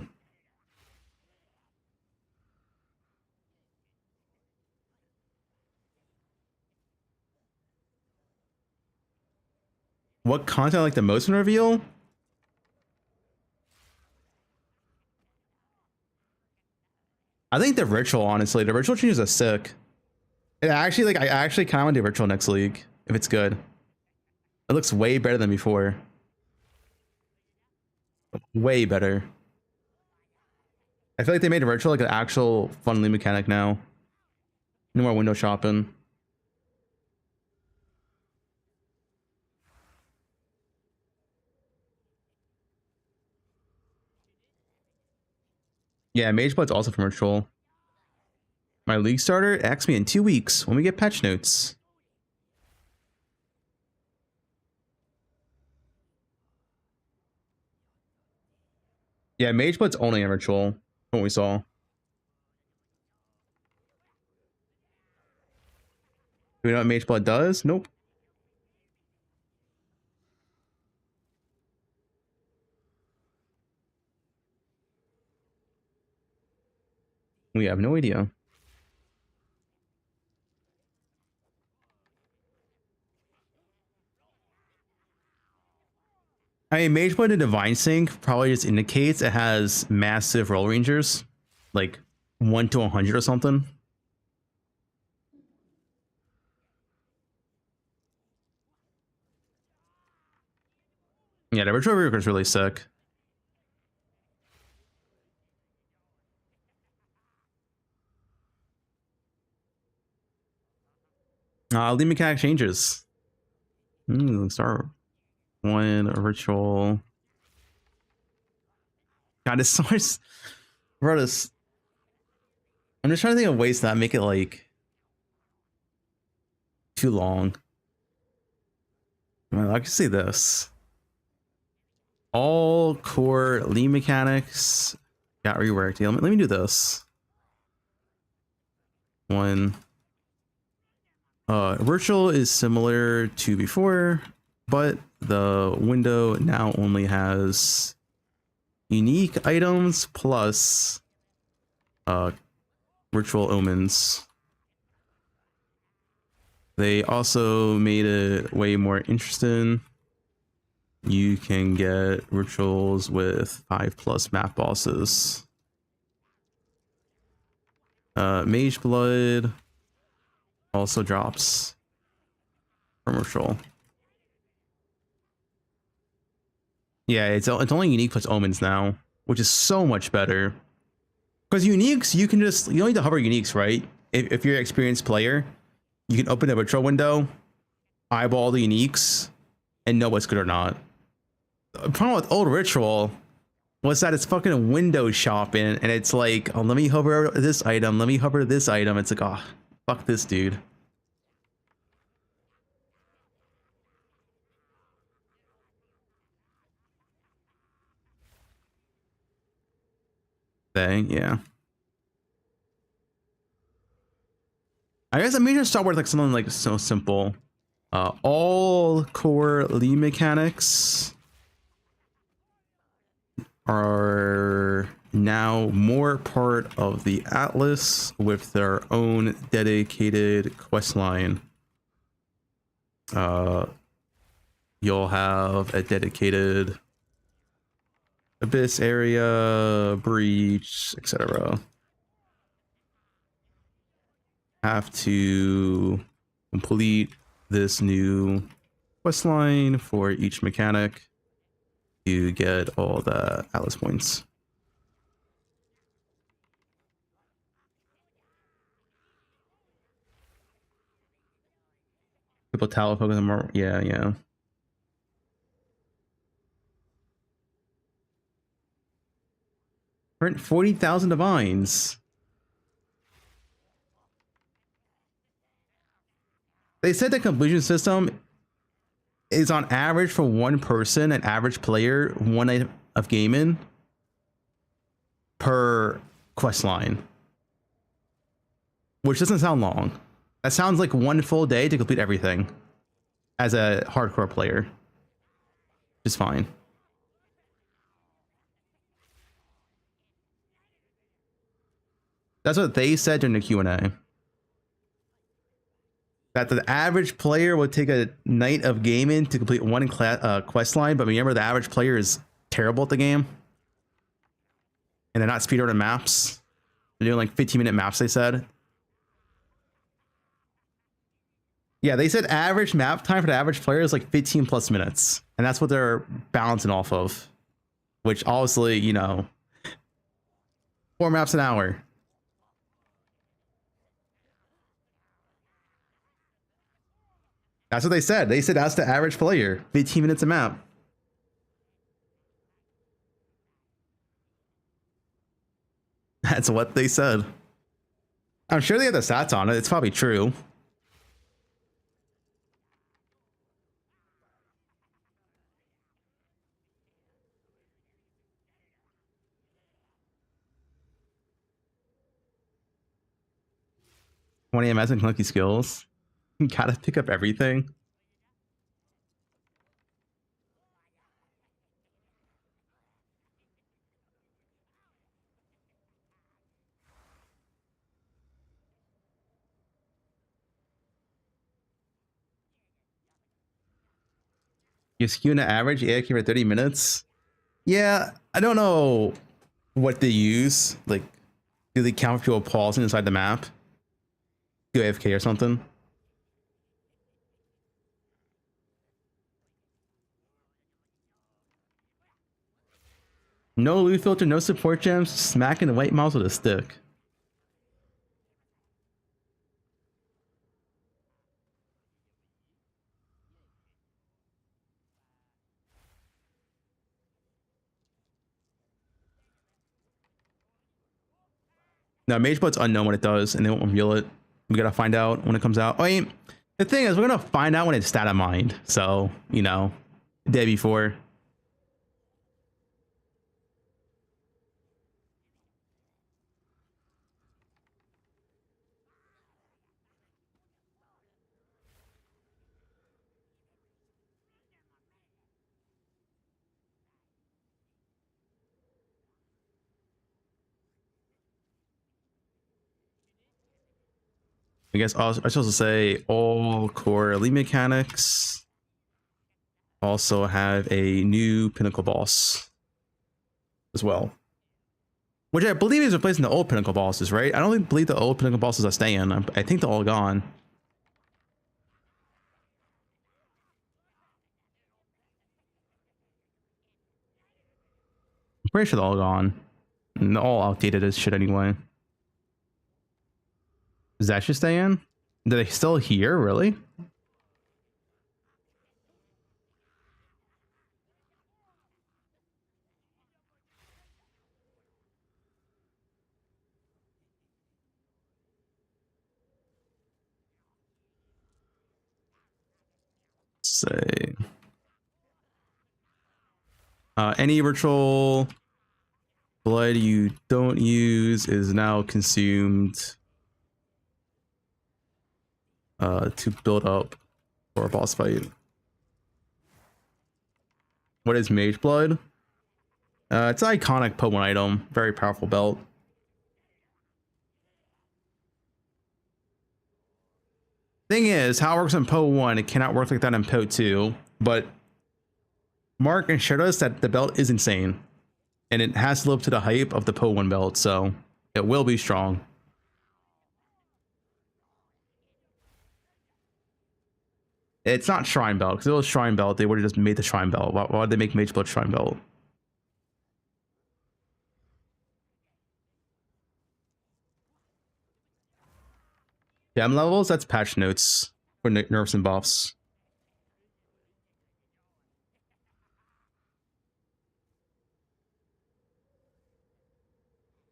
What content I like the most in reveal? I think the ritual, honestly. The ritual changes are sick. It actually, like, I actually kind of want to do ritual next league if it's good. It looks way better than before. Way better. I feel like they made ritual like an actual fun league mechanic now. No more window shopping. Yeah, Mage Blood's also from ritual. My league starter asks me in 2 weeks when we get patch notes. Yeah, Mage Blood's only in ritual. What we saw. Do we know what Mage Blood does? Nope. We have no idea. I mean, Mage Blood and Divine Sync probably just indicates it has massive roll rangers, like 1 to 100 or something. Yeah, the Ritual Reaper is really sick. Lead mechanic changes. Start one ritual. God, it's so much. Bro, this. I'm just trying to think of ways that make it like too long. Well, I can see this. All core lead mechanics got reworked. Yeah, let me do this. One. Virtual is similar to before, but the window now only has unique items plus ritual omens. They also made it way more interesting. You can get rituals with 5+ map bosses. Mage Blood Also drops commercial. Yeah, it's only unique plus omens now, which is so much better. Because uniques, you can just, you don't need to hover uniques, right? If you're an experienced player, you can open the ritual window, eyeball the uniques, and know what's good or not. The problem with old ritual was that it's fucking window shopping, and it's like, oh, let me hover this item, let me hover this item. It's like, oh, fuck this dude. Thing, yeah. I guess I may just start with like something like so simple. All core lead mechanics are now more part of the Atlas with their own dedicated quest line. You'll have a dedicated Abyss area, breach, etc. Have to complete this new quest line for each mechanic to get all the Atlas points. People tell focus on more. Yeah, yeah. Print 40,000 divines. They said the completion system is on average for one person, an average player, 1 night of gaming per quest line, which doesn't sound long. That sounds like 1 full day to complete everything as a hardcore player. Just fine. That's what they said during the Q&A. That the average player would take a night of gaming to complete one quest line, but remember the average player is terrible at the game. And they're not speedrunning maps. They're doing like 15-minute maps, they said. Yeah, they said average map time for the average player is like 15 plus minutes. And that's what they're balancing off of. Which obviously, you know, 4 maps an hour. That's what they said. They said that's the average player. 15 minutes a map. That's what they said. I'm sure they have the stats on it. It's probably true. When you imagine clunky skills, you gotta pick up everything. You're skewing the average AFK for 30 minutes. Yeah, I don't know what they use. Like, do they count people pausing inside the map? Do AFK or something? No loot filter, no support gems, smacking the white mouse with a stick. No, Mageblood's unknown what it does, and they won't reveal it. We gotta find out when it comes out. I mean, the thing is, we're gonna find out when it's stat of mind. So, you know, the day before. I guess I'm supposed to say all core elite mechanics also have a new pinnacle boss as well, which I believe is replacing the old pinnacle bosses, right? I don't believe the old pinnacle bosses are staying. I think they're all gone. pretty sure they're all gone. And they're all outdated as shit anyway. Does that just stay in? Do they still here? Really? Say any ritual blood you don't use is now consumed to build up for a boss fight. What is mage blood? It's an iconic Poe1 item, very powerful belt. Thing is, how it works in Poe1, it cannot work like that in Poe2, but Mark and showed us that the belt is insane, and it has to live up to the hype of the Poe1 belt, so it will be strong. It's not Shrine Belt, because if it was Shrine Belt, they would have just made the Shrine Belt. Why would they make Mage Blood Shrine Belt? Gem levels? That's patch notes for nerfs and buffs.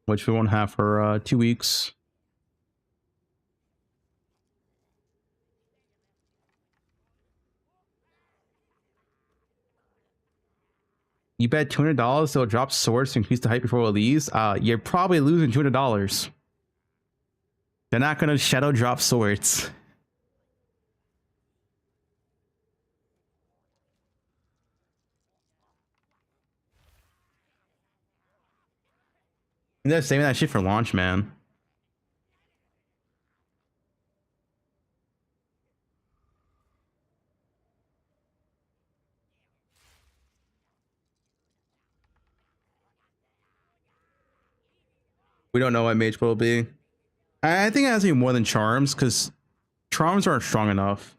Which we won't have for 2 weeks. You bet $200 they'll drop swords to increase the hype before release. You're probably losing $200. They're not gonna shadow drop swords. And they're saving that shit for launch, man. We don't know what Mage will be. I think it has to be more than Charms, because Charms aren't strong enough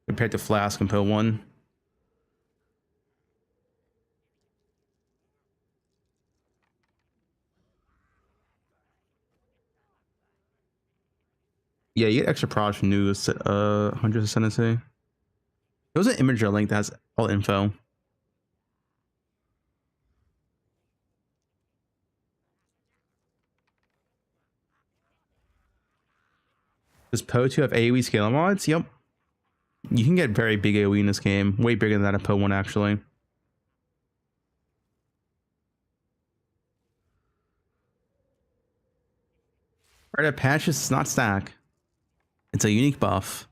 compared to Flask and Poe1. Yeah, you get extra prods from new hundreds of ascendancy. There was an imager link that has all the info. Does Poe2 have AoE scaling mods? Yep. You can get very big AoE in this game. Way bigger than that in Poe1, actually. Right, a patch is not stack. It's a unique buff.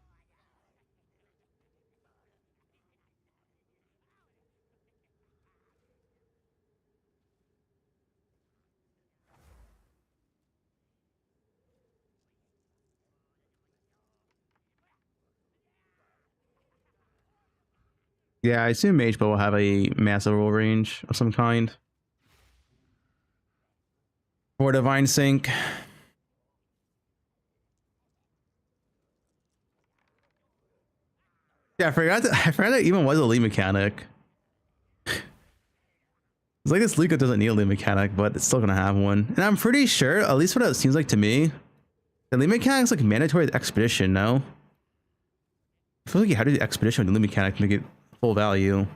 Yeah, I assume Mage Bow will have a massive roll range of some kind. Or Divine Sync. Yeah, I forgot that even was a lead mechanic. It's like this Luca doesn't need a lead mechanic, but it's still gonna have one. And I'm pretty sure, at least what it seems like to me, the lead mechanic's like mandatory with Expedition, no? I feel like you have to do the Expedition with the lead mechanic to make it full value.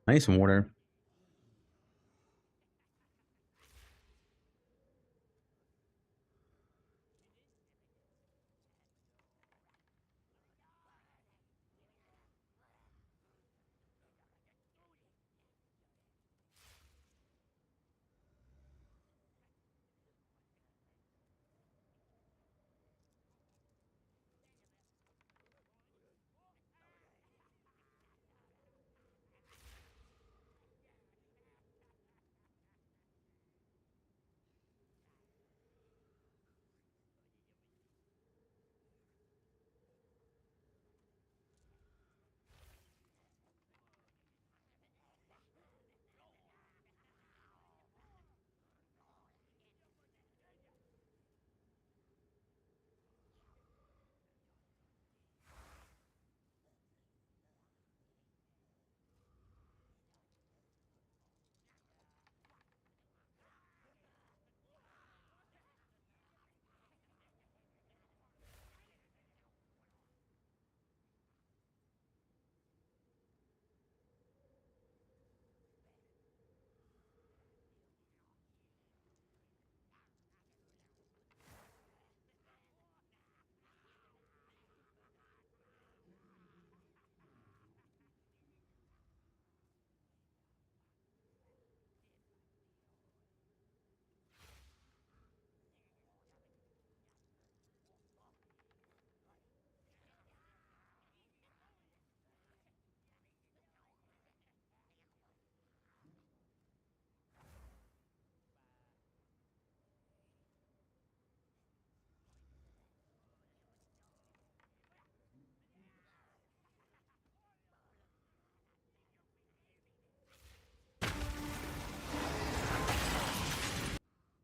I need some water.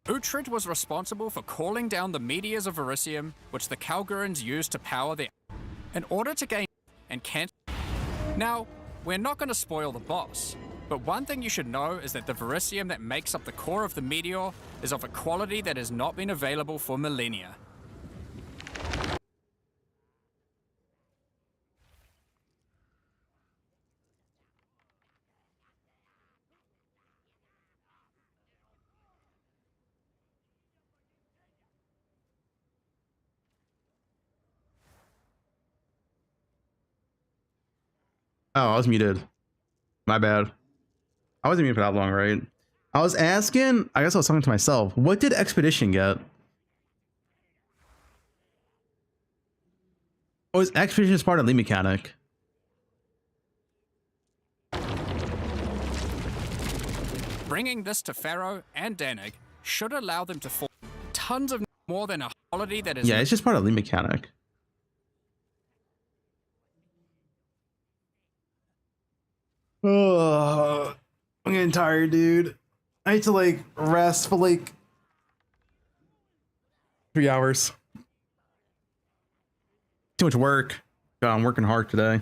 Uhtred was responsible for calling down the meteors of Verisium, which the Kalgurans used to power their... in order to gain and cancel... Now, we're not going to spoil the boss, but one thing you should know is that the Verisium that makes up the core of the meteor is of a quality that has not been available for millennia. Oh, I was muted. My bad. I wasn't muted for that long, right? I was asking, I guess I was talking to myself. What did Expedition get? Oh, is Expedition is part of the mechanic? Bringing this to Pharaoh and Danig should allow them to form tons of more than a quality that is... Yeah, it's just part of the mechanic. Oh, I'm getting tired, dude. I need to like rest for like 3 hours. Too much work. God, I'm working hard today.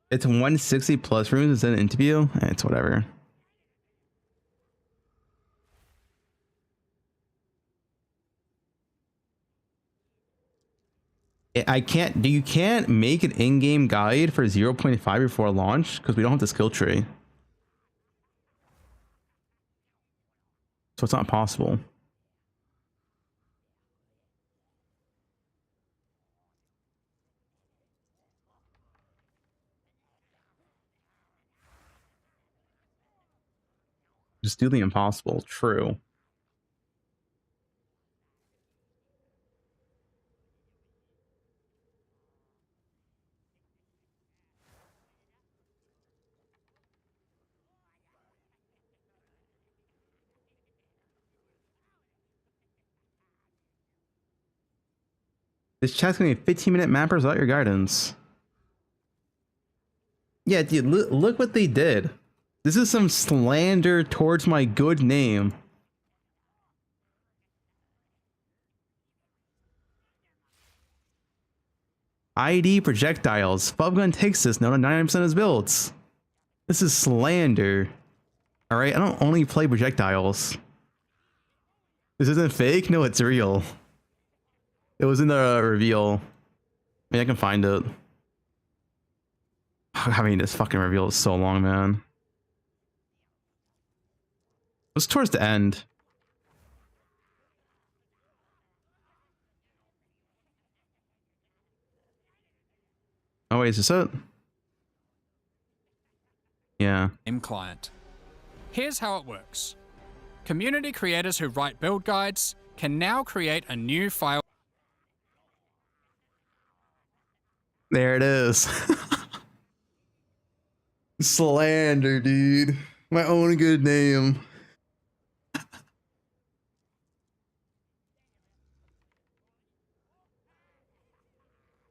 It's 160 plus rooms. Is that an interview? It's whatever. I can't. You can't make an in-game guide for 0.5 before launch because we don't have the skill tree, so it's not possible. Just do the impossible. True. This chat's gonna be 15-minute mappers without your guidance. Yeah, dude, look what they did. This is some slander towards my good name. ID projectiles. Fubgun takes this known to 99% of his builds. This is slander. Alright, I don't only play projectiles. This isn't fake? No, it's real. It was in the reveal. Maybe I can find it. I mean, this fucking reveal is so long, man. It was towards the end. Oh wait, is this it? Yeah. Client. Here's how it works. Community creators who write build guides can now create a new file. There it is. Slander, dude. My own good name.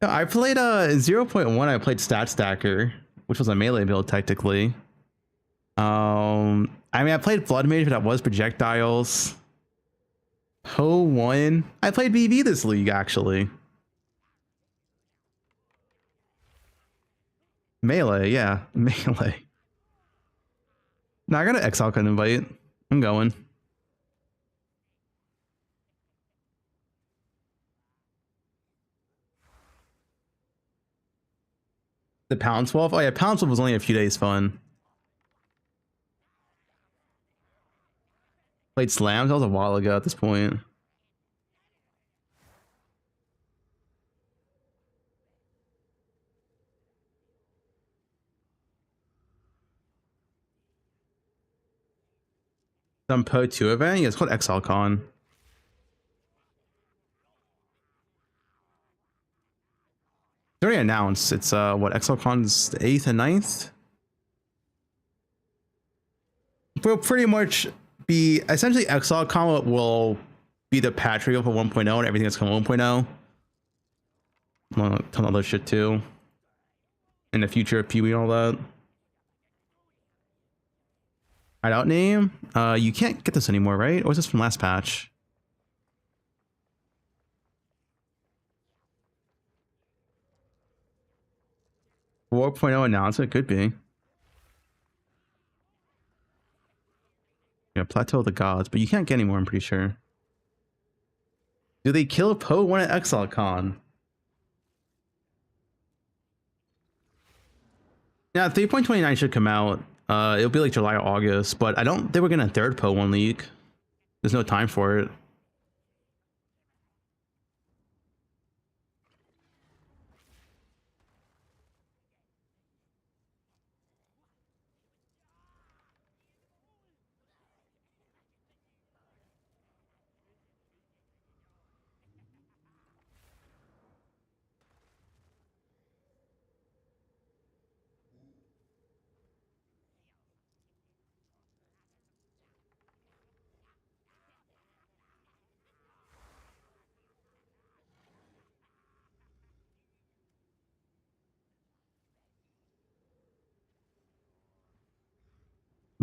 I played 0.1. I played Stat Stacker, which was a melee build technically. I mean, I played Blood Mage, but that was projectiles. poe1. I played BB this league actually. Melee, yeah, melee. No, I got an XL can invite. I'm going. The Pound Wolf? Oh yeah, Pound Wolf was only a few days fun. Played Slams, that was a while ago at this point. Some poe2 event? Yeah, it's called XLCon. It's already announced. It's what, XLCon's the 8th and 9th? Will pretty much be essentially XLCon will be the patch reveal for 1.0 and everything that's coming 1.0. a ton of other shit too. In the future of Pee-wee and all that. Hideout name? You can't get this anymore, right? Or was this from last patch? Four point oh announcement could be. Yeah, Plateau of the Gods, but you can't get anymore, I'm pretty sure. Do they kill poe1 at ExileCon? Yeah, 3.29 should come out. It'll be like July or August, but I don't think we're getting a third poe1 leak. There's no time for it.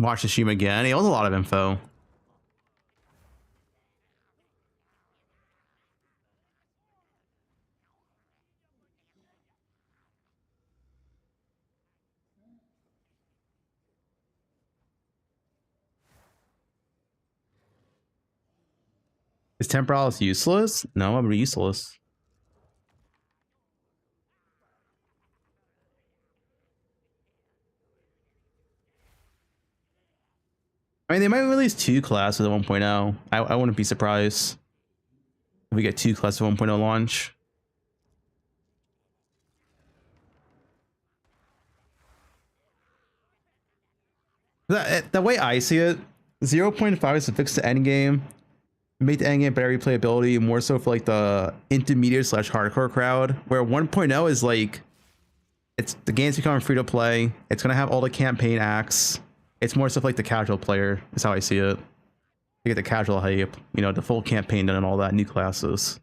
Watch the stream again. It was a lot of info. Is Temporalis useless? No, I'm useless. I mean, they might release 2 classes at 1.0. I wouldn't be surprised if we get 2 classes at 1.0 launch. The way I see it, 0.5 is to fix the endgame, make the endgame better replayability, more so for like the intermediate / hardcore crowd, where 1.0 is like, it's the game's becoming free to play. It's gonna have all the campaign acts. It's more stuff like the casual player is how I see it. You get the casual hype, you know, the full campaign done and all that, new classes.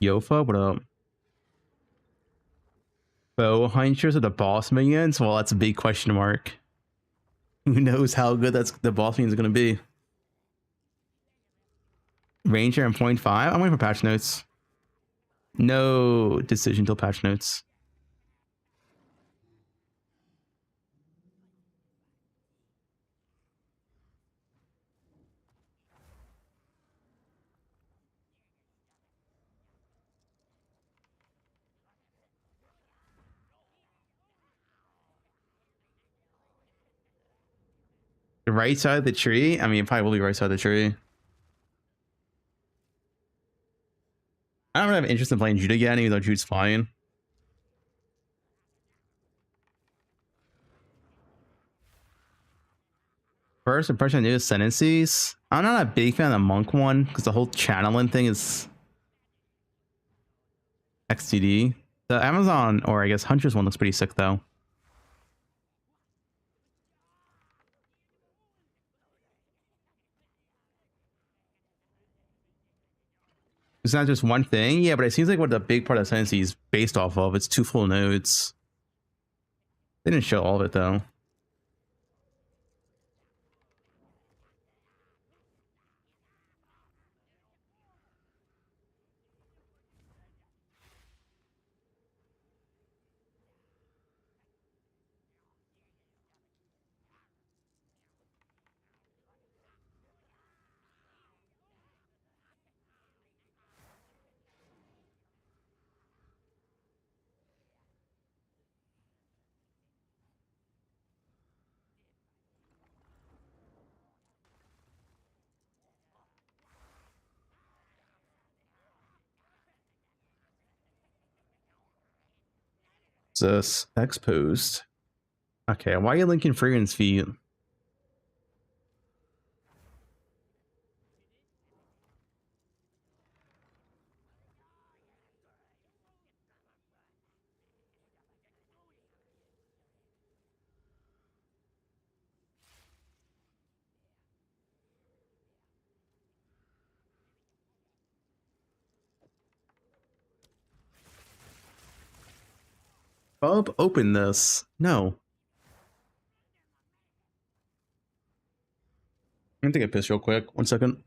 Yofa, what up? Bow hunters are the boss minions? Well, that's a big question mark. Who knows how good the boss minion is going to be? Ranger and 0.5? I'm waiting for patch notes. No decision till patch notes. The right side of the tree? I mean, it probably will be right side of the tree. I don't really have interest in playing Jude again, even though Jude's fine. First impression of new ascendancies. I'm not a big fan of the monk one because the whole channeling thing is XTD. The Amazon, or I guess Huntress one, looks pretty sick though. It's not just one thing, yeah, but it seems like what the big part of ascendancy is based off of. It's 2 full nodes. They didn't show all of it though. This exposed. Okay, why are you linking Freegan's feet? Bub, open this. No. I'm gonna take a piss real quick. 1 second.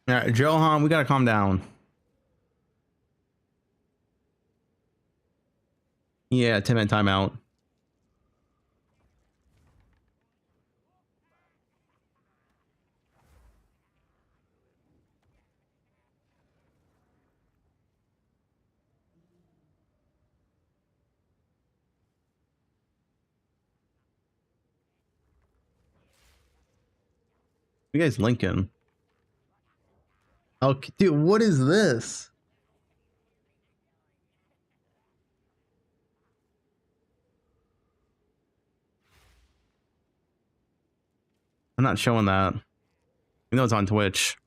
All right, Johan, we gotta calm down. Yeah, 10-minute timeout. You guys, Lincoln. Oh, dude, what is this? I'm not showing that. You know it's on Twitch.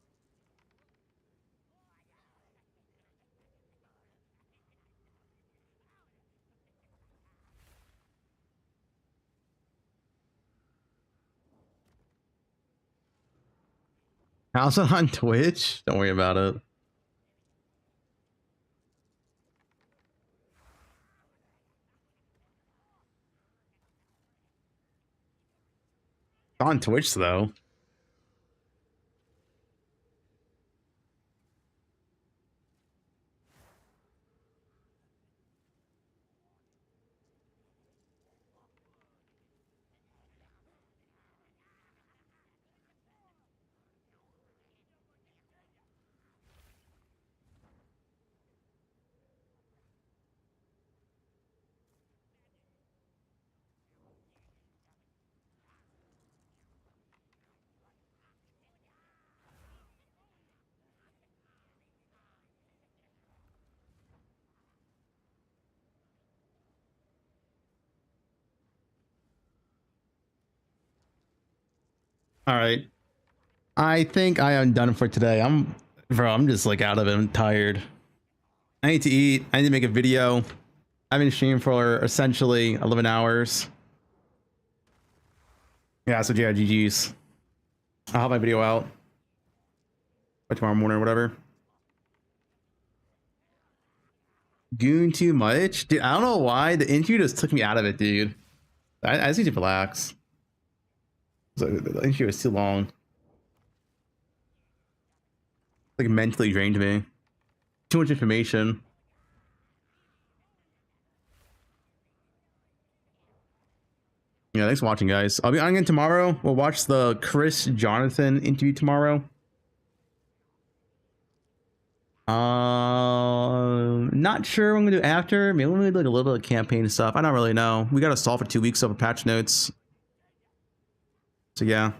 How's it on Twitch? Don't worry about it. It's on Twitch though. All right. I think I am done for today. I'm just like out of it. I'm tired. I need to eat. I need to make a video. I've been streaming for essentially 11 hours. Yeah, so yeah, GG's. I'll have my video out by tomorrow morning or whatever. Goon too much? Dude, I don't know why. The interview just took me out of it, dude. I just need to relax. The interview was too long. Like mentally drained me. Too much information. Yeah, thanks for watching, guys. I'll be on again tomorrow. We'll watch the Chris Jonathan interview tomorrow. Not sure what I'm gonna do after. Maybe we'll do like a little bit of campaign stuff. I don't really know. We got to solve for 2 weeks of patch notes. So yeah.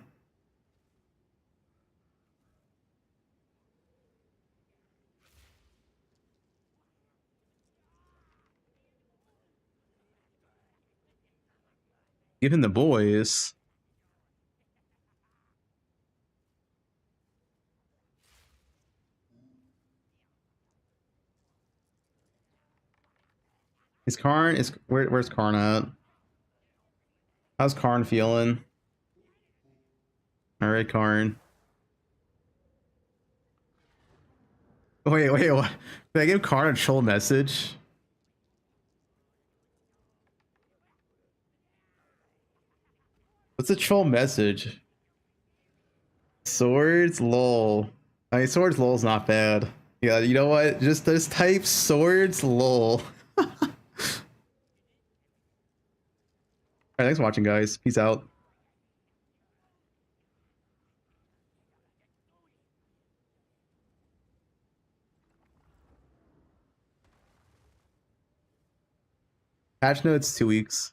Given the boys. Is Karn where's Karn at? How's Karn feeling? All right, Karn. Wait, what? Did I give Karn a troll message? What's a troll message? Swords, lol. I mean, swords, lol's not bad. Yeah, you know what? Just type swords, lol. Alright, thanks for watching, guys. Peace out. Patch notes 2 weeks.